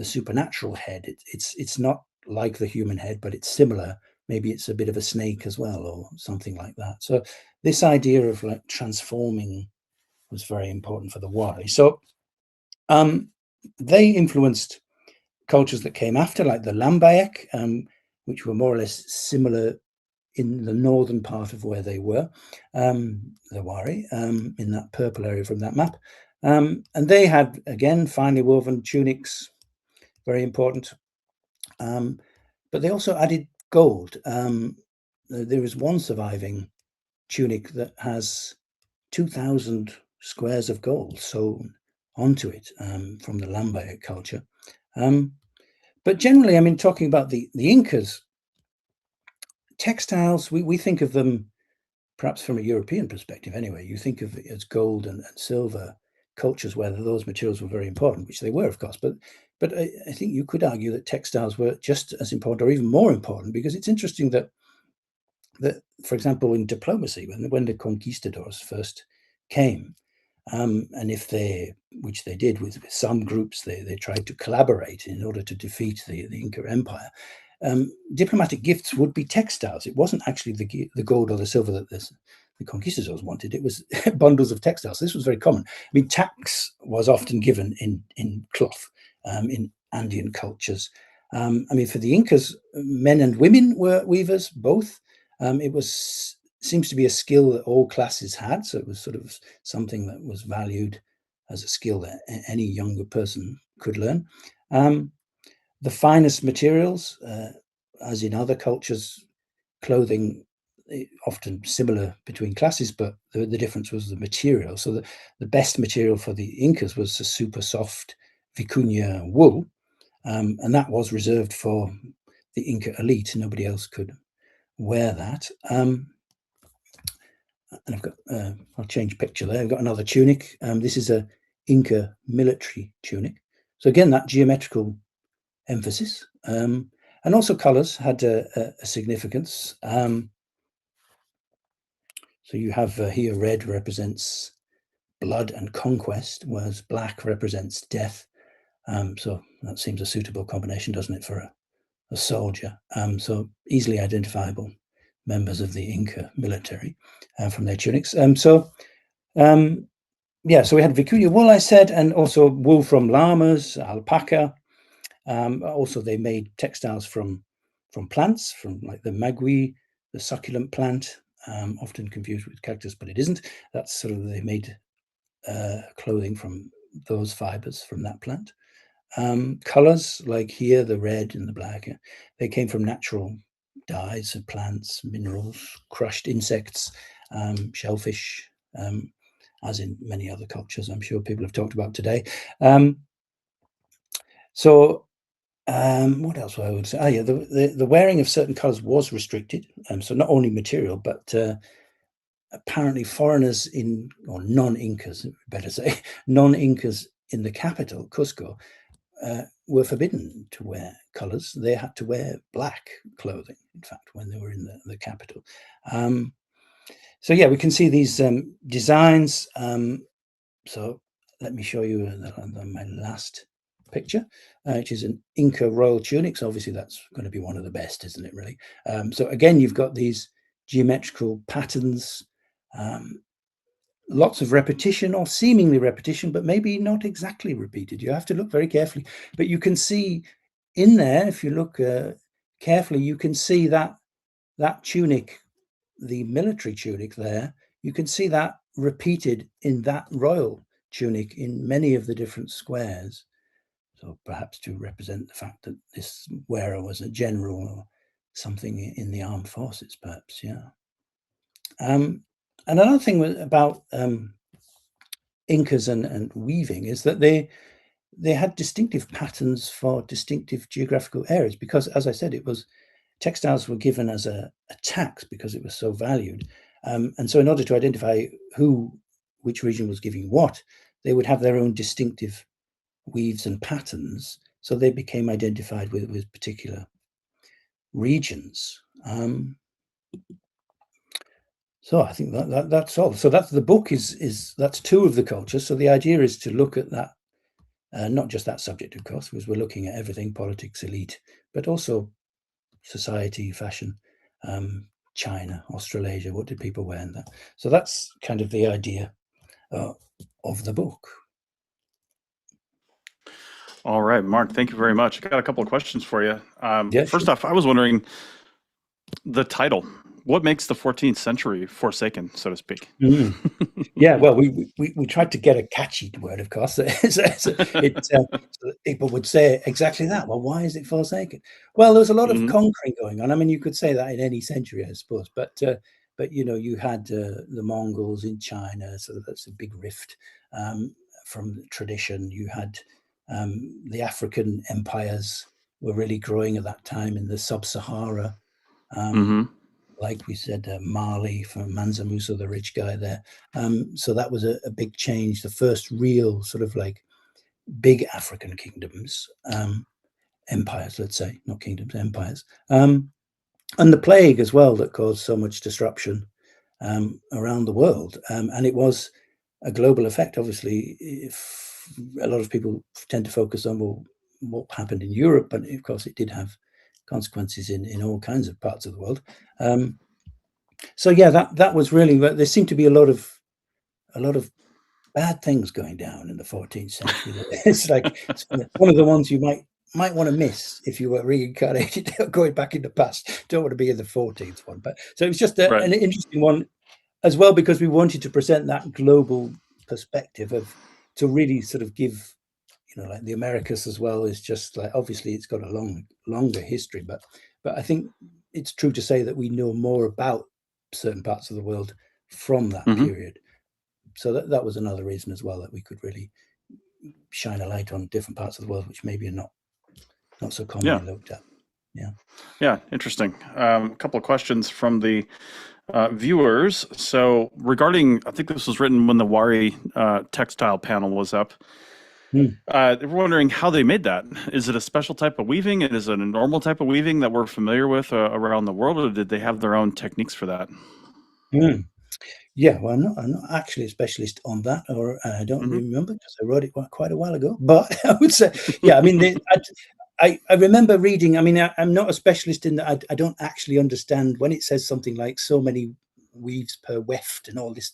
supernatural head, it's not like the human head, but it's similar. Maybe it's a bit of a snake as well, or something like that. So this idea of like transforming was very important for the Wari. So they influenced cultures that came after, like the Lambaek, which were more or less similar in the northern part of where they were, the Wari, in that purple area from that map. And they had, again, finely woven tunics, very important. But they also added gold. There is one surviving tunic that has 2,000 squares of gold sewn onto it from the Lambaek culture. But generally, I mean, talking about the Incas, textiles, we think of them, perhaps from a European perspective anyway, you think of it as gold and silver cultures where those materials were very important, which they were, of course. But I think you could argue that textiles were just as important, or even more important, because it's interesting that for example, in diplomacy, when the conquistadors first came, and which they did with some groups, they tried to collaborate in order to defeat the Inca Empire. Diplomatic gifts would be textiles. It wasn't actually the gold or the silver that the conquistadors wanted. It was bundles of textiles. This was very common. I mean, tax was often given in cloth in Andean cultures. I mean, for the Incas, men and women were weavers, both. It seems to be a skill that all classes had, so it was sort of something that was valued as a skill that any younger person could learn. The finest materials, as in other cultures, clothing often similar between classes, but the difference was the material. So the best material for the Incas was a super soft vicuña wool, and that was reserved for the Inca elite. Nobody else could wear that. And I've got, I'll change picture there. I've got another tunic. This is a Inca military tunic. So again, that geometrical emphasis. And also colors had a significance. So you have here red represents blood and conquest, whereas black represents death. So that seems a suitable combination, doesn't it, for a soldier, so easily identifiable members of the Inca military from their tunics. So we had vicuña wool, I said, and also wool from llamas, alpaca. Also, they made textiles from plants, from like the magui, the succulent plant, often confused with cactus, but it isn't. That's sort of, they made clothing from those fibers from that plant. Colors, like here, the red and the black, they came from natural dyes of plants, minerals, crushed insects, shellfish, as in many other cultures I'm sure people have talked about today. What else I would say? The wearing of certain colors was restricted. So not only material, but apparently foreigners or non-Incas, better say, non-Incas in the capital, Cusco, were forbidden to wear colors. They had to wear black clothing, in fact, when they were in the capital. We can see these designs. So let me show you my last picture, which is an Inca royal tunic. So obviously that's going to be one of the best, isn't it, really? So again, you've got these geometrical patterns, lots of repetition or seemingly repetition, but maybe not exactly repeated. You have to look very carefully. But you can see in there, if you look carefully, you can see that tunic, the military tunic there, you can see that repeated in that royal tunic in many of the different squares. So perhaps to represent the fact that this wearer was a general or something in the armed forces, perhaps, yeah. Another thing about Incas and weaving is that they had distinctive patterns for distinctive geographical areas, because, as I said, textiles were given as a tax because it was so valued. And so in order to identify which region was giving what, they would have their own distinctive weaves and patterns. So they became identified with particular regions. So I think that's all. So that's the book that's two of the cultures. So the idea is to look at that, not just that subject, of course, because we're looking at everything, politics, elite, but also society, fashion, China, Australasia, what did people wear in that? So that's kind of the idea of the book. All right, Mark, thank you very much. I got a couple of questions for you. First Sure. off, I was wondering the title. What makes the 14th century forsaken, so to speak? Yeah, well, we tried to get a catchy word, of course. So people would say exactly that. Well, why is it forsaken? Well, there was a lot of conquering going on. I mean, you could say that in any century, I suppose. But you had the Mongols in China, so that's a big rift from tradition. You had the African empires were really growing at that time in the sub-Sahara. Like we said, Mali, from Mansa Musa, the rich guy there. So that was a big change. The first real sort of like big African kingdoms, empires, let's say, not kingdoms, empires. And the plague as well that caused so much disruption around the world. And it was a global effect, obviously. If a lot of people tend to focus on what happened in Europe, but of course it did have consequences in all kinds of parts of the world. So yeah, that was really. There seemed to be a lot of bad things going down in the 14th century. It's like one of the ones you might want to miss if you were reincarnated going back in the past. Don't want to be in the 14th one, but so it was just an interesting one as well, because we wanted to present that global perspective to really sort of give, like the Americas as well is just like, obviously it's got a longer history, but I think it's true to say that we know more about certain parts of the world from that period. So that was another reason as well, that we could really shine a light on different parts of the world which maybe are not so commonly looked at. Yeah, interesting. A couple of questions from the viewers. So regarding, I think this was written when the Wari textile panel was up. They were wondering how they made that. Is it a special type of weaving? And is it a normal type of weaving that we're familiar with around the world, or did they have their own techniques for that? Yeah, well, I'm not actually a specialist on that, or I don't remember because I wrote it quite a while ago. But I would say, yeah, I mean, I remember reading, I mean, I'm not a specialist in that. I don't actually understand when it says something like so many weaves per weft and all this.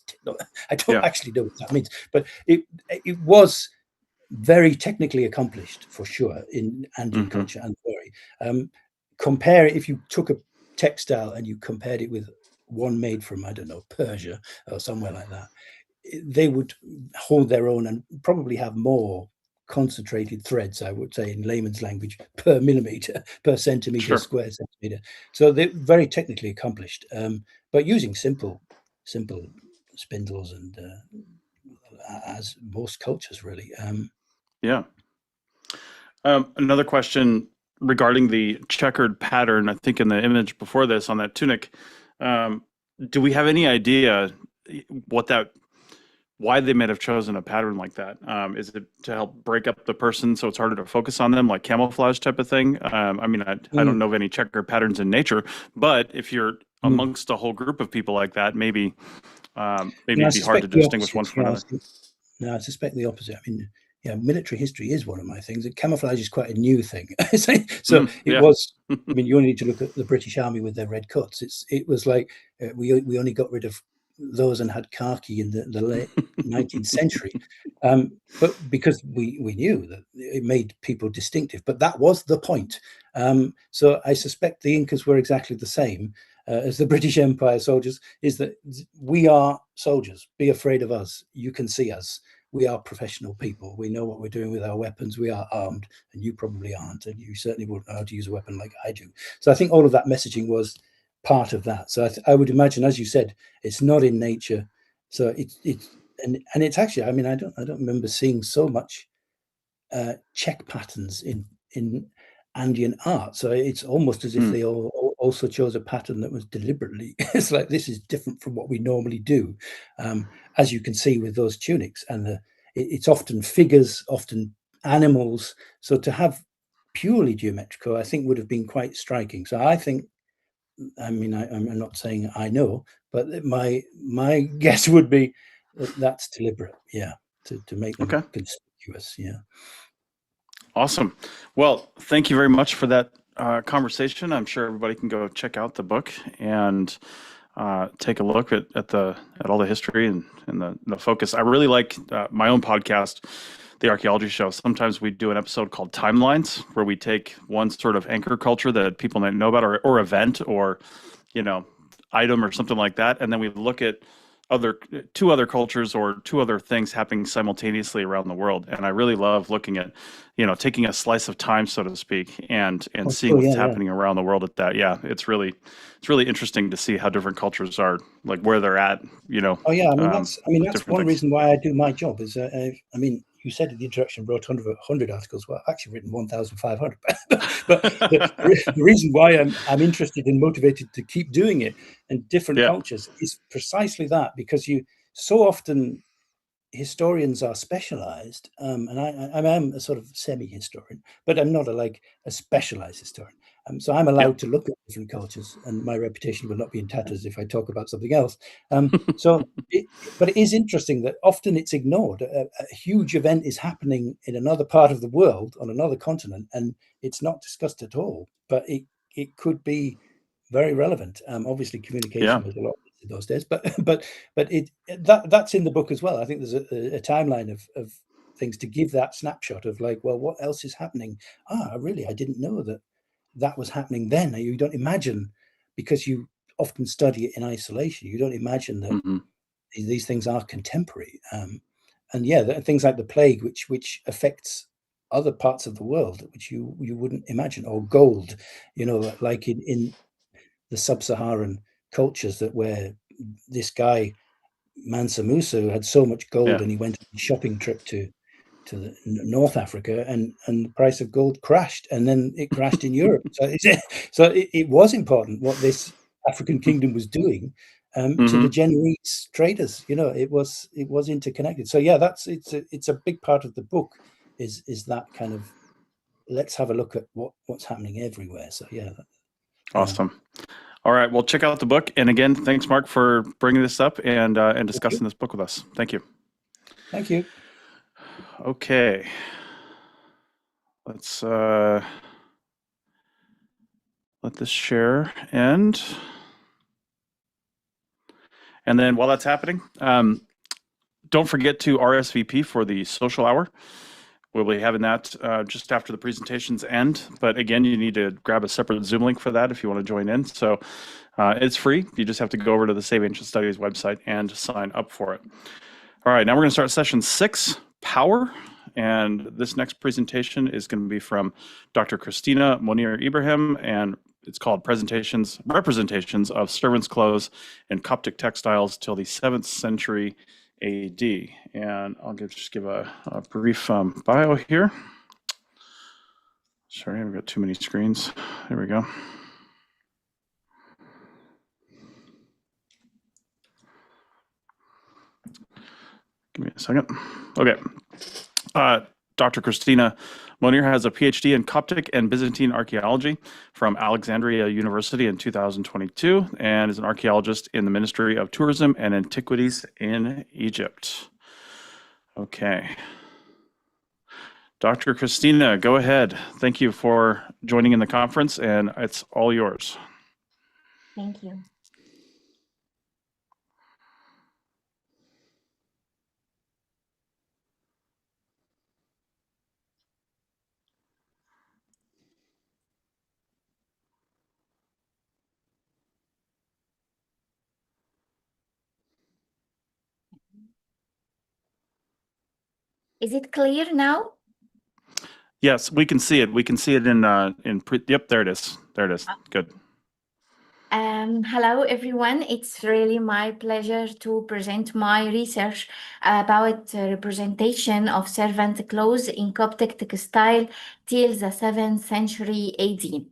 I don't actually know what that means, but it was very technically accomplished for sure in Andean culture and theory. Compare it, if you took a textile and you compared it with one made from, I don't know, Persia or somewhere like that, they would hold their own and probably have more concentrated threads, I would say in layman's language, per millimeter, per centimeter, square centimeter. So they're very technically accomplished, but using simple spindles and as most cultures really. Yeah. Another question regarding the checkered pattern, I think in the image before this on that tunic, do we have any idea why they might have chosen a pattern like that? Is it to help break up the person so it's harder to focus on them, like camouflage type of thing? I mean, I don't know of any checkered patterns in nature, but if you're amongst a whole group of people like that, maybe it'd be hard to distinguish one from another. No, I suspect the opposite. I mean, yeah, military history is one of my things. Camouflage is quite a new thing. So it was, I mean, you only need to look at the British Army with their red coats. It was like we only got rid of those and had khaki in the late 19th century. But because we knew that it made people distinctive, but that was the point. So I suspect the Incas were exactly the same as the British Empire soldiers, is that we are soldiers. Be afraid of us. You can see us. We are professional people. We know what we're doing with our weapons. We are armed, and you probably aren't, and you certainly wouldn't know how to use a weapon like I do. So I think all of that messaging was part of that. So I would imagine, as you said, it's not in nature. So it's it's actually, I mean, I don't remember seeing so much check patterns in Andean art. So it's almost as if they also chose a pattern that was deliberately, it's like, this is different from what we normally do. As you can see with those tunics, and it's often figures, often animals. So to have purely geometrical, I think would have been quite striking. So I think, I mean, I'm not saying I know, but my guess would be that that's deliberate. Yeah. To make them conspicuous. Yeah. Awesome. Well, thank you very much for that conversation. I'm sure everybody can go check out the book and take a look at all the history and the focus. I really like my own podcast, The Archaeology Show. Sometimes we do an episode called Timelines, where we take one sort of anchor culture that people might know about, or event, or item or something like that, and then we look at two other cultures or two other things happening simultaneously around the world. And I really love looking at, taking a slice of time, so to speak, and seeing what's happening around the world at that. Yeah, it's really interesting to see how different cultures are, like where they're at. Oh yeah, that's one reason why I do my job. Is I mean, you said in the introduction, wrote 100 articles. Well, I've actually written 1,500. But the reason why I'm interested and motivated to keep doing it and different cultures is precisely that, because you so often historians are specialized, and I am a sort of semi-historian, but I'm not a specialized historian. So I'm allowed to look at different cultures, and my reputation will not be in tatters if I talk about something else. But it is interesting that often it's ignored. A huge event is happening in another part of the world, on another continent, and it's not discussed at all. But it could be very relevant. Obviously, communication was a lot in those days, but that's in the book as well. I think there's a timeline of things to give that snapshot of well, what else is happening? Really, I didn't know that was happening then. You don't imagine, because you often study it in isolation, you don't imagine that these things are contemporary. And yeah, there are things like the plague, which affects other parts of the world, which you wouldn't imagine, or gold, like in the sub-Saharan cultures, where this guy Mansa Musa had so much gold and he went on a shopping trip to North Africa, and the price of gold crashed, and then it crashed in Europe. So it was important what this African kingdom was doing to the Genoese traders. It was interconnected. So yeah, it's a big part of the book is that kind of, let's have a look at what's happening everywhere. So yeah. Awesome. All right. Well, check out the book. And again, thanks, Mark, for bringing this up and discussing this book with us. Thank you. Thank you. Okay. Let's let this share end. And then while that's happening, don't forget to RSVP for the social hour. We'll be having that just after the presentations end. But again, you need to grab a separate Zoom link for that if you want to join in. So it's free. You just have to go over to the Save Ancient Studies website and sign up for it. All right, now we're going to start session 6, Power. And this next presentation is going to be from Dr. Christina Monir Ibrahim, and it's called Representations of Servants' Clothes and Coptic Textiles till the 7th century AD. And I'll just give a brief bio here. Sorry, I've got too many screens. There we go. Give me a second. Okay. Dr. Christina Monir has a PhD in Coptic and Byzantine archaeology from Alexandria University in 2022 and is an archaeologist in the Ministry of Tourism and Antiquities in Egypt. Okay. Dr. Christina, go ahead. Thank you for joining in the conference, and it's all yours. Thank you. Is it clear now? Yes, we can see it. We can see it yep, there it is. There it is. Good. Hello, everyone. It's really my pleasure to present my research about representation of servant clothes in Coptic textile till the 7th century AD.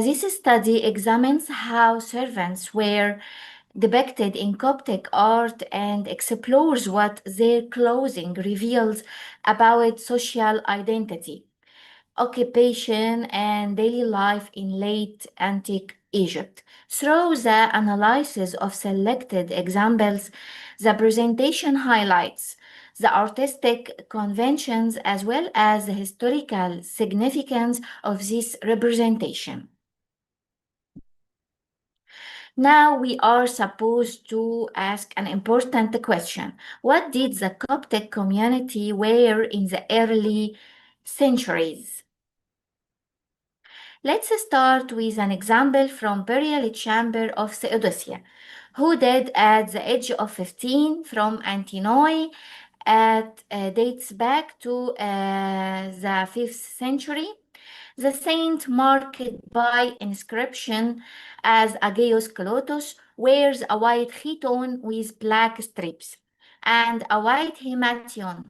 This study examines how servants were depicted in Coptic art and explores what their clothing reveals about social identity, occupation, and daily life in late antique Egypt. Through the analysis of selected examples, the presentation highlights the artistic conventions as well as the historical significance of this representation. Now we are supposed to ask an important question. What did the Coptic community wear in the early centuries? Let's start with an example from burial chamber of Theodosia, who died at the age of 15 from Antinoe. Dates back to the 5th century. The saint marked by inscription as Agios Kalotos wears a white chiton with black stripes and a white himation,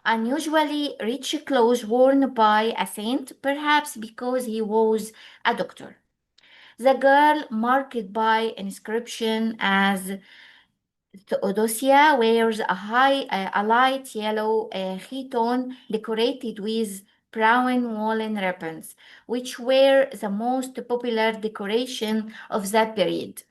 unusually rich clothes worn by a saint, perhaps because he was a doctor. The girl marked by inscription as Theodosia wears a light yellow chiton decorated with brown woolen ribbons, which were the most popular decoration of that period.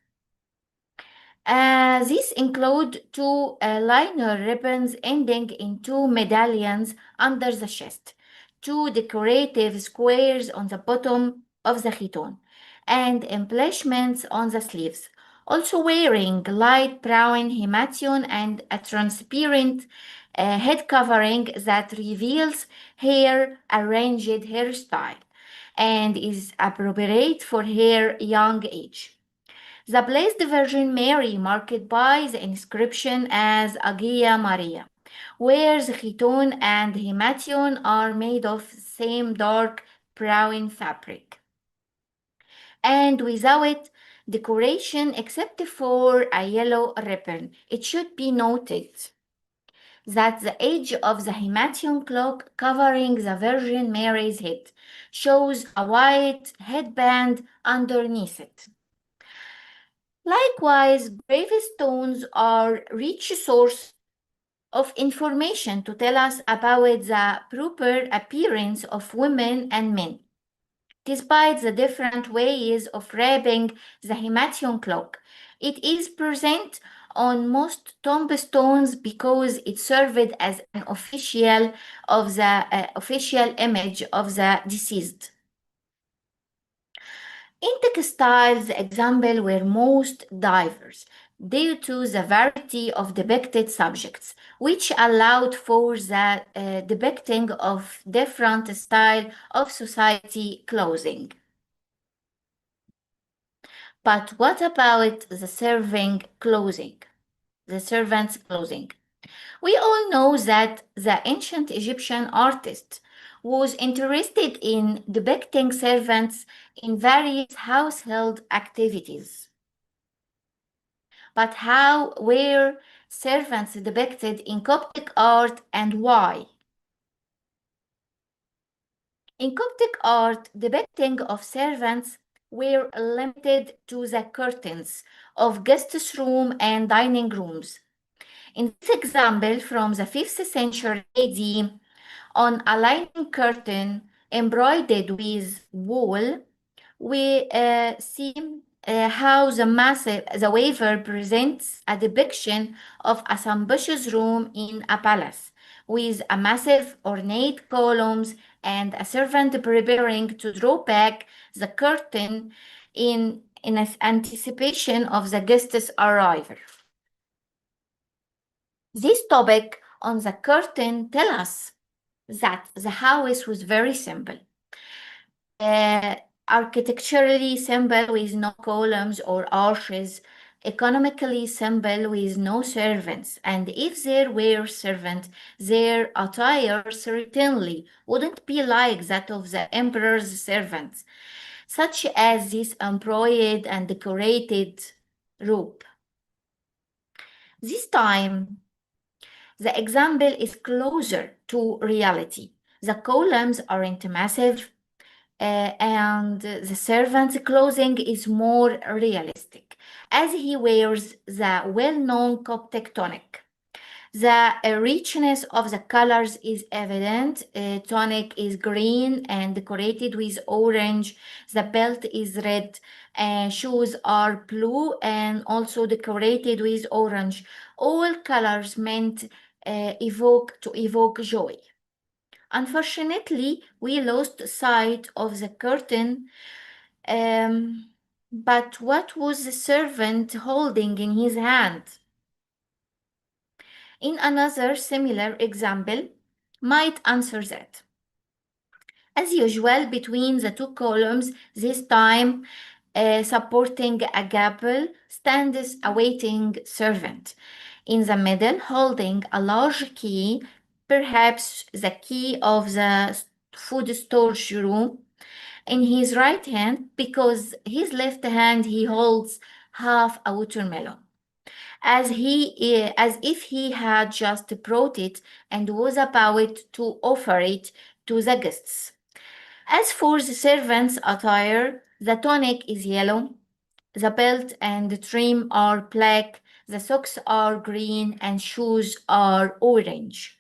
These include two liner ribbons ending in two medallions under the chest, two decorative squares on the bottom of the chiton, and embellishments on the sleeves. Also wearing light brown himation and a transparent head covering that reveals her arranged hairstyle and is appropriate for her young age. The Blessed Virgin Mary, marked by the inscription as Agia Maria, where the chiton and himation are made of same dark brown fabric, and without decoration except for a yellow ribbon. It should be noted that the edge of the himation cloak covering the Virgin Mary's head shows a white headband underneath it. Likewise, gravestones are rich source of information to tell us about the proper appearance of women and men. Despite the different ways of wrapping the himation cloak, it is present on most tombstones because it served as an official image of the deceased. In textiles, the examples were most diverse due to the variety of depicted subjects, which allowed for the depicting of different style of society clothing. But what about the servants' clothing? We all know that the ancient Egyptian artist was interested in depicting servants in various household activities. But how were servants depicted in Coptic art and why? In Coptic art, depicting of servants were limited to the curtains of guest room and dining rooms. In this example from the 5th century AD, on a lining curtain embroidered with wool, we see how the waver presents a depiction of a sumptuous room in a palace with a massive ornate columns and a servant preparing to draw back the curtain in anticipation of the guest's arrival. This topic on the curtain tells us that the house was very simple. Architecturally simple with no columns or arches, economically simple with no servants, and if there were servants, their attire certainly wouldn't be like that of the emperor's servants, such as this embroidered and decorated robe. This time, the example is closer to reality. The columns aren't massive, and the servant's clothing is more realistic, as he wears the well-known Coptic tunic. The richness of the colors is evident. Tunic is green and decorated with orange. The belt is red. Shoes are blue and also decorated with orange. All colors meant to evoke joy. Unfortunately, we lost sight of the curtain. But what was the servant holding in his hand? In another similar example, might answer that. As usual, between the two columns, this time supporting a gable, stands a waiting servant. In the middle, holding a large key, perhaps the key of the food storage room, in his right hand, because his left hand he holds half a watermelon, as if he had just brought it and was about to offer it to the guests. As for the servant's attire, the tunic is yellow, the belt and the trim are black, the socks are green, and shoes are orange.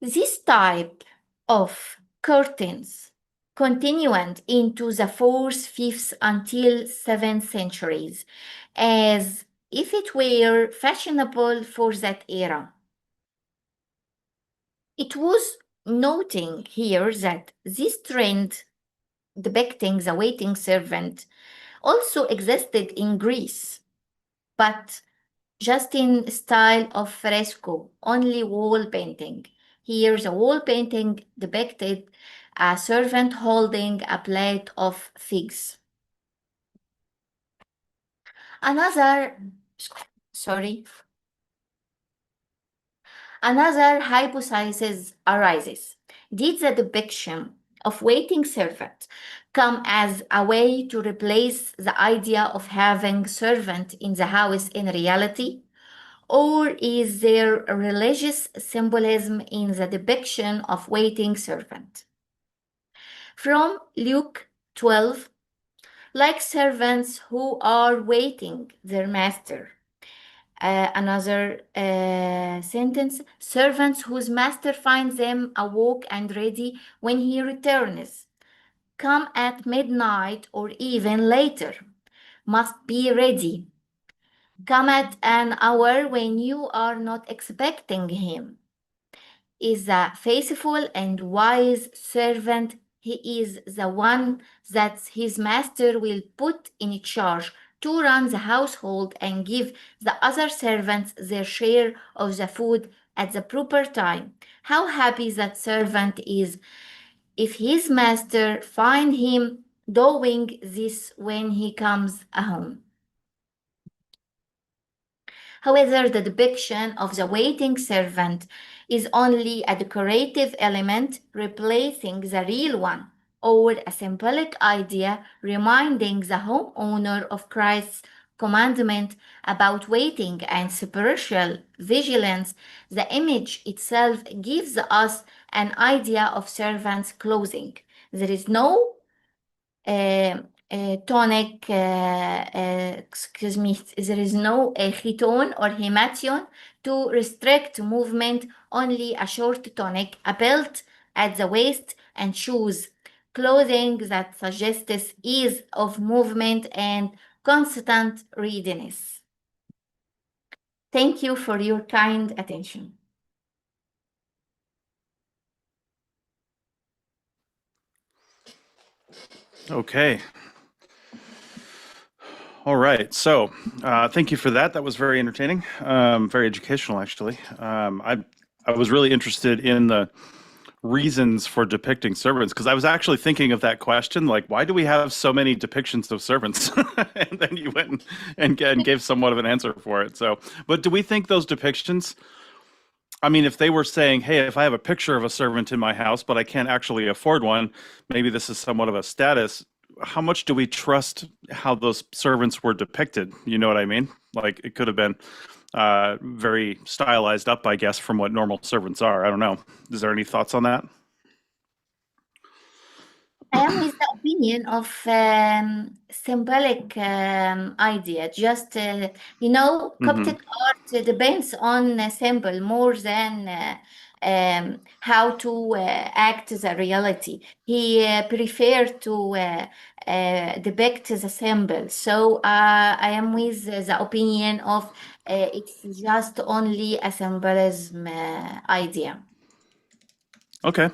This type of curtains continued into the 4th, 5th, until 7th centuries, as if it were fashionable for that era. It was noting here that this trend depicting the waiting servant also existed in Greece, but just in style of fresco, only wall painting. Here the wall painting depicted a servant holding a plate of figs. Another hypothesis arises. Did the depiction of waiting servant come as a way to replace the idea of having servant in the house in reality? Or is there a religious symbolism in the depiction of waiting servant? From Luke 12, like servants who are waiting their master. Another sentence, servants whose master finds them awoke and ready when he returns. Come at midnight or even later. Must be ready. Come at an hour when you are not expecting him. Is a faithful and wise servant he is the one that his master will put in charge to run the household and give the other servants their share of the food at the proper time. How happy that servant is if his master find him doing this when he comes home. However, the depiction of the waiting servant is only a decorative element replacing the real one, or a symbolic idea reminding the homeowner of Christ's commandment about waiting and spiritual vigilance. The image itself gives us an idea of servants' clothing. There is no tonic, excuse me, there is no chiton or hemation to restrict movement, only a short tunic, a belt at the waist, and shoes. Clothing that suggests ease of movement and constant readiness. Thank you for your kind attention. Okay. All right. So thank you for that. That was very entertaining, very educational, actually. I was really interested in the reasons for depicting servants, because I was actually thinking of that question, like, why do we have so many depictions of servants? And then you went and gave somewhat of an answer for it. So, but do we think those depictions, I mean, if they were saying, hey, if I have a picture of a servant in my house, but I can't actually afford one, maybe this is somewhat of a status. How much do we trust how those servants were depicted? You know what I mean? Like, it could have been very stylized up, I guess, from what normal servants are. I don't know. Is there any thoughts on that? I am with the opinion of symbolic idea. Just, Coptic art depends on a symbol more than how to act the reality. He preferred to depict the symbol. So I am with the opinion of it's just only a symbolism idea. Okay.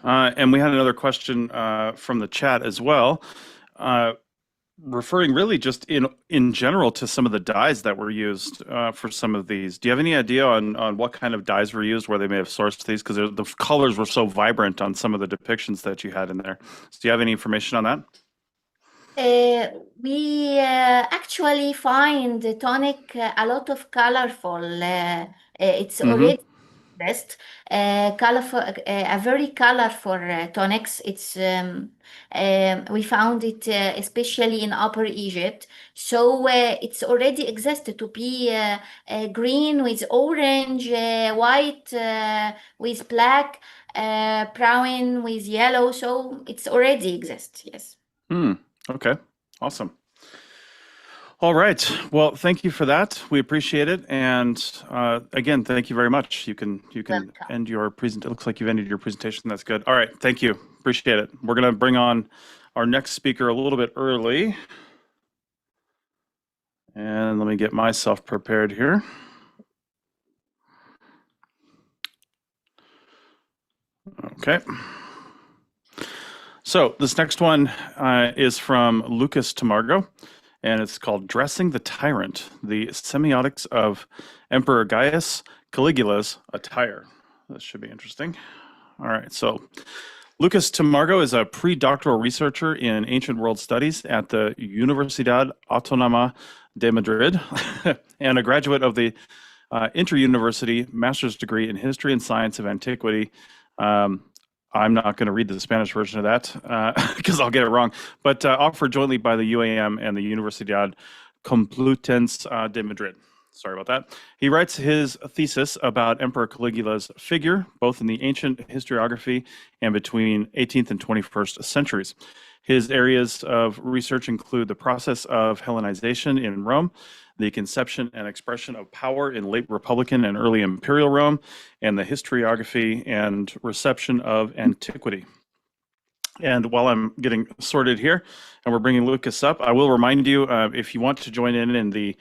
And we had another question from the chat as well, referring really just in general to some of the dyes that were used for some of these. Do you have any idea on what kind of dyes were used, where they may have sourced these? Because the colors were so vibrant on some of the depictions that you had in there. So do you have any information on that? We actually find the tonic a lot of colorful. It's already best colorful, a very colorful tonics. It's we found it especially in Upper Egypt. So it's already existed to be green with orange, white with black, brown with yellow. So it's already exists. Yes. Okay. Awesome. All right. Well, thank you for that. We appreciate it. And again, thank you very much. You can end your presentation. It looks like you've ended your presentation. That's good. All right. Thank you. Appreciate it. We're going to bring on our next speaker a little bit early. And let me get myself prepared here. Okay. So this next one is from Lucas Tamargo, and it's called Dressing the Tyrant, the Semiotics of Emperor Gaius Caligula's Attire. This should be interesting. All right, so Lucas Tamargo is a pre-doctoral researcher in ancient world studies at the Universidad Autónoma de Madrid and a graduate of the inter-university master's degree in history and science of antiquity. I'm not going to read the Spanish version of that because I'll get it wrong, but offered jointly by the UAM and the Universidad Complutense de Madrid. Sorry about that. He writes his thesis about Emperor Caligula's figure, both in the ancient historiography and between 18th and 21st centuries. His areas of research include the process of Hellenization in Rome, the conception and expression of power in late Republican and early Imperial Rome, and the historiography and reception of antiquity. And while I'm getting sorted here, and we're bringing Lucas up, I will remind you, if you want to join in the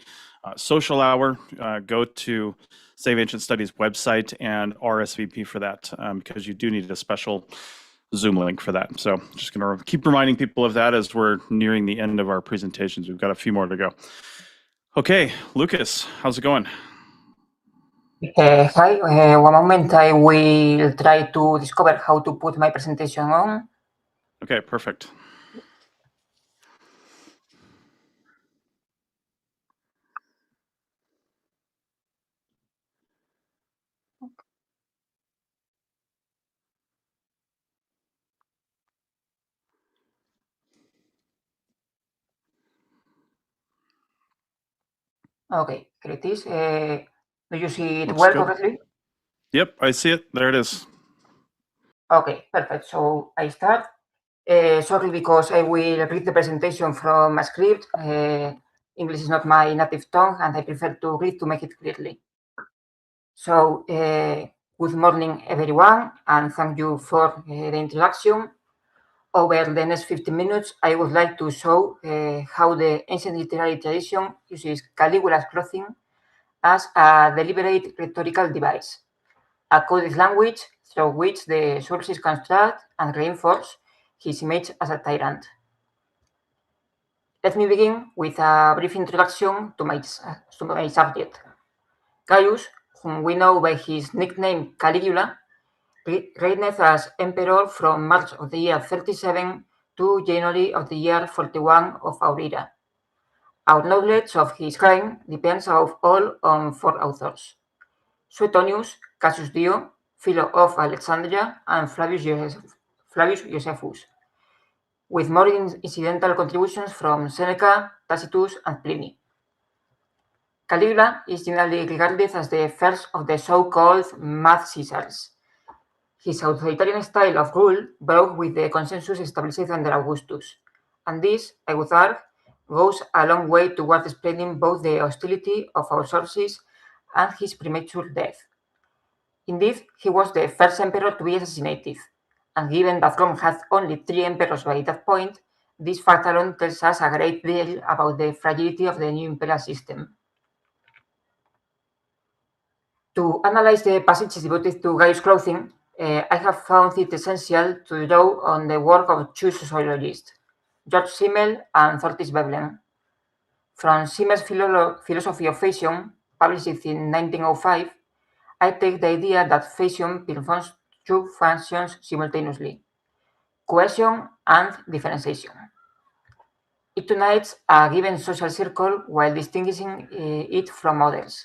social hour, go to Save Ancient Studies website and RSVP for that, because you do need a special Zoom link for that. So just going to keep reminding people of that as we're nearing the end of our presentations. We've got a few more to go. Okay, Lucas, how's it going? Hi, one moment. I will try to discover how to put my presentation on. Okay, perfect. Okay, here it is. Do you see it Looks well good. correctly? Yep, I see it. There it is. Okay, perfect. So I start. Sorry, because I will read the presentation from a script. English is not my native tongue, and I prefer to read to make it clearly. So, good morning, everyone, and thank you for the introduction. Over the next 15 minutes, I would like to show how the ancient literary tradition uses Caligula's clothing as a deliberate rhetorical device, a coded language through which the sources construct and reinforce his image as a tyrant. Let me begin with a brief introduction to my subject. Caius, whom we know by his nickname Caligula, reigned as emperor from March of the year 37 to January of the year 41 of our era. Our knowledge of his reign depends of all on 4 authors: Suetonius, Cassius Dio, Philo of Alexandria, and Flavius Josephus, with more incidental contributions from Seneca, Tacitus, and Pliny. Caligula is generally regarded as the first of the so-called Mad Caesars. His authoritarian style of rule broke with the consensus established under Augustus, and this, I would argue, goes a long way toward explaining both the hostility of our sources and his premature death. Indeed, he was the first emperor to be assassinated, and given that Rome had only 3 emperors by that point, this fact alone tells us a great deal about the fragility of the new imperial system. To analyze the passages devoted to Gaius' clothing, I have found it essential to draw on the work of 2 sociologists, George Simmel and Thortis Veblen. From Simmel's Philosophy of Fashion, published in 1905, I take the idea that fashion performs 2 functions simultaneously: cohesion and differentiation. It unites a given social circle while distinguishing it from others.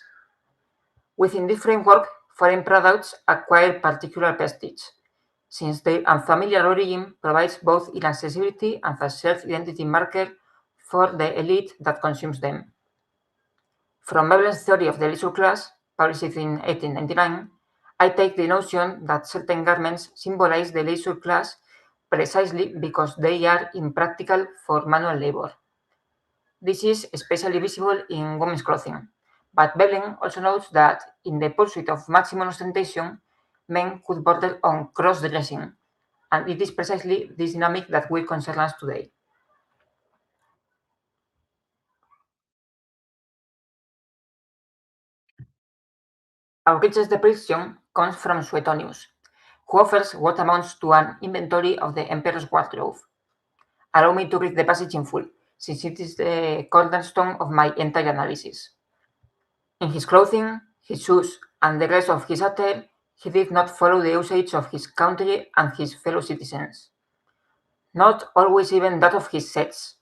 Within this framework, foreign products acquire particular prestige, since their unfamiliar origin provides both inaccessibility and a self-identity marker for the elite that consumes them. From Veblen's theory of the leisure class, published in 1899, I take the notion that certain garments symbolize the leisure class precisely because they are impractical for manual labor. This is especially visible in women's clothing, but Veblen also notes that in the pursuit of maximum ostentation, men could border on cross-dressing, and it is precisely this dynamic that will concern us today. Our richest depiction comes from Suetonius, who offers what amounts to an inventory of the emperor's wardrobe. Allow me to read the passage in full, since it is the cornerstone of my entire analysis. In his clothing, his shoes, and the rest of his attire, he did not follow the usage of his country and his fellow citizens, not always even that of his sex,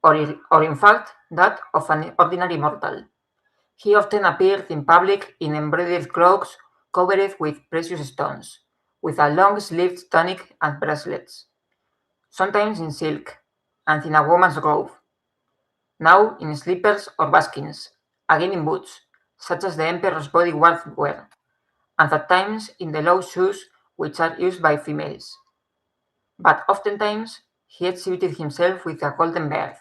or in fact that of an ordinary mortal. He often appeared in public in embroidered cloaks covered with precious stones, with a long-sleeved tunic and bracelets, sometimes in silk, and in a woman's robe, now in slippers or buskins, again in boots, such as the emperor's bodyguard wear, and at times in the low shoes which are used by females. But oftentimes he exhibited himself with a golden beard,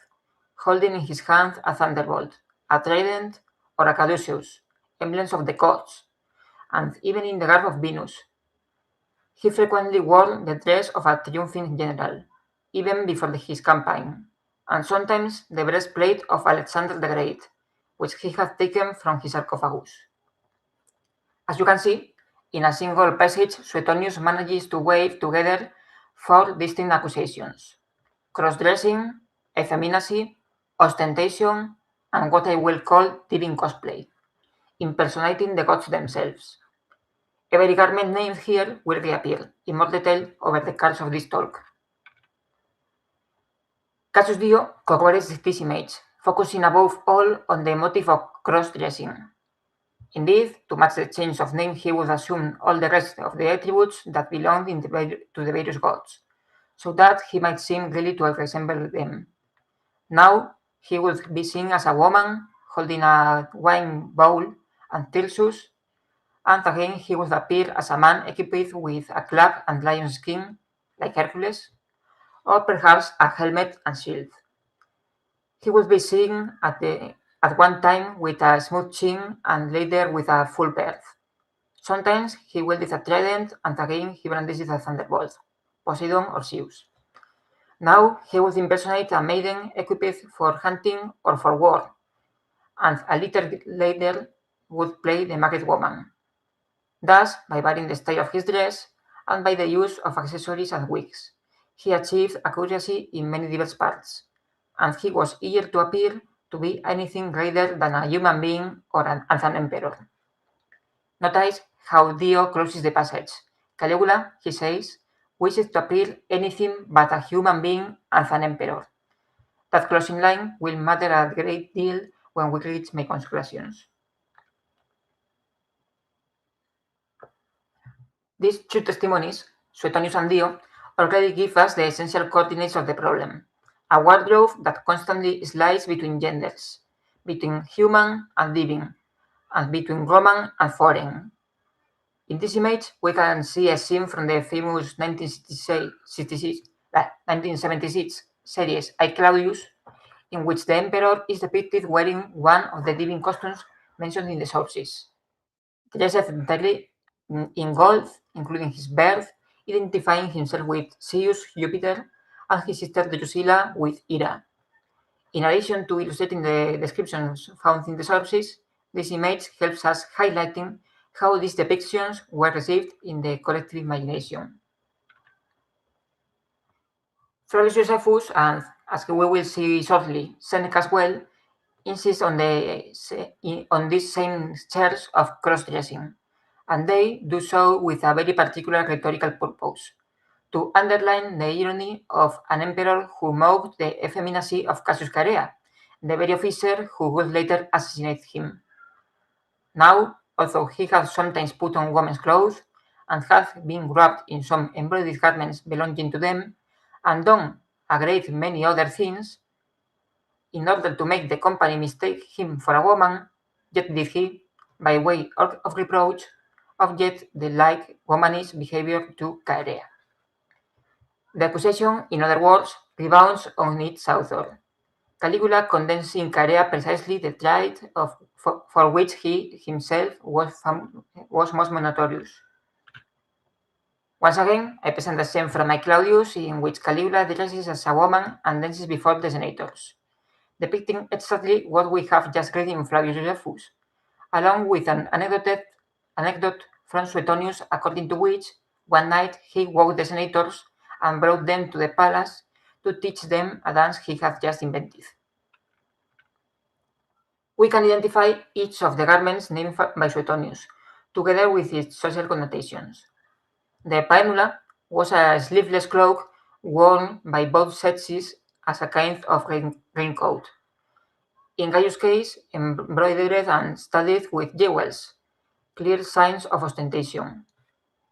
holding in his hand a thunderbolt, a trident, or a caduceus, emblems of the gods, and even in the garb of Venus. He frequently wore the dress of a triumphing general, even before his campaign, and sometimes the breastplate of Alexander the Great, which he had taken from his sarcophagus. As you can see, In a single passage, Suetonius manages to weave together 4 distinct accusations: cross-dressing, effeminacy, ostentation, and what I will call divine cosplay, impersonating the gods themselves. Every garment named here will reappear in more detail over the course of this talk. Cassius Dio corroborates this image, focusing above all on the motive of cross-dressing. Indeed, to match the change of name, he would assume all the rest of the attributes that belonged to the various gods, so that he might seem really to resemble them. Now, he would be seen as a woman holding a wine bowl and thyrsus, and again he would appear as a man equipped with a club and lion skin, like Hercules, or perhaps a helmet and shield. He would be seen at one time with a smooth chin and later with a full beard. Sometimes he wielded a trident, and again he brandished a thunderbolt, Poseidon or Zeus. Now he would impersonate a maiden equipped for hunting or for war, and a little later would play the married woman. Thus, by varying the style of his dress and by the use of accessories and wigs, he achieved accuracy in many diverse parts, and he was eager to appear to be anything greater than a human being or an emperor. Notice how Dio closes the passage. Caligula, he says, wishes to appear anything but a human being and an emperor. That closing line will matter a great deal when we reach my conclusions. These 2 testimonies, Suetonius and Dio, already give us the essential coordinates of the problem: a wardrobe that constantly slides between genders, between human and divine, and between Roman and foreign. In this image, we can see a scene from the famous 1976 series I, Claudius, in which the emperor is depicted wearing one of the divine costumes mentioned in the sources, dressed entirely in gold, including his birth, identifying himself with Zeus, Jupiter, and his sister Drusilla with Hera. In addition to illustrating the descriptions found in the sources, this image helps us highlighting how these depictions were received in the collective imagination. Flavius Josephus, and as we will see shortly, Seneca as well, insist on this same charge of cross-dressing, and they do so with a very particular rhetorical purpose: to underline the irony of an emperor who mocked the effeminacy of Cassius Charea, the very officer who would later assassinate him. Now, although he had sometimes put on women's clothes, and had been wrapped in some embroidered garments belonging to them, and done a great many other things, in order to make the company mistake him for a woman, yet did he, by way of reproach, object the like womanish behavior to Charea. The accusation, in other words, rebounds on its author. Caligula condemns in Charea precisely the trait for which he himself was most notorious. Once again, I present a scene from my Claudius in which Caligula dresses as a woman and dances before the senators, depicting exactly what we have just read in Flavius Josephus, along with an anecdote from Suetonius, according to which one night he woke the senators and brought them to the palace to teach them a dance he had just invented. We can identify each of the garments named by Suetonius, together with its social connotations. The paenula was a sleeveless cloak worn by both sexes as a kind of raincoat. In Gaius' case, embroidered and studded with jewels, clear signs of ostentation.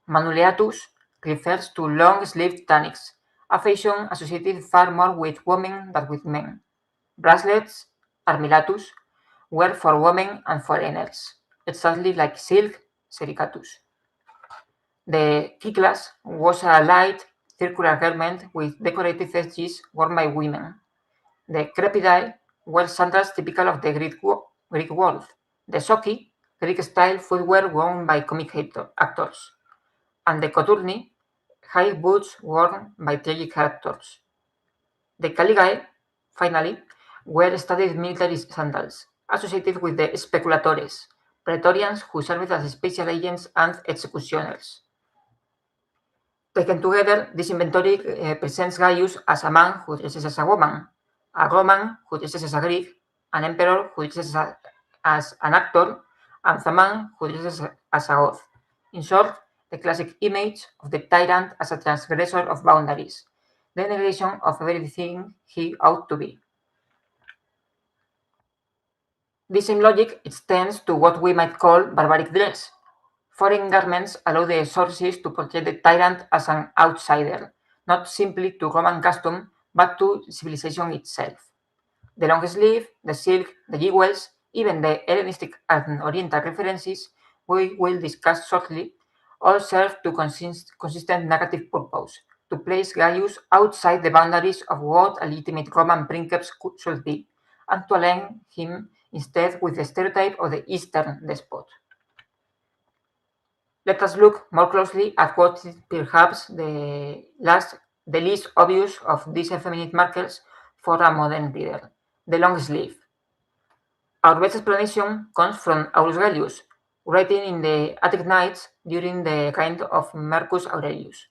Manuleatus refers to long-sleeved tunics, a fashion associated far more with women than with men. Bracelets, armillatus, were for women and foreigners, exactly like silk, sericatus. The kyklax was a light, circular garment with decorated edges worn by women. The crepidae were sandals typical of the Greek world. The soki, Greek-style footwear worn by comic actors. And the coturni, high boots worn by tragic actors. The caligae, finally, were studded military sandals, associated with the speculatores, praetorians who served as special agents and executioners. Taken together, this inventory presents Gaius as a man who dresses as a woman, a Roman who dresses as a Greek, an emperor who dresses as an actor, and a man who dresses as a god. In short, the classic image of the tyrant as a transgressor of boundaries, the negation of everything he ought to be. This same logic extends to what we might call barbaric dress. Foreign garments allow the sources to portray the tyrant as an outsider, not simply to Roman custom, but to civilization itself. The long sleeve, the silk, the jewels, even the Hellenistic and Oriental references we will discuss shortly, all serve to consistent narrative purpose, to place Gaius outside the boundaries of what a legitimate Roman princeps should be, and to align him instead with the stereotype of the Eastern despot. Let us look more closely at what is perhaps the least obvious of these effeminate markers for a modern reader, the long sleeve. Our best explanation comes from Aulus Gellius, writing in the Attic Nights during the reign of Marcus Aurelius.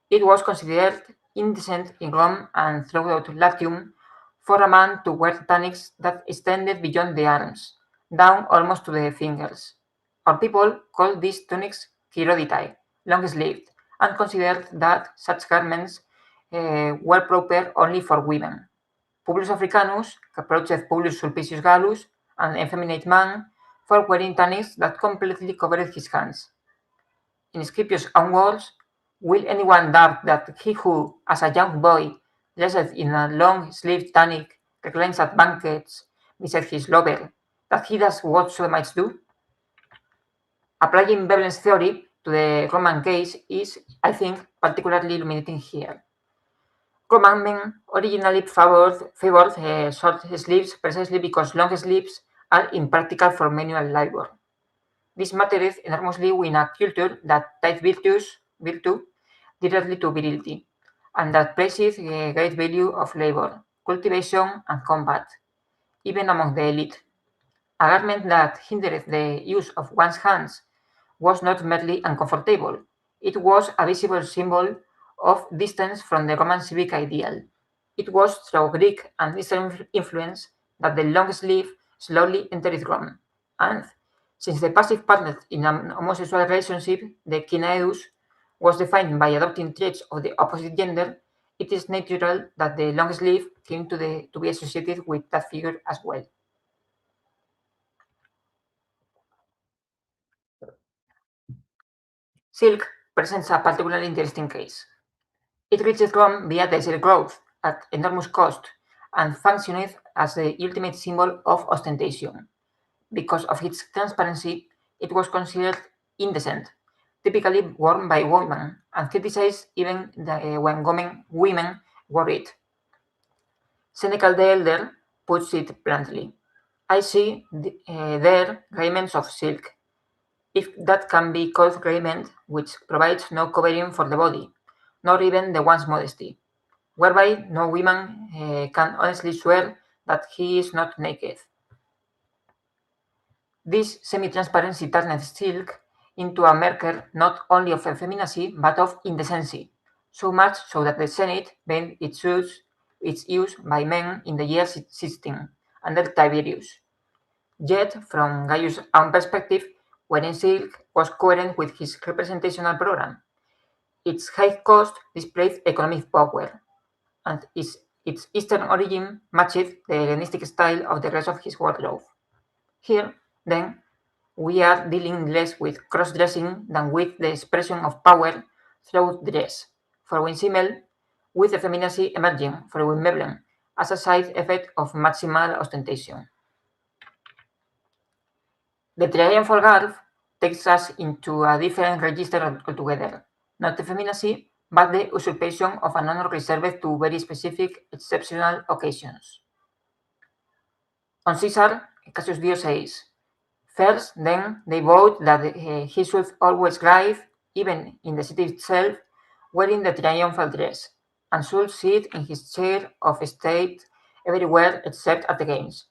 It was considered indecent in Rome and throughout Latium for a man to wear tunics that extended beyond the arms, down almost to the fingers. Our people called these tunics chiroditae, long-sleeved, and considered that such garments were proper only for women. Publius Africanus reproached Publius Sulpicius Gallus, an effeminate man, for wearing tunics that completely covered his hands. In Scipio's own words, will anyone doubt that he who, as a young boy, dressed in a long-sleeved tunic, reclines at banquets beside his lover, that he does what sodomites do? Applying Veblen's theory to the Roman case is, I think, particularly illuminating here. Roman men originally favored short sleeves precisely because long sleeves are impractical for manual labor. This mattered enormously in a culture that tied virtue directly to virility, and that places a great value of labor, cultivation, and combat, even among the elite. A garment that hindered the use of one's hands was not merely uncomfortable, it was a visible symbol of distance from the Roman civic ideal. It was through Greek and Eastern influence that the long sleeve slowly entered Rome, and since the passive partner in an homosexual relationship, the kinaeus, was defined by adopting traits of the opposite gender, it is natural that the long sleeve came to be associated with that figure as well. Silk presents a particularly interesting case. It reached Rome via the Silk Road at enormous cost and functioned as the ultimate symbol of ostentation. Because of its transparency, it was considered indecent, typically worn by women, and criticized even when women wore it. Seneca the Elder puts it bluntly, I see there raiments of silk, if that can be called raiment, which provides no covering for the body, nor even the one's modesty, whereby no woman can honestly swear that he is not naked. This semi-transparency turned silk into a marker not only of effeminacy but of indecency, so much so that the Senate banned its use by men in the year 16 under Tiberius. Yet, from Gaius' own perspective, wearing silk was coherent with his representational program. Its high cost displayed economic power, and its Eastern origin matched the Hellenistic style of the rest of his wardrobe. Here, then, we are dealing less with cross-dressing than with the expression of power through dress, for Winshimmel, with effeminacy emerging for Veblen as a side effect of maximal ostentation. The triumphal garb takes us into a different register altogether, not effeminacy, but the usurpation of an honor reserved to very specific, exceptional occasions. On Caesar, Cassius Dio says, first, then, they vowed that he should always ride, even in the city itself, wearing the triumphal dress, and should sit in his chair of state everywhere except at the games.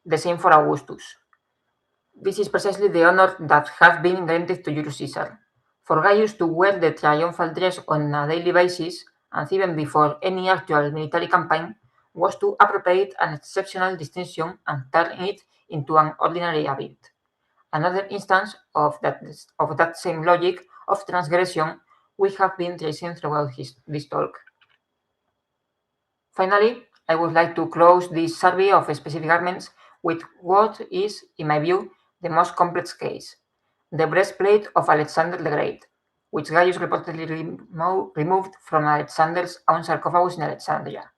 The same for Augustus. This is precisely the honor that has been granted to Julius Caesar. For Gaius to wear the triumphal dress on a daily basis, and even before any actual military campaign, was to appropriate an exceptional distinction and turn it into an ordinary habit. Another instance of that same logic of transgression we have been tracing throughout this talk. Finally, I would like to close this survey of specific garments with what is, in my view, the most complex case, the breastplate of Alexander the Great, which Gaius reportedly removed from Alexander's own sarcophagus in Alexandria.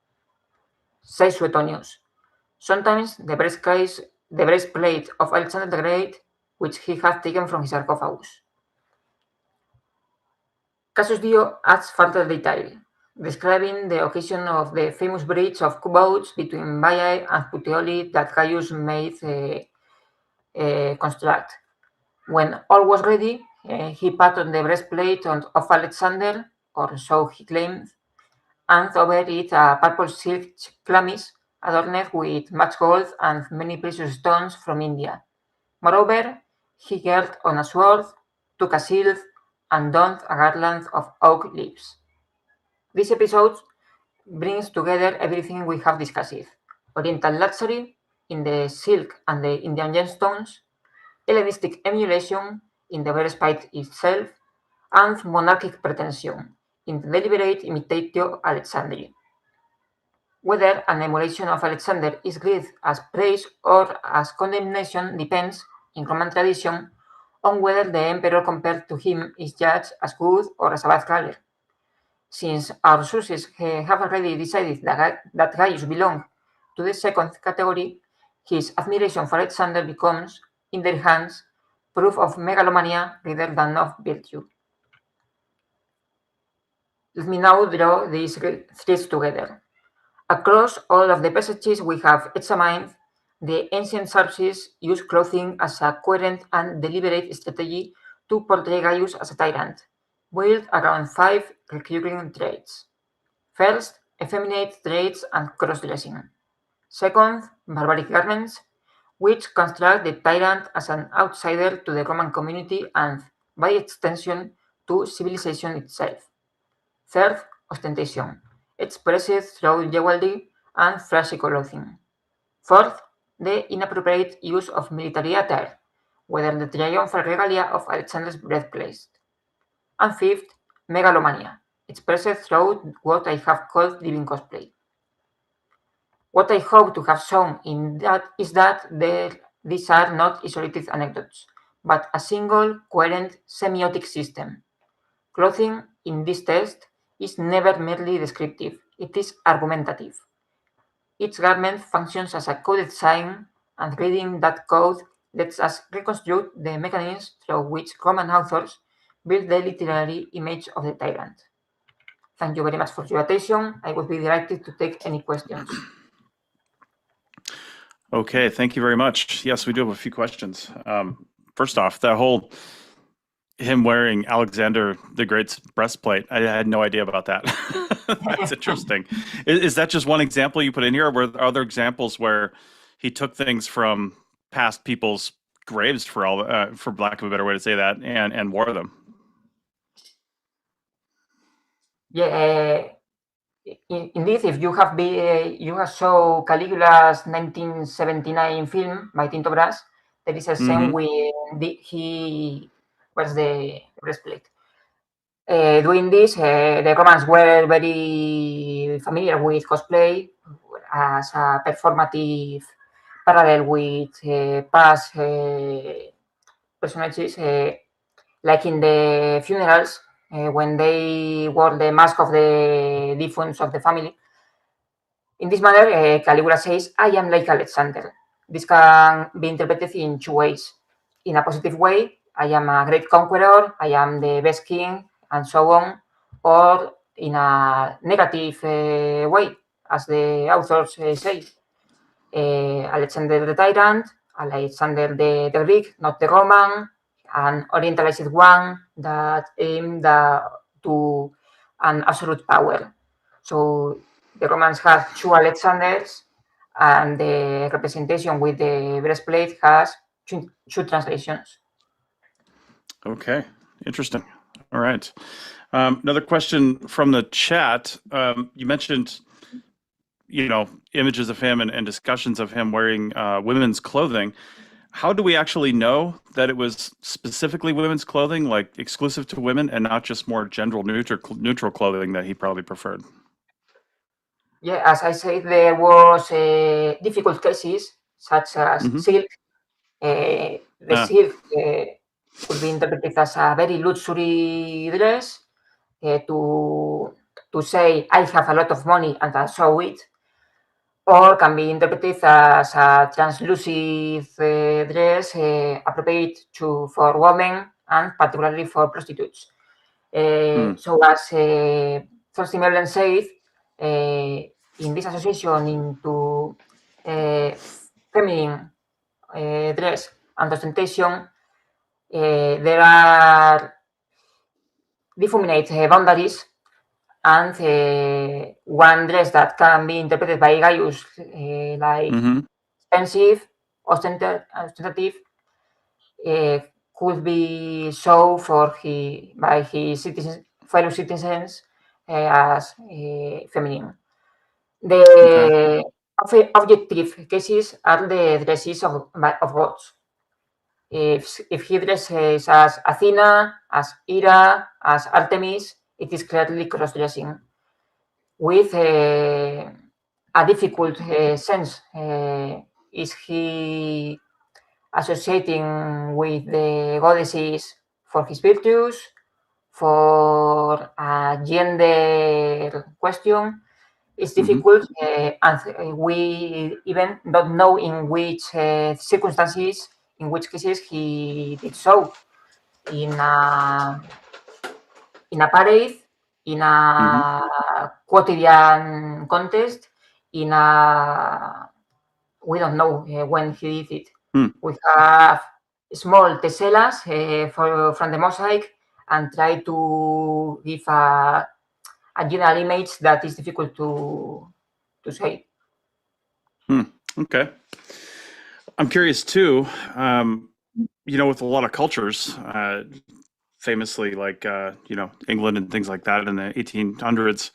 Says Suetonius, sometimes the breastplate of Alexander the Great, which he had taken from his sarcophagus. Cassius Dio adds further detail, describing the occasion of the famous bridge of boats between Baiae and Puteoli that Gaius made construct. When all was ready, he put on the breastplate of Alexander, or so he claimed, and over it a purple silk chlamys adorned with much gold and many precious stones from India. Moreover, he girt on a sword, took a shield, and donned a garland of oak leaves. This episode brings together everything we have discussed: Oriental luxury in the silk and the Indian gemstones, Hellenistic emulation in the breastplate itself, and monarchic pretension in the deliberate imitatio Alexandri. Whether an emulation of Alexander is greeted as praise or as condemnation depends, in Roman tradition, on whether the emperor compared to him is judged as good or as a bad career. Since our sources have already decided that Gaius belonged to the second category, his admiration for Alexander becomes, in their hands, proof of megalomania rather than of virtue. Let me now draw these threads together. Across all of the passages we have examined, the ancient sources use clothing as a coherent and deliberate strategy to portray Gaius as a tyrant, built around 5 recurring traits. First, effeminate traits and cross-dressing. Second, barbaric garments, which construct the tyrant as an outsider to the Roman community and, by extension, to civilization itself. Third, ostentation, expressed through jewelry and flashy clothing. Fourth, the inappropriate use of military attire, whether the triumphal regalia of Alexander's breastplate. And fifth, megalomania, expressed through what I have called living cosplay. What I hope to have shown is that these are not isolated anecdotes, but a single, coherent semiotic system. Clothing in this test is never merely descriptive, it is argumentative. Each garment functions as a coded sign, and reading that code lets us reconstruct the mechanisms through which Roman authors build the literary image of the tyrant. Thank you very much for your attention. I would be delighted to take any questions. Okay, thank you very much. Yes, we do have a few questions. First off, that whole him wearing Alexander the Great's breastplate, I had no idea about that. That's interesting. Is that just one example you put in here, or were there other examples where he took things from past people's graves, for lack of a better way to say that, and wore them? Yeah, indeed, if you have saw Caligula's 1979 film by Tinto Brass, there is a scene where he wears the breastplate. Doing this, the Romans were very familiar with cosplay as a performative parallel with past personages, like in the funerals, when they wore the mask of the defuncts of the family. In this manner, Caligula says, I am like Alexander. This can be interpreted in two ways. In a positive way, I am a great conqueror, I am the best king, and so on. Or in a negative way, as the authors say. Alexander the tyrant, Alexander the Greek, not the Roman, an orientalized one that aimed to an absolute power. So the Romans had two Alexanders, and the representation with the breastplate has two translations. Okay, interesting. All right. Another question from the chat. You mentioned, images of him and discussions of him wearing women's clothing. How do we actually know that it was specifically women's clothing, like exclusive to women, and not just more gender neutral clothing that he probably preferred? Yeah, as I said, there was difficult cases such as silk. The silk could be interpreted as a very luxury dress to say I have a lot of money and I show it, or can be interpreted as a translucent dress appropriate for women and particularly for prostitutes. So as Thorsten Merlin said, in this association into feminine dress and ostentation, there are definite boundaries, and one dress that can be interpreted by Gaius like expensive, ostentative, could be shown by his fellow citizens as feminine. The objective cases are the dresses of gods. If he dresses as Athena, as Hera, as Artemis, it is clearly cross-dressing with a difficult sense. Is he associating with the goddesses for his virtues, for a gender question? It's difficult, and we even don't know in which circumstances, in which cases he did so. In a parade, in a quotidian contest, we don't know when he did it. We have small tessellas from the mosaic and try to give a general image that is difficult to say. Okay. I'm curious too, with a lot of cultures, famously like, England and things like that in the 1800s,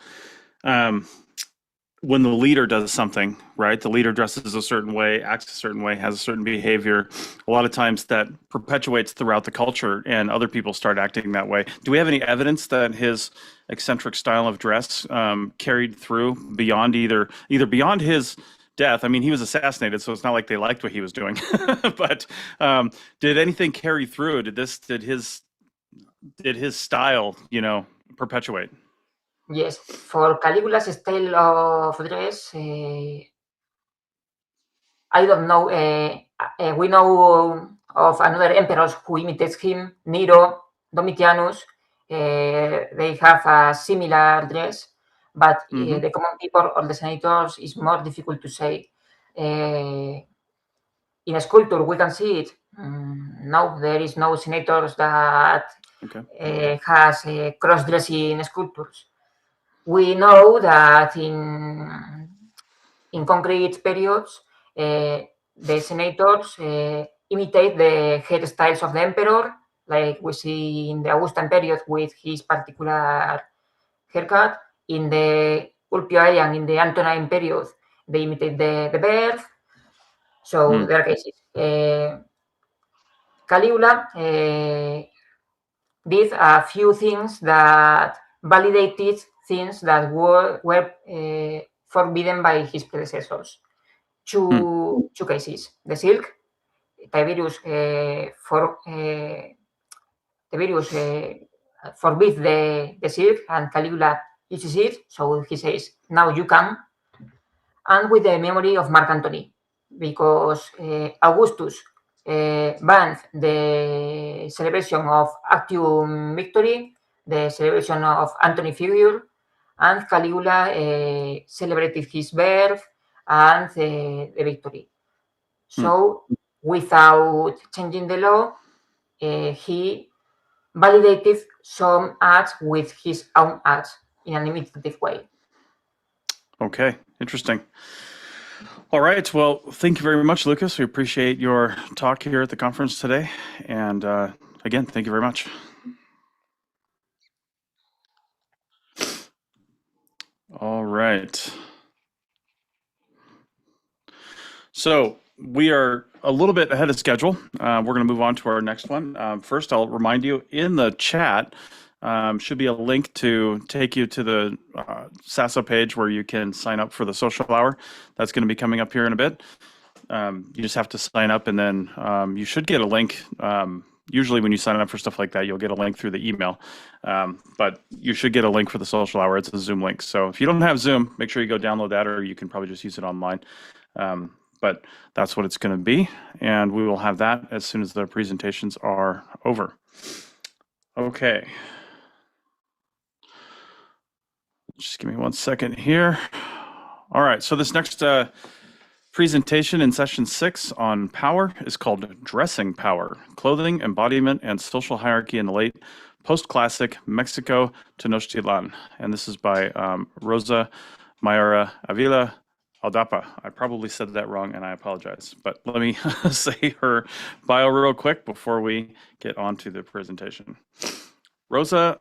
when the leader does something, right? The leader dresses a certain way, acts a certain way, has a certain behavior. A lot of times that perpetuates throughout the culture and other people start acting that way. Do we have any evidence that his eccentric style of dress carried through beyond either beyond his death? I mean, he was assassinated, so it's not like they liked what he was doing. But did anything carry through? Did his style, perpetuate? Yes, for Caligula's style of dress, I don't know. We know of another emperors who imitates him, Nero, Domitianus. They have a similar dress, but the common people or the senators is more difficult to say. In a sculpture, we can see it. No, there is no senators that has cross-dressing sculptures. We know that in concrete periods, the senators imitate the hairstyles of the emperor, like we see in the Augustan period with his particular haircut. In the Ulpio-Aelian, in the Antonine period, they imitate the beard. So there are cases. Caligula did a few things that validated things that were forbidden by his predecessors. Two cases: the silk. Tiberius forbids the silk, and Caligula uses it. So he says, "Now you can." And with the memory of Mark Antony, because Augustus banned the celebration of Actium Victory, the celebration of Antony figure, and Caligula celebrated his birth and the victory. So, without changing the law, he validated some acts with his own acts in an imitative way. Okay, interesting. All right. Well, thank you very much, Lucas. We appreciate your talk here at the conference today. And again, thank you very much. All right. So we are a little bit ahead of schedule. We're going to move on to our next one. First, I'll remind you in the chat should be a link to take you to the SASA page where you can sign up for the social hour. That's going to be coming up here in a bit. You just have to sign up, and then you should get a link. Usually when you sign up for stuff like that, you'll get a link through the email. But you should get a link for the social hour. It's a Zoom link. So if you don't have Zoom, make sure you go download that, or you can probably just use it online. But that's what it's going to be. And we will have that as soon as the presentations are over. Okay. Just give me 1 second here. All right. So this next presentation in session 6 on power is called Dressing Power, Clothing, Embodiment, and Social Hierarchy in the Late Post-Classic Mexico Tenochtitlan. And this is by Rosa Mayra Avila Aldapa. I probably said that wrong, and I apologize. But let me say her bio real quick before we get on to the presentation. Rosa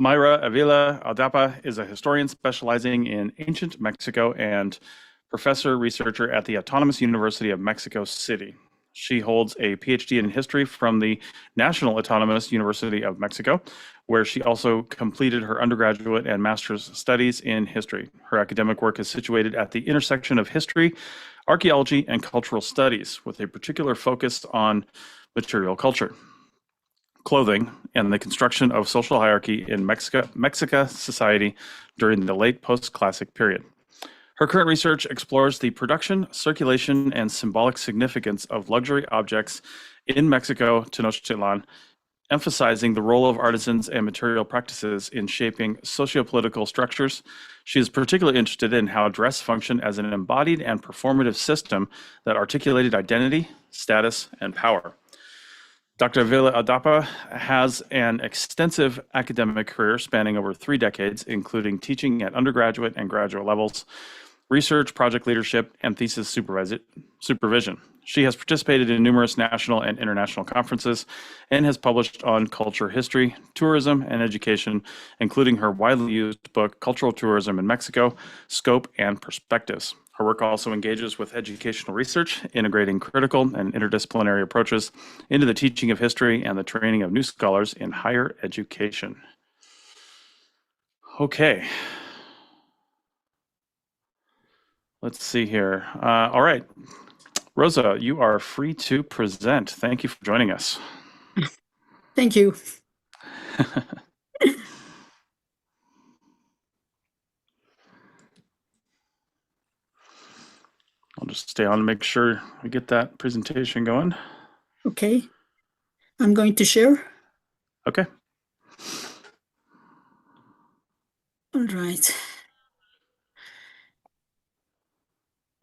Mayra Avila Aldapa is a historian specializing in ancient Mexico and professor researcher at the Autonomous University of Mexico City. She holds a PhD in history from the National Autonomous University of Mexico, where she also completed her undergraduate and master's studies in history. Her academic work is situated at the intersection of history, archaeology, and cultural studies, with a particular focus on material culture, clothing, and the construction of social hierarchy in Mexica society during the late post-classic period. Her current research explores the production, circulation, and symbolic significance of luxury objects in Mexico Tenochtitlan, emphasizing the role of artisans and material practices in shaping sociopolitical structures. She is particularly interested in how dress functioned as an embodied and performative system that articulated identity, status, and power. Dr. Avila Aldapa has an extensive academic career spanning over 3 decades, including teaching at undergraduate and graduate levels, research, project leadership, and thesis supervision. She has participated in numerous national and international conferences and has published on culture history, tourism, and education, including her widely used book, Cultural Tourism in Mexico, Scope and Perspectives. Her work also engages with educational research, integrating critical and interdisciplinary approaches into the teaching of history and the training of new scholars in higher education. Okay. Let's see here. All right. Rosa, you are free to present. Thank you for joining us. Thank you. I'll just stay on and make sure we get that presentation going. Okay. I'm going to share. Okay. All right.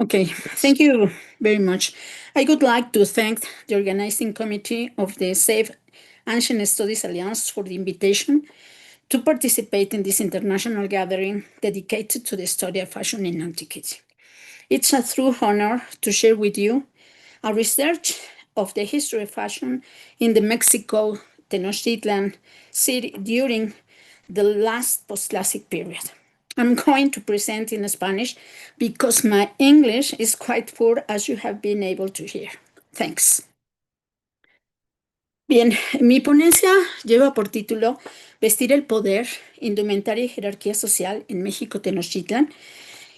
Okay, thank you very much. I would like to thank the organizing committee of the Safe Ancient Studies Alliance for the invitation to participate in this international gathering dedicated to the study of fashion in antiquity. It's a true honor to share with you a research of the history of fashion in the Mexico Tenochtitlan city during the last post-classic period. I'm going to present in Spanish because my English is quite poor, as you have been able to hear. Thanks. Bien, mi ponencia lleva por título Vestir el poder, indumentaria y jerarquía social en México Tenochtitlan.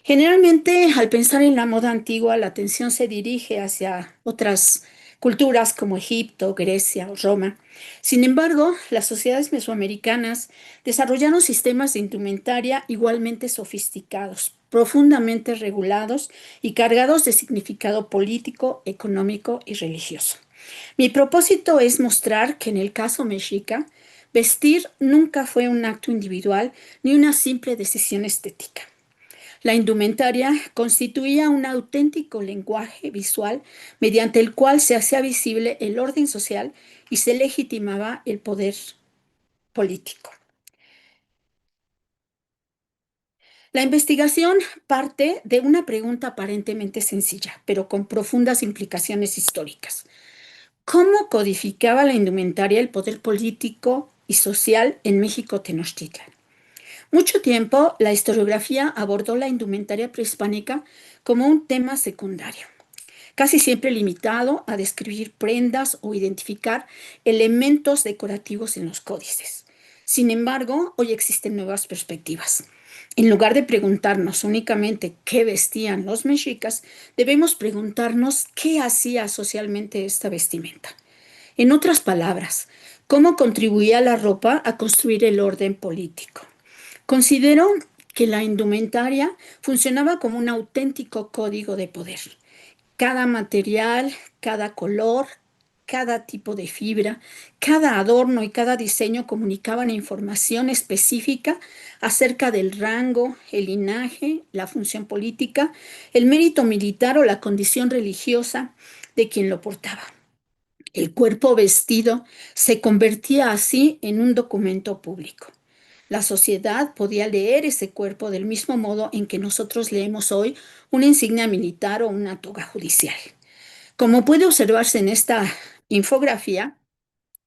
Generalmente, al pensar en la moda antigua, la atención se dirige hacia otras culturas como Egipto, Grecia o Roma. Sin embargo, las sociedades mesoamericanas desarrollaron sistemas de indumentaria igualmente sofisticados, profundamente regulados y cargados de significado político, económico y religioso. Mi propósito es mostrar que en el caso mexica, vestir nunca fue un acto individual ni una simple decisión estética. La indumentaria constituía un auténtico lenguaje visual mediante el cual se hacía visible el orden social y se legitimaba el poder político. La investigación parte de una pregunta aparentemente sencilla, pero con profundas implicaciones históricas. ¿Cómo codificaba la indumentaria el poder político y social en México Tenochtitlan? Mucho tiempo, la historiografía abordó la indumentaria prehispánica como un tema secundario, casi siempre limitado a describir prendas o identificar elementos decorativos en los códices. Sin embargo, hoy existen nuevas perspectivas. En lugar de preguntarnos únicamente qué vestían los mexicas, debemos preguntarnos qué hacía socialmente esta vestimenta. En otras palabras, cómo contribuía la ropa a construir el orden político. Considero que la indumentaria funcionaba como un auténtico código de poder. Cada material, cada color, cada tipo de fibra, cada adorno y cada diseño comunicaban información específica acerca del rango, el linaje, la función política, el mérito militar o la condición religiosa de quien lo portaba. El cuerpo vestido se convertía así en un documento público. La sociedad podía leer ese cuerpo del mismo modo en que nosotros leemos hoy una insignia militar o una toga judicial. Como puede observarse en esta infografía,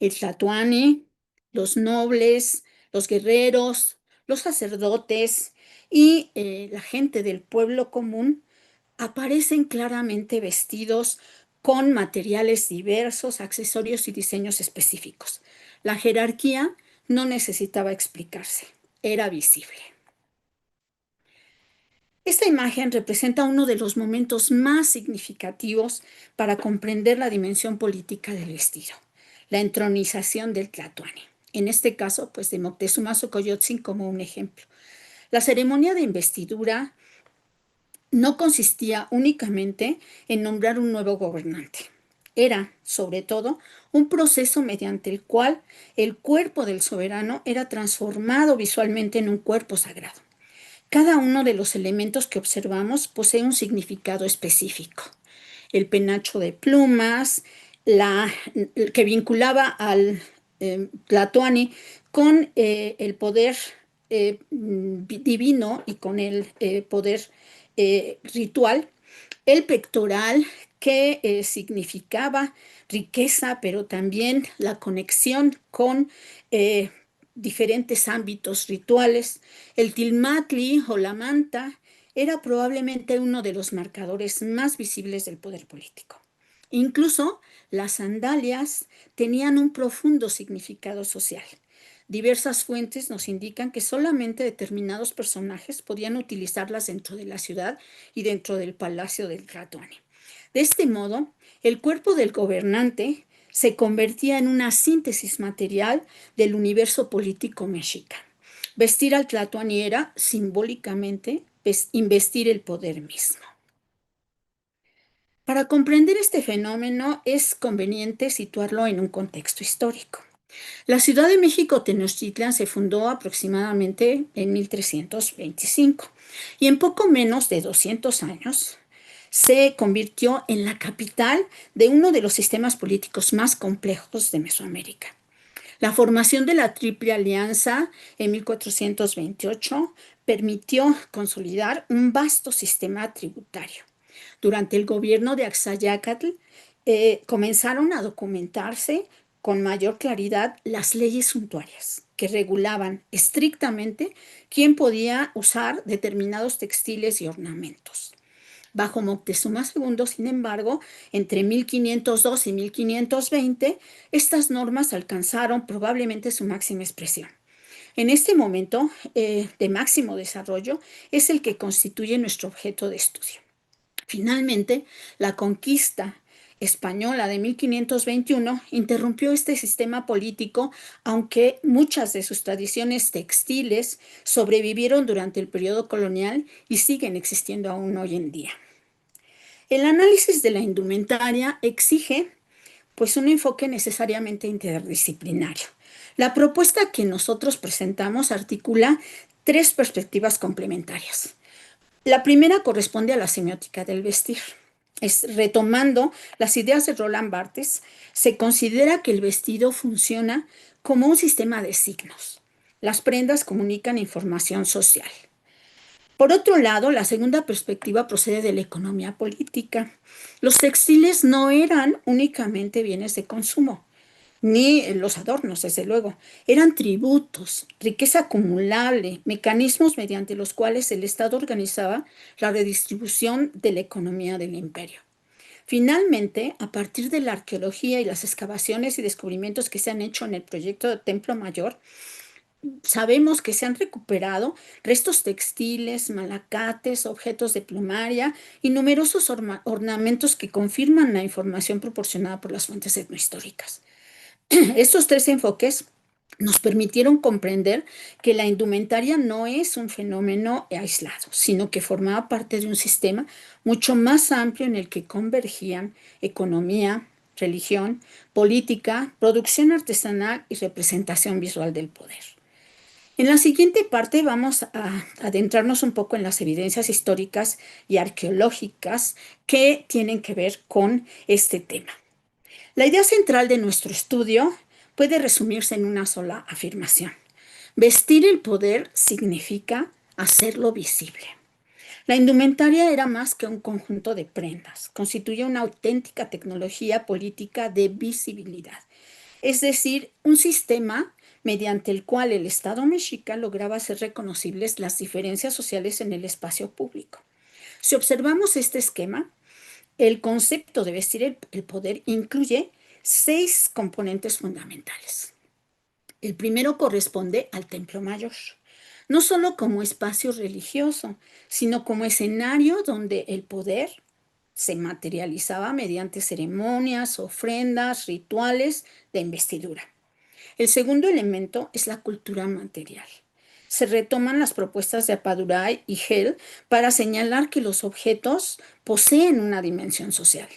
el tlatoani, los nobles, los guerreros, los sacerdotes y la gente del pueblo común aparecen claramente vestidos con materiales diversos, accesorios y diseños específicos. La jerarquía no necesitaba explicarse, era visible. Esta imagen representa uno de los momentos más significativos para comprender la dimensión política del vestido, la entronización del tlatoani. En este caso, pues de Moctezuma Xocoyotzin como un ejemplo. La ceremonia de investidura no consistía únicamente en nombrar un nuevo gobernante. Era, sobre todo, un proceso mediante el cual el cuerpo del soberano era transformado visualmente en un cuerpo sagrado. Cada uno de los elementos que observamos posee un significado específico. El penacho de plumas, que vinculaba al tlatoani con el poder divino y con el poder ritual, el pectoral que significaba riqueza, pero también la conexión con diferentes ámbitos rituales. El tilmatli o la manta era probablemente uno de los marcadores más visibles del poder político. Incluso las sandalias tenían un profundo significado social. Diversas fuentes nos indican que solamente determinados personajes podían utilizarlas dentro de la ciudad y dentro del palacio del tlatoani. De este modo, el cuerpo del gobernante se convertía en una síntesis material del universo político mexica. Vestir al tlatoani era, simbólicamente, investir el poder mismo. Para comprender este fenómeno es conveniente situarlo en un contexto histórico. La Ciudad de México Tenochtitlan se fundó aproximadamente en 1325 y en poco menos de 200 años se convirtió en la capital de uno de los sistemas políticos más complejos de Mesoamérica. La formación de la Triple Alianza en 1428 permitió consolidar un vasto sistema tributario. Durante el gobierno de Axayácatl comenzaron a documentarse con mayor claridad las leyes suntuarias que regulaban estrictamente quién podía usar determinados textiles y ornamentos. Bajo Moctezuma II, sin embargo, entre 1502 y 1520, estas normas alcanzaron probablemente su máxima expresión. En este momento de máximo desarrollo es el que constituye nuestro objeto de estudio. Finalmente, la conquista española de 1521 interrumpió este sistema político, aunque muchas de sus tradiciones textiles sobrevivieron durante el periodo colonial y siguen existiendo aún hoy en día. El análisis de la indumentaria exige pues un enfoque necesariamente interdisciplinario. La propuesta que nosotros presentamos articula tres perspectivas complementarias. La primera corresponde a la semiótica del vestir. Retomando las ideas de Roland Barthes, se considera que el vestido funciona como un sistema de signos. Las prendas comunican información social. Por otro lado, la segunda perspectiva procede de la economía política. Los textiles no eran únicamente bienes de consumo, ni los adornos, desde luego. Eran tributos, riqueza acumulable, mecanismos mediante los cuales el Estado organizaba la redistribución de la economía del imperio. Finalmente, a partir de la arqueología y las excavaciones y descubrimientos que se han hecho en el proyecto de Templo Mayor, sabemos que se han recuperado restos textiles, malacates, objetos de plumaria y numerosos ornamentos que confirman la información proporcionada por las fuentes etnohistóricas. Estos tres enfoques nos permitieron comprender que la indumentaria no es un fenómeno aislado, sino que formaba parte de un sistema mucho más amplio en el que convergían economía, religión, política, producción artesanal y representación visual del poder. En la siguiente parte vamos a adentrarnos un poco en las evidencias históricas y arqueológicas que tienen que ver con este tema. La idea central de nuestro estudio puede resumirse en una sola afirmación. Vestir el poder significa hacerlo visible. La indumentaria era más que un conjunto de prendas, constituye una auténtica tecnología política de visibilidad, es decir, un sistema mediante el cual el Estado mexica lograba hacer reconocibles las diferencias sociales en el espacio público. Si observamos este esquema, el concepto de vestir el poder incluye 6 componentes fundamentales. El primero corresponde al Templo Mayor, no solo como espacio religioso, sino como escenario donde el poder se materializaba mediante ceremonias, ofrendas, rituales de investidura. El segundo elemento es la cultura material. Se retoman las propuestas de Apaduray y Hell para señalar que los objetos poseen una dimensión social.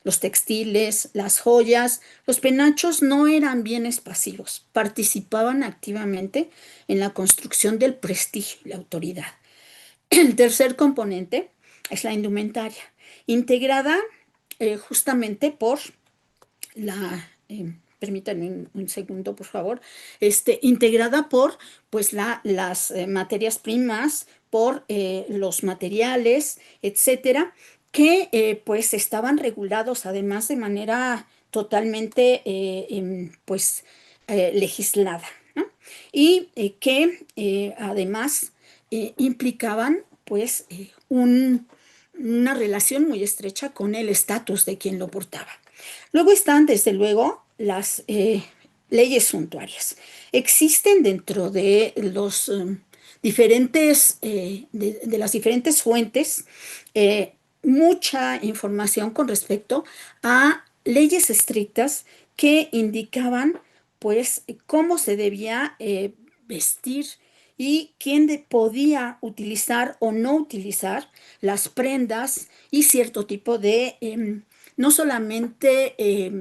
Los textiles, las joyas, los penachos no eran bienes pasivos, participaban activamente en la construcción del prestigio y la autoridad. El tercer componente es la indumentaria, integrada justamente por la... permítanme un segundo, por favor, integrada por pues, las materias primas, por los materiales, etcétera, que pues estaban regulados además de manera totalmente legislada, ¿no? Y que además implicaban pues una relación muy estrecha con el estatus de quien lo portaba. Luego están, desde luego, las leyes suntuarias. Existen dentro de los diferentes, de las diferentes fuentes mucha información con respecto a leyes estrictas que indicaban pues cómo se debía vestir y quién podía utilizar o no utilizar las prendas y cierto tipo de no solamente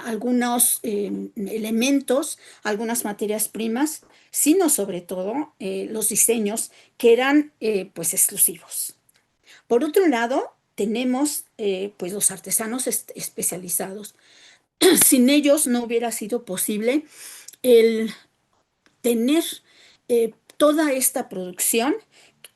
algunos elementos, algunas materias primas, sino sobre todo los diseños que eran pues exclusivos. Por otro lado, tenemos pues los artesanos especializados. Sin ellos no hubiera sido posible el tener toda esta producción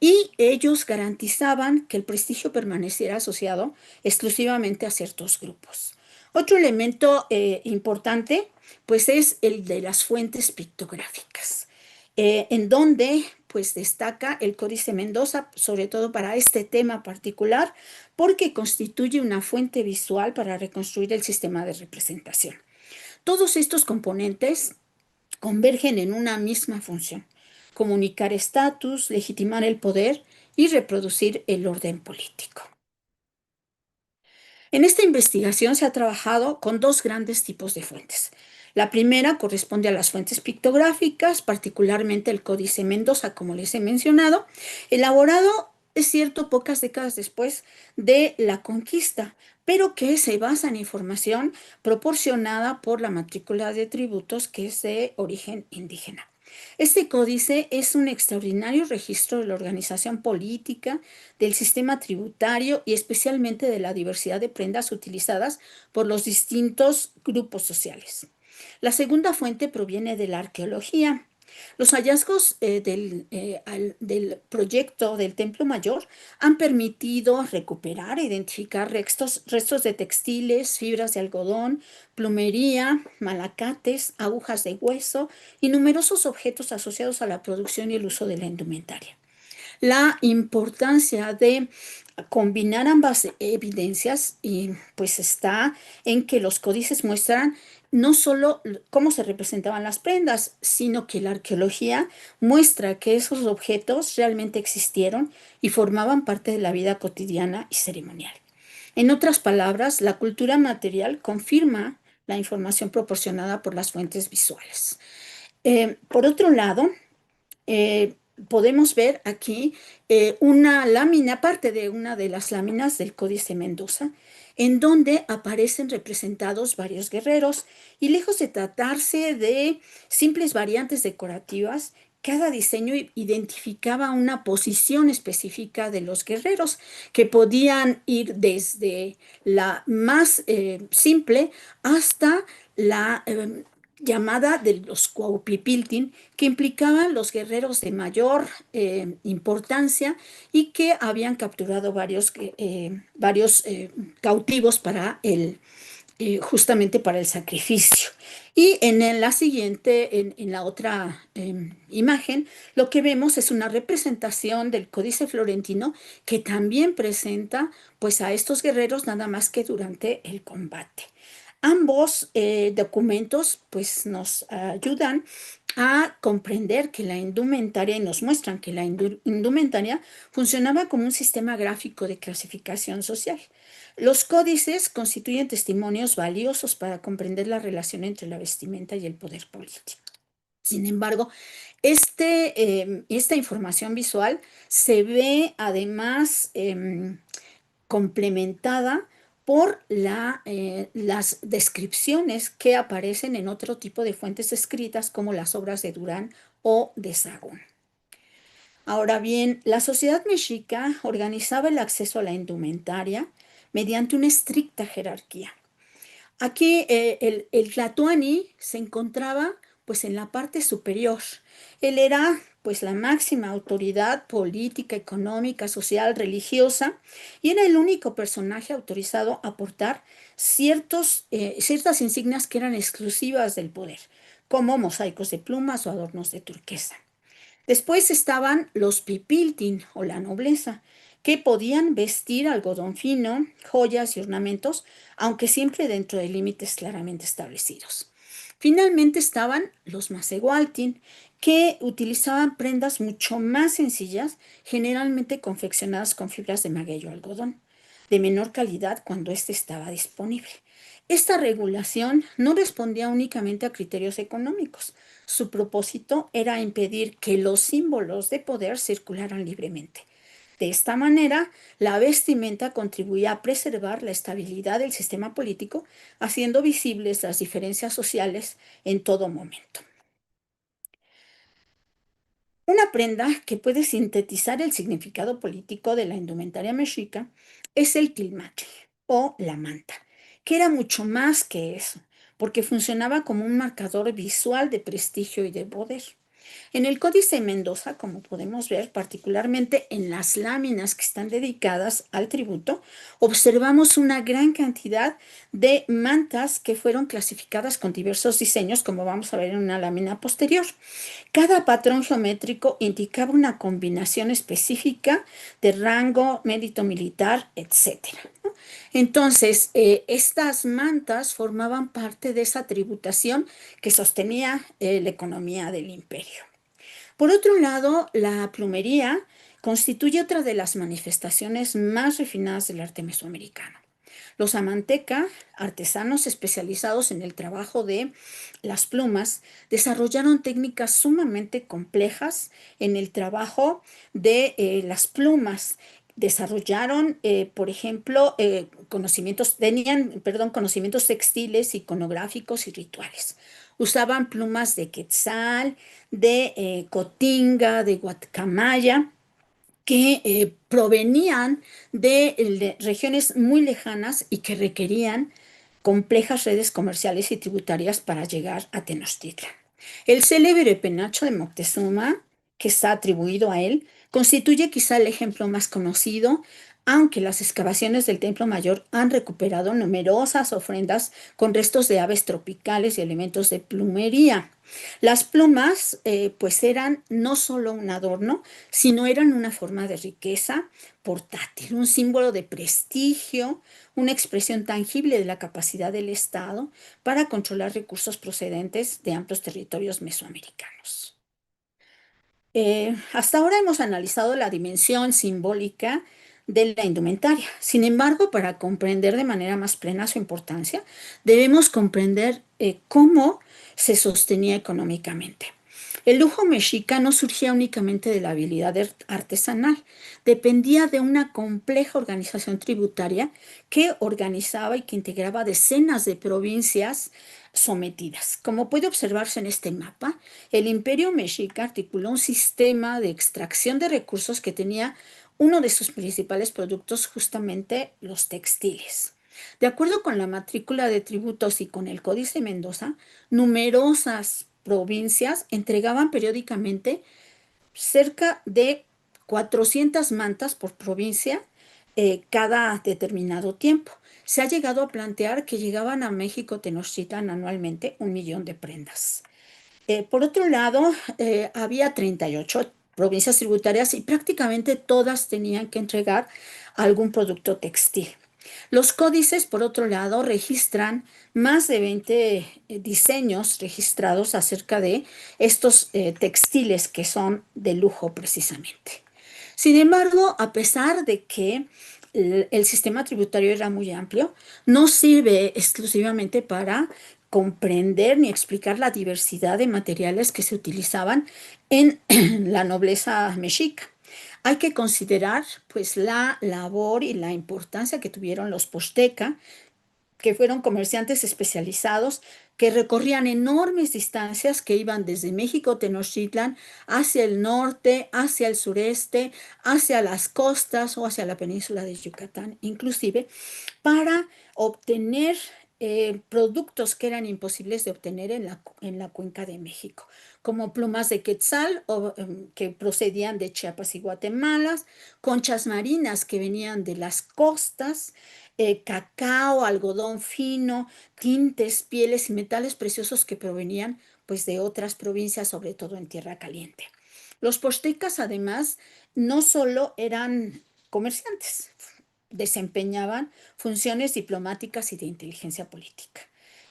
y ellos garantizaban que el prestigio permaneciera asociado exclusivamente a ciertos grupos. Otro elemento importante pues es el de las fuentes pictográficas, en donde pues destaca el Códice Mendoza, sobre todo para este tema particular, porque constituye una fuente visual para reconstruir el sistema de representación. Todos estos componentes convergen en una misma función: comunicar estatus, legitimar el poder y reproducir el orden político. En esta investigación se ha trabajado con 2 grandes tipos de fuentes. La primera corresponde a las fuentes pictográficas, particularmente el Códice Mendoza, como les he mencionado, elaborado, es cierto, pocas décadas después de la conquista, pero que se basa en información proporcionada por la matrícula de tributos, que es de origen indígena. Este códice es un extraordinario registro de la organización política, del sistema tributario y especialmente de la diversidad de prendas utilizadas por los distintos grupos sociales. La segunda fuente proviene de la arqueología Los hallazgos del proyecto del Templo Mayor han permitido recuperar e identificar restos de textiles, fibras de algodón, plumería, malacates, agujas de hueso y numerosos objetos asociados a la producción y el uso de la indumentaria. La importancia de combinar ambas evidencias pues está en que los códices muestran no solo cómo se representaban las prendas, sino que la arqueología muestra que esos objetos realmente existieron y formaban parte de la vida cotidiana y ceremonial. En otras palabras, la cultura material confirma la información proporcionada por las fuentes visuales. Por otro lado, podemos ver aquí una lámina, parte de una de las láminas del Códice Mendoza, en donde aparecen representados varios guerreros y lejos de tratarse de simples variantes decorativas, cada diseño identificaba una posición específica de los guerreros que podían ir desde la más simple hasta la llamada de los Cuaupipiltin, que implicaban los guerreros de mayor importancia y que habían capturado varios cautivos para justamente para el sacrificio. Y en la siguiente, en la otra imagen, lo que vemos es una representación del Códice Florentino que también presenta pues a estos guerreros nada más que durante el combate. Ambos documentos pues nos ayudan a comprender que la indumentaria y nos muestran que la indumentaria funcionaba como un sistema gráfico de clasificación social. Los códices constituyen testimonios valiosos para comprender la relación entre la vestimenta y el poder político. Sin embargo, esta información visual se ve además complementada por las descripciones que aparecen en otro tipo de fuentes escritas como las obras de Durán o de Sagún. Ahora bien, la sociedad mexica organizaba el acceso a la indumentaria mediante una estricta jerarquía. Aquí el tlatoani se encontraba pues en la parte superior. Él era pues la máxima autoridad política, económica, social, religiosa y era el único personaje autorizado a portar ciertas insignias que eran exclusivas del poder, como mosaicos de plumas o adornos de turquesa. Después estaban los pipiltin o la nobleza, que podían vestir algodón fino, joyas y ornamentos, aunque siempre dentro de límites claramente establecidos. Finalmente estaban los masehualtin, que utilizaban prendas mucho más sencillas, generalmente confeccionadas con fibras de maguey o algodón, de menor calidad cuando éste estaba disponible. Esta regulación no respondía únicamente a criterios económicos. Su propósito era impedir que los símbolos de poder circularan libremente. De esta manera, la vestimenta contribuía a preservar la estabilidad del sistema político, haciendo visibles las diferencias sociales en todo momento. Una prenda que puede sintetizar el significado político de la indumentaria mexica es el tilmatl o la manta, que era mucho más que eso, porque funcionaba como un marcador visual de prestigio y de poder. En el Códice Mendoza, como podemos ver, particularmente en las láminas que están dedicadas al tributo, observamos una gran cantidad de mantas que fueron clasificadas con diversos diseños, como vamos a ver en una lámina posterior. Cada patrón geométrico indicaba una combinación específica de rango, mérito militar, etc. Entonces, estas mantas formaban parte de esa tributación que sostenía la economía del imperio. Por otro lado, la plumería constituye otra de las manifestaciones más refinadas del arte mesoamericano. Los amanteca, artesanos especializados en el trabajo de las plumas, desarrollaron técnicas sumamente complejas en el trabajo de las plumas. Desarrollaron, por ejemplo, conocimientos textiles, iconográficos y rituales. Usaban plumas de quetzal, de cotinga, de guacamaya, que provenían de regiones muy lejanas y que requerían complejas redes comerciales y tributarias para llegar a Tenochtitlan. El célebre penacho de Moctezuma, que está atribuido a él, constituye quizá el ejemplo más conocido, aunque las excavaciones del Templo Mayor han recuperado numerosas ofrendas con restos de aves tropicales y elementos de plumería. Las plumas, pues eran no solo un adorno, sino eran una forma de riqueza portátil, un símbolo de prestigio, una expresión tangible de la capacidad del Estado para controlar recursos procedentes de amplios territorios mesoamericanos. Hasta ahora hemos analizado la dimensión simbólica de la indumentaria. Sin embargo, para comprender de manera más plena su importancia, debemos comprender cómo se sostenía económicamente. El lujo mexica no surgía únicamente de la habilidad artesanal, dependía de una compleja organización tributaria que organizaba y que integraba decenas de provincias sometidas. Como puede observarse en este mapa, el Imperio Mexica articuló un sistema de extracción de recursos que tenía uno de sus principales productos justamente los textiles. De acuerdo con la matrícula de tributos y con el Códice Mendoza, numerosas provincias entregaban periódicamente cerca de 400 mantas por provincia cada determinado tiempo. Se ha llegado a plantear que llegaban a México Tenochtitlan anualmente 1 millón de prendas. Por otro lado, había 38 provincias tributarias y prácticamente todas tenían que entregar algún producto textil. Los códices, por otro lado, registran más de 20 diseños registrados acerca de estos textiles que son de lujo precisamente. Sin embargo, a pesar de que el sistema tributario era muy amplio, no sirve exclusivamente para comprender ni explicar la diversidad de materiales que se utilizaban en la nobleza mexica. Hay que considerar pues la labor y la importancia que tuvieron los Posteca, que fueron comerciantes especializados que recorrían enormes distancias que iban desde México Tenochtitlan hacia el norte, hacia el sureste, hacia las costas o hacia la península de Yucatán, inclusive para obtener productos que eran imposibles de obtener en la cuenca de México, como plumas de quetzal que procedían de Chiapas y Guatemala, conchas marinas que venían de las costas, cacao, algodón fino, tintes, pieles y metales preciosos que provenían pues de otras provincias, sobre todo en Tierra Caliente. Los pochtecas además no solo eran comerciantes, desempeñaban funciones diplomáticas y de inteligencia política.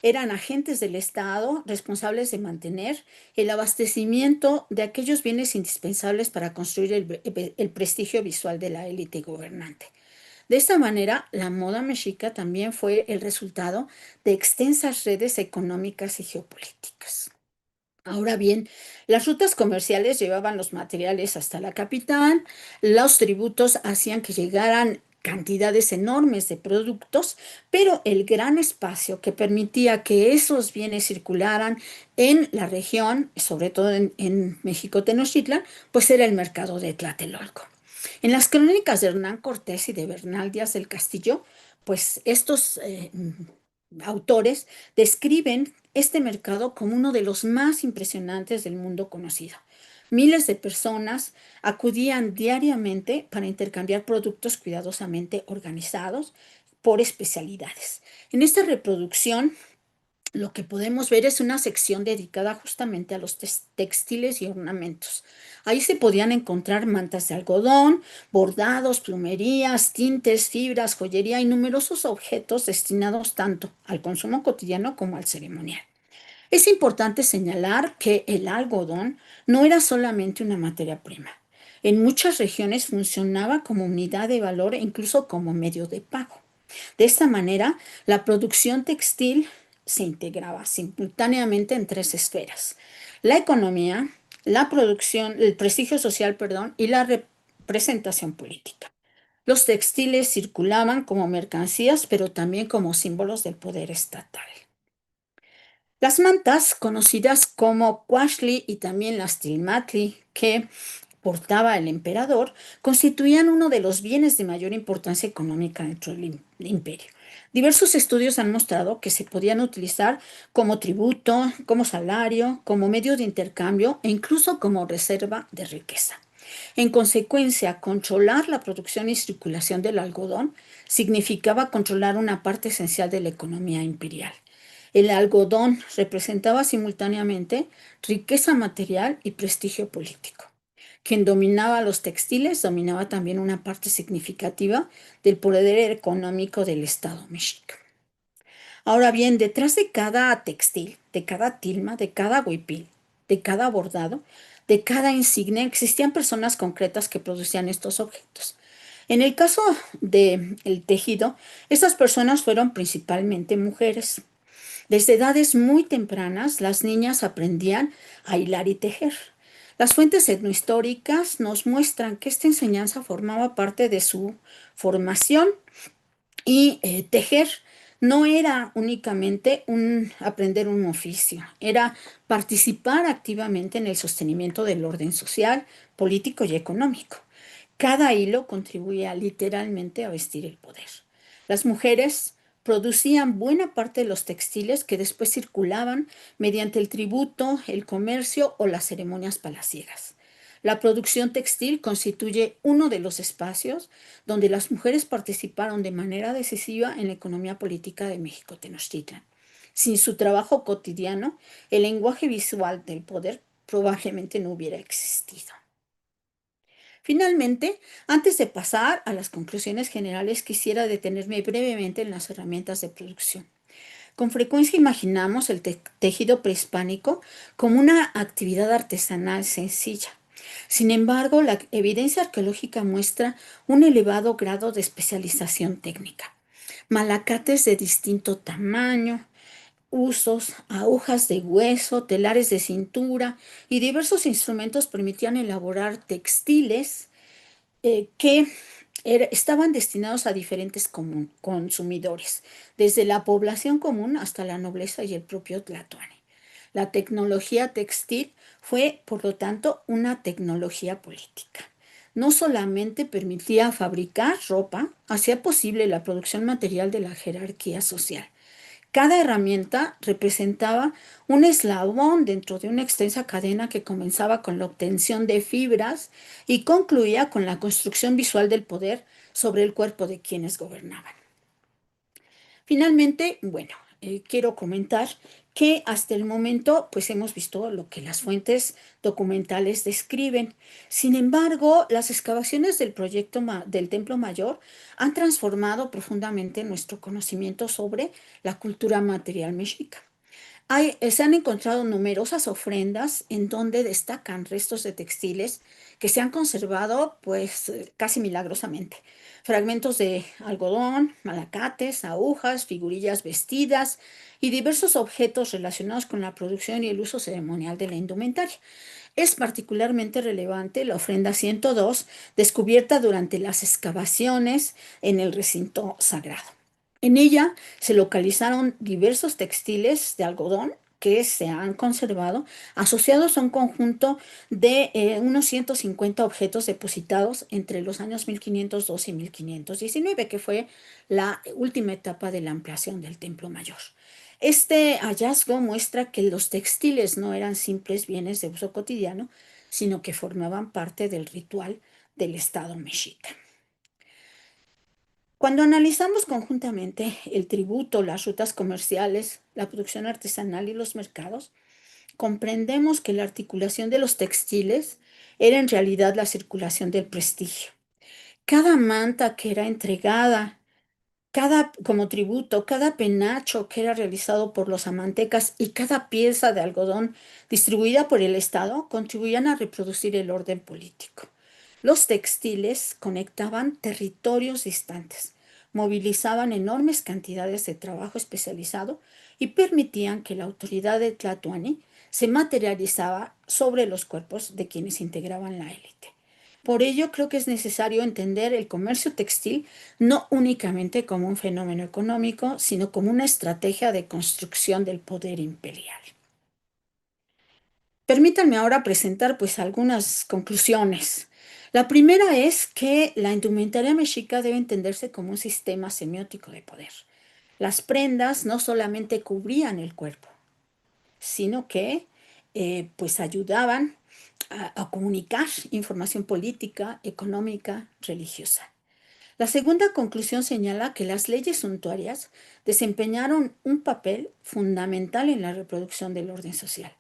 Eran agentes del Estado responsables de mantener el abastecimiento de aquellos bienes indispensables para construir el prestigio visual de la élite gobernante. De esta manera, la moda mexica también fue el resultado de extensas redes económicas y geopolíticas. Ahora bien, las rutas comerciales llevaban los materiales hasta la capital, los tributos hacían que llegaran cantidades enormes de productos, pero el gran espacio que permitía que esos bienes circularan en la región, sobre todo en México Tenochtitlan, pues era el mercado de Tlatelolco. En las crónicas de Hernán Cortés y de Bernal Díaz del Castillo, pues estos autores describen este mercado como uno de los más impresionantes del mundo conocido. Miles de personas acudían diariamente para intercambiar productos cuidadosamente organizados por especialidades. En esta reproducción, lo que podemos ver es una sección dedicada justamente a los textiles y ornamentos. Ahí se podían encontrar mantas de algodón, bordados, plumerías, tintes, fibras, joyería y numerosos objetos destinados tanto al consumo cotidiano como al ceremonial. Es importante señalar que el algodón no era solamente una materia prima. En muchas regiones funcionaba como unidad de valor e incluso como medio de pago. De esta manera, la producción textil se integraba simultáneamente en tres esferas: la economía, la producción, el prestigio social, perdón, y la representación política. Los textiles circulaban como mercancías, pero también como símbolos del poder estatal. Las mantas, conocidas como cuaxli y también las tilmatli, que portaba el emperador constituían uno de los bienes de mayor importancia económica dentro del imperio. Diversos estudios han mostrado que se podían utilizar como tributo, como salario, como medio de intercambio e incluso como reserva de riqueza. En consecuencia, controlar la producción y circulación del algodón significaba controlar una parte esencial de la economía imperial. El algodón representaba simultáneamente riqueza material y prestigio político. Quien dominaba los textiles dominaba también una parte significativa del poder económico del Estado mexica. Ahora bien, detrás de cada textil, de cada tilma, de cada huipil, de cada bordado, de cada insignia, existían personas concretas que producían estos objetos. En el caso del tejido, estas personas fueron principalmente mujeres. Desde edades muy tempranas, las niñas aprendían a hilar y tejer. Las fuentes etnohistóricas nos muestran que esta enseñanza formaba parte de su formación y tejer no era únicamente aprender un oficio, era participar activamente en el sostenimiento del orden social, político y económico. Cada hilo contribuía literalmente a vestir el poder. Las mujeres producían buena parte de los textiles que después circulaban mediante el tributo, el comercio o las ceremonias palaciegas. La producción textil constituye uno de los espacios donde las mujeres participaron de manera decisiva en la economía política de México Tenochtitlan. Sin su trabajo cotidiano, el lenguaje visual del poder probablemente no hubiera existido. Finalmente, antes de pasar a las conclusiones generales, quisiera detenerme brevemente en las herramientas de producción. Con frecuencia imaginamos el tejido prehispánico como una actividad artesanal sencilla. Sin embargo, la evidencia arqueológica muestra un elevado grado de especialización técnica. Malacates de distinto tamaño, usos, agujas de hueso, telares de cintura y diversos instrumentos permitían elaborar textiles que estaban destinados a diferentes consumidores, desde la población común hasta la nobleza y el propio tlatoani. La tecnología textil fue, por lo tanto, una tecnología política. No solamente permitía fabricar ropa, hacía posible la producción material de la jerarquía social. Cada herramienta representaba un eslabón dentro de una extensa cadena que comenzaba con la obtención de fibras y concluía con la construcción visual del poder sobre el cuerpo de quienes gobernaban. Finalmente, quiero comentar que hasta el momento pues hemos visto lo que las fuentes documentales describen. Sin embargo, las excavaciones del proyecto del Templo Mayor han transformado profundamente nuestro conocimiento sobre la cultura material mexica. Se han encontrado numerosas ofrendas en donde destacan restos de textiles que se han conservado pues casi milagrosamente. Fragmentos de algodón, malacates, agujas, figurillas vestidas y diversos objetos relacionados con la producción y el uso ceremonial de la indumentaria. Es particularmente relevante la ofrenda 102, descubierta durante las excavaciones en el recinto sagrado. En ella se localizaron diversos textiles de algodón que se han conservado, asociados a un conjunto de unos 150 objetos depositados entre los años 1502 y 1519, que fue la última etapa de la ampliación del Templo Mayor. Este hallazgo muestra que los textiles no eran simples bienes de uso cotidiano, sino que formaban parte del ritual del Estado mexica. Cuando analizamos conjuntamente el tributo, las rutas comerciales, la producción artesanal y los mercados, comprendemos que la articulación de los textiles era en realidad la circulación del prestigio. Cada manta que era entregada, como tributo, cada penacho que era realizado por los amantecas y cada pieza de algodón distribuida por el Estado contribuían a reproducir el orden político. Los textiles conectaban territorios distantes, movilizaban enormes cantidades de trabajo especializado y permitían que la autoridad de Tlatoani se materializaba sobre los cuerpos de quienes integraban la élite. Por ello, creo que es necesario entender el comercio textil no únicamente como un fenómeno económico, sino como una estrategia de construcción del poder imperial. Permítanme ahora presentar pues algunas conclusiones. La primera es que la indumentaria mexica debe entenderse como un sistema semiótico de poder. Las prendas no solamente cubrían el cuerpo, sino que pues ayudaban a comunicar información política, económica, religiosa. La segunda conclusión señala que las leyes suntuarias desempeñaron un papel fundamental en la reproducción del orden social.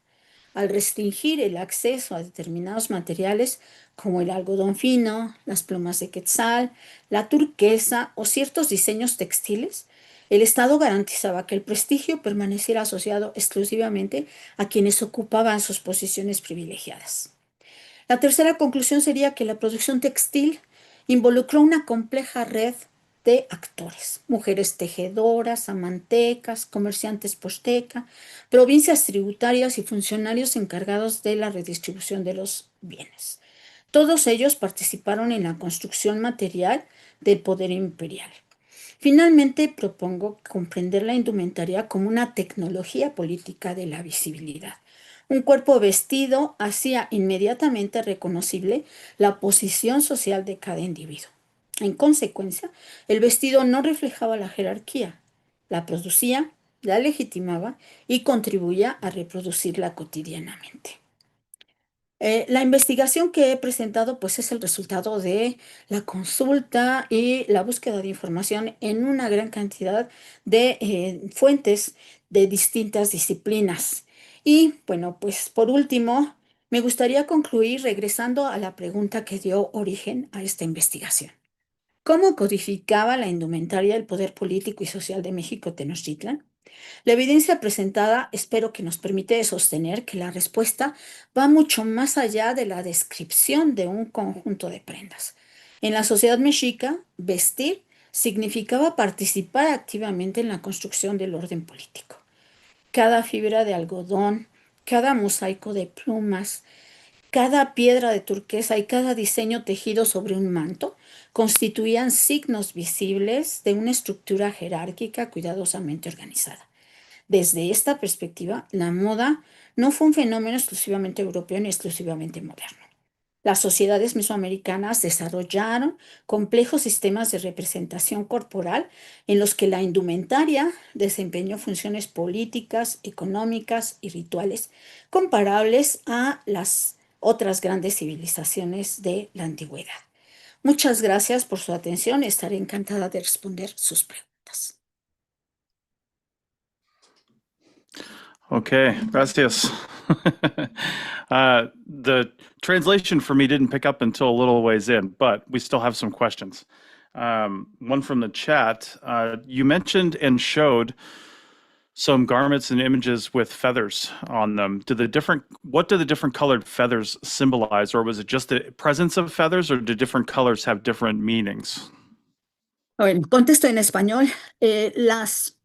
Al restringir el acceso a determinados materiales como el algodón fino, las plumas de quetzal, la turquesa o ciertos diseños textiles, el Estado garantizaba que el prestigio permaneciera asociado exclusivamente a quienes ocupaban sus posiciones privilegiadas. La tercera conclusión sería que la producción textil involucró una compleja red de actores, mujeres tejedoras, amantecas, comerciantes posteca, provincias tributarias y funcionarios encargados de la redistribución de los bienes. Todos ellos participaron en la construcción material del poder imperial. Finalmente, propongo comprender la indumentaria como una tecnología política de la visibilidad. Un cuerpo vestido hacía inmediatamente reconocible la posición social de cada individuo. En consecuencia, el vestido no reflejaba la jerarquía, la producía, la legitimaba y contribuía a reproducirla cotidianamente. La investigación que he presentado pues es el resultado de la consulta y la búsqueda de información en una gran cantidad de fuentes de distintas disciplinas. Y bueno, pues por último, me gustaría concluir regresando a la pregunta que dio origen a esta investigación. ¿Cómo codificaba la indumentaria el poder político y social de México Tenochtitlan? La evidencia presentada espero que nos permite sostener que la respuesta va mucho más allá de la descripción de un conjunto de prendas. En la sociedad mexica, vestir significaba participar activamente en la construcción del orden político. Cada fibra de algodón, cada mosaico de plumas, cada piedra de turquesa y cada diseño tejido sobre un manto constituían signos visibles de una estructura jerárquica cuidadosamente organizada. Desde esta perspectiva, la moda no fue un fenómeno exclusivamente europeo ni exclusivamente moderno. Las sociedades mesoamericanas desarrollaron complejos sistemas de representación corporal en los que la indumentaria desempeñó funciones políticas, económicas y rituales comparables a las otras grandes civilizaciones de la antigüedad. Muchas gracias por su atención. Estaré encantada de responder sus preguntas. Okay, gracias. The translation for me didn't pick up until a little ways in, but we still have some questions. One from the chat. You mentioned and showed some garments and images with feathers on them. What do the different colored feathers symbolize, or was it just the presence of feathers, or do different colors have different meanings? Bueno, contesto en español. Las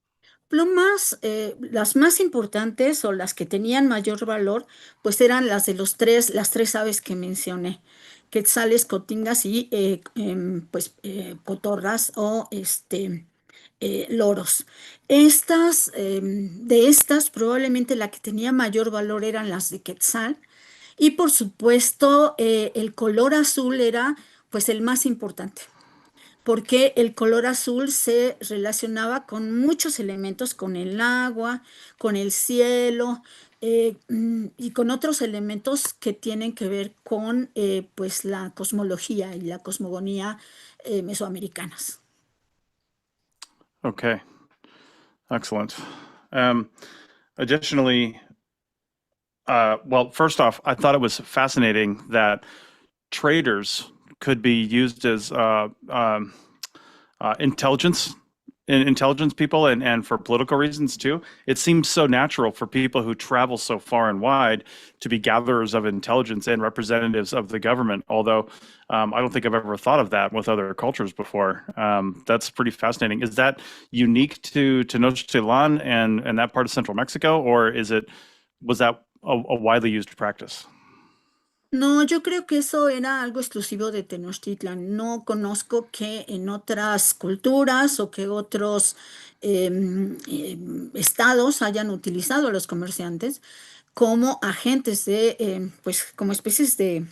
plumas, las más importantes o las que tenían mayor valor, pues eran las de las tres aves que mencioné, quetzales, cotingas y cotorras o loros. De estas, probablemente la que tenía mayor valor eran las de quetzal y por supuesto el color azul era pues el más importante porque el color azul se relacionaba con muchos elementos, con el agua, con el cielo y con otros elementos que tienen que ver con pues la cosmología y la cosmogonía mesoamericanas. Okay, excellent. Additionally, well, first off, I thought it was fascinating that traders could be used as intelligence people and for political reasons too. It seems so natural for people who travel so far and wide to be gatherers of intelligence and representatives of the government, although I don't think I've ever thought of that with other cultures before. That's pretty fascinating. Is that unique to Tenochtitlan and that part of central Mexico, or was that a widely used practice? No, yo creo que eso era algo exclusivo de Tenochtitlan. No conozco que en otras culturas o que otros estados hayan utilizado a los comerciantes como agentes de, pues como especies de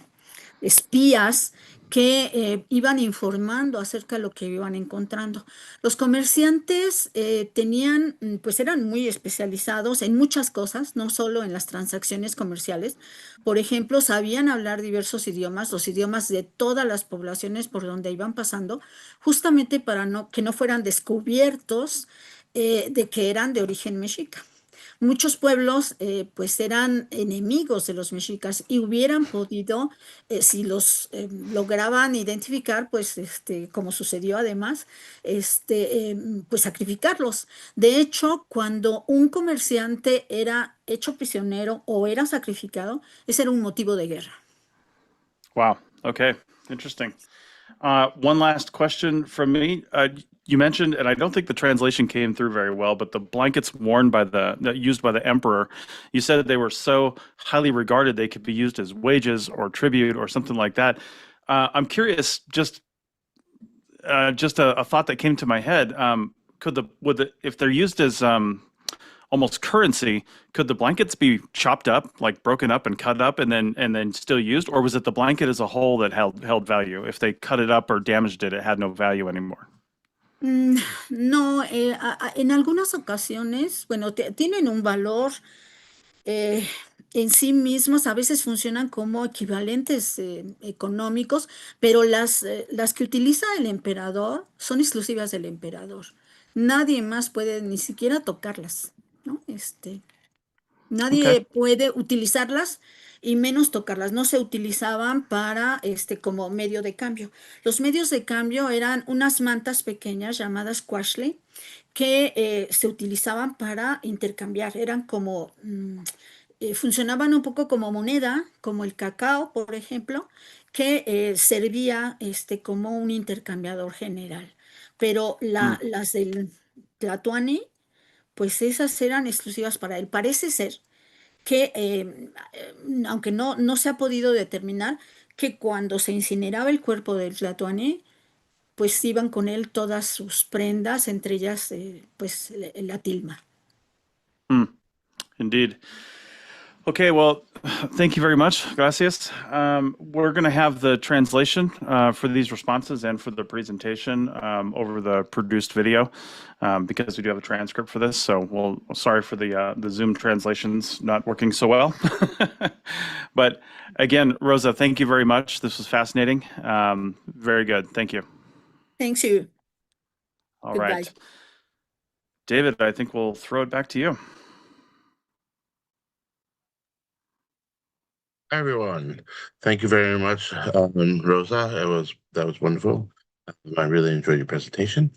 espías que iban informando acerca de lo que iban encontrando. Los comerciantes tenían, pues eran muy especializados en muchas cosas, no solo en las transacciones comerciales. Por ejemplo, sabían hablar diversos idiomas, los idiomas de todas las poblaciones por donde iban pasando, justamente para que no fueran descubiertos de que eran de origen mexica. Muchos pueblos pues eran enemigos de los mexicas y hubieran podido, si los lograban identificar, pues como sucedió además, pues sacrificarlos. De hecho, cuando un comerciante era hecho prisionero o era sacrificado, ese era un motivo de guerra. Wow. Okay. Interesting. One last question from me. You mentioned, and I don't think the translation came through very well, but the blankets worn by used by the emperor, you said they were so highly regarded they could be used as wages or tribute or something like that. I'm curious, just a thought that came to my head. If they're used as almost currency, could the blankets be chopped up, like broken up and cut up and then still used? Or was it the blanket as a whole that held value? If they cut it up or damaged it, it had no value anymore. No, en algunas ocasiones, bueno, tienen un valor en sí mismos, a veces funcionan como equivalentes económicos, pero las que utiliza el emperador son exclusivas del emperador. Nadie más puede ni siquiera tocarlas, ¿no? Nadie puede utilizarlas y menos tocarlas. No se utilizaban para como medio de cambio. Los medios de cambio eran unas mantas pequeñas llamadas quashley que se utilizaban para intercambiar. Eran como funcionaban un poco como moneda, como el cacao, por ejemplo, que servía como un intercambiador general. Pero las del Tlatoani, pues esas eran exclusivas para él. Parece ser que, aunque no se ha podido determinar, que cuando se incineraba el cuerpo del Tlatoani, pues iban con él todas sus prendas, entre ellas pues la tilma. Indeed. Okay, well, thank you very much. Gracias. We're going to have the translation for these responses and for the presentation over the produced video because we do have a transcript for this. So sorry for the Zoom translations not working so well. But again, Rosa, thank you very much. This was fascinating. Very good. Thank you. Thanks you. All right. David, I think we'll throw it back to you. Hi, everyone. Thank you very much, Rosa. That was wonderful. I really enjoyed your presentation.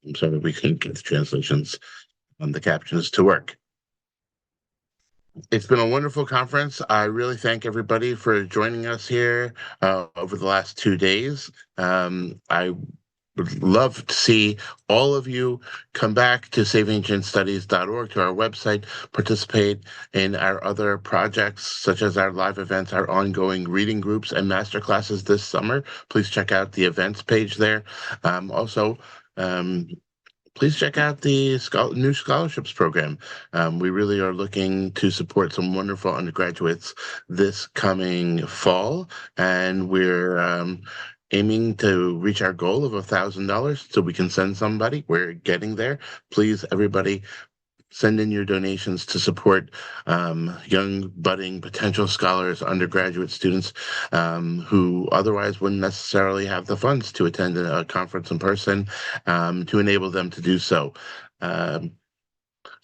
I'm sorry we couldn't get the translations on the captions to work. It's been a wonderful conference. I really thank everybody for joining us here over the last 2 days. I would love to see all of you come back to saveancientstudies.org, to our website, participate in our other projects, such as our live events, our ongoing reading groups and masterclasses this summer. Please check out the events page there. Please check out the new scholarships program. We really are looking to support some wonderful undergraduates this coming fall, and we're aiming to reach our goal of $1,000 so we can send somebody. We're getting there. Please, everybody, send in your donations to support young, budding, potential scholars, undergraduate students who otherwise wouldn't necessarily have the funds to attend a conference in person, to enable them to do so.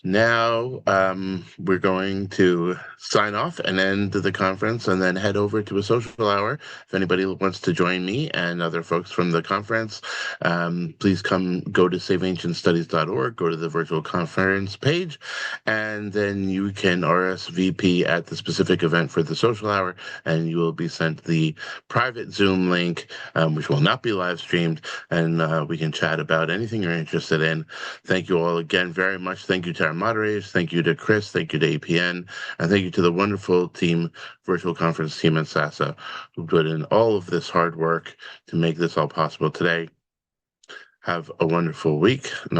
Now we're going to sign off and end the conference and then head over to a social hour. If anybody wants to join me and other folks from the conference, please go to saveancientstudies.org, go to the virtual conference page, and then you can RSVP at the specific event for the social hour, and you will be sent the private Zoom link, which will not be live streamed, and we can chat about anything you're interested in. Thank you all again very much. Thank you to our moderators. Thank you to Chris. Thank you to APN. And thank you to the wonderful team, virtual conference team at SASA, who put in all of this hard work to make this all possible today. Have a wonderful week.